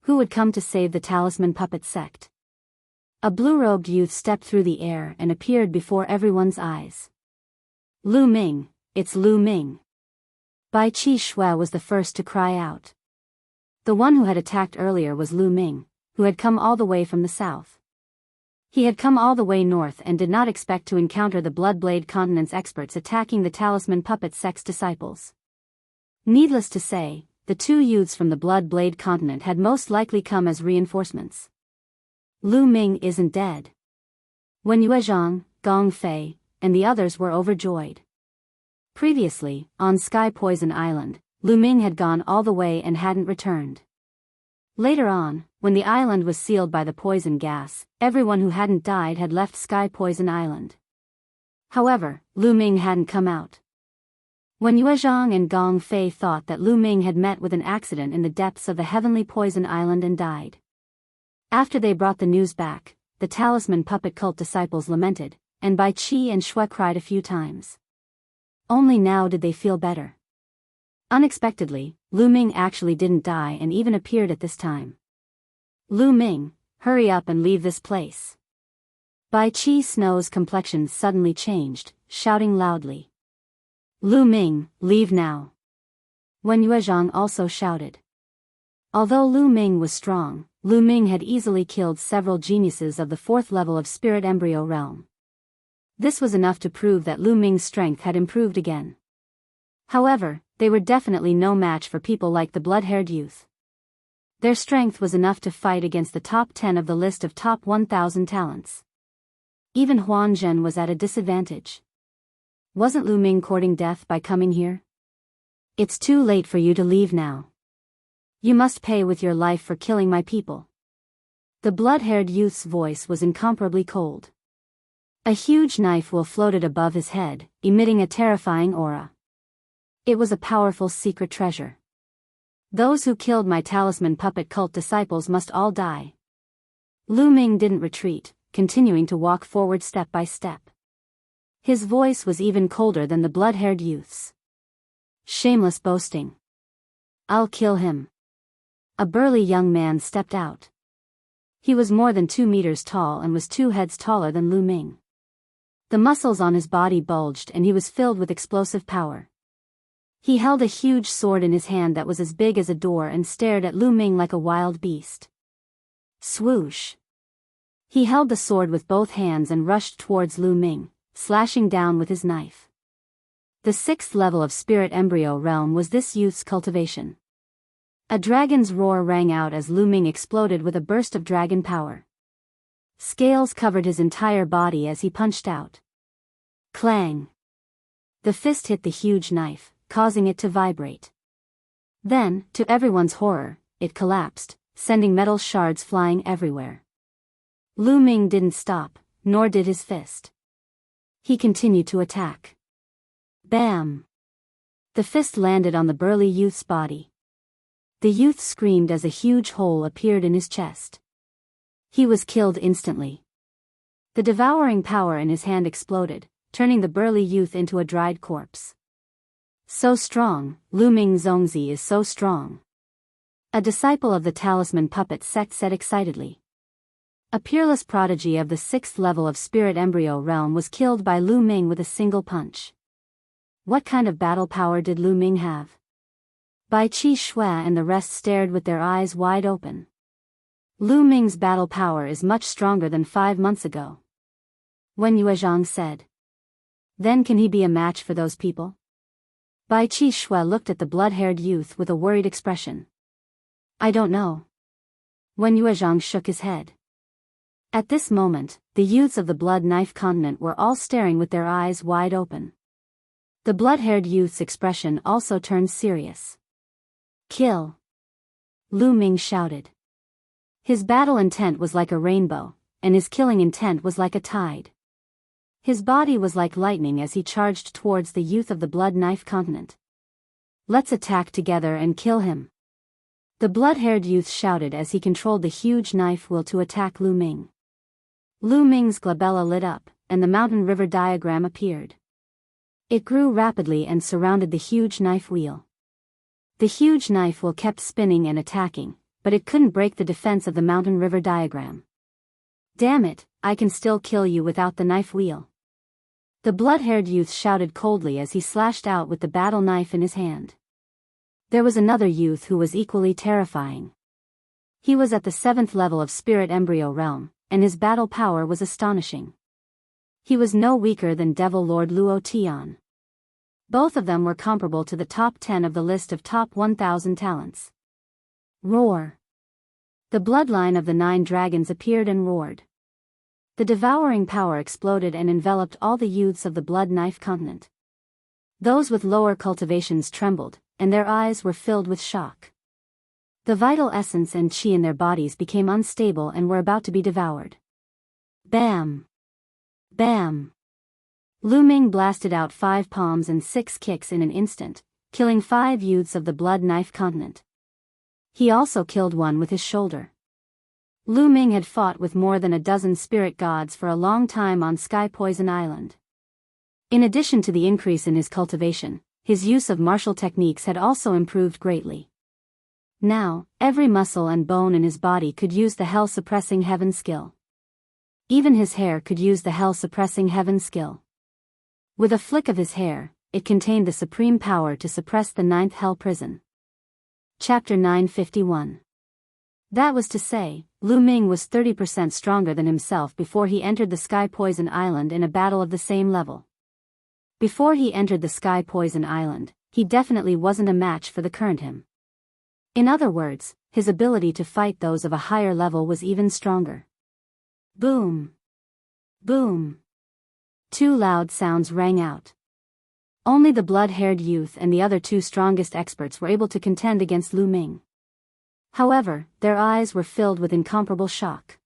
Who would come to save the Talisman Puppet sect? A blue-robed youth stepped through the air and appeared before everyone's eyes. Lu Ming, it's Lu Ming. Bai Qi Shui was the first to cry out. The one who had attacked earlier was Lu Ming, who had come all the way from the south. He had come all the way north and did not expect to encounter the Bloodblade Continent's experts attacking the Talisman Puppet Sect's disciples. Needless to say, the two youths from the Bloodblade Continent had most likely come as reinforcements. Lu Ming isn't dead. Wen Yuezhang, Gong Fei, and the others were overjoyed. Previously, on Sky Poison Island, Lu Ming had gone all the way and hadn't returned. Later on, when the island was sealed by the poison gas, everyone who hadn't died had left Sky Poison Island. However, Lu Ming hadn't come out. When Yuezhang and Gong Fei thought that Lu Ming had met with an accident in the depths of the Heavenly Poison Island and died. After they brought the news back, the Talisman Puppet Cult disciples lamented, and Bai Qi and Shui cried a few times. Only now did they feel better. Unexpectedly, Lu Ming actually didn't die and even appeared at this time. Lu Ming, hurry up and leave this place. Bai Qi Snow's complexion suddenly changed, shouting loudly. Lu Ming, leave now. Wen Yuezhang also shouted. Although Lu Ming was strong, Lu Ming had easily killed several geniuses of the 4th level of Spirit Embryo Realm. This was enough to prove that Lu Ming's strength had improved again. However, they were definitely no match for people like the blood-haired youth. Their strength was enough to fight against the top 10 of the list of top 1,000 talents. Even Huan Zhen was at a disadvantage. Wasn't Lu Ming courting death by coming here? It's too late for you to leave now. You must pay with your life for killing my people. The blood-haired youth's voice was incomparably cold. A huge knife will floated above his head, emitting a terrifying aura. It was a powerful secret treasure. Those who killed my Talisman Puppet Cult disciples must all die. Lu Ming didn't retreat, continuing to walk forward step by step. His voice was even colder than the blood-haired youth's. Shameless boasting. I'll kill him. A burly young man stepped out. He was more than 2 meters tall and was 2 heads taller than Lu Ming. The muscles on his body bulged and he was filled with explosive power. He held a huge sword in his hand that was as big as a door and stared at Lu Ming like a wild beast. Swoosh. He held the sword with both hands and rushed towards Lu Ming, slashing down with his knife. The 6th level of Spirit Embryo Realm was this youth's cultivation. A dragon's roar rang out as Lu Ming exploded with a burst of dragon power. Scales covered his entire body as he punched out. Clang. The fist hit the huge knife, causing it to vibrate. Then, to everyone's horror, it collapsed, sending metal shards flying everywhere. Lu Ming didn't stop, nor did his fist. He continued to attack. Bam! The fist landed on the burly youth's body. The youth screamed as a huge hole appeared in his chest. He was killed instantly. The devouring power in his hand exploded, turning the burly youth into a dried corpse. So strong, Lu Ming Zongzi is so strong. A disciple of the Talisman Puppet Sect said excitedly. A peerless prodigy of the 6th level of Spirit Embryo Realm was killed by Lu Ming with a single punch. What kind of battle power did Lu Ming have? Bai Qi Shui and the rest stared with their eyes wide open. Lu Ming's battle power is much stronger than 5 months ago. Wen Yuezhang said. Then can he be a match for those people? Bai Qi Shui looked at the blood-haired youth with a worried expression. I don't know. Wen Yuezhang shook his head. At this moment, the youths of the Blood Knife Continent were all staring with their eyes wide open. The blood-haired youth's expression also turned serious. Kill! Lu Ming shouted. His battle intent was like a rainbow, and his killing intent was like a tide. His body was like lightning as he charged towards the youth of the Blood Knife Continent. Let's attack together and kill him. The blood-haired youth shouted as he controlled the huge knife wheel to attack Lu Ming. Lu Ming's glabella lit up, and the mountain river diagram appeared. It grew rapidly and surrounded the huge knife wheel. The huge knife wheel kept spinning and attacking, but it couldn't break the defense of the mountain river diagram. Damn it, I can still kill you without the knife wheel. The blood-haired youth shouted coldly as he slashed out with the battle knife in his hand. There was another youth who was equally terrifying. He was at the 7th level of Spirit Embryo Realm, and his battle power was astonishing. He was no weaker than Devil Lord Luo Tian. Both of them were comparable to the top 10 of the list of top 1,000 talents. Roar! The bloodline of the 9 dragons appeared and roared. The devouring power exploded and enveloped all the youths of the Blood Knife continent. Those with lower cultivations trembled, and their eyes were filled with shock. The vital essence and chi in their bodies became unstable and were about to be devoured. Bam! Bam! Lu Ming blasted out 5 palms and 6 kicks in an instant, killing 5 youths of the Blood Knife continent. He also killed one with his shoulder. Lu Ming had fought with more than a dozen spirit gods for a long time on Sky Poison Island. In addition to the increase in his cultivation, his use of martial techniques had also improved greatly. Now, every muscle and bone in his body could use the hell-suppressing heaven skill. Even his hair could use the hell-suppressing heaven skill. With a flick of his hair, it contained the supreme power to suppress the 9th hell prison. Chapter 951. That was to say, Lu Ming was 30% stronger than himself before he entered the Sky Poison Island in a battle of the same level. Before he entered the Sky Poison Island, he definitely wasn't a match for the current him. In other words, his ability to fight those of a higher level was even stronger. Boom! Boom! 2 loud sounds rang out. Only the blood-haired youth and the other 2 strongest experts were able to contend against Lu Ming. However, their eyes were filled with incomparable shock.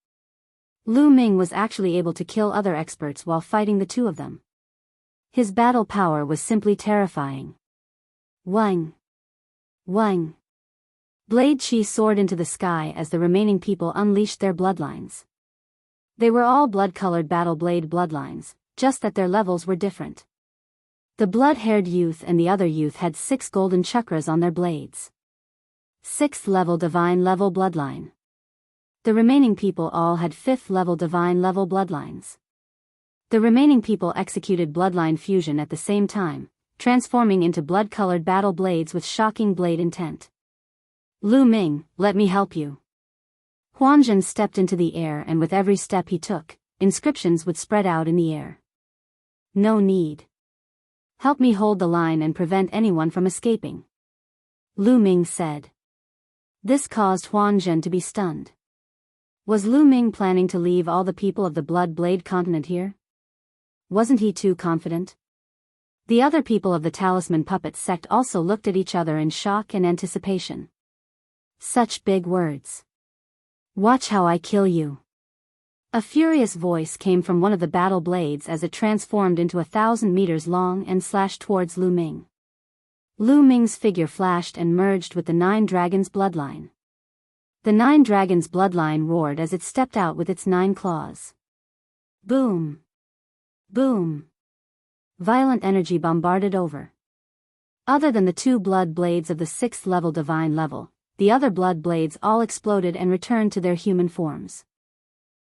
Lu Ming was actually able to kill other experts while fighting the 2 of them. His battle power was simply terrifying. Wang! Wang! Blade chi soared into the sky as the remaining people unleashed their bloodlines. They were all blood-colored battle blade bloodlines, just that their levels were different. The blood-haired youth and the other youth had 6 golden chakras on their blades. 6th level divine level bloodline. The remaining people all had 5th level divine level bloodlines. The remaining people executed bloodline fusion at the same time, transforming into blood-colored battle blades with shocking blade intent. Lu Ming, let me help you. Huanzhen stepped into the air, and with every step he took, inscriptions would spread out in the air. No need. Help me hold the line and prevent anyone from escaping. Lu Ming said. This caused Huanzhen to be stunned. Was Lu Ming planning to leave all the people of the Blood Blade continent here? Wasn't he too confident? The other people of the Talisman Puppet sect also looked at each other in shock and anticipation. Such big words. Watch how I kill you. A furious voice came from one of the battle blades as it transformed into 1,000 meters long and slashed towards Lu Ming. Lu Ming's figure flashed and merged with the 9 dragons' bloodline. The 9 dragons' bloodline roared as it stepped out with its 9 claws. Boom! Boom! Violent energy bombarded over. Other than the 2 blood blades of the 6th level divine level, the other blood blades all exploded and returned to their human forms.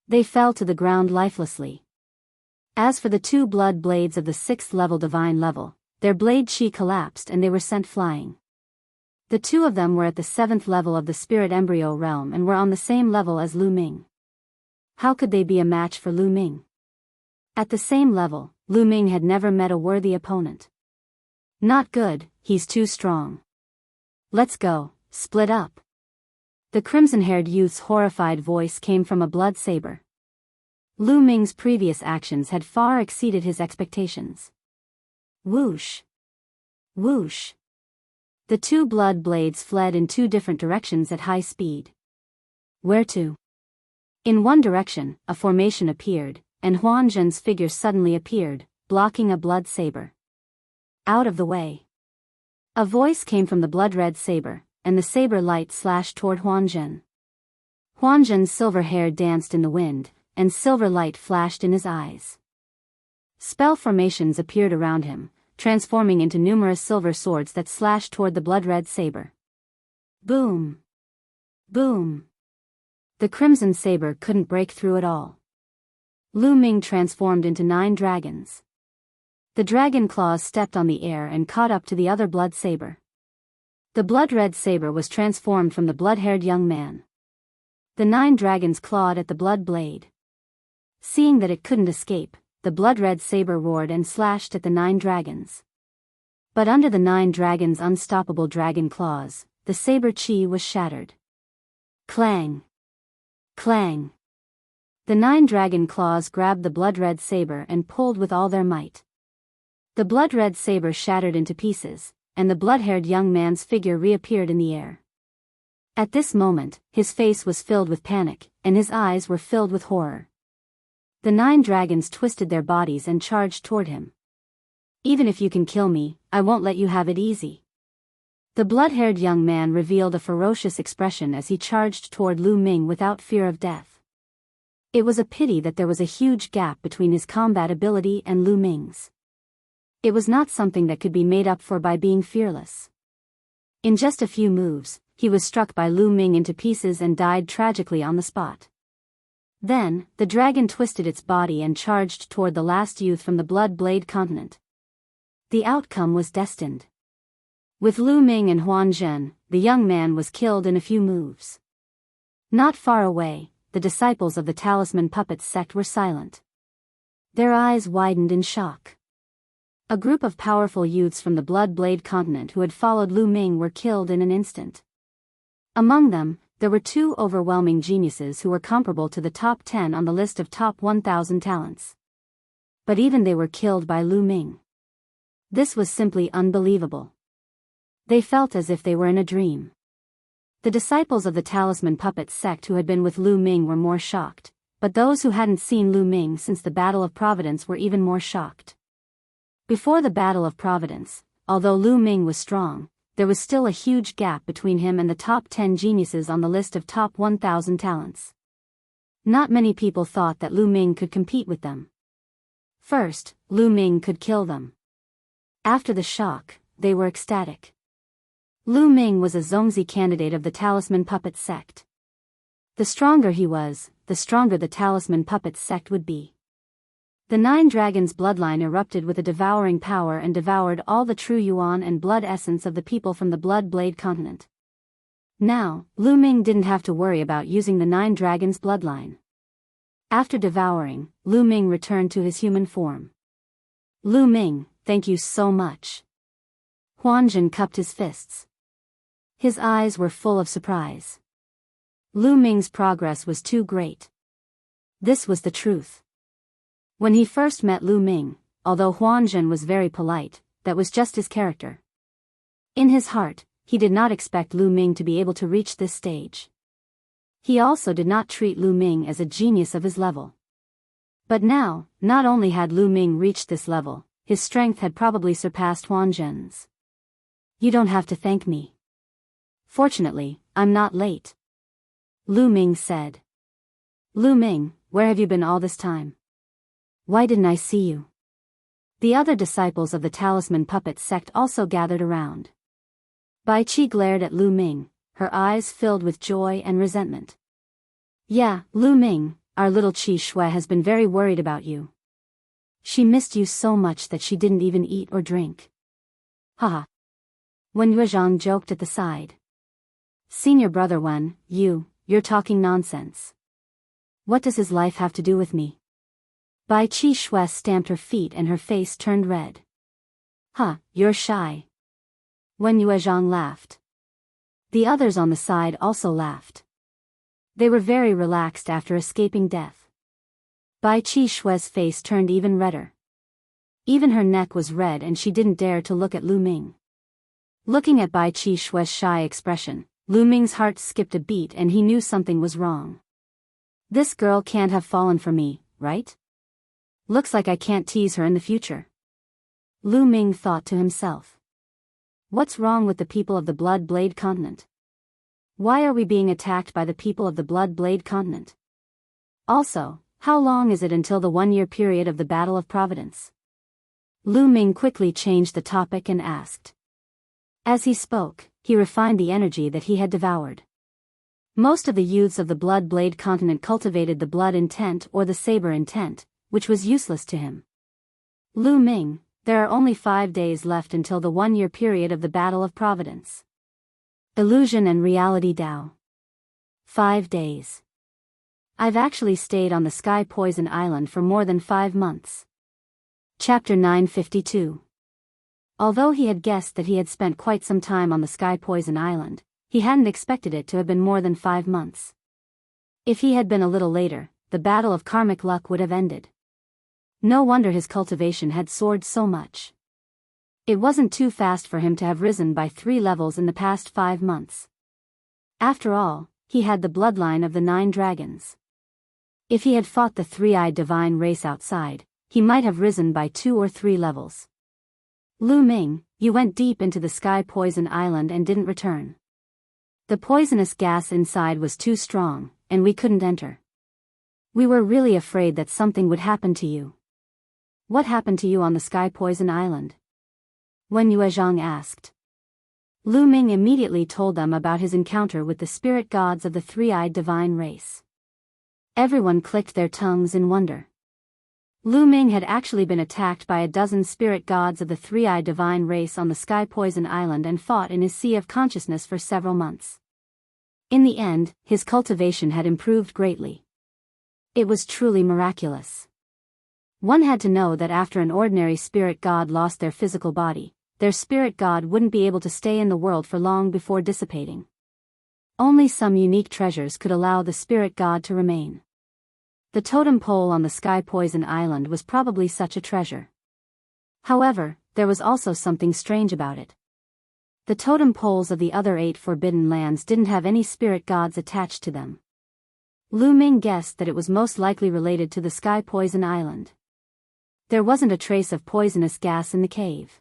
They fell to the ground lifelessly. As for the 2 blood blades of the 6th level divine level, their blade chi collapsed and they were sent flying. The 2 of them were at the 7th level of the Spirit Embryo Realm and were on the same level as Lu Ming. How could they be a match for Lu Ming? At the same level, Lu Ming had never met a worthy opponent. Not good, he's too strong. Let's go, split up. The crimson-haired youth's horrified voice came from a blood saber. Lu Ming's previous actions had far exceeded his expectations. Whoosh! Whoosh! The 2 blood blades fled in 2 different directions at high speed. Where to? In one direction, a formation appeared, and Huanzhen's figure suddenly appeared, blocking a blood saber. Out of the way. A voice came from the blood-red saber, and the saber light slashed toward Huanzhen. Huanzhen's silver hair danced in the wind, and silver light flashed in his eyes. Spell formations appeared around him, transforming into numerous silver swords that slashed toward the blood-red saber. Boom! Boom! The crimson saber couldn't break through at all. Lu Ming transformed into 9 dragons. The dragon claws stepped on the air and caught up to the other blood saber. The blood-red saber was transformed from the blood-haired young man. The 9 dragons clawed at the blood blade. Seeing that it couldn't escape, the blood-red saber roared and slashed at the 9 dragons. But under the 9 dragons' unstoppable dragon claws, the saber chi was shattered. Clang! Clang! The 9 dragon claws grabbed the blood-red saber and pulled with all their might. The blood-red saber shattered into pieces, and the blood-haired young man's figure reappeared in the air. At this moment, his face was filled with panic, and his eyes were filled with horror. The 9 dragons twisted their bodies and charged toward him. Even if you can kill me, I won't let you have it easy. The blood-haired young man revealed a ferocious expression as he charged toward Lu Ming without fear of death. It was a pity that there was a huge gap between his combat ability and Lu Ming's. It was not something that could be made up for by being fearless. In just a few moves, he was struck by Lu Ming into pieces and died tragically on the spot. Then, the dragon twisted its body and charged toward the last youth from the Blood Blade continent. The outcome was destined. With Lu Ming and Huan Zhen, the young man was killed in a few moves. Not far away, the disciples of the Talisman Puppets sect were silent. Their eyes widened in shock. A group of powerful youths from the Blood Blade continent who had followed Lu Ming were killed in an instant. Among them, there were 2 overwhelming geniuses who were comparable to the top 10 on the list of top 1,000 talents. But even they were killed by Lu Ming. This was simply unbelievable. They felt as if they were in a dream. The disciples of the Talisman Puppets sect who had been with Lu Ming were more shocked, but those who hadn't seen Lu Ming since the Battle of Providence were even more shocked. Before the Battle of Providence, although Lu Ming was strong, there was still a huge gap between him and the top 10 geniuses on the list of top 1,000 talents. Not many people thought that Lu Ming could compete with them. First, Lu Ming could kill them. After the shock, they were ecstatic. Lu Ming was a Zongzi candidate of the Talisman Puppets sect. The stronger he was, the stronger the Talisman Puppets sect would be. The 9 dragons' bloodline erupted with a devouring power and devoured all the true yuan and blood essence of the people from the Blood Blade continent. Now, Lu Ming didn't have to worry about using the 9 dragons' bloodline. After devouring, Lu Ming returned to his human form. Lu Ming, thank you so much. Huan Zhen cupped his fists. His eyes were full of surprise. Lu Ming's progress was too great. This was the truth. When he first met Lu Ming, although Huan Zhen was very polite, that was just his character. In his heart, he did not expect Lu Ming to be able to reach this stage. He also did not treat Lu Ming as a genius of his level. But now, not only had Lu Ming reached this level, his strength had probably surpassed Huan Zhen's. You don't have to thank me. Fortunately, I'm not late. Lu Ming said. Lu Ming, where have you been all this time? Why didn't I see you? The other disciples of the Talisman Puppets sect also gathered around. Bai Qi glared at Lu Ming, her eyes filled with joy and resentment. Yeah, Lu Ming, our little Qi Shui has been very worried about you. She missed you so much that she didn't even eat or drink. Haha. Wen Yuezhang joked at the side. Senior brother Wen, you're talking nonsense. What does his life have to do with me? Bai Qi Shui stamped her feet and her face turned red. You're shy. Wen Yuezhang laughed. The others on the side also laughed. They were very relaxed after escaping death. Bai Qi Shui's face turned even redder. Even her neck was red and she didn't dare to look at Lu Ming. Looking at Bai Qi Shui's shy expression, Lu Ming's heart skipped a beat and he knew something was wrong. This girl can't have fallen for me, right? Looks like I can't tease her in the future. Lu Ming thought to himself. What's wrong with the people of the Blood Blade continent? Why are we being attacked by the people of the Blood Blade continent? Also, how long is it until the 1-year period of the Battle of Providence? Lu Ming quickly changed the topic and asked. As he spoke, he refined the energy that he had devoured. Most of the youths of the Blood Blade continent cultivated the blood intent or the saber intent, which was useless to him. Lu Ming, There are only 5 days left until the 1-year period of the Battle of Providence. Illusion and Reality Tao. 5 days. I've actually stayed on the Sky Poison Island for more than 5 months. Chapter 952. Although he had guessed that he had spent quite some time on the Sky Poison Island, he hadn't expected it to have been more than 5 months. If he had been a little later, the battle of karmic luck would have ended. No wonder his cultivation had soared so much. It wasn't too fast for him to have risen by 3 levels in the past 5 months. After all, he had the bloodline of the 9 dragons. If he had fought the 3-eyed divine race outside, he might have risen by 2 or 3 levels. Lu Ming, you went deep into the Sky Poison Island and didn't return. The poisonous gas inside was too strong, and we couldn't enter. We were really afraid that something would happen to you. What happened to you on the Sky Poison Island? Wen Yuezhang asked. Lu Ming immediately told them about his encounter with the spirit gods of the 3-eyed divine race. Everyone clicked their tongues in wonder. Lu Ming had actually been attacked by a dozen spirit gods of the 3-eyed divine race on the Sky Poison Island and fought in his sea of consciousness for several months. In the end, his cultivation had improved greatly. It was truly miraculous. One had to know that after an ordinary spirit god lost their physical body, their spirit god wouldn't be able to stay in the world for long before dissipating. Only some unique treasures could allow the spirit god to remain. The totem pole on the Sky Poison Island was probably such a treasure. However, there was also something strange about it. The totem poles of the other 8 forbidden lands didn't have any spirit gods attached to them. Lu Ming guessed that it was most likely related to the Sky Poison Island. There wasn't a trace of poisonous gas in the cave.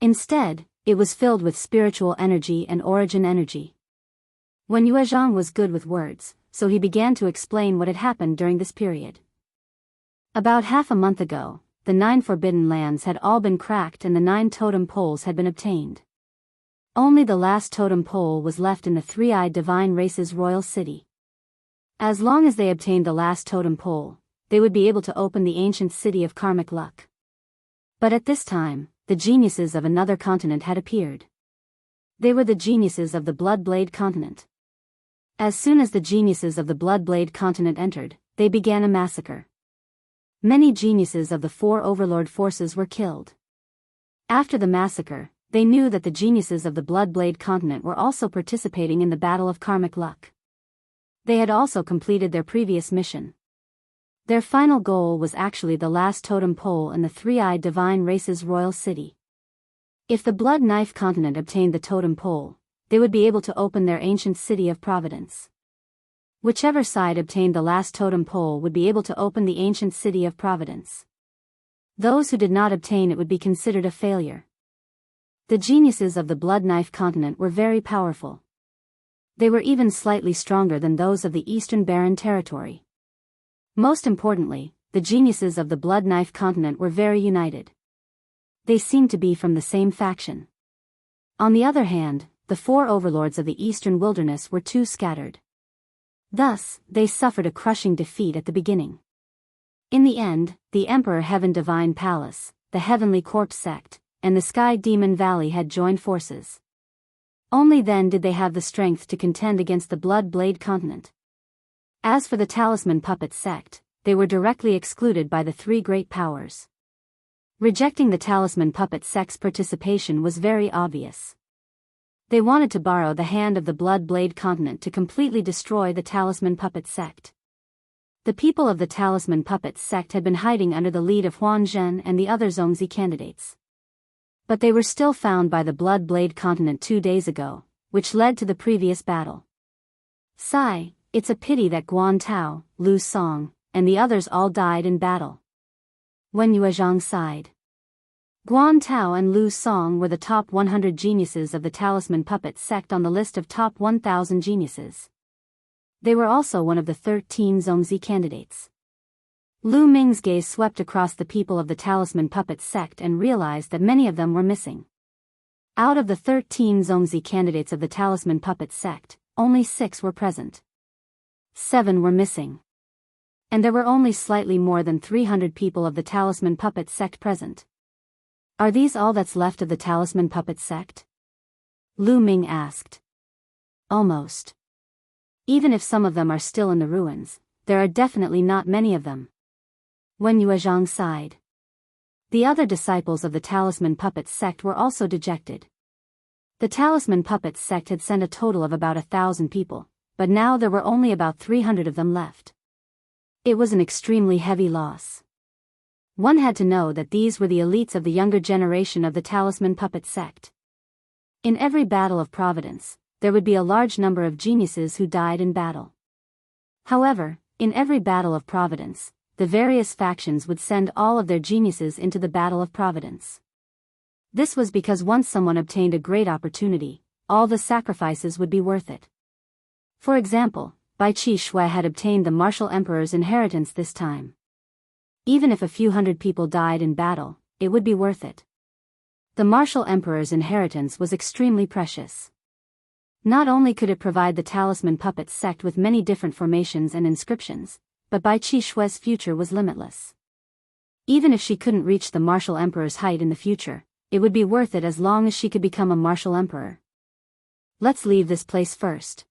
Instead, it was filled with spiritual energy and origin energy. Wen Yuezhang was good with words, so he began to explain what had happened during this period. About half a month ago, the 9 forbidden lands had all been cracked and the 9 totem poles had been obtained. Only the last totem pole was left in the 3-eyed divine race's royal city. As long as they obtained the last totem pole, they would be able to open the ancient city of karmic luck. But at this time, the geniuses of another continent had appeared. They were the geniuses of the Bloodblade continent. As soon as the geniuses of the Bloodblade continent entered, they began a massacre. Many geniuses of the 4 overlord forces were killed. After the massacre, they knew that the geniuses of the Bloodblade continent were also participating in the battle of karmic luck. They had also completed their previous mission. Their final goal was actually the last totem pole in the 3-eyed divine race's royal city. If the Blood Knife continent obtained the totem pole, they would be able to open their ancient city of Providence. Whichever side obtained the last totem pole would be able to open the ancient city of Providence. Those who did not obtain it would be considered a failure. The geniuses of the Blood Knife continent were very powerful. They were even slightly stronger than those of the Eastern Barren Territory. Most importantly, the geniuses of the Blood Knife continent were very united. They seemed to be from the same faction. On the other hand, the 4 overlords of the Eastern Wilderness were too scattered. Thus, they suffered a crushing defeat at the beginning. In the end, the Emperor Heaven Divine Palace, the Heavenly Corpse Sect, and the Sky Demon Valley had joined forces. Only then did they have the strength to contend against the Blood Blade continent. As for the Talisman Puppet Sect, they were directly excluded by the 3 great powers. Rejecting the Talisman Puppet Sect's participation was very obvious. They wanted to borrow the hand of the Blood Blade continent to completely destroy the Talisman Puppet Sect. The people of the Talisman Puppet Sect had been hiding under the lead of Huan Zhen and the other Zongzi candidates. But they were still found by the Blood Blade continent 2 days ago, which led to the previous battle. Sigh, it's a pity that Guan Tao, Lu Song, and the others all died in battle. Wen Yuezhang sighed. Guan Tao and Lu Song were the top 100 geniuses of the Talisman Puppet Sect on the list of top 1,000 geniuses. They were also one of the 13 Zongzi candidates. Lu Ming's gaze swept across the people of the Talisman Puppet Sect and realized that many of them were missing. Out of the 13 Zongzi candidates of the Talisman Puppet Sect, only 6 were present. 7 were missing. And there were only slightly more than 300 people of the Talisman Puppet Sect present. Are these all that's left of the talisman puppet sect? Lu Ming asked. Almost. Even if some of them are still in the ruins, there are definitely not many of them. Wen Yuezhang sighed. The other disciples of the talisman puppets sect were also dejected. The talisman puppets sect had sent a total of about 1,000 people, but now there were only about 300 of them left. It was an extremely heavy loss. One had to know that these were the elites of the younger generation of the talisman puppet sect. In every battle of Providence, there would be a large number of geniuses who died in battle. However, in every battle of Providence, the various factions would send all of their geniuses into the battle of Providence. This was because once someone obtained a great opportunity, all the sacrifices would be worth it. For example, Bai Qi Shui had obtained the martial emperor's inheritance this time. Even if a few hundred people died in battle, it would be worth it. The martial emperor's inheritance was extremely precious. Not only could it provide the talisman puppet sect with many different formations and inscriptions, but Bai Qi Shui's future was limitless. Even if she couldn't reach the martial emperor's height in the future, it would be worth it as long as she could become a martial emperor. Let's leave this place first.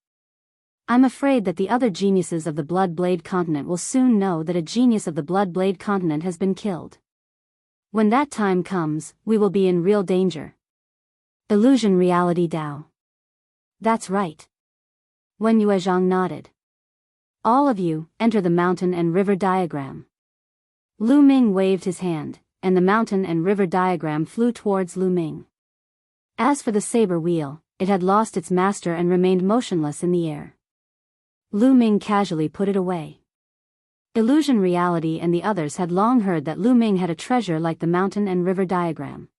I'm afraid that the other geniuses of the Blood Blade continent will soon know that a genius of the Blood Blade continent has been killed. When that time comes, we will be in real danger. Illusion Reality Dao. That's right. Wen Yuezhang nodded. All of you, enter the mountain and river diagram. Lu Ming waved his hand, and the mountain and river diagram flew towards Lu Ming. As for the saber wheel, it had lost its master and remained motionless in the air. Lu Ming casually put it away. Illusion Reality and the others had long heard that Lu Ming had a treasure like the mountain and river diagram.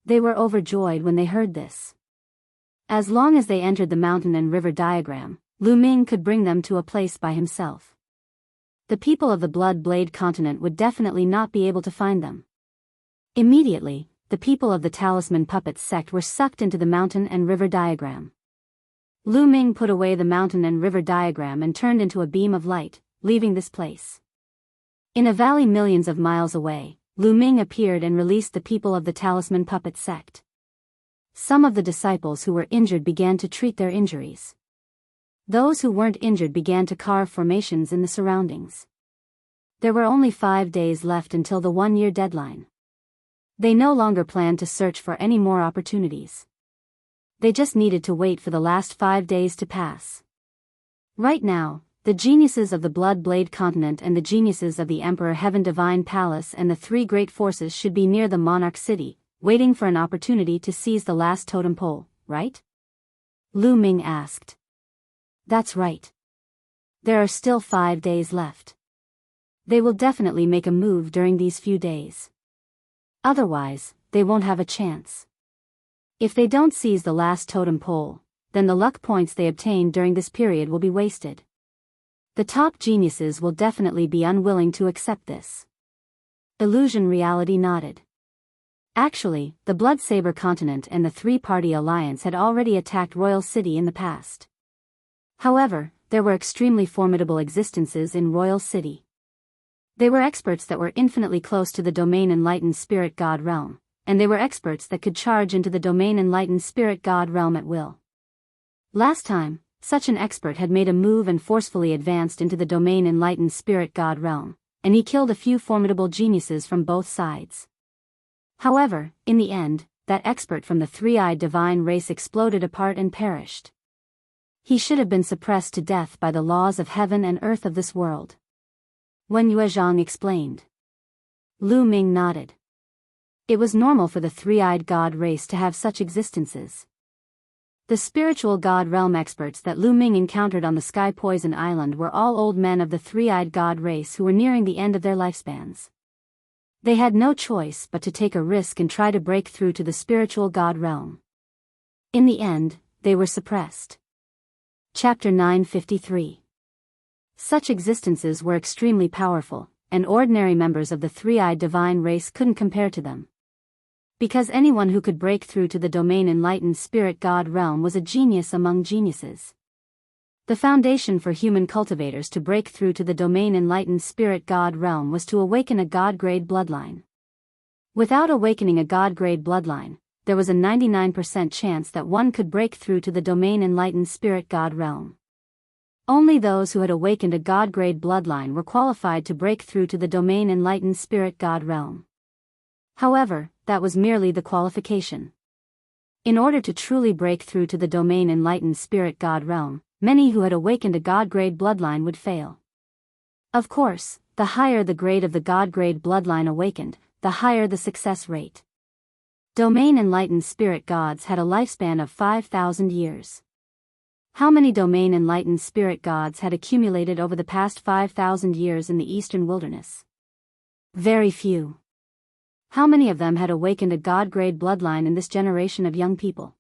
They were overjoyed when they heard this. As long as they entered the mountain and river diagram, Lu Ming could bring them to a place by himself. The people of the Blood Blade continent would definitely not be able to find them. Immediately, the people of the talisman puppet sect were sucked into the mountain and river diagram. Lu Ming put away the mountain and river diagram and turned into a beam of light, leaving this place. In a valley millions of miles away, Lu Ming appeared and released the people of the talisman puppet sect. Some of the disciples who were injured began to treat their injuries. Those who weren't injured began to carve formations in the surroundings. There were only 5 days left until the 1-year deadline. They no longer planned to search for any more opportunities. They just needed to wait for the last 5 days to pass. Right now, the geniuses of the Blood Blade continent and the geniuses of the Emperor Heaven Divine Palace and the 3 great forces should be near the Monarch City, waiting for an opportunity to seize the last totem pole, right? Lu Ming asked. That's right. There are still 5 days left. They will definitely make a move during these few days. Otherwise, they won't have a chance. If they don't seize the last totem pole, then the luck points they obtain during this period will be wasted. The top geniuses will definitely be unwilling to accept this. Illusion Reality nodded. Actually, the Blood Saber continent and the 3-party alliance had already attacked Royal City in the past. However, there were extremely formidable existences in Royal City. They were experts that were infinitely close to the Domain Enlightened Spirit God realm, and they were experts that could charge into the Domain Enlightened Spirit God realm at will. Last time, such an expert had made a move and forcefully advanced into the Domain Enlightened Spirit God realm, and he killed a few formidable geniuses from both sides. However, in the end, that expert from the 3-eyed divine race exploded apart and perished. He should have been suppressed to death by the laws of heaven and earth of this world. Wen Yuezhang explained. Lu Ming nodded. It was normal for the 3-eyed god race to have such existences. The spiritual god realm experts that Lu Ming encountered on the Sky Poison Island were all old men of the 3-eyed god race who were nearing the end of their lifespans. They had no choice but to take a risk and try to break through to the spiritual god realm. In the end, they were suppressed. Chapter 953. Such existences were extremely powerful, and ordinary members of the 3-eyed divine race couldn't compare to them. Because anyone who could break through to the Domain Enlightened Spirit God realm was a genius among geniuses. The foundation for human cultivators to break through to the Domain Enlightened Spirit God realm was to awaken a God-grade bloodline. Without awakening a God-grade bloodline, there was a 99% chance that one could break through to the domain enlightened spirit god realm. Only those who had awakened a God-grade bloodline were qualified to break through to the domain enlightened spirit god realm. However, that was merely the qualification. In order to truly break through to the domain enlightened spirit god realm, many who had awakened a God-grade bloodline would fail. Of course, the higher the grade of the God-grade bloodline awakened, the higher the success rate. Domain enlightened spirit gods had a lifespan of 5,000 years. How many domain enlightened spirit gods had accumulated over the past 5,000 years in the eastern wilderness? Very few. How many of them had awakened a God-grade bloodline in this generation of young people?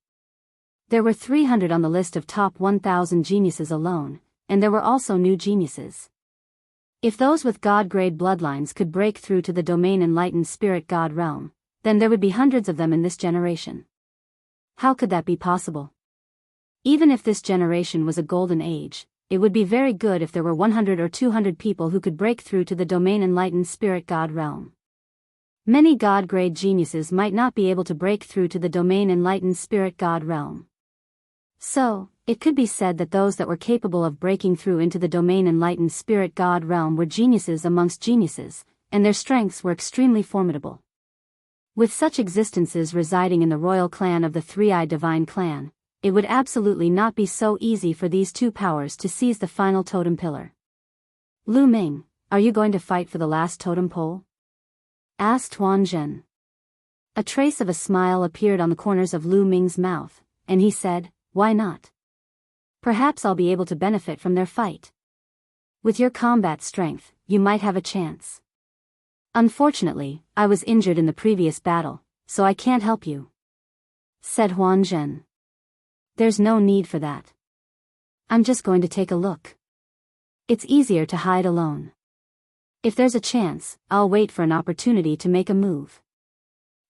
There were 300 on the list of top 1,000 geniuses alone, and there were also new geniuses. If those with God-grade bloodlines could break through to the domain enlightened spirit god realm, then there would be hundreds of them in this generation. How could that be possible? Even if this generation was a golden age, it would be very good if there were 100 or 200 people who could break through to the domain enlightened spirit god realm. Many God-grade geniuses might not be able to break through to the domain enlightened spirit god realm. So, it could be said that those that were capable of breaking through into the domain enlightened spirit god realm were geniuses amongst geniuses, and their strengths were extremely formidable. With such existences residing in the royal clan of the Three-Eyed Divine Clan, it would absolutely not be so easy for these two powers to seize the final totem pillar. Lu Ming, are you going to fight for the last totem pole? Asked Huan Zhen. A trace of a smile appeared on the corners of Lu Ming's mouth, and he said, "Why not? Perhaps I'll be able to benefit from their fight. With your combat strength, you might have a chance. Unfortunately, I was injured in the previous battle, so I can't help you," said Huan Zhen. "There's no need for that. I'm just going to take a look. It's easier to hide alone. If there's a chance, I'll wait for an opportunity to make a move.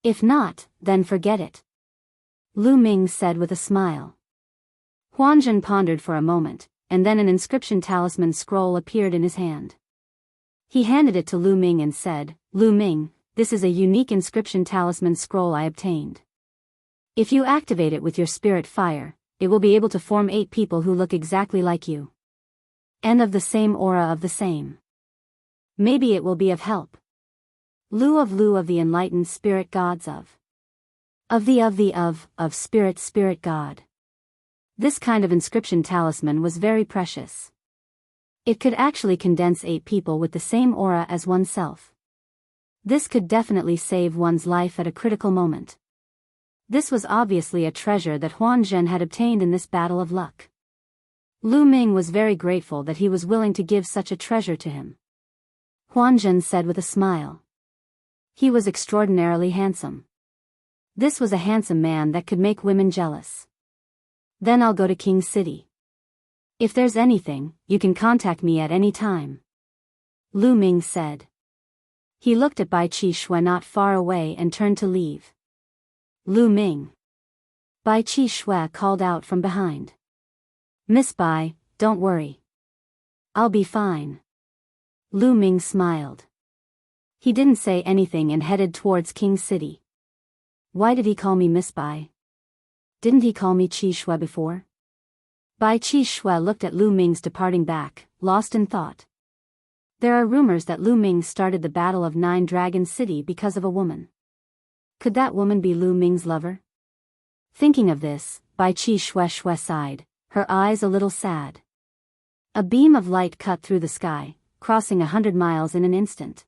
If not, then forget it," Lu Ming said with a smile. Huan Zhen pondered for a moment, and then an inscription talisman scroll appeared in his hand. He handed it to Lu Ming and said, "Lu Ming, this is a unique inscription talisman scroll I obtained. If you activate it with your spirit fire, it will be able to form 8 people who look exactly like you. And of the same aura of the same. Maybe it will be of help. Lu of the enlightened spirit gods of spirit god." This kind of inscription talisman was very precious. It could actually condense 8 people with the same aura as oneself. This could definitely save one's life at a critical moment. This was obviously a treasure that Huan Zhen had obtained in this battle of luck. Lu Ming was very grateful that he was willing to give such a treasure to him. Huan Zhen said with a smile. He was extraordinarily handsome. This was a handsome man that could make women jealous. "Then I'll go to King City. If there's anything, you can contact me at any time," Lu Ming said. He looked at Bai Qi Shui not far away and turned to leave. "Lu Ming." Bai Qi Shui called out from behind. "Miss Bai, don't worry. I'll be fine." Lu Ming smiled. He didn't say anything and headed towards King City. Why did he call me Miss Bai? Didn't he call me Qi Shui before? Bai Qi Shui looked at Lu Ming's departing back, lost in thought. There are rumors that Lu Ming started the Battle of 9 Dragon City because of a woman. Could that woman be Lu Ming's lover? Thinking of this, Bai Qi Shui sighed, her eyes a little sad. A beam of light cut through the sky, crossing 100 miles in an instant.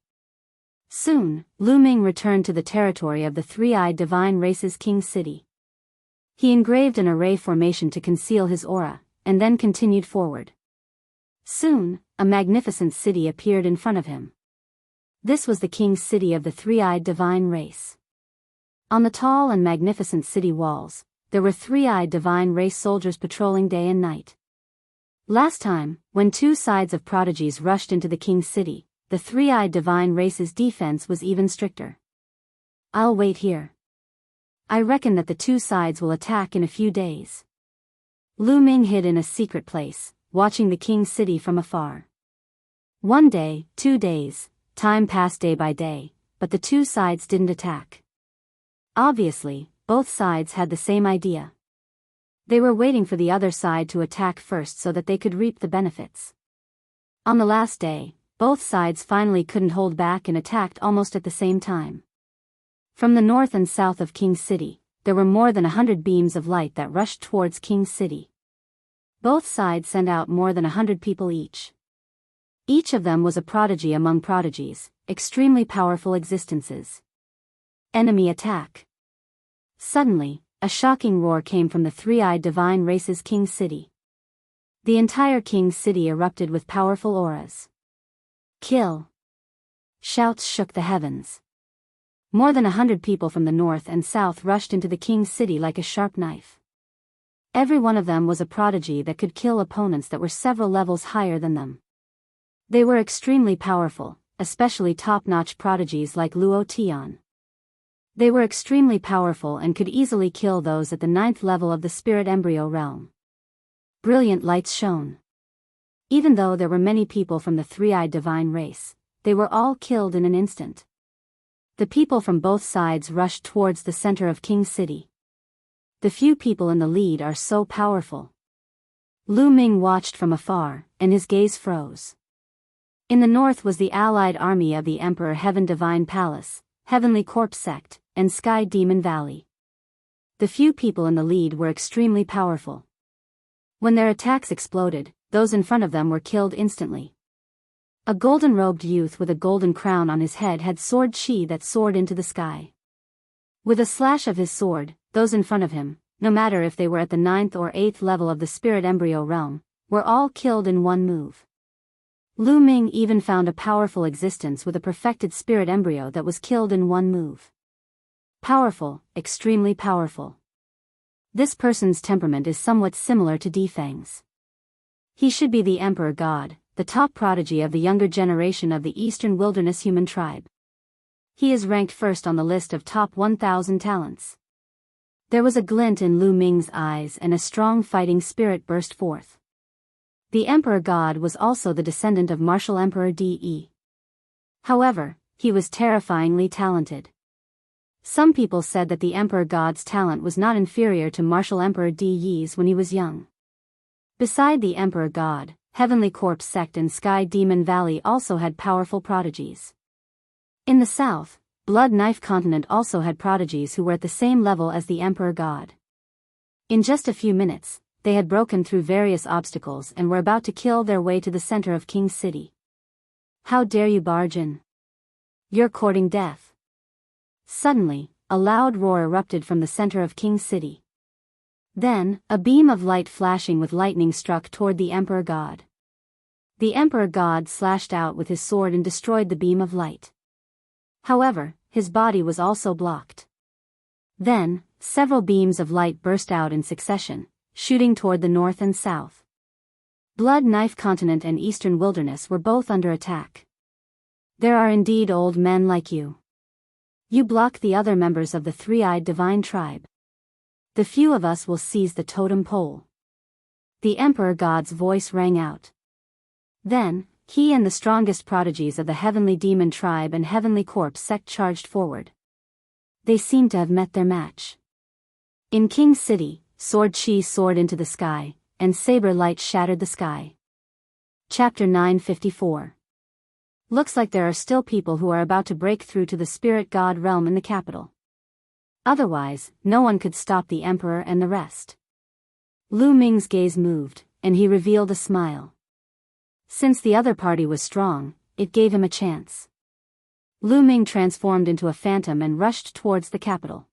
Soon, Lu Ming returned to the territory of the Three-Eyed Divine Race's King City. He engraved an array formation to conceal his aura, and then continued forward. Soon, a magnificent city appeared in front of him. This was the King's City of the Three-Eyed Divine Race. On the tall and magnificent city walls, there were Three-Eyed Divine Race soldiers patrolling day and night. Last time, when 2 sides of prodigies rushed into the King's City, the Three-Eyed Divine Race's defense was even stricter. "I'll wait here. I reckon that the 2 sides will attack in a few days." Lu Ming hid in a secret place, watching the King's City from afar. 1 day, 2 days, time passed day by day, but the two sides didn't attack. Obviously, both sides had the same idea. They were waiting for the other side to attack first so that they could reap the benefits. On the last day, both sides finally couldn't hold back and attacked almost at the same time. From the north and south of King City, there were more than 100 beams of light that rushed towards King City. Both sides sent out more than 100 people each. Each of them was a prodigy among prodigies, extremely powerful existences. Enemy attack. Suddenly, a shocking roar came from the three-eyed divine race's King City. The entire King City erupted with powerful auras. Kill! Shouts shook the heavens. More than 100 people from the north and south rushed into the King City like a sharp knife. Every one of them was a prodigy that could kill opponents that were several levels higher than them. They were extremely powerful, especially top-notch prodigies like Luo Tian. They were extremely powerful and could easily kill those at the 9th level of the spirit embryo realm. Brilliant lights shone. Even though there were many people from the three-eyed divine race, they were all killed in an instant. The people from both sides rushed towards the center of King City. The few people in the lead are so powerful. Lu Ming watched from afar, and his gaze froze. In the north was the allied army of the Emperor Heaven Divine Palace, Heavenly Corpse Sect, and Sky Demon Valley. The few people in the lead were extremely powerful. When their attacks exploded, those in front of them were killed instantly. A golden-robed youth with a golden crown on his head had sword chi that soared into the sky. With a slash of his sword, those in front of him, no matter if they were at the 9th or 8th level of the spirit embryo realm, were all killed in one move. Lu Ming even found a powerful existence with a perfected spirit embryo that was killed in one move. Powerful, extremely powerful. This person's temperament is somewhat similar to Defang's. He should be the Emperor God, the top prodigy of the younger generation of the Eastern Wilderness human tribe. He is ranked first on the list of top 1,000 talents. There was a glint in Lu Ming's eyes and a strong fighting spirit burst forth. The Emperor God was also the descendant of Martial Emperor De. However, he was terrifyingly talented. Some people said that the Emperor God's talent was not inferior to Martial Emperor De's when he was young. Beside the Emperor God, Heavenly Corpse Sect and Sky Demon Valley also had powerful prodigies. In the south, Blood Knife Continent also had prodigies who were at the same level as the Emperor God. In just a few minutes, they had broken through various obstacles and were about to kill their way to the center of King City. How dare you barge in? You're courting death. Suddenly, a loud roar erupted from the center of King City. Then, a beam of light flashing with lightning struck toward the Emperor God. The Emperor God slashed out with his sword and destroyed the beam of light. However, his body was also blocked. Then, several beams of light burst out in succession, shooting toward the north and south. Blood Knife Continent and Eastern Wilderness were both under attack. There are indeed old men like you. You block the other members of the three-eyed divine tribe. The few of us will seize the totem pole. The Emperor God's voice rang out. Then, he and the strongest prodigies of the Heavenly Demon Tribe and Heavenly Corpse Sect charged forward. They seemed to have met their match. In King City, sword chi soared into the sky, and saber light shattered the sky. Chapter 954. Looks like there are still people who are about to break through to the spirit god realm in the capital. Otherwise, no one could stop the Emperor and the rest. Lu Ming's gaze moved, and he revealed a smile. Since the other party was strong, it gave him a chance. Lu Ming transformed into a phantom and rushed towards the capital.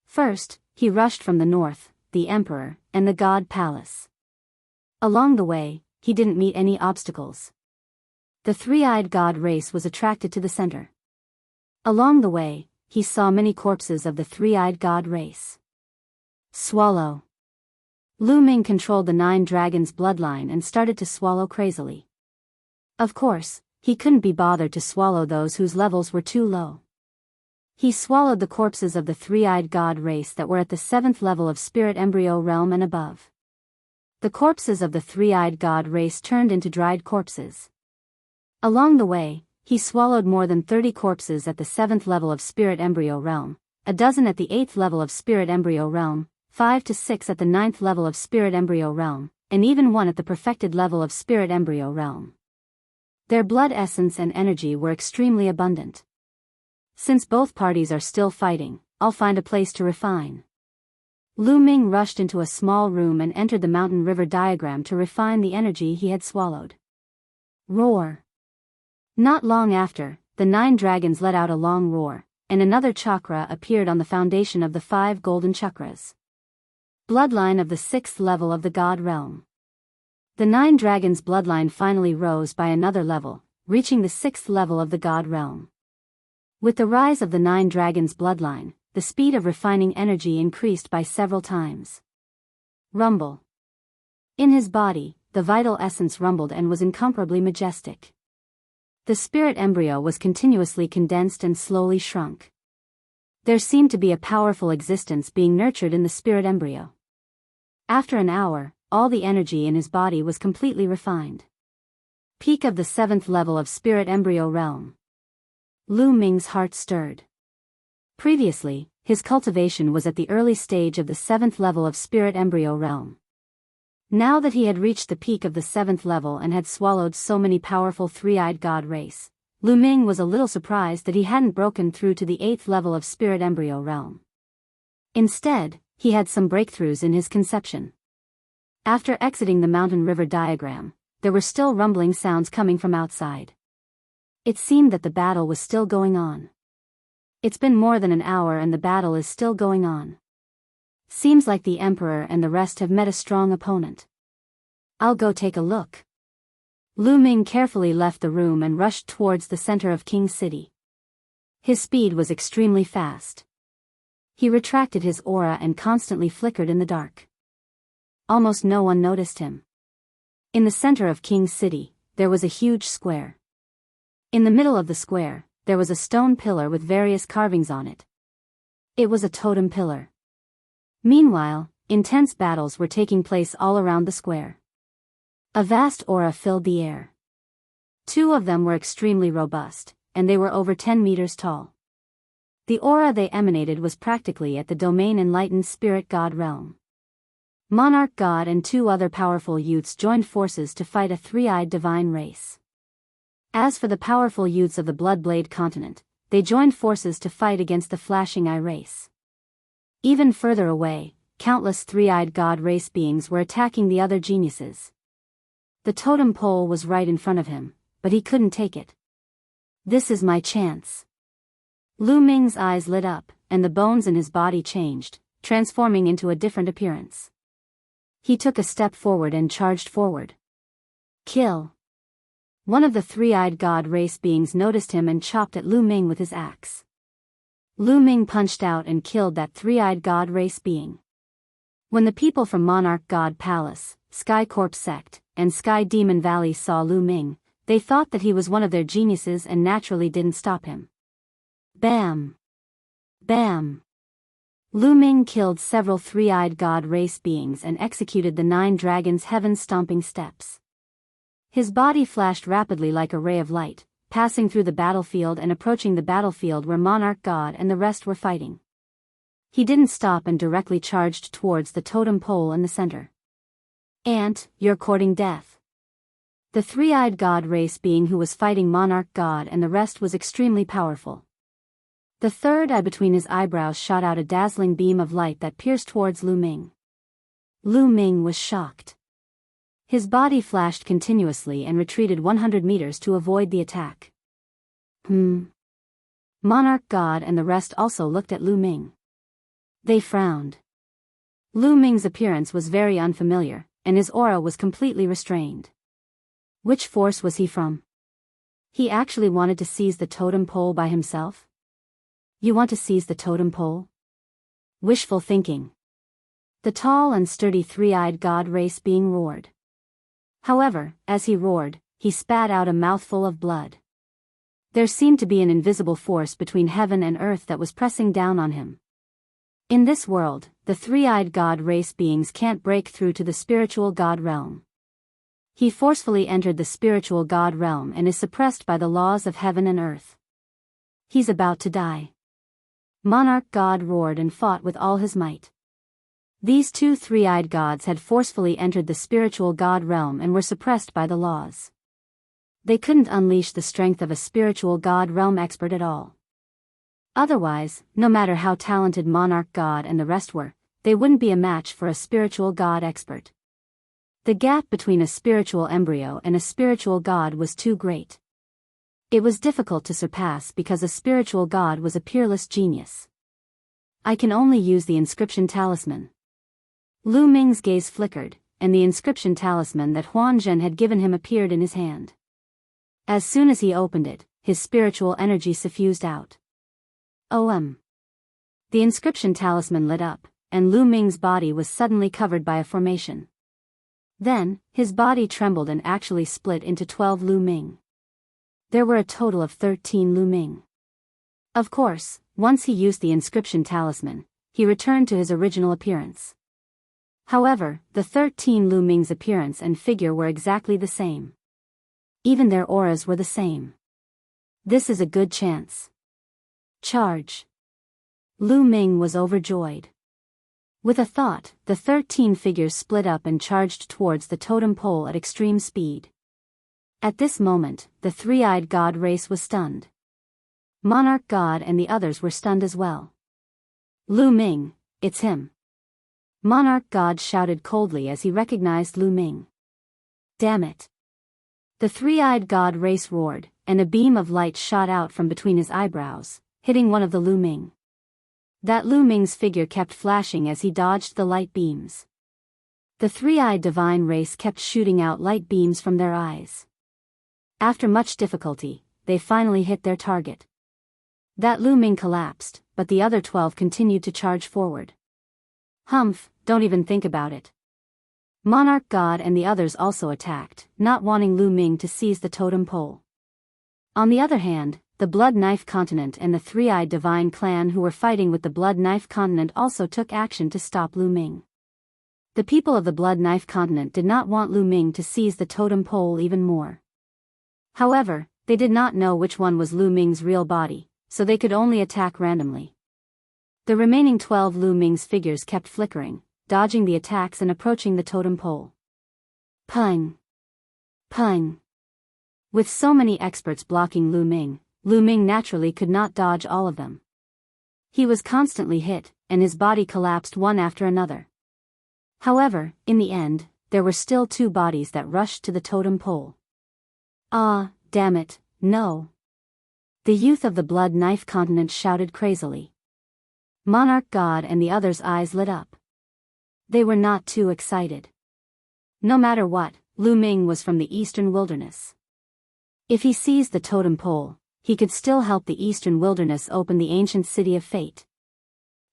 First, he rushed from the north, the Emperor, and the God Palace. Along the way, he didn't meet any obstacles. The three-eyed god race was attracted to the center. Along the way, he saw many corpses of the three-eyed god race. Swallow. Lu Ming controlled the 9 dragons bloodline and started to swallow crazily. Of course, he couldn't be bothered to swallow those whose levels were too low. He swallowed the corpses of the three-eyed god race that were at the 7th level of spirit embryo realm and above. The corpses of the three-eyed god race turned into dried corpses. Along the way, He swallowed more than 30 corpses at the 7th level of spirit embryo realm, a dozen at the 8th level of spirit embryo realm, 5 to 6 at the 9th level of spirit embryo realm, and even one at the perfected level of spirit embryo realm. Their blood essence and energy were extremely abundant. Since both parties are still fighting, I'll find a place to refine. Lu Ming rushed into a small room and entered the mountain river diagram to refine the energy he had swallowed. Roar. Not long after, the 9 dragons let out a long roar, and another chakra appeared on the foundation of the 5 golden chakras. Bloodline of the 6th level of the God realm. The 9 dragons' bloodline finally rose by another level, reaching the 6th level of the God realm. With the rise of the 9 dragons' bloodline, the speed of refining energy increased by several times. Rumble. In his body, the vital essence rumbled and was incomparably majestic. The spirit embryo was continuously condensed and slowly shrunk. There seemed to be a powerful existence being nurtured in the spirit embryo. After an hour, all the energy in his body was completely refined. Peak of the 7th level of spirit embryo realm. Lu Ming's heart stirred. Previously, his cultivation was at the early stage of the 7th level of spirit embryo realm. Now that he had reached the peak of the 7th level and had swallowed so many powerful 3-eyed god race, Lu Ming was a little surprised that he hadn't broken through to the 8th level of spirit embryo realm. Instead, he had some breakthroughs in his conception. After exiting the mountain river diagram, there were still rumbling sounds coming from outside. It seemed that the battle was still going on. It's been more than an hour and the battle is still going on. Seems like the Emperor and the rest have met a strong opponent. I'll go take a look. Lu Ming carefully left the room and rushed towards the center of King City. His speed was extremely fast. He retracted his aura and constantly flickered in the dark. Almost no one noticed him. In the center of King City, there was a huge square. In the middle of the square, there was a stone pillar with various carvings on it. It was a totem pillar. Meanwhile, intense battles were taking place all around the square. A vast aura filled the air. 2 of them were extremely robust, and they were over 10 meters tall. The aura they emanated was practically at the domain enlightened spirit god realm. Monarch God and 2 other powerful youths joined forces to fight a 3-eyed divine race. As for the powerful youths of the Bloodblade continent, they joined forces to fight against the Flashing Eye race. Even further away, countless 3-eyed god race beings were attacking the other geniuses. The totem pole was right in front of him, but he couldn't take it. This is my chance. Lu Ming's eyes lit up, and the bones in his body changed, transforming into a different appearance. He took a step forward and charged forward. Kill. One of the 3-eyed god race beings noticed him and chopped at Lu Ming with his axe. Lu Ming punched out and killed that 3-eyed god race being. When the people from Monarch God Palace, Sky Corp Sect, and Sky Demon Valley saw Lu Ming, they thought that he was one of their geniuses and naturally didn't stop him. Bam! Bam! Lu Ming killed several 3-eyed god race beings and executed the 9 dragons' heaven-stomping steps. His body flashed rapidly like a ray of light, passing through the battlefield and approaching the battlefield where Monarch God and the rest were fighting. He didn't stop and directly charged towards the totem pole in the center. Ant, you're courting death. The 3-eyed god race being who was fighting Monarch God and the rest was extremely powerful. The 3rd eye between his eyebrows shot out a dazzling beam of light that pierced towards Lu Ming. Lu Ming was shocked. His body flashed continuously and retreated 100 meters to avoid the attack. Monarch God and the rest also looked at Lu Ming. They frowned. Lu Ming's appearance was very unfamiliar, and his aura was completely restrained. Which force was he from? He actually wanted to seize the totem pole by himself? You want to seize the totem pole? Wishful thinking. The tall and sturdy 3-eyed god race being roared. However, as he roared, he spat out a mouthful of blood. There seemed to be an invisible force between heaven and earth that was pressing down on him. In this world, the 3-eyed god race beings can't break through to the spiritual god realm. He forcefully entered the spiritual God realm and is suppressed by the laws of heaven and earth. He's about to die. Monarch God roared and fought with all his might. These two three-eyed gods had forcefully entered the spiritual God realm and were suppressed by the laws. They couldn't unleash the strength of a spiritual God realm expert at all. Otherwise, no matter how talented Monarch God and the rest were, they wouldn't be a match for a spiritual God expert. The gap between a spiritual embryo and a spiritual God was too great. It was difficult to surpass because a spiritual God was a peerless genius. I can only use the inscription talisman. Lu Ming's gaze flickered, and the inscription talisman that Huan Zhen had given him appeared in his hand. As soon as he opened it, his spiritual energy suffused out. The inscription talisman lit up, and Lu Ming's body was suddenly covered by a formation. Then, his body trembled and actually split into 12 Lu Ming. There were a total of 13 Lu Ming. Of course, once he used the inscription talisman, he returned to his original appearance. However, the 13 Lu Ming's appearance and figure were exactly the same. Even their auras were the same. This is a good chance. Charge. Lu Ming was overjoyed. With a thought, the 13 figures split up and charged towards the totem pole at extreme speed. At this moment, the three-eyed god race was stunned. Monarch God and the others were stunned as well. Lu Ming, it's him. Monarch God shouted coldly as he recognized Lu Ming. Damn it. The three-eyed god race roared, and a beam of light shot out from between his eyebrows, hitting one of the Lu Ming. That Lu Ming's figure kept flashing as he dodged the light beams. The three-eyed divine race kept shooting out light beams from their eyes. After much difficulty, they finally hit their target. That Lu Ming collapsed, but the other 12 continued to charge forward. Humph, don't even think about it. Monarch God and the others also attacked, not wanting Lu Ming to seize the totem pole. On the other hand, the Blood Knife Continent and the three-eyed divine clan who were fighting with the Blood Knife Continent also took action to stop Lu Ming. The people of the Blood Knife Continent did not want Lu Ming to seize the totem pole even more. However, they did not know which one was Lu Ming's real body, so they could only attack randomly. The remaining 12 Lu Ming's figures kept flickering, dodging the attacks and approaching the totem pole. Pung! Pung! With so many experts blocking Lu Ming naturally could not dodge all of them. He was constantly hit, and his body collapsed one after another. However, in the end, there were still 2 bodies that rushed to the totem pole. Ah, damn it, no! The youth of the Blood Knife Continent shouted crazily. Monarch God and the others' eyes lit up. They were not too excited. No matter what, Lu Ming was from the Eastern Wilderness. If he seized the totem pole, he could still help the Eastern Wilderness open the ancient City of Fate.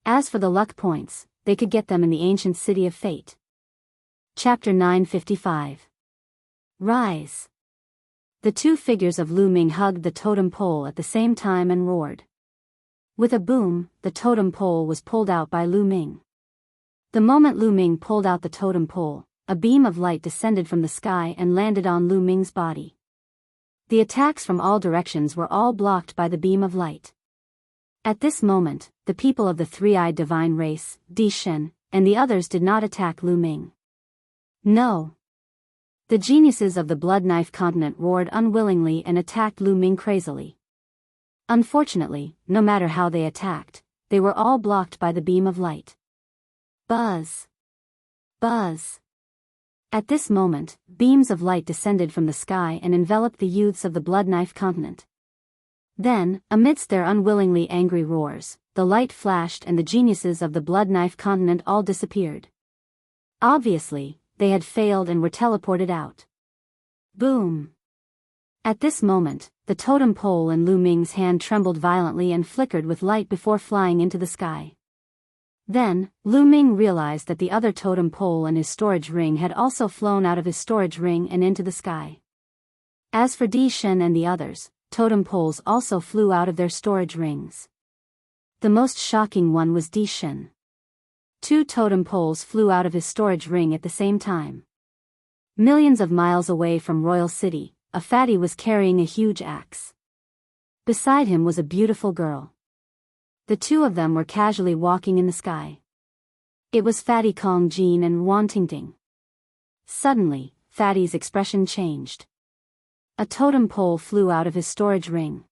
As for the luck points, they could get them in the ancient City of Fate. Chapter 955. Rise. The 2 figures of Lu Ming hugged the totem pole at the same time and roared. With a boom, the totem pole was pulled out by Lu Ming. The moment Lu Ming pulled out the totem pole, a beam of light descended from the sky and landed on Lu Ming's body. The attacks from all directions were all blocked by the beam of light. At this moment, the people of the three-eyed divine race, Di Shen, and the others did not attack Lu Ming. No. The geniuses of the Blood Knife Continent roared unwillingly and attacked Lu Ming crazily. Unfortunately, no matter how they attacked, they were all blocked by the beam of light. Buzz. Buzz. At this moment, beams of light descended from the sky and enveloped the youths of the Blood Knife Continent. Then, amidst their unwillingly angry roars, the light flashed and the geniuses of the Blood Knife Continent all disappeared. Obviously, they had failed and were teleported out. Boom! At this moment, the totem pole in Lu Ming's hand trembled violently and flickered with light before flying into the sky. Then, Lu Ming realized that the other totem pole in his storage ring had also flown out of his storage ring and into the sky. As for Di Shen and the others, totem poles also flew out of their storage rings. The most shocking one was Di Shen. 2 totem poles flew out of his storage ring at the same time. Millions of miles away from Royal City, a fatty was carrying a huge axe. Beside him was a beautiful girl. The two of them were casually walking in the sky. It was Fatty Kong Jean and Wantingting. Suddenly, Fatty's expression changed. A totem pole flew out of his storage ring.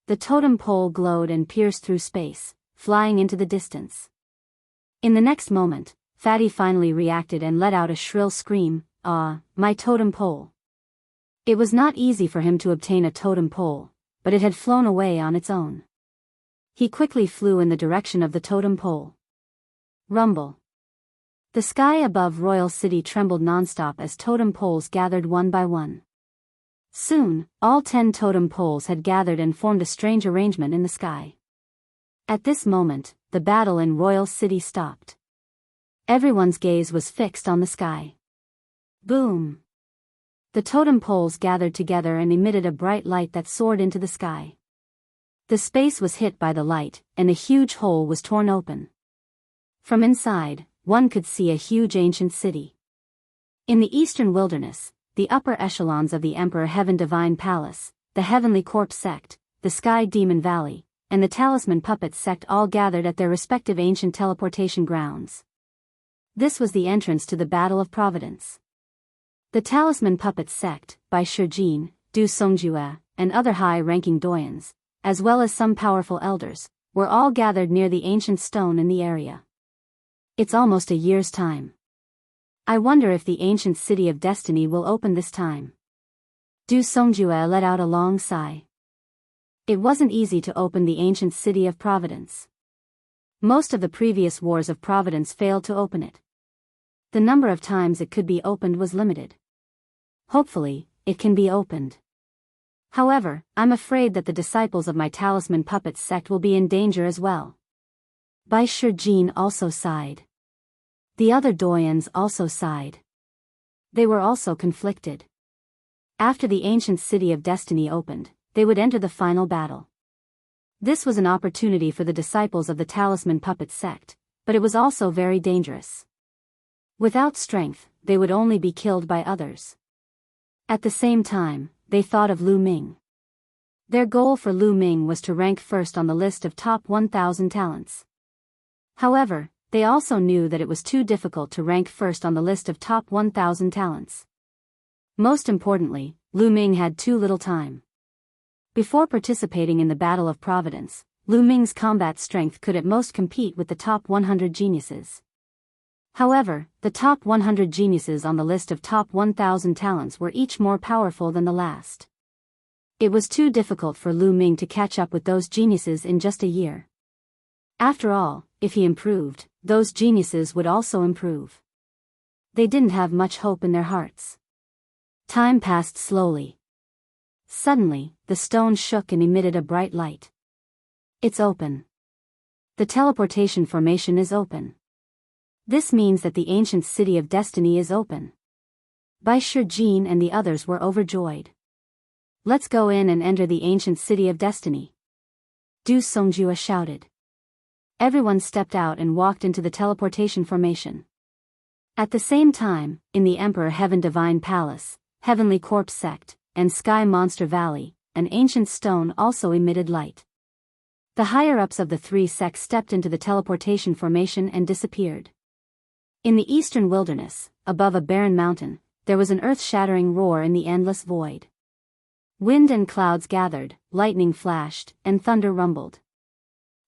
The totem pole glowed and pierced through space, flying into the distance. In the next moment, Fatty finally reacted and let out a shrill scream, "Ah, my totem pole." It was not easy for him to obtain a totem pole, but it had flown away on its own. He quickly flew in the direction of the totem pole. Rumble. The sky above Royal City trembled nonstop as totem poles gathered one by one. Soon, all 10 totem poles had gathered and formed a strange arrangement in the sky. At this moment, the battle in Royal City stopped. Everyone's gaze was fixed on the sky. Boom! The totem poles gathered together and emitted a bright light that soared into the sky. The space was hit by the light, and a huge hole was torn open. From inside, one could see a huge ancient city. In the eastern wilderness, the upper echelons of the Emperor Heaven Divine Palace, the Heavenly Corpse Sect, the Sky Demon Valley, and the Talisman Puppets Sect all gathered at their respective ancient teleportation grounds. This was the entrance to the Battle of Providence. The Talisman Puppets Sect, by Shijin, Du Songjue, and other high-ranking doyens, as well as some powerful elders, were all gathered near the ancient stone in the area. It's almost a year's time. I wonder if the ancient city of destiny will open this time. Du Songjue let out a long sigh. It wasn't easy to open the ancient city of Providence. Most of the previous wars of Providence failed to open it. The number of times it could be opened was limited. Hopefully, it can be opened. However, I'm afraid that the disciples of my Talisman Puppets sect will be in danger as well. Bai Shijin also sighed. The other doyens also sighed. They were also conflicted. After the ancient city of destiny opened, they would enter the final battle. This was an opportunity for the disciples of the Talisman Puppet sect, but it was also very dangerous. Without strength, they would only be killed by others. At the same time, they thought of Lu Ming. Their goal for Lu Ming was to rank first on the list of top 1,000 talents. However, they also knew that it was too difficult to rank first on the list of top 1,000 talents. Most importantly, Lu Ming had too little time. Before participating in the Battle of Providence, Lu Ming's combat strength could at most compete with the top 100 geniuses. However, the top 100 geniuses on the list of top 1,000 talents were each more powerful than the last. It was too difficult for Lu Ming to catch up with those geniuses in just a year. After all, if he improved, those geniuses would also improve. They didn't have much hope in their hearts. Time passed slowly. Suddenly, the stone shook and emitted a bright light. It's open. The teleportation formation is open. This means that the ancient city of destiny is open. Bai Shijin and the others were overjoyed. Let's go in and enter the ancient city of destiny. Du Songjue shouted. Everyone stepped out and walked into the teleportation formation. At the same time, in the Emperor Heaven Divine Palace, Heavenly Corpse Sect, and Sky Monster Valley, an ancient stone also emitted light. The higher-ups of the three sects stepped into the teleportation formation and disappeared. In the eastern wilderness, above a barren mountain, there was an earth-shattering roar in the endless void. Wind and clouds gathered, lightning flashed, and thunder rumbled.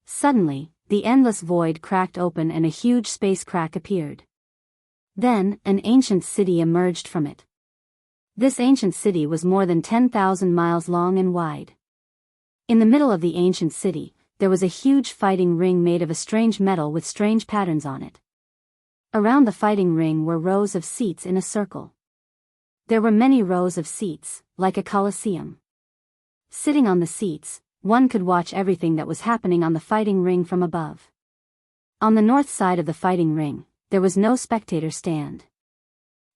Suddenly, the endless void cracked open and a huge space crack appeared. Then, an ancient city emerged from it. This ancient city was more than 10,000 miles long and wide. In the middle of the ancient city, there was a huge fighting ring made of a strange metal with strange patterns on it. Around the fighting ring were rows of seats in a circle. There were many rows of seats, like a coliseum. Sitting on the seats, one could watch everything that was happening on the fighting ring from above. On the north side of the fighting ring, there was no spectator stand.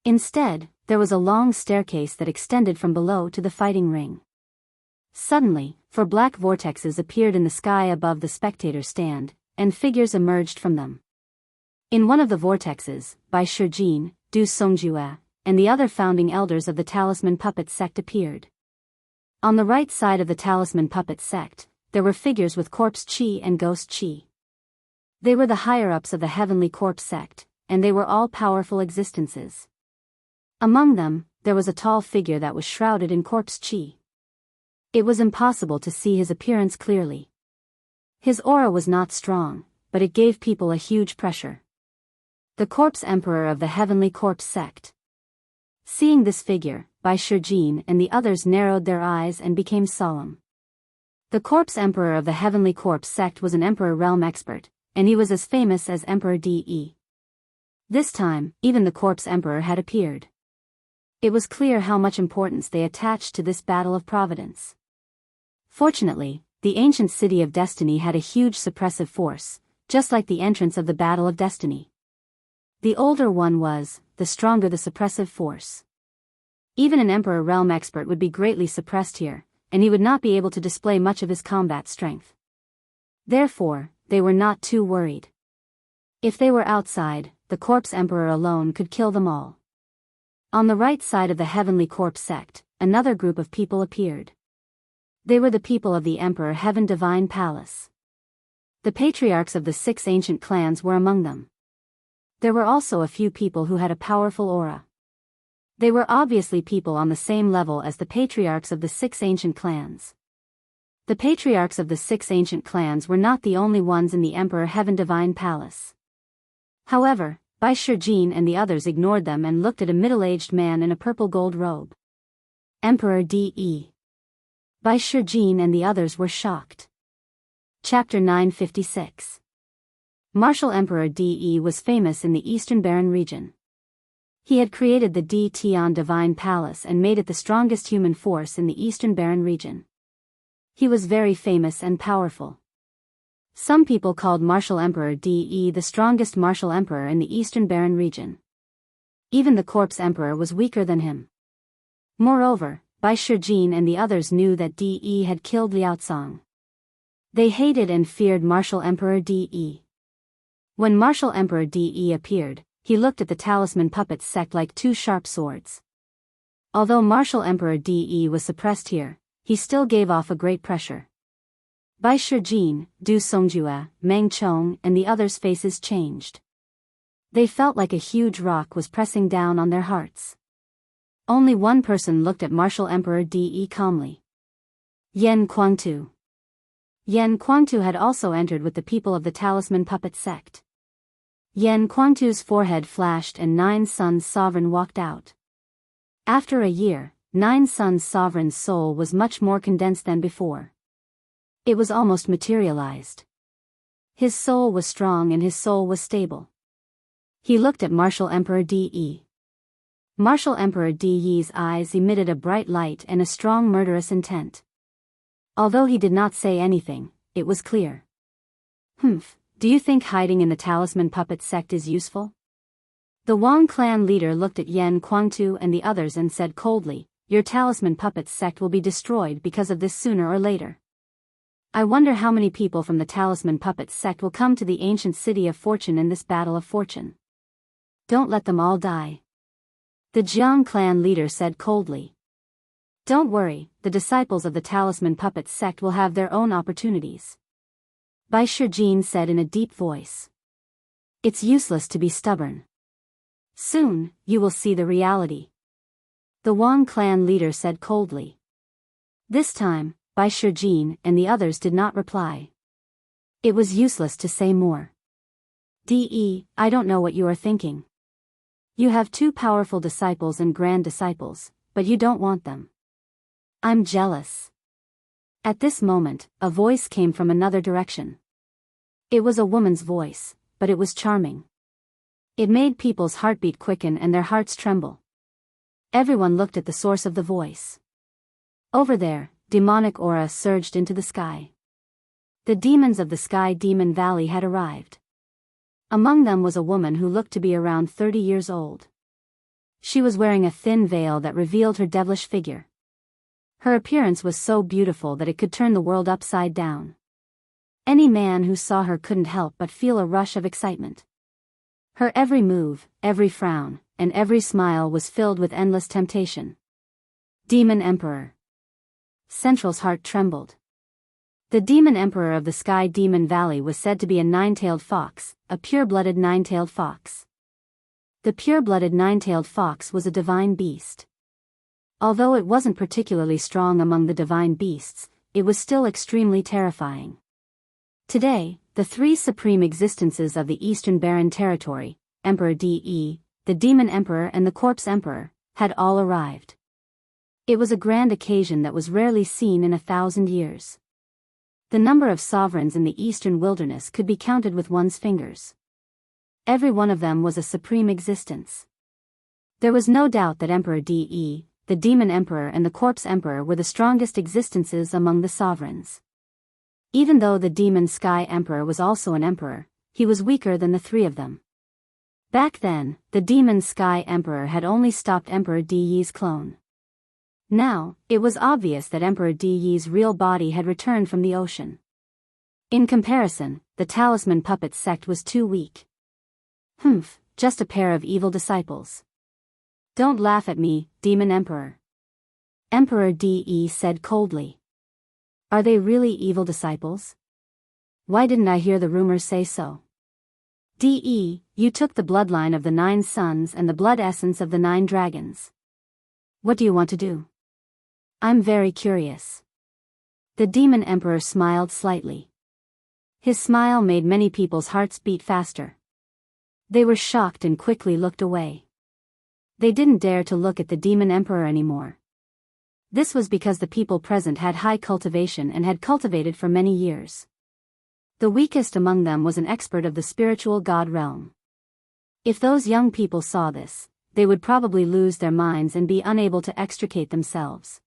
Instead, there was a long staircase that extended from below to the fighting ring. Suddenly, four black vortexes appeared in the sky above the spectator stand, and figures emerged from them. In one of the vortexes, Bai Shijin, Du Songjue, and the other founding elders of the Talisman Puppet sect appeared. On the right side of the Talisman Puppet sect, there were figures with corpse chi and ghost chi. They were the higher-ups of the Heavenly Corpse sect, and they were all powerful existences. Among them, there was a tall figure that was shrouded in corpse chi. It was impossible to see his appearance clearly. His aura was not strong, but it gave people a huge pressure. The Corpse Emperor of the Heavenly Corpse sect. Seeing this figure, Bai Shijin and the others narrowed their eyes and became solemn. The Corpse Emperor of the Heavenly Corpse sect was an Emperor realm expert, and he was as famous as Emperor De. This time, even the Corpse Emperor had appeared. It was clear how much importance they attached to this battle of providence. Fortunately, the ancient city of destiny had a huge suppressive force, just like the entrance of the battle of destiny. The older one was, the stronger the suppressive force. Even an Emperor realm expert would be greatly suppressed here, and he would not be able to display much of his combat strength. Therefore, they were not too worried. If they were outside, the Corpse Emperor alone could kill them all. On the right side of the Heavenly Corpse sect, another group of people appeared. They were the people of the Emperor Heaven Divine Palace. The patriarchs of the 6 ancient clans were among them. There were also a few people who had a powerful aura. They were obviously people on the same level as the patriarchs of the 6 ancient clans. The patriarchs of the 6 ancient clans were not the only ones in the Emperor Heaven Divine Palace. However, Bai Shijin and the others ignored them and looked at a middle-aged man in a purple gold robe. Emperor De. Bai Shijin and the others were shocked. Chapter 956. Martial Emperor De was famous in the Eastern Barren region. He had created the De Tian Divine Palace and made it the strongest human force in the Eastern Barren region. He was very famous and powerful. Some people called Martial Emperor De the strongest martial emperor in the Eastern Barren region. Even the Corpse Emperor was weaker than him. Moreover, Bai Shijin and the others knew that De had killed Liaozong. They hated and feared Martial Emperor De. When Martial Emperor De appeared, he looked at the Talisman Puppet sect like 2 sharp swords. Although Martial Emperor De was suppressed here, he still gave off a great pressure. Bai Shijin, Du Songjue, Meng Chong and the others' faces changed. They felt like a huge rock was pressing down on their hearts. Only one person looked at Martial Emperor De calmly. Yan Kuangtu. Yan Kuangtu had also entered with the people of the Talisman Puppet sect. Yan Kuangtu's forehead flashed and 9 Suns Sovereign walked out. After a year, 9 Suns Sovereign's soul was much more condensed than before. It was almost materialized. His soul was strong and his soul was stable. He looked at Martial Emperor De. Martial Emperor De's eyes emitted a bright light and a strong murderous intent. Although he did not say anything, it was clear. Do you think hiding in the Talisman Puppet sect is useful? The Wang clan leader looked at Yan Kuangtu and the others and said coldly, your Talisman Puppet sect will be destroyed because of this sooner or later. I wonder how many people from the Talisman Puppet sect will come to the ancient city of fortune in this battle of fortune. Don't let them all die. The Jiang clan leader said coldly. Don't worry, the disciples of the Talisman Puppet sect will have their own opportunities. Bai Shijin said in a deep voice. It's useless to be stubborn. Soon, you will see the reality. The Wang clan leader said coldly. This time, Bai Shijin and the others did not reply. It was useless to say more. De, I don't know what you are thinking. You have 2 powerful disciples and grand disciples, but you don't want them. I'm jealous. At this moment, a voice came from another direction. It was a woman's voice, but it was charming. It made people's heartbeat quicken and their hearts tremble. Everyone looked at the source of the voice. Over there, demonic aura surged into the sky. The demons of the Sky Demon Valley had arrived. Among them was a woman who looked to be around 30 years old. She was wearing a thin veil that revealed her devilish figure. Her appearance was so beautiful that it could turn the world upside down. Any man who saw her couldn't help but feel a rush of excitement. Her every move, every frown, and every smile was filled with endless temptation. Demon Emperor. Central's heart trembled. The demon emperor of the Sky Demon Valley was said to be a nine-tailed fox, a pure-blooded nine-tailed fox. The pure-blooded nine-tailed fox was a divine beast. Although it wasn't particularly strong among the divine beasts, it was still extremely terrifying. Today, the three supreme existences of the Eastern Barren Territory, Emperor De, the Demon Emperor and the Corpse Emperor, had all arrived. It was a grand occasion that was rarely seen in 1,000 years. The number of sovereigns in the eastern wilderness could be counted with one's fingers. Every one of them was a supreme existence. There was no doubt that Emperor De, the Demon Emperor and the Corpse Emperor were the strongest existences among the sovereigns. Even though the Demon Sky Emperor was also an emperor, he was weaker than the three of them. Back then, the Demon Sky Emperor had only stopped Emperor De's clone. Now, it was obvious that Emperor De's real body had returned from the ocean. In comparison, the Talisman Puppet sect was too weak. Just a pair of evil disciples. Don't laugh at me, Demon Emperor. Emperor De said coldly. Are they really evil disciples? Why didn't I hear the rumors say so? De, you took the bloodline of the 9 sons and the blood essence of the 9 dragons. What do you want to do? I'm very curious. The Demon Emperor smiled slightly. His smile made many people's hearts beat faster. They were shocked and quickly looked away. They didn't dare to look at the Demon Emperor anymore. This was because the people present had high cultivation and had cultivated for many years. The weakest among them was an expert of the spiritual god realm. If those young people saw this, they would probably lose their minds and be unable to extricate themselves.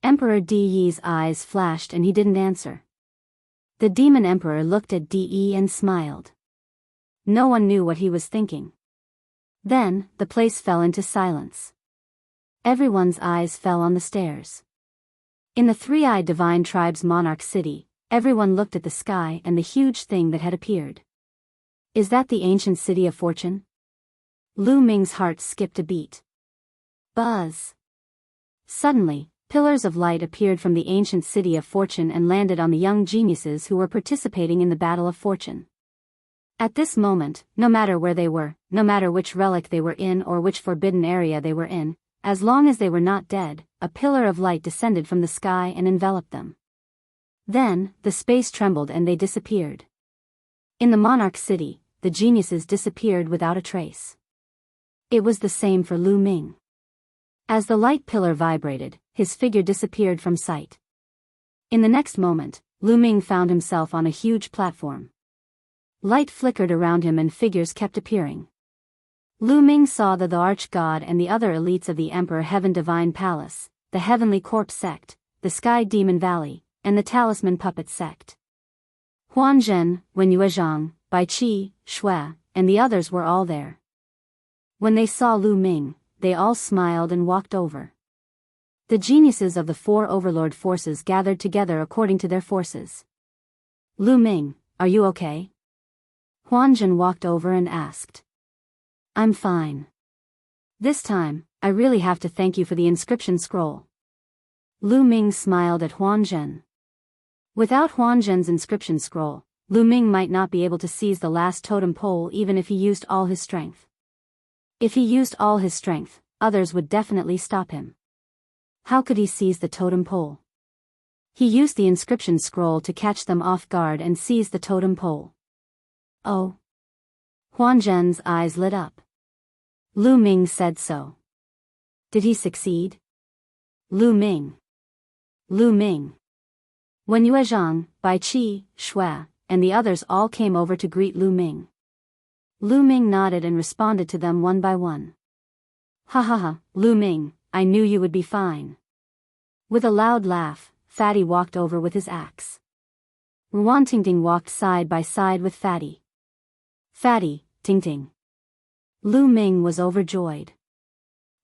Emperor De's eyes flashed and he didn't answer. The Demon Emperor looked at De and smiled. No one knew what he was thinking. Then, the place fell into silence. Everyone's eyes fell on the stairs. In the three-eyed divine tribe's monarch city, everyone looked at the sky and the huge thing that had appeared. Is that the ancient city of fortune? Lu Ming's heart skipped a beat. Buzz. Suddenly, pillars of light appeared from the ancient city of fortune and landed on the young geniuses who were participating in the battle of fortune. At this moment, no matter where they were, no matter which relic they were in or which forbidden area they were in, as long as they were not dead, a pillar of light descended from the sky and enveloped them. Then, the space trembled and they disappeared. In the monarch city, the geniuses disappeared without a trace. It was the same for Lu Ming. As the light pillar vibrated, his figure disappeared from sight. In the next moment, Lu Ming found himself on a huge platform. Light flickered around him and figures kept appearing. Lu Ming saw the Arch-God and the other elites of the Emperor Heaven Divine Palace, the Heavenly Corpse sect, the Sky Demon Valley, and the Talisman Puppet sect. Huan Zhen, Wen Yuezhang, Bai Qi, Shui, and the others were all there. When they saw Lu Ming, they all smiled and walked over. The geniuses of the 4 overlord forces gathered together according to their forces. Lu Ming, are you okay? Huan Zhen walked over and asked. I'm fine. This time, I really have to thank you for the inscription scroll. Lu Ming smiled at Huan Zhen. Without Huan Zhen's inscription scroll, Lu Ming might not be able to seize the last totem pole even if he used all his strength. If he used all his strength, others would definitely stop him. How could he seize the totem pole? He used the inscription scroll to catch them off guard and seize the totem pole. Oh. Huan Zhen's eyes lit up. Lu Ming said so. Did he succeed? Lu Ming. Lu Ming. Wen Yuezhang, Bai Qi, Shui, and the others all came over to greet Lu Ming. Lu Ming nodded and responded to them one by one. Ha ha ha, Lu Ming, I knew you would be fine. With a loud laugh, Fatty walked over with his axe. Tingting walked side by side with Fatty. Fatty, Tingting. Lu Ming was overjoyed.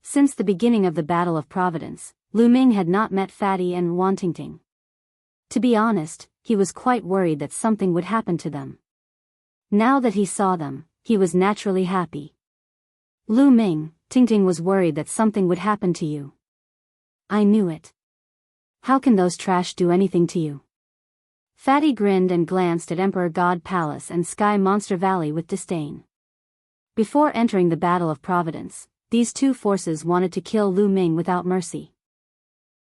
Since the beginning of the Battle of Providence, Lu Ming had not met Fatty and Tingting. To be honest, he was quite worried that something would happen to them. Now that he saw them, he was naturally happy. Lu Ming, Tingting was worried that something would happen to you. I knew it. How can those trash do anything to you? Fatty grinned and glanced at Emperor God Palace and Sky Monster Valley with disdain. Before entering the Battle of Providence, these two forces wanted to kill Lu Ming without mercy.